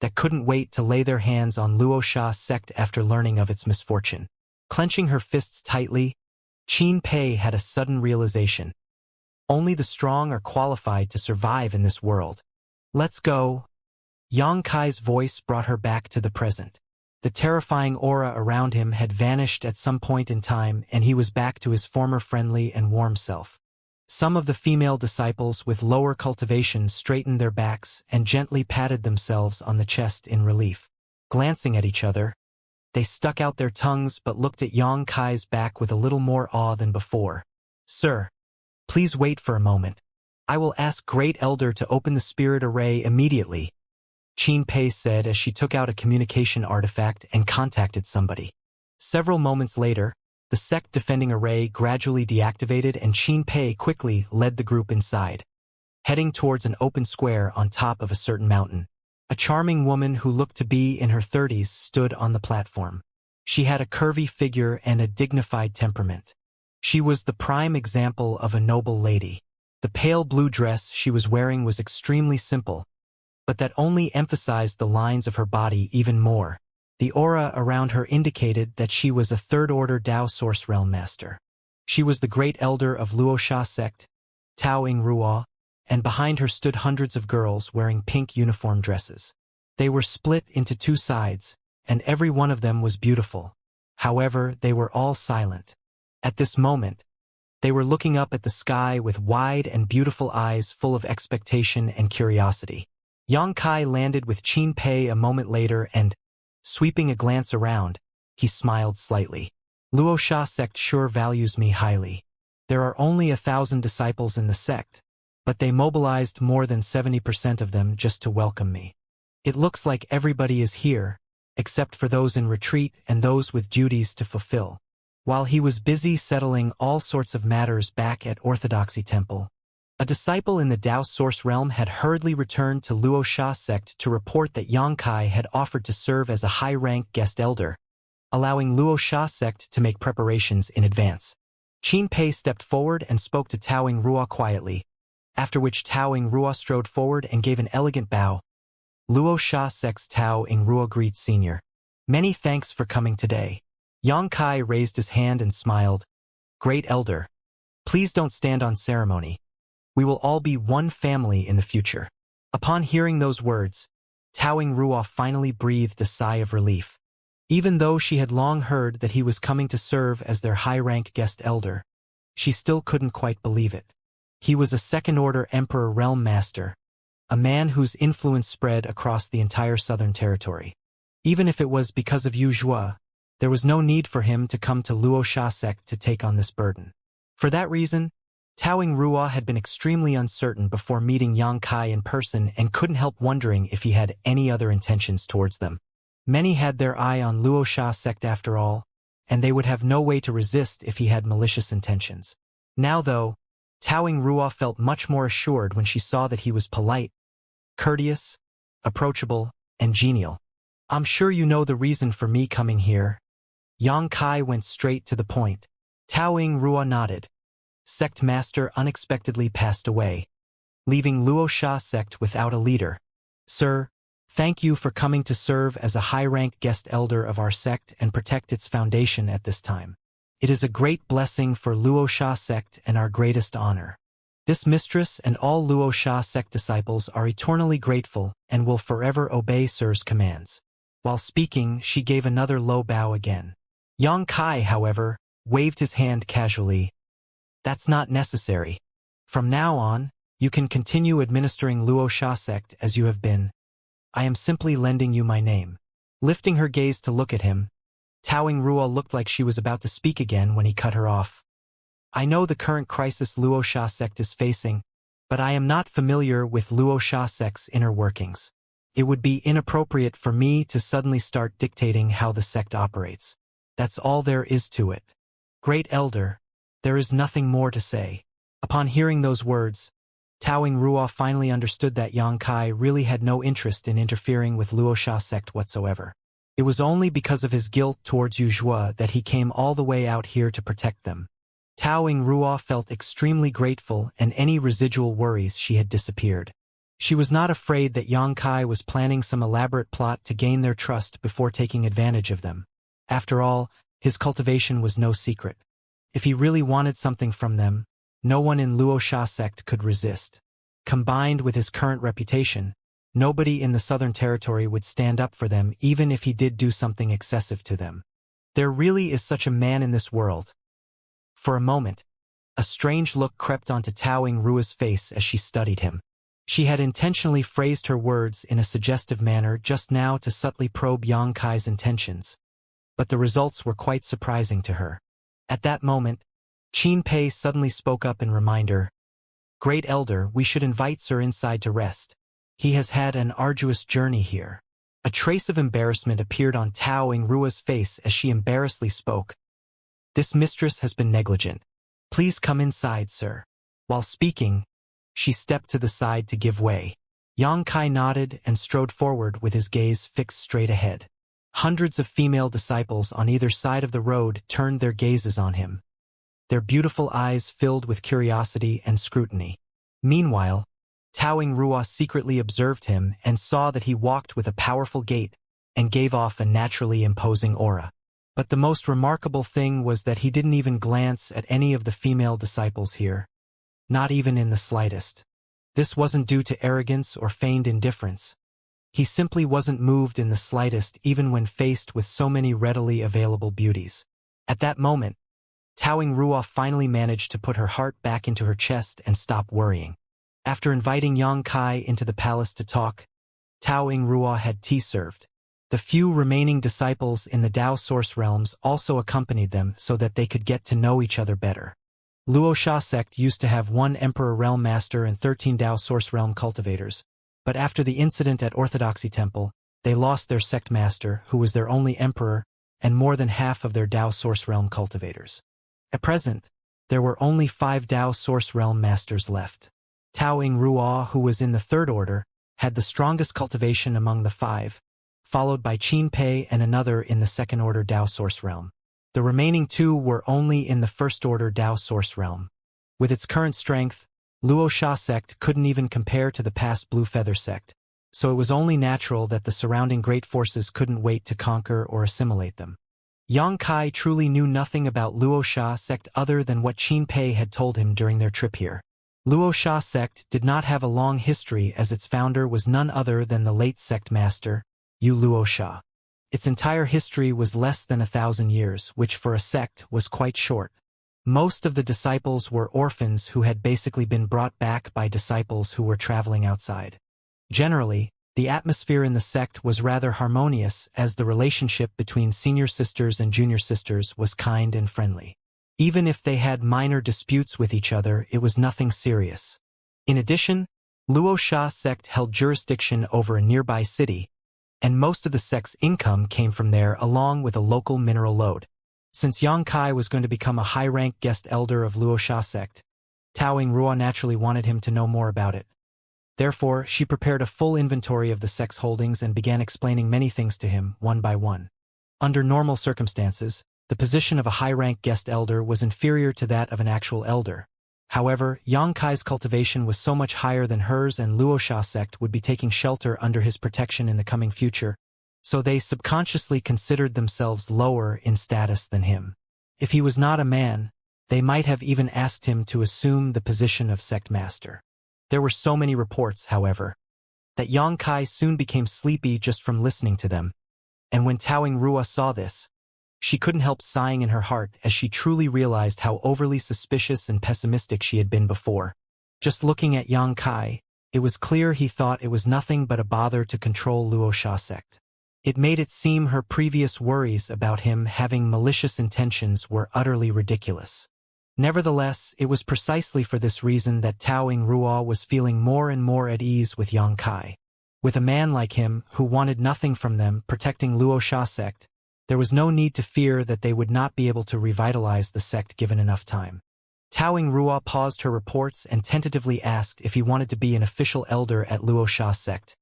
that couldn't wait to lay their hands on Wuxia sect after learning of its misfortune. Clenching her fists tightly, Qin Pei had a sudden realization. Only the strong are qualified to survive in this world. Let's go. Xianxia's voice brought her back to the present. The terrifying aura around him had vanished at some point in time, and he was back to his former friendly and warm self. Some of the female disciples with lower cultivation straightened their backs and gently patted themselves on the chest in relief. Glancing at each other, they stuck out their tongues but looked at Xianxia's back with a little more awe than before. "Sir, please wait for a moment. I will ask Great Elder to open the spirit array immediately," Qin Pei said as she took out a communication artifact and contacted somebody. Several moments later, the sect defending array gradually deactivated and Qin Pei quickly led the group inside, heading towards an open square on top of a certain mountain. A charming woman who looked to be in her 30s stood on the platform. She had a curvy figure and a dignified temperament. She was the prime example of a noble lady. The pale blue dress she was wearing was extremely simple, but that only emphasized the lines of her body even more. The aura around her indicated that she was a third-order Dao Source Realm Master. She was the Great Elder of Wuxia sect, Tao Ing Ruo, and behind her stood hundreds of girls wearing pink uniform dresses. They were split into two sides, and every one of them was beautiful. However, they were all silent. At this moment, they were looking up at the sky with wide and beautiful eyes full of expectation and curiosity. Xianxia landed with Qin Pei a moment later and, sweeping a glance around, he smiled slightly. Wuxia sect sure values me highly. There are only 1,000 disciples in the sect, but they mobilized more than 70% of them just to welcome me. It looks like everybody is here, except for those in retreat and those with duties to fulfill. While he was busy settling all sorts of matters back at Orthodoxy Temple, a disciple in the Dao Source realm had hurriedly returned to Wuxia sect to report that Xianxia had offered to serve as a high-rank guest elder, allowing Wuxia sect to make preparations in advance. Qin Pei stepped forward and spoke to Taoing Ruo quietly, after which Taoing Ruo strode forward and gave an elegant bow. Luo Sha Sek's Taoing Ruo greets Senior. Many thanks for coming today. Yang Kai raised his hand and smiled. Great Elder. Please don't stand on ceremony. We will all be one family in the future. Upon hearing those words, Taoing Ruo finally breathed a sigh of relief. Even though she had long heard that he was coming to serve as their high-rank guest elder, she still couldn't quite believe it. He was a second-order Emperor Realm Master, a man whose influence spread across the entire Southern Territory. Even if it was because of Yu Zhuo, there was no need for him to come to Luo Sha Sect to take on this burden. For that reason, Taoing Ruo had been extremely uncertain before meeting Yang Kai in person and couldn't help wondering if he had any other intentions towards them. Many had their eye on Luo Sha Sect after all, and they would have no way to resist if he had malicious intentions. Now though, Taoing Ruo felt much more assured when she saw that he was polite, courteous, approachable, and genial. I'm sure you know the reason for me coming here. Yang Kai went straight to the point. Taoing Ruo nodded. Sect Master unexpectedly passed away, leaving Luo Sha Sect without a leader. Sir, thank you for coming to serve as a high-rank guest elder of our sect and protect its foundation at this time. It is a great blessing for Luo Sha Sect and our greatest honor. This mistress and all Luo Sha Sect disciples are eternally grateful and will forever obey Sir's commands. While speaking, she gave another low bow again. Yang Kai, however, waved his hand casually. That's not necessary. From now on, you can continue administering Luo Sha Sect as you have been. I am simply lending you my name. Lifting her gaze to look at him, Taoing Ruo looked like she was about to speak again when he cut her off. I know the current crisis Luo Sha Sect is facing, but I am not familiar with Luo Sha Sect's inner workings. It would be inappropriate for me to suddenly start dictating how the sect operates. That's all there is to it. Great Elder, there is nothing more to say. Upon hearing those words, Taoing Ruo finally understood that Yang Kai really had no interest in interfering with Luo Sha Sect whatsoever. It was only because of his guilt towards Yu Zhuo that he came all the way out here to protect them. Taoing Ruo felt extremely grateful, and any residual worries she had disappeared. She was not afraid that Yang Kai was planning some elaborate plot to gain their trust before taking advantage of them. After all, his cultivation was no secret. If he really wanted something from them, no one in Luo Sha Sect could resist. Combined with his current reputation, nobody in the Southern Territory would stand up for them even if he did do something excessive to them. There really is such a man in this world. For a moment, a strange look crept onto Taoing Ruo's face as she studied him. She had intentionally phrased her words in a suggestive manner just now to subtly probe Yang Kai's intentions, but the results were quite surprising to her. At that moment, Qin Pei suddenly spoke up and reminded her, Great Elder, we should invite Sir inside to rest. He has had an arduous journey here. A trace of embarrassment appeared on Taoing Ruo's face as she embarrassedly spoke. This mistress has been negligent. Please come inside, sir. While speaking, she stepped to the side to give way. Yang Kai nodded and strode forward with his gaze fixed straight ahead. Hundreds of female disciples on either side of the road turned their gazes on him, their beautiful eyes filled with curiosity and scrutiny. Meanwhile, Taoing Ruo secretly observed him and saw that he walked with a powerful gait and gave off a naturally imposing aura. But the most remarkable thing was that he didn't even glance at any of the female disciples here. Not even in the slightest. This wasn't due to arrogance or feigned indifference. He simply wasn't moved in the slightest even when faced with so many readily available beauties. At that moment, Taoing Ruo finally managed to put her heart back into her chest and stop worrying. After inviting Yang Kai into the palace to talk, Taoing Ruo had tea served. The few remaining disciples in the Dao Source realms also accompanied them so that they could get to know each other better. Luo Sha Sect used to have 1 Emperor Realm Master and 13 Dao Source Realm cultivators, but after the incident at Orthodoxy Temple, they lost their sect master, who was their only emperor, and more than half of their Dao Source Realm cultivators. At present, there were only 5 Dao Source Realm Masters left. Taoing Ruo, who was in the 3rd order, had the strongest cultivation among the 5, followed by Qin Pei and another in the 2nd order Dao Source Realm. The remaining two were only in the first-order Dao source realm. With its current strength, Luo sect couldn't even compare to the past Blue Feather sect, so it was only natural that the surrounding great forces couldn't wait to conquer or assimilate them. Yang Kai truly knew nothing about Luo sect other than what Qin Pei had told him during their trip here. Luo sect did not have a long history as its founder was none other than the late sect master, Yu Luo. Its entire history was less than 1,000 years, which for a sect was quite short. Most of the disciples were orphans who had basically been brought back by disciples who were traveling outside. Generally, the atmosphere in the sect was rather harmonious as the relationship between senior sisters and junior sisters was kind and friendly. Even if they had minor disputes with each other, it was nothing serious. In addition, Luo sect held jurisdiction over a nearby city, and most of the sect's income came from there along with a local mineral lode. Since Yang Kai was going to become a high-rank guest elder of Luo sect, Taoing Ruo naturally wanted him to know more about it. Therefore, she prepared a full inventory of the sect's holdings and began explaining many things to him, one by one. Under normal circumstances, the position of a high-rank guest elder was inferior to that of an actual elder. However, Yang Kai's cultivation was so much higher than hers and Luo sect would be taking shelter under his protection in the coming future, so they subconsciously considered themselves lower in status than him. If he was not a man, they might have even asked him to assume the position of sect master. There were so many reports, however, that Yang Kai soon became sleepy just from listening to them, and when Taoing Ruo saw this, she couldn't help sighing in her heart as she truly realized how overly suspicious and pessimistic she had been before. Just looking at Yang Kai, it was clear he thought it was nothing but a bother to control Luo sect. It made it seem her previous worries about him having malicious intentions were utterly ridiculous. Nevertheless, it was precisely for this reason that Taoing Ruo was feeling more and more at ease with Yang Kai. With a man like him, who wanted nothing from them, protecting Luo sect, there was no need to fear that they would not be able to revitalize the sect given enough time. Taoing Ruo paused her reports and tentatively asked if he wanted to be an official elder at Luo sect,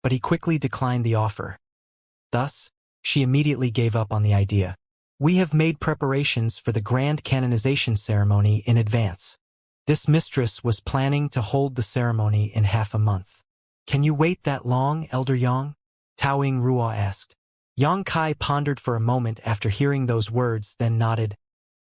but he quickly declined the offer. Thus, she immediately gave up on the idea. We have made preparations for the grand canonization ceremony in advance. This mistress was planning to hold the ceremony in half a month. Can you wait that long, Elder Yang? Taoing Ruo asked. Yang Kai pondered for a moment after hearing those words, then nodded.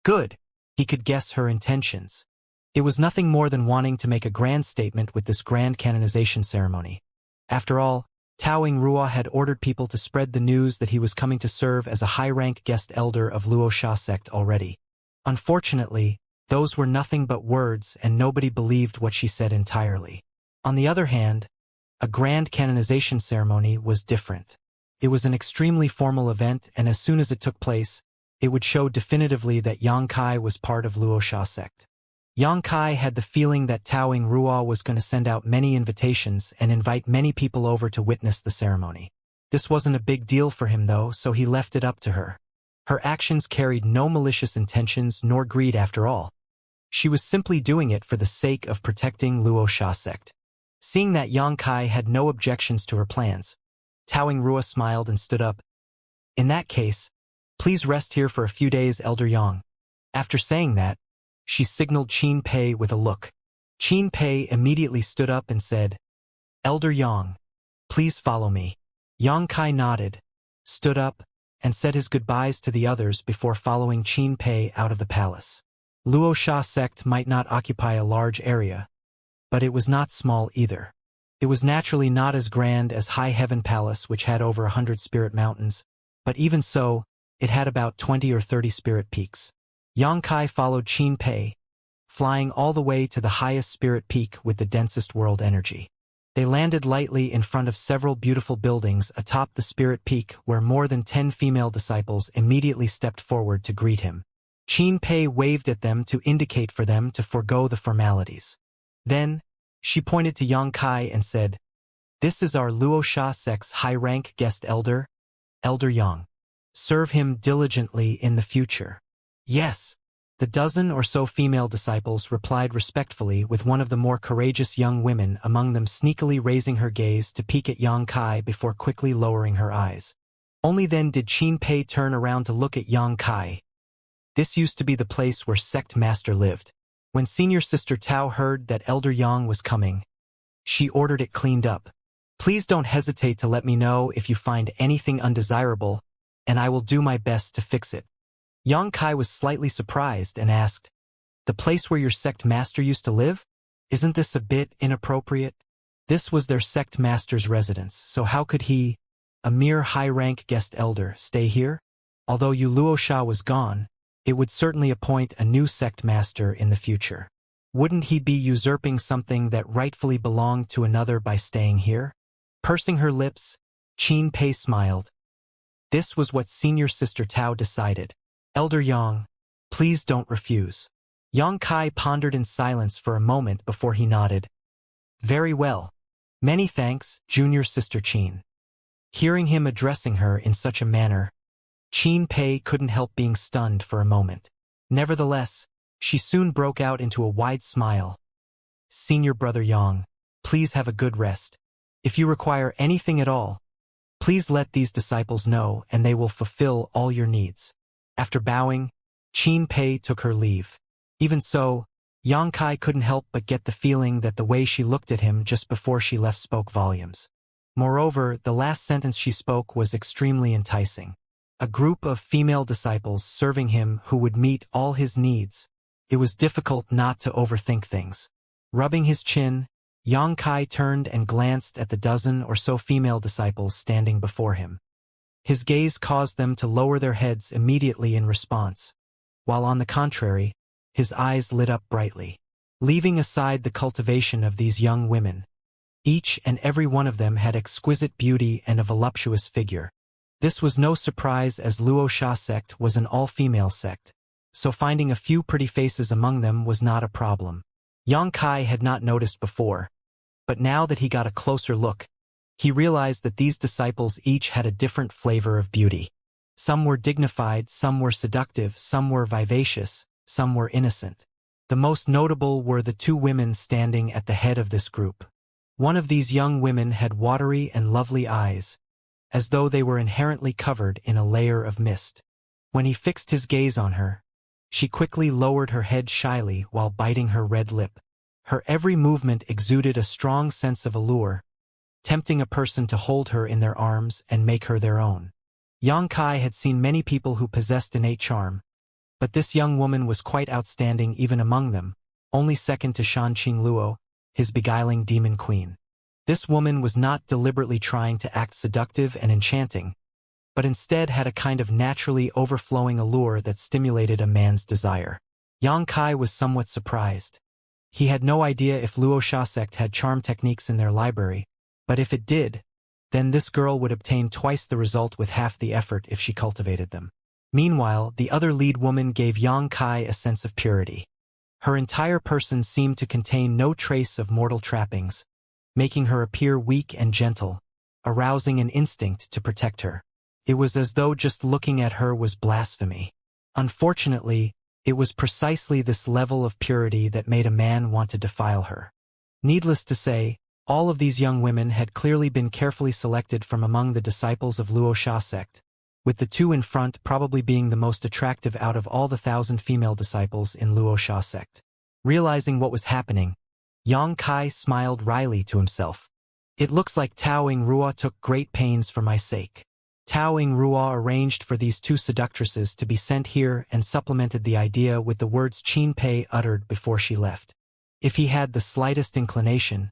Good. He could guess her intentions. It was nothing more than wanting to make a grand statement with this grand canonization ceremony. After all, Taoing Ruo had ordered people to spread the news that he was coming to serve as a high-rank guest elder of Luo sect already. Unfortunately, those were nothing but words and nobody believed what she said entirely. On the other hand, a grand canonization ceremony was different. It was an extremely formal event, and as soon as it took place, it would show definitively that Yang Kai was part of Luo sect. Yang Kai had the feeling that Taoing Ruo was going to send out many invitations and invite many people over to witness the ceremony. This wasn't a big deal for him though, so he left it up to her. Her actions carried no malicious intentions nor greed after all. She was simply doing it for the sake of protecting Luo sect. Seeing that Yang Kai had no objections to her plans, Taoing Ruo smiled and stood up. In that case, please rest here for a few days, Elder Yang. After saying that, she signaled Qin Pei with a look. Qin Pei immediately stood up and said, Elder Yang, please follow me. Yang Kai nodded, stood up, and said his goodbyes to the others before following Qin Pei out of the palace. Luo sect might not occupy a large area, but it was not small either. It was naturally not as grand as High Heaven Palace, which had over 100 spirit mountains, but even so, it had about 20 or 30 spirit peaks. Yang Kai followed Qin Pei, flying all the way to the highest spirit peak with the densest world energy. They landed lightly in front of several beautiful buildings atop the spirit peak where more than 10 female disciples immediately stepped forward to greet him. Qin Pei waved at them to indicate for them to forego the formalities. Then, she pointed to Yang Kai and said, This is our Luo sect's high-rank guest elder, Elder Yang. Serve him diligently in the future. Yes. The dozen or so female disciples replied respectfully, with one of the more courageous young women among them sneakily raising her gaze to peek at Yang Kai before quickly lowering her eyes. Only then did Qin Pei turn around to look at Yang Kai. This used to be the place where sect master lived. When senior sister Tao heard that Elder Yang was coming, she ordered it cleaned up. Please don't hesitate to let me know if you find anything undesirable, and I will do my best to fix it. Yang Kai was slightly surprised and asked, the place where your sect master used to live? Isn't this a bit inappropriate? This was their sect master's residence, so how could he, a mere high-rank guest elder, stay here? Although Yu Luosha was gone, it would certainly appoint a new sect master in the future. Wouldn't he be usurping something that rightfully belonged to another by staying here? Pursing her lips, Qin Pei smiled. This was what senior sister Tao decided. Elder Yang, please don't refuse. Yang Kai pondered in silence for a moment before he nodded. Very well. Many thanks, junior sister Qin. Hearing him addressing her in such a manner, Qin Pei couldn't help being stunned for a moment. Nevertheless, she soon broke out into a wide smile. Senior brother Yang, please have a good rest. If you require anything at all, please let these disciples know and they will fulfill all your needs. After bowing, Qin Pei took her leave. Even so, Yang Kai couldn't help but get the feeling that the way she looked at him just before she left spoke volumes. Moreover, the last sentence she spoke was extremely enticing. A group of female disciples serving him who would meet all his needs. It was difficult not to overthink things. Rubbing his chin, Yang Kai turned and glanced at the dozen or so female disciples standing before him. His gaze caused them to lower their heads immediately in response, while on the contrary, his eyes lit up brightly. Leaving aside the cultivation of these young women, each and every one of them had exquisite beauty and a voluptuous figure. This was no surprise as Luosha sect was an all-female sect, so finding a few pretty faces among them was not a problem. Yang Kai had not noticed before, but now that he got a closer look, he realized that these disciples each had a different flavor of beauty. Some were dignified, some were seductive, some were vivacious, some were innocent. The most notable were the two women standing at the head of this group. One of these young women had watery and lovely eyes, as though they were inherently covered in a layer of mist. When he fixed his gaze on her, she quickly lowered her head shyly while biting her red lip. Her every movement exuded a strong sense of allure, tempting a person to hold her in their arms and make her their own. Yang Kai had seen many people who possessed innate charm, but this young woman was quite outstanding even among them, only second to Shan Qingluo, his beguiling demon queen. This woman was not deliberately trying to act seductive and enchanting, but instead had a kind of naturally overflowing allure that stimulated a man's desire. Yang Kai was somewhat surprised. He had no idea if Luosha sect had charm techniques in their library, but if it did, then this girl would obtain twice the result with half the effort if she cultivated them. Meanwhile, the other lead woman gave Yang Kai a sense of purity. Her entire person seemed to contain no trace of mortal trappings, making her appear weak and gentle, arousing an instinct to protect her. It was as though just looking at her was blasphemy. Unfortunately, it was precisely this level of purity that made a man want to defile her. Needless to say, all of these young women had clearly been carefully selected from among the disciples of Luosha sect, with the two in front probably being the most attractive out of all the 1,000 female disciples in Luosha sect. Realizing what was happening, Yang Kai smiled wryly to himself. It looks like Tao Yingrua took great pains for my sake. Tao Yingrua arranged for these two seductresses to be sent here and supplemented the idea with the words Qin Pei uttered before she left. If he had the slightest inclination,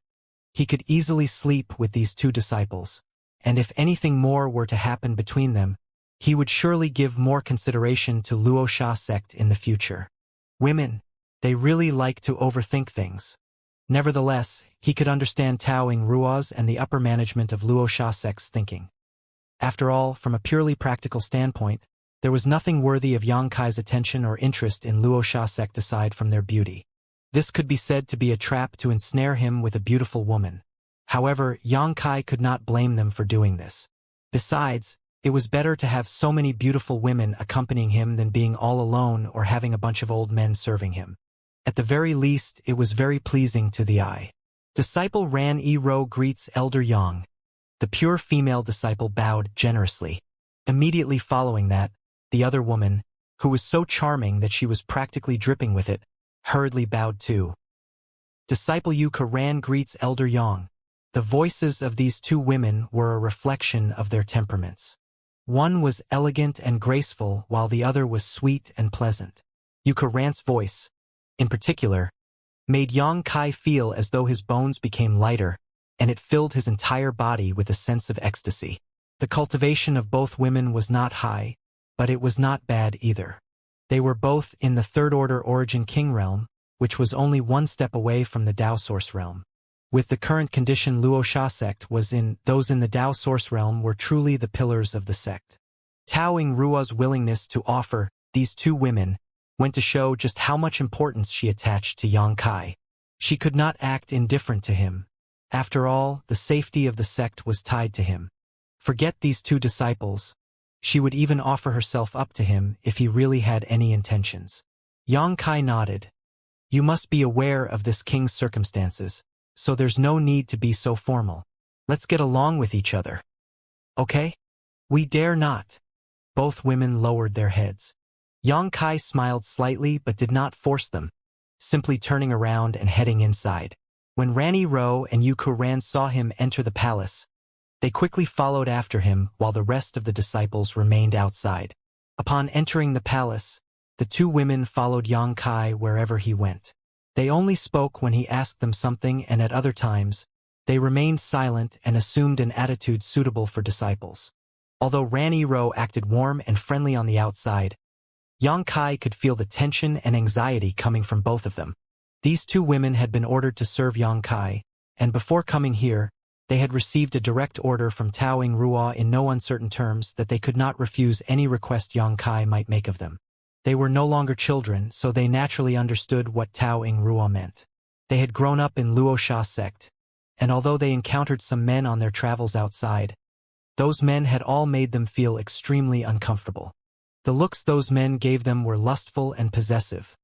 he could easily sleep with these two disciples, and if anything more were to happen between them, he would surely give more consideration to Luosha sect in the future. Women, they really like to overthink things. Nevertheless, he could understand Tao Yingrua's and the upper management of Luosha sect's thinking. After all, from a purely practical standpoint, there was nothing worthy of Yang Kai's attention or interest in Luosha sect aside from their beauty. This could be said to be a trap to ensnare him with a beautiful woman. However, Yang Kai could not blame them for doing this. Besides, it was better to have so many beautiful women accompanying him than being all alone or having a bunch of old men serving him. At the very least, it was very pleasing to the eye. Disciple Ran Yi-ro greets Elder Yang. The pure female disciple bowed generously. Immediately following that, the other woman, who was so charming that she was practically dripping with it, hurriedly bowed too. Disciple Yu Ran greets Elder Yang. The voices of these two women were a reflection of their temperaments. One was elegant and graceful while the other was sweet and pleasant. Yu Ran's voice, in particular, made Yang Kai feel as though his bones became lighter, and it filled his entire body with a sense of ecstasy. The cultivation of both women was not high, but it was not bad either. They were both in the third-order Origin King realm, which was only one step away from the Tao Source realm. With the current condition Luo sect was in, those in the Tao Source realm were truly the pillars of the sect. Taoing Ruo's willingness to offer these two women went to show just how much importance she attached to Yang Kai. She could not act indifferent to him. After all, the safety of the sect was tied to him. Forget these two disciples. She would even offer herself up to him if he really had any intentions. Yang Kai nodded. You must be aware of this king's circumstances, so there's no need to be so formal. Let's get along with each other. Okay? We dare not. Both women lowered their heads. Yang Kai smiled slightly but did not force them, simply turning around and heading inside. When Rani Ro and Yu Ran saw him enter the palace, they quickly followed after him while the rest of the disciples remained outside. Upon entering the palace, the two women followed Yang Kai wherever he went. They only spoke when he asked them something, and at other times, they remained silent and assumed an attitude suitable for disciples. Although Rani Ro acted warm and friendly on the outside, Yang Kai could feel the tension and anxiety coming from both of them. These two women had been ordered to serve Yang Kai, and before coming here, they had received a direct order from Taoing Ruo in no uncertain terms that they could not refuse any request Yang Kai might make of them. They were no longer children, so they naturally understood what Taoing Ruo meant. They had grown up in Luo sect, and although they encountered some men on their travels outside, those men had all made them feel extremely uncomfortable. The looks those men gave them were lustful and possessive.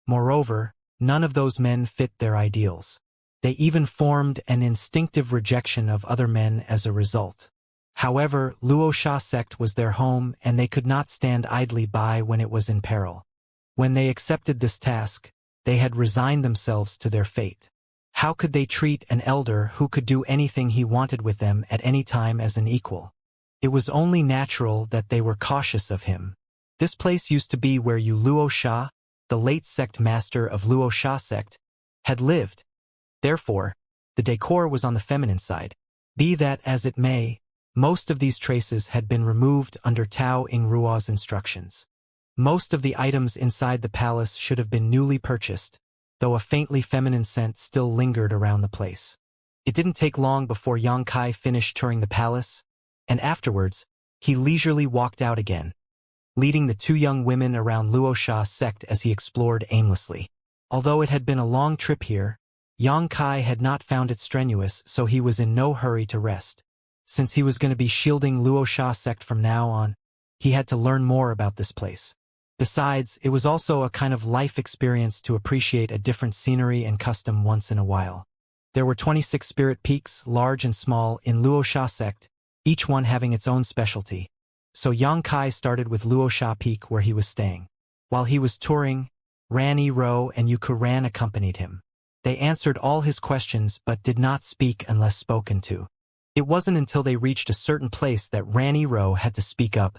Moreover, none of those men fit their ideals. They even formed an instinctive rejection of other men as a result. However, Luo sect was their home, and they could not stand idly by when it was in peril. When they accepted this task, they had resigned themselves to their fate. How could they treat an elder who could do anything he wanted with them at any time as an equal? It was only natural that they were cautious of him. This place used to be where Yu Luo Sha, the late sect master of Luo sect, had lived. Therefore, the decor was on the feminine side. Be that as it may, most of these traces had been removed under Taoing Ruo's instructions. Most of the items inside the palace should have been newly purchased, though a faintly feminine scent still lingered around the place. It didn't take long before Yang Kai finished touring the palace, and afterwards, he leisurely walked out again, leading the two young women around Luo sect as he explored aimlessly. Although it had been a long trip here, Yang Kai had not found it strenuous, so he was in no hurry to rest. Since he was going to be shielding Luo sect from now on, he had to learn more about this place. Besides, it was also a kind of life experience to appreciate a different scenery and custom once in a while. There were 26 spirit peaks, large and small, in Luo sect, each one having its own specialty. So Yang Kai started with Luo Sha Peak where he was staying. While he was touring, Rani Ro and Yu Ran accompanied him. They answered all his questions but did not speak unless spoken to. It wasn't until they reached a certain place that Rani Ro had to speak up.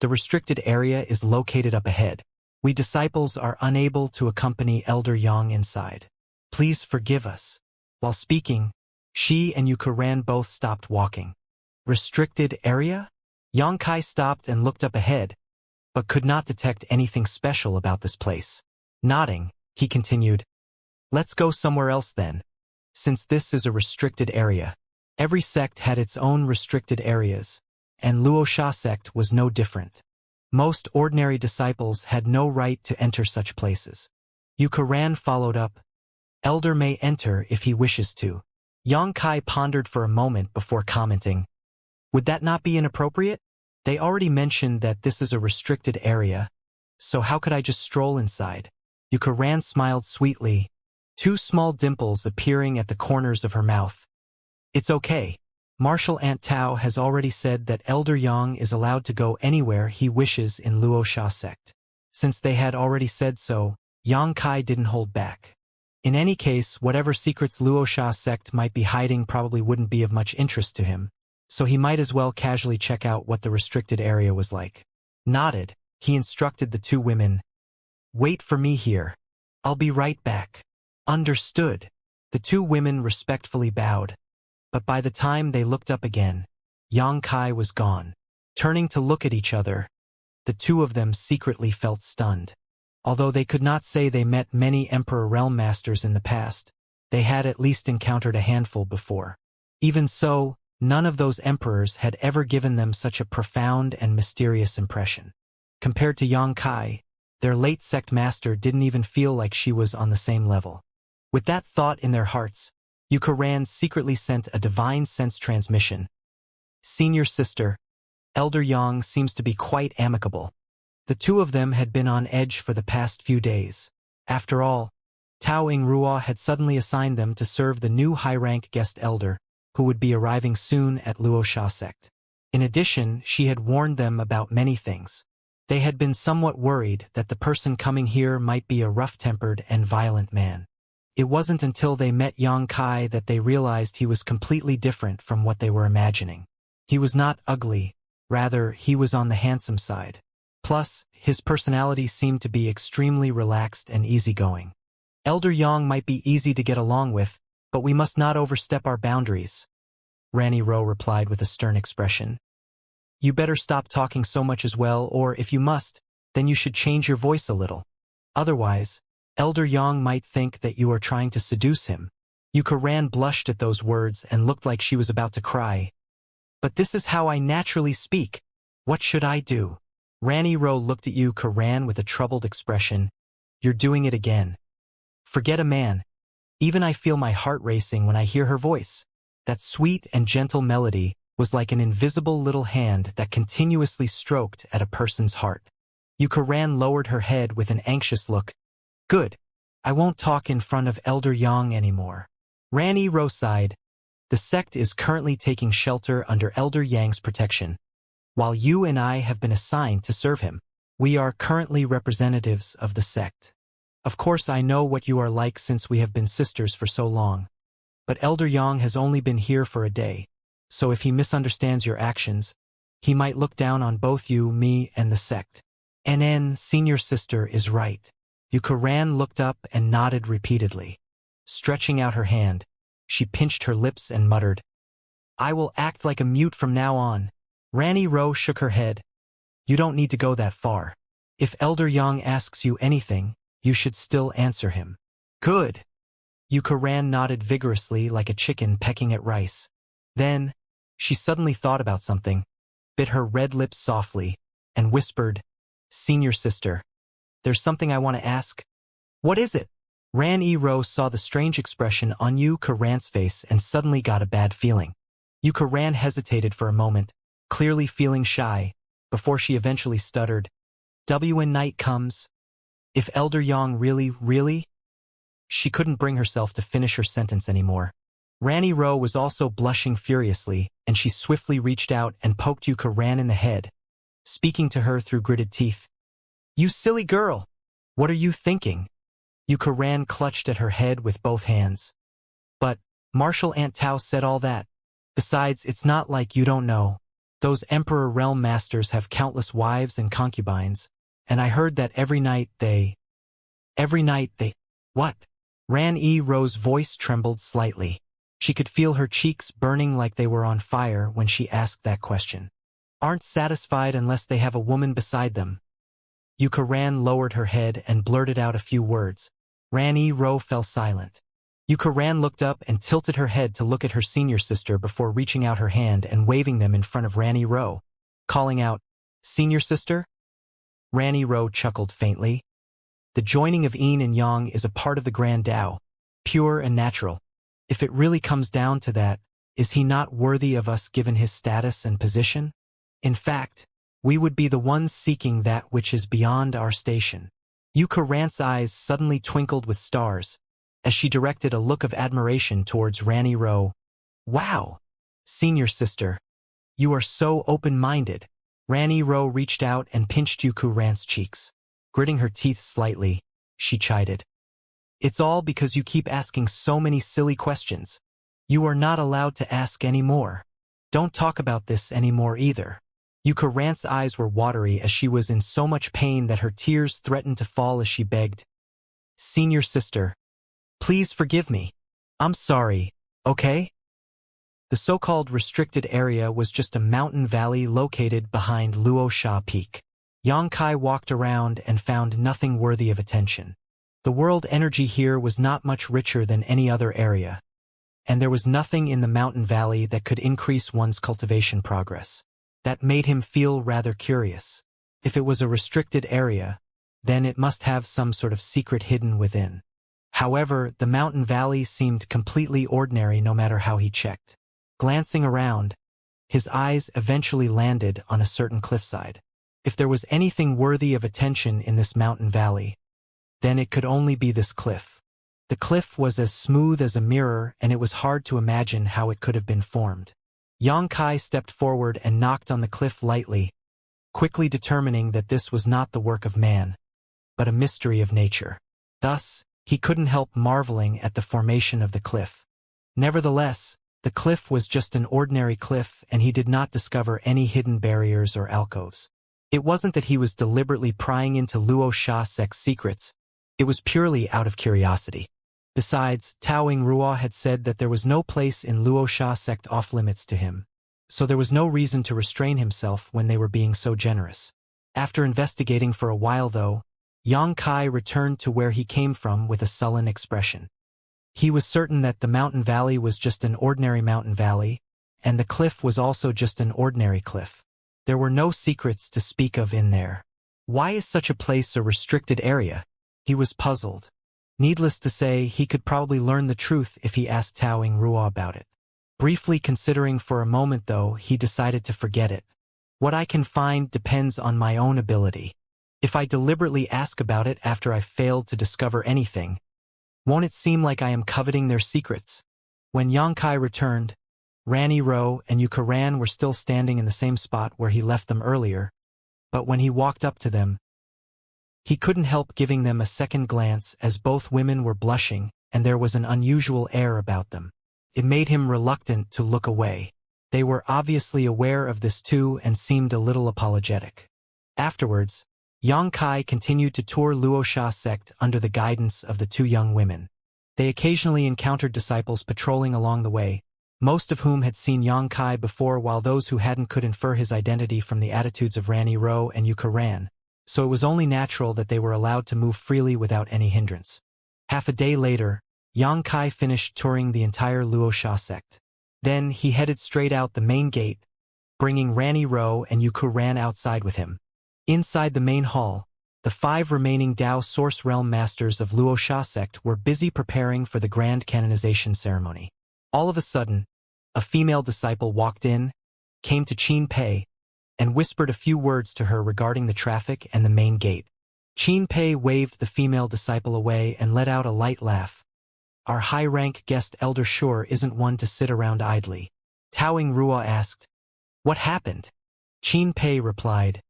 The restricted area is located up ahead. We disciples are unable to accompany Elder Yang inside. Please forgive us. While speaking, she and Yu Ran both stopped walking. Restricted area? Yang Kai stopped and looked up ahead, but could not detect anything special about this place. Nodding, he continued, "Let's go somewhere else then. Since this is a restricted area." Every sect had its own restricted areas, and Luo sect was no different. Most ordinary disciples had no right to enter such places. Yu Ran followed up, "Elder may enter if he wishes to." Yang Kai pondered for a moment before commenting, "Would that not be inappropriate? They already mentioned that this is a restricted area, so how could I just stroll inside?" Yu Ran smiled sweetly, two small dimples appearing at the corners of her mouth. "It's okay. Martial Aunt Tao has already said that Elder Yang is allowed to go anywhere he wishes in Luo sect. Since they had already said so, Yang Kai didn't hold back. In any case, whatever secrets Luoxia sect might be hiding probably wouldn't be of much interest to him, so he might as well casually check out what the restricted area was like. Nodded, he instructed the two women, "Wait for me here. I'll be right back." Understood. The two women respectfully bowed, but by the time they looked up again, Yang Kai was gone. Turning to look at each other, the two of them secretly felt stunned. Although they could not say they met many Emperor Realm Masters in the past, they had at least encountered a handful before. Even so, none of those emperors had ever given them such a profound and mysterious impression. Compared to Yang Kai, their late sect master didn't even feel like she was on the same level. With that thought in their hearts, Yukaran secretly sent a divine sense transmission. "Senior sister, Elder Yang seems to be quite amicable." The two of them had been on edge for the past few days. After all, Tao Yingrua had suddenly assigned them to serve the new high-rank guest elder, who would be arriving soon at Luoxia sect. In addition, she had warned them about many things. They had been somewhat worried that the person coming here might be a rough-tempered and violent man. It wasn't until they met Yang Kai that they realized he was completely different from what they were imagining. He was not ugly, rather, he was on the handsome side. Plus, his personality seemed to be extremely relaxed and easygoing. "Elder Yang might be easy to get along with, but we must not overstep our boundaries," Ranny Rowe replied with a stern expression. "You better stop talking so much as well, or if you must, then you should change your voice a little. Otherwise, Elder Yang might think that you are trying to seduce him." Yukaran blushed at those words and looked like she was about to cry. "But this is how I naturally speak. What should I do?" Ranny Rowe looked at Yukaran with a troubled expression. "You're doing it again. Forget a man. Even I feel my heart racing when I hear her voice." That sweet and gentle melody was like an invisible little hand that continuously stroked at a person's heart. Yukaran lowered her head with an anxious look. "Good. I won't talk in front of Elder Yang anymore." Ranny Rowe sighed. "The sect is currently taking shelter under Elder Yang's protection, while you and I have been assigned to serve him. We are currently representatives of the sect. Of course I know what you are like since we have been sisters for so long. But Elder Yang has only been here for a day, so if he misunderstands your actions, he might look down on both you, me, and the sect. NN, senior sister, is right." Yukaran looked up and nodded repeatedly. Stretching out her hand, she pinched her lips and muttered, "I will act like a mute from now on." Ranny Rowe shook her head. "You don't need to go that far. If Elder Yang asks you anything, you should still answer him." "Good." Yukaran nodded vigorously like a chicken pecking at rice. Then, she suddenly thought about something, bit her red lips softly, and whispered, "Senior sister, there's something I want to ask." "What is it?" Ranny Rowe saw the strange expression on Yukaran's face and suddenly got a bad feeling. Yukaran hesitated for a moment, clearly feeling shy, before she eventually stuttered, "When night comes, if Elder Yang really?" She couldn't bring herself to finish her sentence anymore. Ranny Rowe was also blushing furiously, and she swiftly reached out and poked Yukaran in the head, speaking to her through gritted teeth. "You silly girl! What are you thinking?" Yukaran clutched at her head with both hands. "But, Marshal Aunt Tao said all that. Besides, it's not like you don't know. Those Emperor Realm Masters have countless wives and concubines, and I heard that every night they... What?" Ranny Rowe's voice trembled slightly. She could feel her cheeks burning like they were on fire when she asked that question. "Aren't satisfied unless they have a woman beside them." Yukaran lowered her head and blurted out a few words. Ranny Rowe fell silent. Yukaran looked up and tilted her head to look at her senior sister before reaching out her hand and waving them in front of Ranny Rowe, calling out, "Senior sister?" Ranny Rowe chuckled faintly. "The joining of Yin and Yang is a part of the Grand Tao, pure and natural. If it really comes down to that, is he not worthy of us given his status and position? In fact, we would be the ones seeking that which is beyond our station." Yukaran's eyes suddenly twinkled with stars, as she directed a look of admiration towards Ranny Rowe. "Wow! Senior sister, you are so open-minded." Ranny Rowe reached out and pinched Yukaran's cheeks. Gritting her teeth slightly, she chided. It's all because you keep asking so many silly questions. You are not allowed to ask any more. Don't talk about this anymore either. Yuka-Ran's eyes were watery as she was in so much pain that her tears threatened to fall as she begged. Senior sister, please forgive me. I'm sorry, okay? The so-called restricted area was just a mountain valley located behind Luosha Peak. Xianxia walked around and found nothing worthy of attention. The world energy here was not much richer than any other area, and there was nothing in the mountain valley that could increase one's cultivation progress. That made him feel rather curious. If it was a restricted area, then it must have some sort of secret hidden within. However, the mountain valley seemed completely ordinary no matter how he checked. Glancing around, his eyes eventually landed on a certain cliffside. If there was anything worthy of attention in this mountain valley, then it could only be this cliff. The cliff was as smooth as a mirror, and it was hard to imagine how it could have been formed. Xianxia stepped forward and knocked on the cliff lightly, quickly determining that this was not the work of man, but a mystery of nature. Thus, he couldn't help marveling at the formation of the cliff. Nevertheless, the cliff was just an ordinary cliff, and he did not discover any hidden barriers or alcoves. It wasn't that he was deliberately prying into Luo Sha sect's secrets. It was purely out of curiosity. Besides, Taoing Ruo had said that there was no place in Luo Sha sect off-limits to him, so there was no reason to restrain himself when they were being so generous. After investigating for a while though, Xianxia returned to where he came from with a sullen expression. He was certain that the mountain valley was just an ordinary mountain valley, and the cliff was also just an ordinary cliff. There were no secrets to speak of in there. Why is such a place a restricted area? He was puzzled. Needless to say, he could probably learn the truth if he asked Taoing Ruo about it. Briefly considering for a moment though, he decided to forget it. What I can find depends on my own ability. If I deliberately ask about it after I've failed to discover anything, won't it seem like I am coveting their secrets? When Xianxia returned, Rani Ro and Yuka-Ran were still standing in the same spot where he left them earlier, but when he walked up to them, he couldn't help giving them a second glance as both women were blushing and there was an unusual air about them. It made him reluctant to look away. They were obviously aware of this too and seemed a little apologetic. Afterwards, Xianxia continued to tour Luo Sha sect under the guidance of the two young women. They occasionally encountered disciples patrolling along the way, most of whom had seen Xianxia before, while those who hadn't could infer his identity from the attitudes of Rani Ro and Yuka-Ran, so it was only natural that they were allowed to move freely without any hindrance. Half a day later, Xianxia finished touring the entire Luo Sha sect. Then he headed straight out the main gate, bringing Rani Ro and Yuka-Ran outside with him. Inside the main hall, the 5 remaining Dao Source Realm Masters of Luo Sha sect were busy preparing for the grand canonization ceremony. All of a sudden, a female disciple walked in, came to Qin Pei, and whispered a few words to her regarding the traffic and the main gate. Qin Pei waved the female disciple away and let out a light laugh. Our high-rank guest elder sure isn't one to sit around idly. Taoing Ruo asked, "What happened?" Qin Pei replied,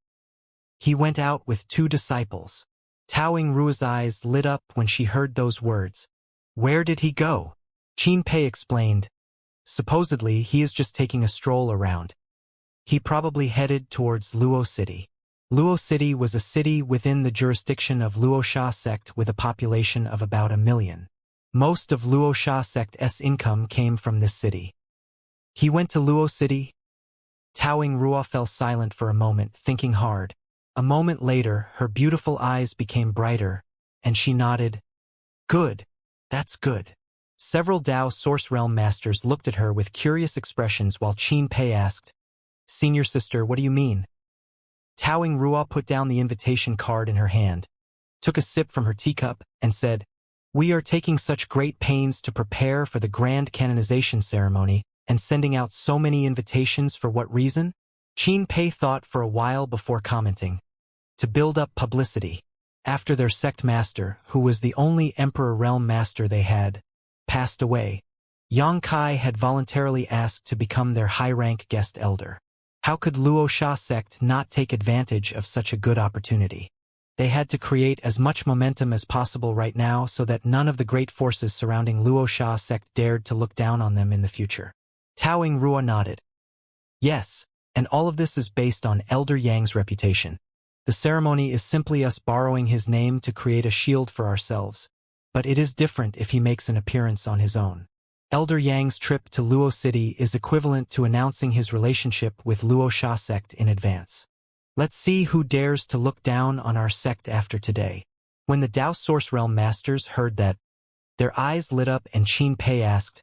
"He went out with 2 disciples." Taoing Ruo's eyes lit up when she heard those words. "Where did he go?" Qin Pei explained, "Supposedly he is just taking a stroll around. He probably headed towards Luo City." Luo City was a city within the jurisdiction of Luo Sha sect with a population of about 1 million. Most of Luo Sha sect's income came from this city. He went to Luo City? Taoing Ruo fell silent for a moment, thinking hard. A moment later, her beautiful eyes became brighter, and she nodded. "Good. That's good." Several Dao Source Realm Masters looked at her with curious expressions while Qin Pei asked, "Senior sister, what do you mean?" Taoing Ruo put down the invitation card in her hand, took a sip from her teacup, and said, "We are taking such great pains to prepare for the grand canonization ceremony, and sending out so many invitations for what reason?" Qin Pei thought for a while before commenting. To build up publicity. After their sect master, who was the only Emperor Realm Master they had, passed away, Xianxia had voluntarily asked to become their high-rank guest elder. How could Luo Sha sect not take advantage of such a good opportunity? They had to create as much momentum as possible right now so that none of the great forces surrounding Luo Sha sect dared to look down on them in the future. Taoing Rua nodded. Yes, and all of this is based on Elder Yang's reputation. The ceremony is simply us borrowing his name to create a shield for ourselves, but it is different if he makes an appearance on his own. Elder Yang's trip to Luo City is equivalent to announcing his relationship with Luo Sha sect in advance. Let's see who dares to look down on our sect after today. When the Dao Source Realm Masters heard that, their eyes lit up and Qin Pei asked,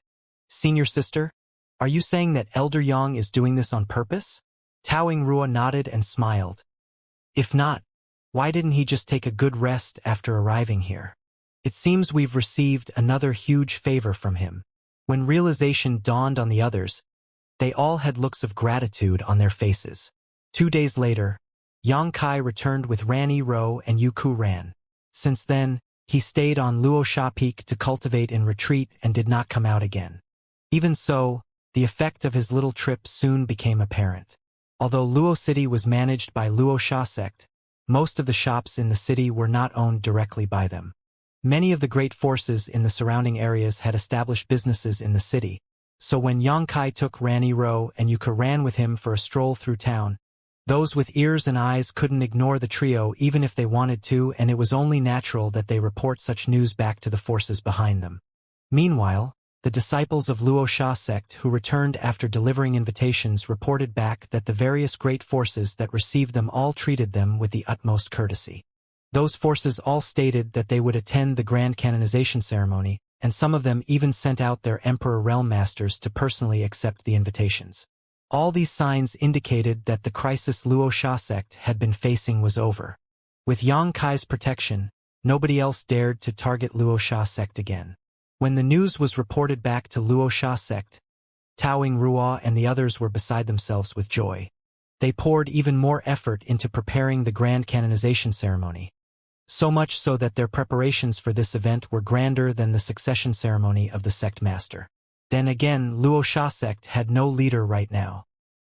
"Senior sister, are you saying that Elder Yang is doing this on purpose?" Taoing Rua nodded and smiled. If not, why didn't he just take a good rest after arriving here? It seems we've received another huge favor from him. When realization dawned on the others, they all had looks of gratitude on their faces. 2 days later, Yang Kai returned with Ran Ro and Yuku Ran. Since then, he stayed on Luo Sha Peak to cultivate in retreat and did not come out again. Even so, the effect of his little trip soon became apparent. Although Luo City was managed by Luo Sha sect, most of the shops in the city were not owned directly by them. Many of the great forces in the surrounding areas had established businesses in the city, so when Yang Kai took Ran Ro and Yuka Ran with him for a stroll through town, those with ears and eyes couldn't ignore the trio even if they wanted to, and it was only natural that they report such news back to the forces behind them. Meanwhile, the disciples of Luo Sha sect who returned after delivering invitations reported back that the various great forces that received them all treated them with the utmost courtesy. Those forces all stated that they would attend the grand canonization ceremony, and some of them even sent out their Emperor Realm Masters to personally accept the invitations. All these signs indicated that the crisis Luo Sha sect had been facing was over. With Yang Kai's protection, nobody else dared to target Luo Sha sect again. When the news was reported back to Luo Sha sect, Taoing Rua and the others were beside themselves with joy. They poured even more effort into preparing the grand canonization ceremony. So much so that their preparations for this event were grander than the succession ceremony of the sect master. Then again, Luo Sha sect had no leader right now.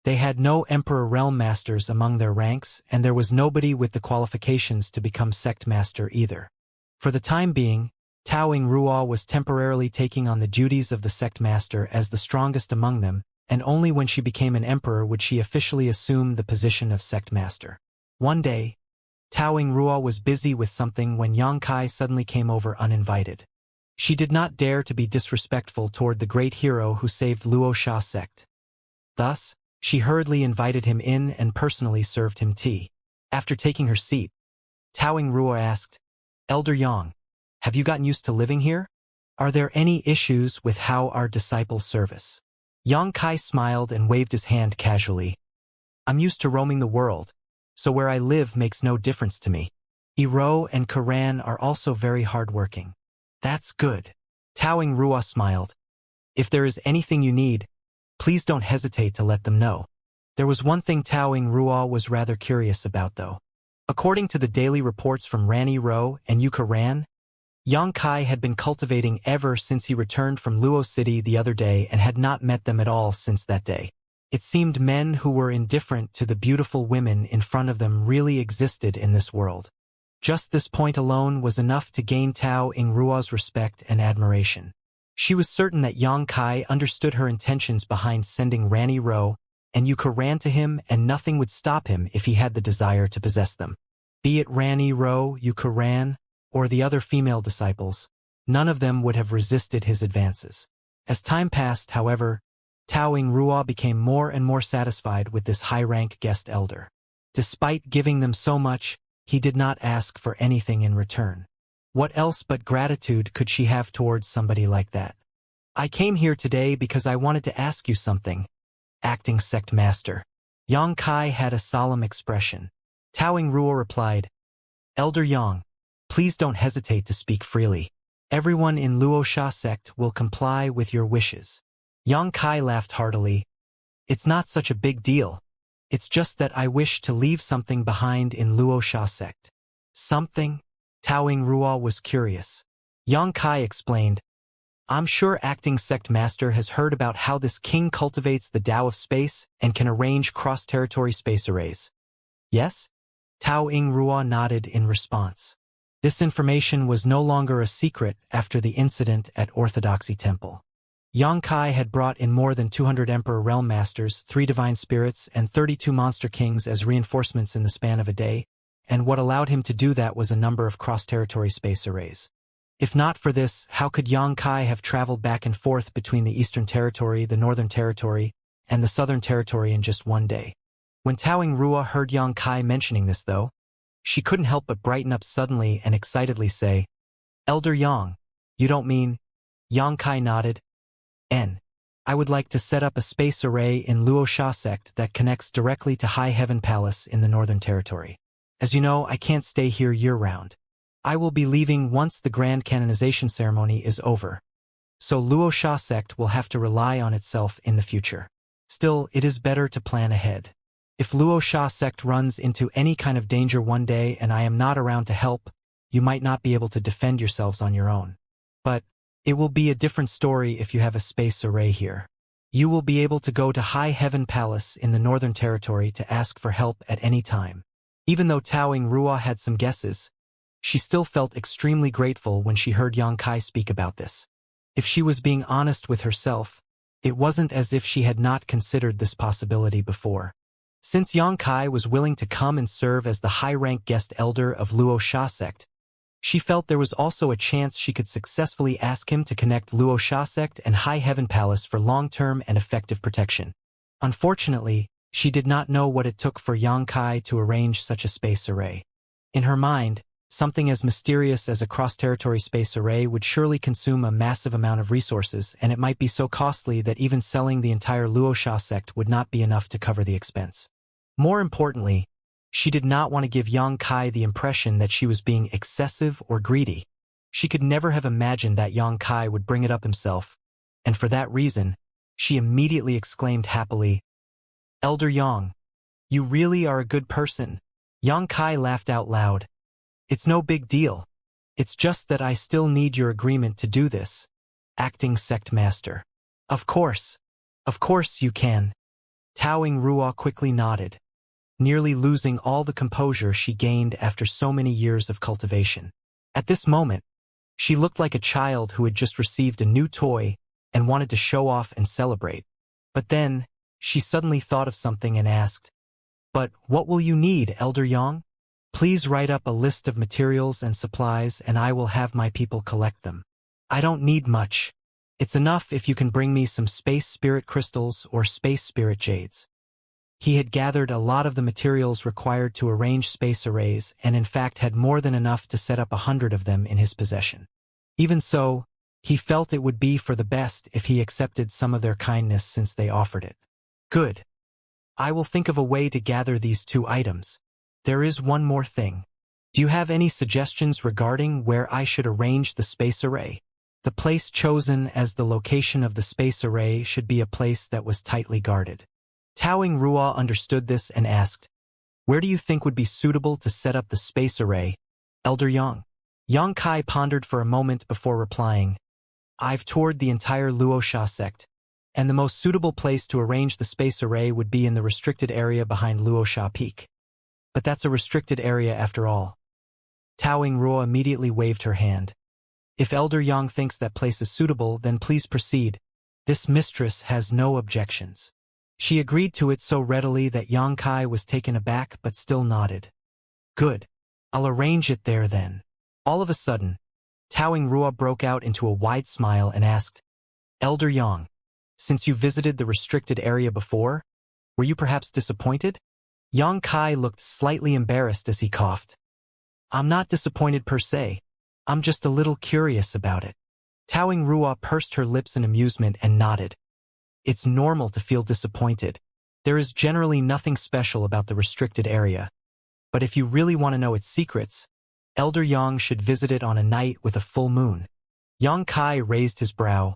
They had no Emperor Realm Masters among their ranks, and there was nobody with the qualifications to become sect master either. For the time being, Taoing Rua was temporarily taking on the duties of the sect master as the strongest among them, and only when she became an emperor would she officially assume the position of sect master. One day, Taoing Rua was busy with something when Yang Kai suddenly came over uninvited. She did not dare to be disrespectful toward the great hero who saved Luo Sha sect. Thus, she hurriedly invited him in and personally served him tea. After taking her seat, Taoing Rua asked, "Elder Yang, have you gotten used to living here? Are there any issues with how our disciples service?" Yang Kai smiled and waved his hand casually. "I'm used to roaming the world, so where I live makes no difference to me. Iro and Karan are also very hardworking." "That's good." Taoing Rua smiled. "If there is anything you need, please don't hesitate to let them know." There was one thing Taoing Rua was rather curious about though. According to the daily reports from Ran Ro and Yuka Ran, Yang Kai had been cultivating ever since he returned from Luo City the other day and had not met them at all since that day. It seemed men who were indifferent to the beautiful women in front of them really existed in this world. Just this point alone was enough to gain Taoing Rua's respect and admiration. She was certain that Yang Kai understood her intentions behind sending Ran Ro and Yuka Ran to him, and nothing would stop him if he had the desire to possess them. Be it Ran Ro, Yuka Ran, or the other female disciples, none of them would have resisted his advances. As time passed, however, Taoing Rua became more and more satisfied with this high-rank guest elder. Despite giving them so much, he did not ask for anything in return. What else but gratitude could she have towards somebody like that? "I came here today because I wanted to ask you something, acting sect master." Yang Kai had a solemn expression. Taoing Rua replied, "Elder Yang, please don't hesitate to speak freely. Everyone in Luo Sha sect will comply with your wishes." Yang Kai laughed heartily. "It's not such a big deal. It's just that I wish to leave something behind in Luo Sha sect." "Something?" Taoing Rua was curious. Yang Kai explained, "I'm sure acting sect master has heard about how this king cultivates the Tao of space and can arrange cross-territory space arrays." "Yes?" Tao Ying Rua nodded in response. This information was no longer a secret after the incident at Orthodoxy Temple. Yang Kai had brought in more than 200 Emperor Realm Masters, 3 Divine Spirits, and 32 Monster Kings as reinforcements in the span of a day, and what allowed him to do that was a number of cross-territory space arrays. If not for this, how could Yang Kai have traveled back and forth between the Eastern Territory, the Northern Territory, and the Southern Territory in just one day? When Tao Ying Rua heard Yang Kai mentioning this, though, she couldn't help but brighten up suddenly and excitedly say, "Elder Yang, you don't mean?" Yang Kai nodded. I would like to set up a space array in Luoxia sect that connects directly to High Heaven Palace in the Northern Territory. As you know, I can't stay here year-round. I will be leaving once the grand canonization ceremony is over. So Luoxia sect will have to rely on itself in the future. Still, it is better to plan ahead. If Luoxia sect runs into any kind of danger one day and I am not around to help, you might not be able to defend yourselves on your own. But it will be a different story if you have a space array here. You will be able to go to High Heaven Palace in the Northern Territory to ask for help at any time. Even though Tao Ying Rua had some guesses, she still felt extremely grateful when she heard Yang Kai speak about this. If she was being honest with herself, it wasn't as if she had not considered this possibility before. Since Yang Kai was willing to come and serve as the high-rank guest elder of Luoxia sect, she felt there was also a chance she could successfully ask him to connect Luoxia sect and High Heaven Palace for long-term and effective protection. Unfortunately, she did not know what it took for Yang Kai to arrange such a space array. In her mind, something as mysterious as a cross-territory space array would surely consume a massive amount of resources, and it might be so costly that even selling the entire Luoxia sect would not be enough to cover the expense. More importantly, she did not want to give Yang Kai the impression that she was being excessive or greedy. She could never have imagined that Yang Kai would bring it up himself, and for that reason, she immediately exclaimed happily, "Elder Yang, you really are a good person." Yang Kai laughed out loud. "It's no big deal. It's just that I still need your agreement to do this. Acting sect master." Of course you can." Tao Ying Rua quickly nodded, nearly losing all the composure she gained after so many years of cultivation. At this moment, she looked like a child who had just received a new toy and wanted to show off and celebrate. But then, she suddenly thought of something and asked, "But what will you need, Elder Yang? Please write up a list of materials and supplies and I will have my people collect them. I don't need much. It's enough if you can bring me some space spirit crystals or space spirit jades." He had gathered a lot of the materials required to arrange space arrays and in fact had more than enough to set up 100 of them in his possession. Even so, he felt it would be for the best if he accepted some of their kindness since they offered it. "Good. I will think of a way to gather these 2 items. There is one more thing. Do you have any suggestions regarding where I should arrange the space array? The place chosen as the location of the space array should be a place that was tightly guarded." Tao Ying Rua understood this and asked, "Where do you think would be suitable to set up the space array, Elder Yang?" Yang Kai pondered for a moment before replying, "I've toured the entire Luoxia sect, and the most suitable place to arrange the space array would be in the restricted area behind Luoxia Peak. But that's a restricted area after all." Tao Ying Rua immediately waved her hand. "If Elder Yang thinks that place is suitable, then please proceed. This mistress has no objections." She agreed to it so readily that Yang Kai was taken aback but still nodded. "Good. I'll arrange it there then." All of a sudden, Tao Ying Rua broke out into a wide smile and asked, "Elder Yang, since you visited the restricted area before, were you perhaps disappointed?" Yang Kai looked slightly embarrassed as he coughed. "I'm not disappointed per se. I'm just a little curious about it." Tao Ying Rua pursed her lips in amusement and nodded. "It's normal to feel disappointed. There is generally nothing special about the restricted area. But if you really want to know its secrets, Elder Yang should visit it on a night with a full moon." Yang Kai raised his brow.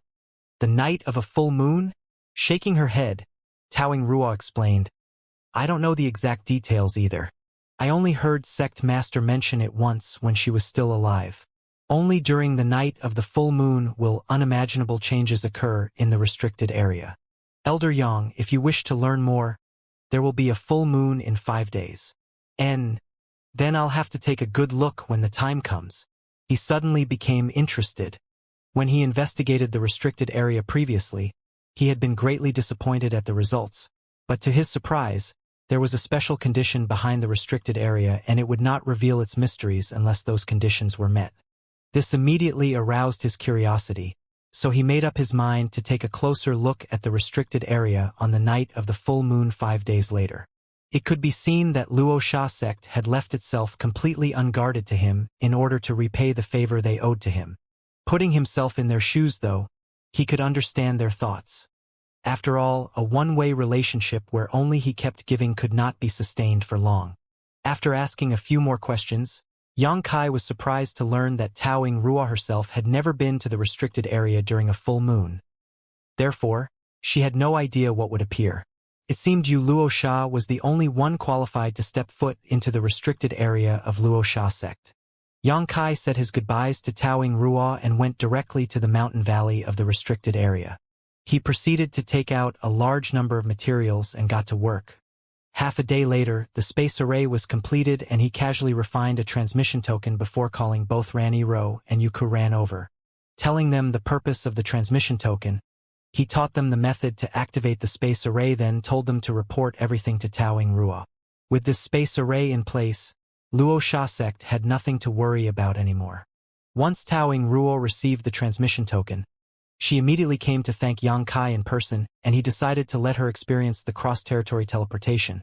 "The night of a full moon?" Shaking her head, Tao Ying Rua explained, "I don't know the exact details either. I only heard Sect Master mention it once when she was still alive. Only during the night of the full moon will unimaginable changes occur in the restricted area. Elder Yang, if you wish to learn more, there will be a full moon in 5 days. Then I'll have to take a good look when the time comes. He suddenly became interested. When he investigated the restricted area previously, he had been greatly disappointed at the results, but to his surprise, there was a special condition behind the restricted area and it would not reveal its mysteries unless those conditions were met. This immediately aroused his curiosity, so he made up his mind to take a closer look at the restricted area on the night of the full moon 5 days later. It could be seen that Wuxia sect had left itself completely unguarded to him in order to repay the favor they owed to him. Putting himself in their shoes, though, he could understand their thoughts. After all, a one-way relationship where only he kept giving could not be sustained for long. After asking a few more questions, Xianxia was surprised to learn that Taoing Ruo herself had never been to the restricted area during a full moon. Therefore, she had no idea what would appear. It seemed Wuxia was the only one qualified to step foot into the restricted area of Wuxia sect. Xianxia said his goodbyes to Taoing Ruo and went directly to the mountain valley of the restricted area. He proceeded to take out a large number of materials and got to work. Half a day later, the space array was completed and he casually refined a transmission token before calling both Raniro and Yuku ran over. Telling them the purpose of the transmission token, he taught them the method to activate the space array, then told them to report everything to Taoing Ruo. With this space array in place, Wuxia sect had nothing to worry about anymore. Once Taoing Ruo received the transmission token, she immediately came to thank Xianxia in person, and he decided to let her experience the cross-territory teleportation,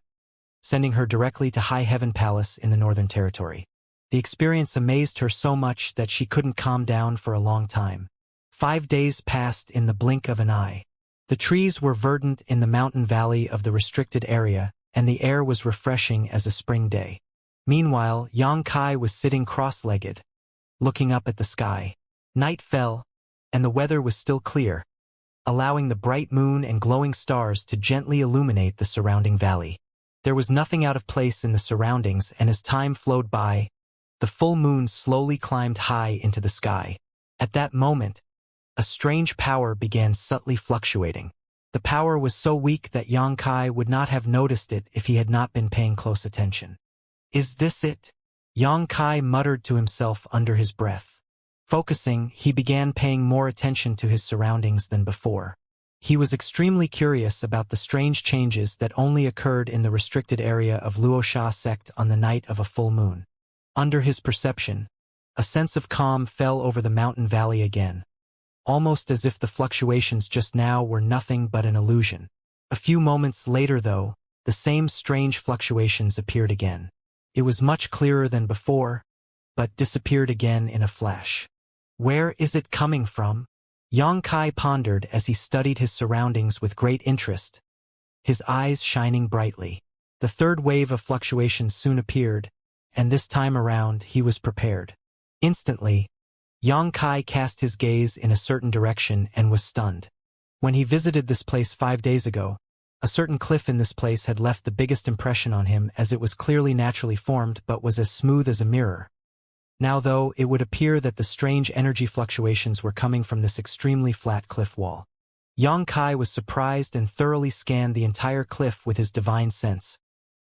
sending her directly to High Heaven Palace in the Northern Territory. The experience amazed her so much that she couldn't calm down for a long time. 5 days passed in the blink of an eye. The trees were verdant in the mountain valley of the restricted area, and the air was refreshing as a spring day. Meanwhile, Xianxia was sitting cross-legged, looking up at the sky. Night fell, and the weather was still clear, allowing the bright moon and glowing stars to gently illuminate the surrounding valley. There was nothing out of place in the surroundings, and as time flowed by, the full moon slowly climbed high into the sky. At that moment, a strange power began subtly fluctuating. The power was so weak that Xianxia would not have noticed it if he had not been paying close attention. "Is this it?" Xianxia muttered to himself under his breath. Focusing, he began paying more attention to his surroundings than before. He was extremely curious about the strange changes that only occurred in the restricted area of Wuxia sect on the night of a full moon. Under his perception, a sense of calm fell over the mountain valley again, almost as if the fluctuations just now were nothing but an illusion. A few moments later, though, the same strange fluctuations appeared again. It was much clearer than before, but disappeared again in a flash. Where is it coming from? Xianxia pondered as he studied his surroundings with great interest, his eyes shining brightly. The third wave of fluctuations soon appeared, and this time around he was prepared. Instantly, Xianxia cast his gaze in a certain direction and was stunned. When he visited this place 5 days ago, a certain cliff in this place had left the biggest impression on him, as it was clearly naturally formed but was as smooth as a mirror. Now, though, it would appear that the strange energy fluctuations were coming from this extremely flat cliff wall. Xianxia was surprised and thoroughly scanned the entire cliff with his divine sense,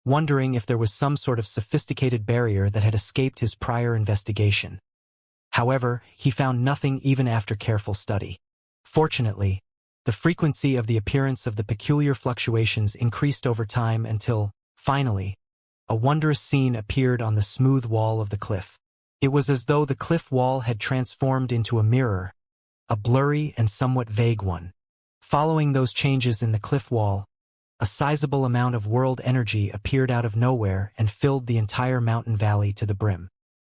wondering if there was some sort of sophisticated barrier that had escaped his prior investigation. However, he found nothing even after careful study. Fortunately, the frequency of the appearance of the peculiar fluctuations increased over time until, finally, a wondrous scene appeared on the smooth wall of the cliff. It was as though the cliff wall had transformed into a mirror, a blurry and somewhat vague one. Following those changes in the cliff wall, a sizable amount of world energy appeared out of nowhere and filled the entire mountain valley to the brim.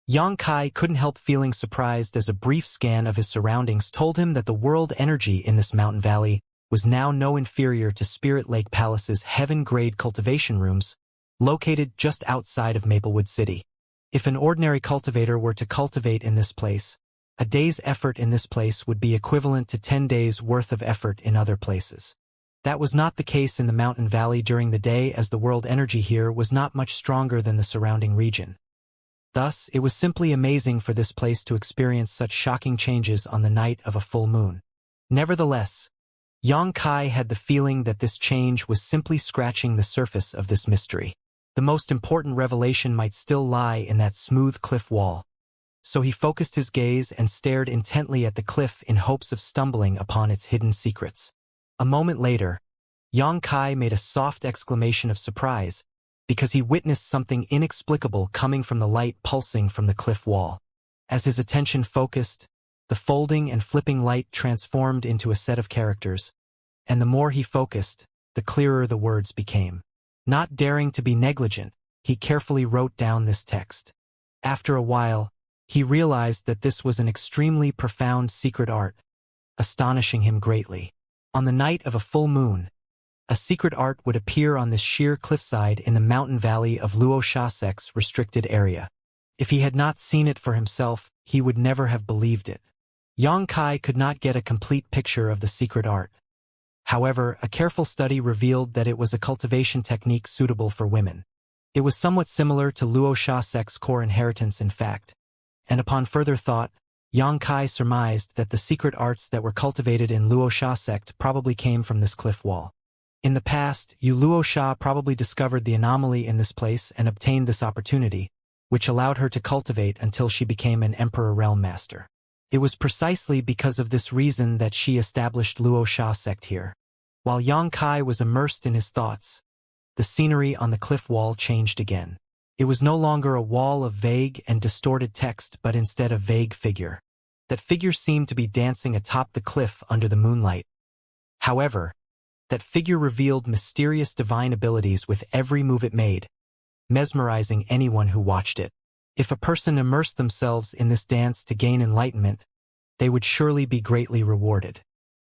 Xianxia couldn't help feeling surprised as a brief scan of his surroundings told him that the world energy in this mountain valley was now no inferior to Spirit Lake Palace's heaven-grade cultivation rooms, located just outside of Maplewood City. If an ordinary cultivator were to cultivate in this place, a day's effort in this place would be equivalent to 10 days' worth of effort in other places. That was not the case in the mountain valley during the day, as the world energy here was not much stronger than the surrounding region. Thus, it was simply amazing for this place to experience such shocking changes on the night of a full moon. Nevertheless, Xianxia had the feeling that this change was simply scratching the surface of this mystery. The most important revelation might still lie in that smooth cliff wall. So he focused his gaze and stared intently at the cliff in hopes of stumbling upon its hidden secrets. A moment later, Yang Kai made a soft exclamation of surprise because he witnessed something inexplicable coming from the light pulsing from the cliff wall. As his attention focused, the folding and flipping light transformed into a set of characters, and the more he focused, the clearer the words became. Not daring to be negligent, he carefully wrote down this text. After a while, he realized that this was an extremely profound secret art, astonishing him greatly. On the night of a full moon, a secret art would appear on this sheer cliffside in the mountain valley of Luoxia's restricted area. If he had not seen it for himself, he would never have believed it. Yang Kai could not get a complete picture of the secret art. However, a careful study revealed that it was a cultivation technique suitable for women. It was somewhat similar to Luoxia's core inheritance in fact, and upon further thought, Yang Kai surmised that the secret arts that were cultivated in Luoxia sect probably came from this cliff wall. In the past, Yu Luoxia probably discovered the anomaly in this place and obtained this opportunity, which allowed her to cultivate until she became an Emperor Realm Master. It was precisely because of this reason that she established Luoxia sect here. While Yang Kai was immersed in his thoughts, the scenery on the cliff wall changed again. It was no longer a wall of vague and distorted text but instead a vague figure. That figure seemed to be dancing atop the cliff under the moonlight. However, that figure revealed mysterious divine abilities with every move it made, mesmerizing anyone who watched it. If a person immersed themselves in this dance to gain enlightenment, they would surely be greatly rewarded.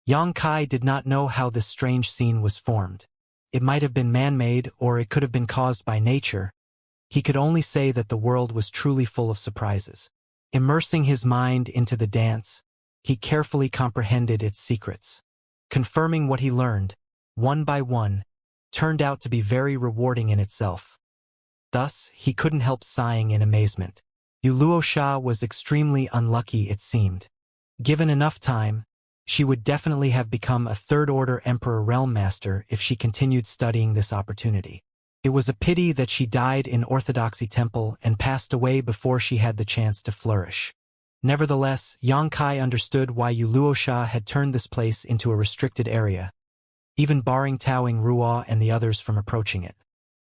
Yang Kai did not know how this strange scene was formed. It might have been man-made or it could have been caused by nature. He could only say that the world was truly full of surprises. Immersing his mind into the dance, he carefully comprehended its secrets. Confirming what he learned, one by one, turned out to be very rewarding in itself. Thus, he couldn't help sighing in amazement. Yu Luoxia was extremely unlucky, it seemed. Given enough time, she would definitely have become a third-order Emperor Realm Master if she continued studying this opportunity. It was a pity that she died in Orthodoxy Temple and passed away before she had the chance to flourish. Nevertheless, Yang Kai understood why Yu Luoxia had turned this place into a restricted area, even barring Taoing Ruo and the others from approaching it.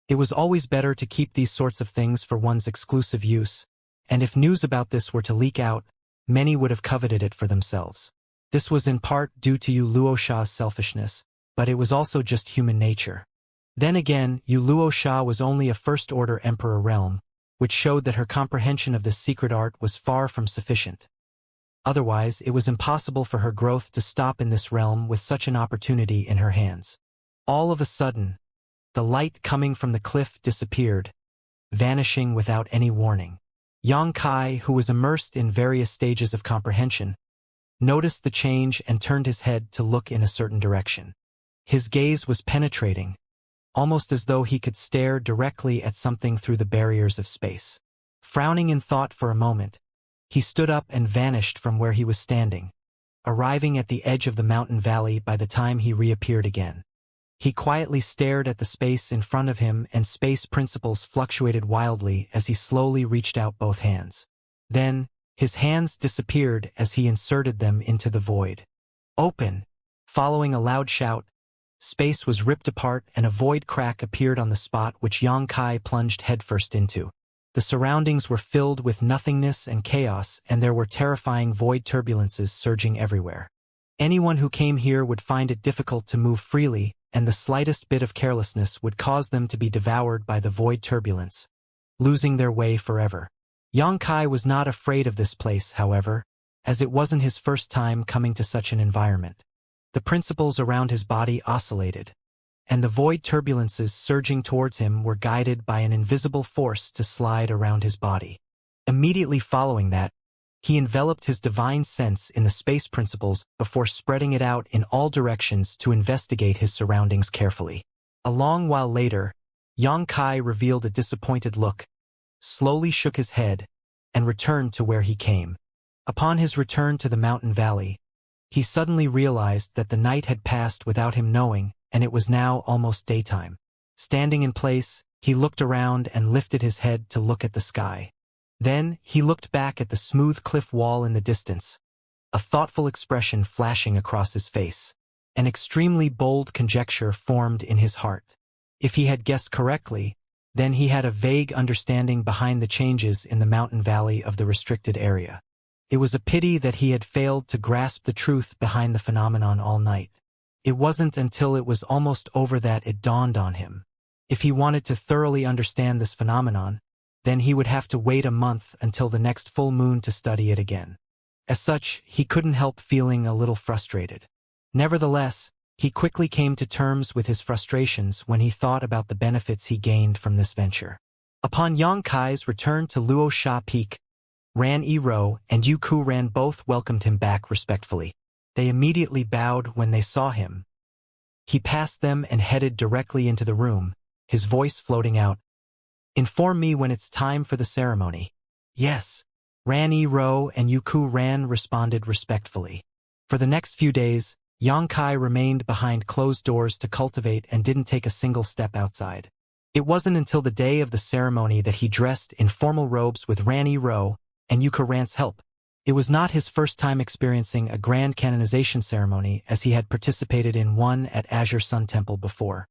It was always better to keep these sorts of things for one's exclusive use, and if news about this were to leak out, many would have coveted it for themselves. This was in part due to Yu Luoxia's selfishness, but it was also just human nature. Then again, Yu Luoxia was only a first-order Emperor realm, which showed that her comprehension of this secret art was far from sufficient. Otherwise, it was impossible for her growth to stop in this realm with such an opportunity in her hands. All of a sudden, the light coming from the cliff disappeared, vanishing without any warning. Yang Kai, who was immersed in various stages of comprehension, noticed the change and turned his head to look in a certain direction. His gaze was penetrating, almost as though he could stare directly at something through the barriers of space. Frowning in thought for a moment, he stood up and vanished from where he was standing, arriving at the edge of the mountain valley by the time he reappeared again. He quietly stared at the space in front of him, and space principles fluctuated wildly as he slowly reached out both hands. Then, his hands disappeared as he inserted them into the void. Open! Following a loud shout, space was ripped apart and a void crack appeared on the spot which Yang Kai plunged headfirst into. The surroundings were filled with nothingness and chaos, and there were terrifying void turbulences surging everywhere. Anyone who came here would find it difficult to move freely, and the slightest bit of carelessness would cause them to be devoured by the void turbulence, losing their way forever. Yang Kai was not afraid of this place, however, as it wasn't his first time coming to such an environment. The principles around his body oscillated, and the void turbulences surging towards him were guided by an invisible force to slide around his body. Immediately following that, he enveloped his divine sense in the space principles before spreading it out in all directions to investigate his surroundings carefully. A long while later, Yang Kai revealed a disappointed look, slowly shook his head, and returned to where he came. Upon his return to the mountain valley, he suddenly realized that the night had passed without him knowing, and it was now almost daytime. Standing in place, He looked around and lifted his head to look at the sky. Then, he looked back at the smooth cliff wall in the distance, a thoughtful expression flashing across his face. An extremely bold conjecture formed in his heart. If he had guessed correctly, then he had a vague understanding behind the changes in the mountain valley of the restricted area. It was a pity that he had failed to grasp the truth behind the phenomenon all night. It wasn't until it was almost over that it dawned on him. If he wanted to thoroughly understand this phenomenon, then he would have to wait a month until the next full moon to study it again. As such, he couldn't help feeling a little frustrated. Nevertheless, he quickly came to terms with his frustrations when he thought about the benefits he gained from this venture. Upon Yang Kai's return to Luosha Peak, Ran Yi-Ro and Yu Ku Ran both welcomed him back respectfully. They immediately bowed when they saw him. He passed them and headed directly into the room, his voice floating out. "Inform me when it's time for the ceremony." "Yes." Ran Yi-Ro and Yu Ku Ran responded respectfully. For the next few days, Yang Kai remained behind closed doors to cultivate and didn't take a single step outside. It wasn't until the day of the ceremony that he dressed in formal robes with Ran Yi-Ro and Yu Ku Ran's help. It was not his first time experiencing a grand canonization ceremony, as he had participated in one at Azure Sun Temple before.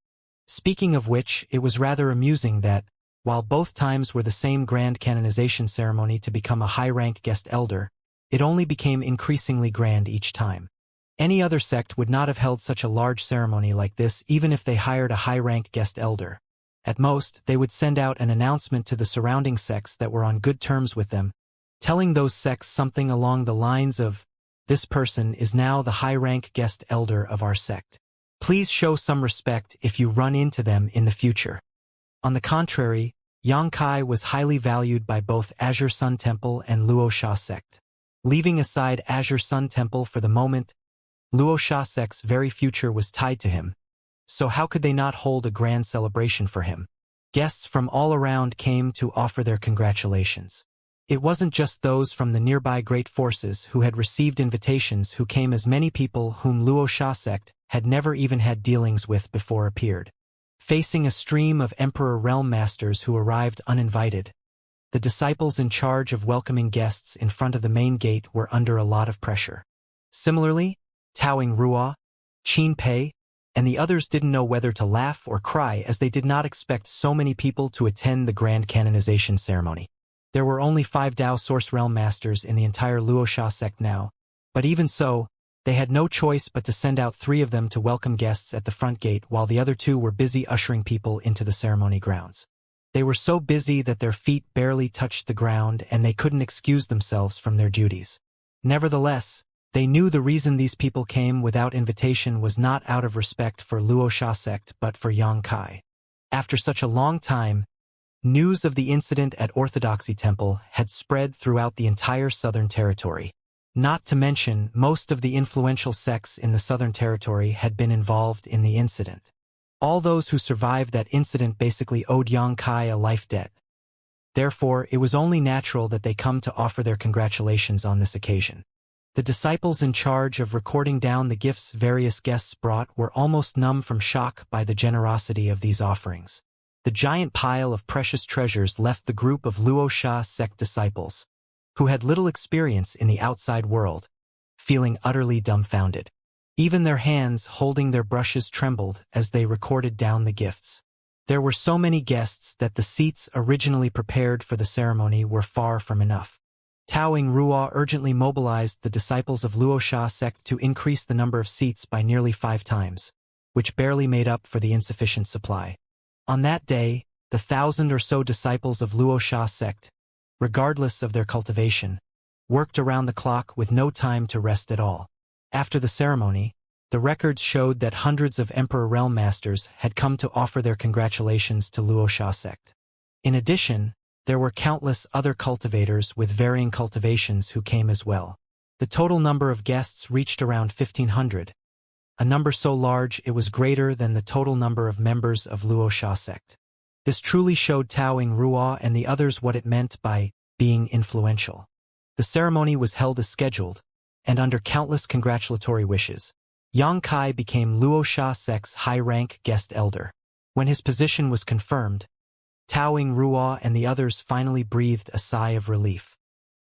Speaking of which, it was rather amusing that, while both times were the same grand canonization ceremony to become a high-rank guest elder, it only became increasingly grand each time. Any other sect would not have held such a large ceremony like this even if they hired a high-rank guest elder. At most, they would send out an announcement to the surrounding sects that were on good terms with them, telling those sects something along the lines of, "This person is now the high-rank guest elder of our sect. Please show some respect if you run into them in the future." On the contrary, Yang Kai was highly valued by both Azure Sun Temple and Luosha sect. Leaving aside Azure Sun Temple for the moment, Luosha sect's very future was tied to him, so how could they not hold a grand celebration for him? Guests from all around came to offer their congratulations. It wasn't just those from the nearby great forces who had received invitations who came, as many people whom Luosha sect had never even had dealings with before appeared. Facing a stream of Emperor Realm Masters who arrived uninvited, the disciples in charge of welcoming guests in front of the main gate were under a lot of pressure. Similarly, Taoing Ruo, Qin Pei, and the others didn't know whether to laugh or cry, as they did not expect so many people to attend the grand canonization ceremony. There were only 5 Dao Source Realm Masters in the entire Luosha sect now, but even so, they had no choice but to send out 3 of them to welcome guests at the front gate while the other 2 were busy ushering people into the ceremony grounds. They were so busy that their feet barely touched the ground and they couldn't excuse themselves from their duties. Nevertheless, they knew the reason these people came without invitation was not out of respect for Luosha sect but for Yang Kai. After such a long time, news of the incident at Orthodoxy Temple had spread throughout the entire Southern Territory. Not to mention, most of the influential sects in the Southern Territory had been involved in the incident. All those who survived that incident basically owed Yang Kai a life debt. Therefore, it was only natural that they come to offer their congratulations on this occasion. The disciples in charge of recording down the gifts various guests brought were almost numb from shock by the generosity of these offerings. The giant pile of precious treasures left the group of Luosha sect disciples, who had little experience in the outside world, feeling utterly dumbfounded. Even their hands holding their brushes trembled as they recorded down the gifts. There were so many guests that the seats originally prepared for the ceremony were far from enough. Taoing Ruo urgently mobilized the disciples of Luosha sect to increase the number of seats by nearly 5 times, which barely made up for the insufficient supply. On that day, the 1,000 or so disciples of Luosha sect, regardless of their cultivation, worked around the clock with no time to rest at all. After the ceremony, the records showed that hundreds of Emperor Realm Masters had come to offer their congratulations to Luosha sect. In addition, there were countless other cultivators with varying cultivations who came as well. The total number of guests reached around 1,500, a number so large it was greater than the total number of members of Luosha sect. This truly showed Taoing Ruo and the others what it meant by being influential. The ceremony was held as scheduled, and under countless congratulatory wishes, Yang Kai became Luosha sect's high-rank guest elder. When his position was confirmed, Towing Ruo and the others finally breathed a sigh of relief.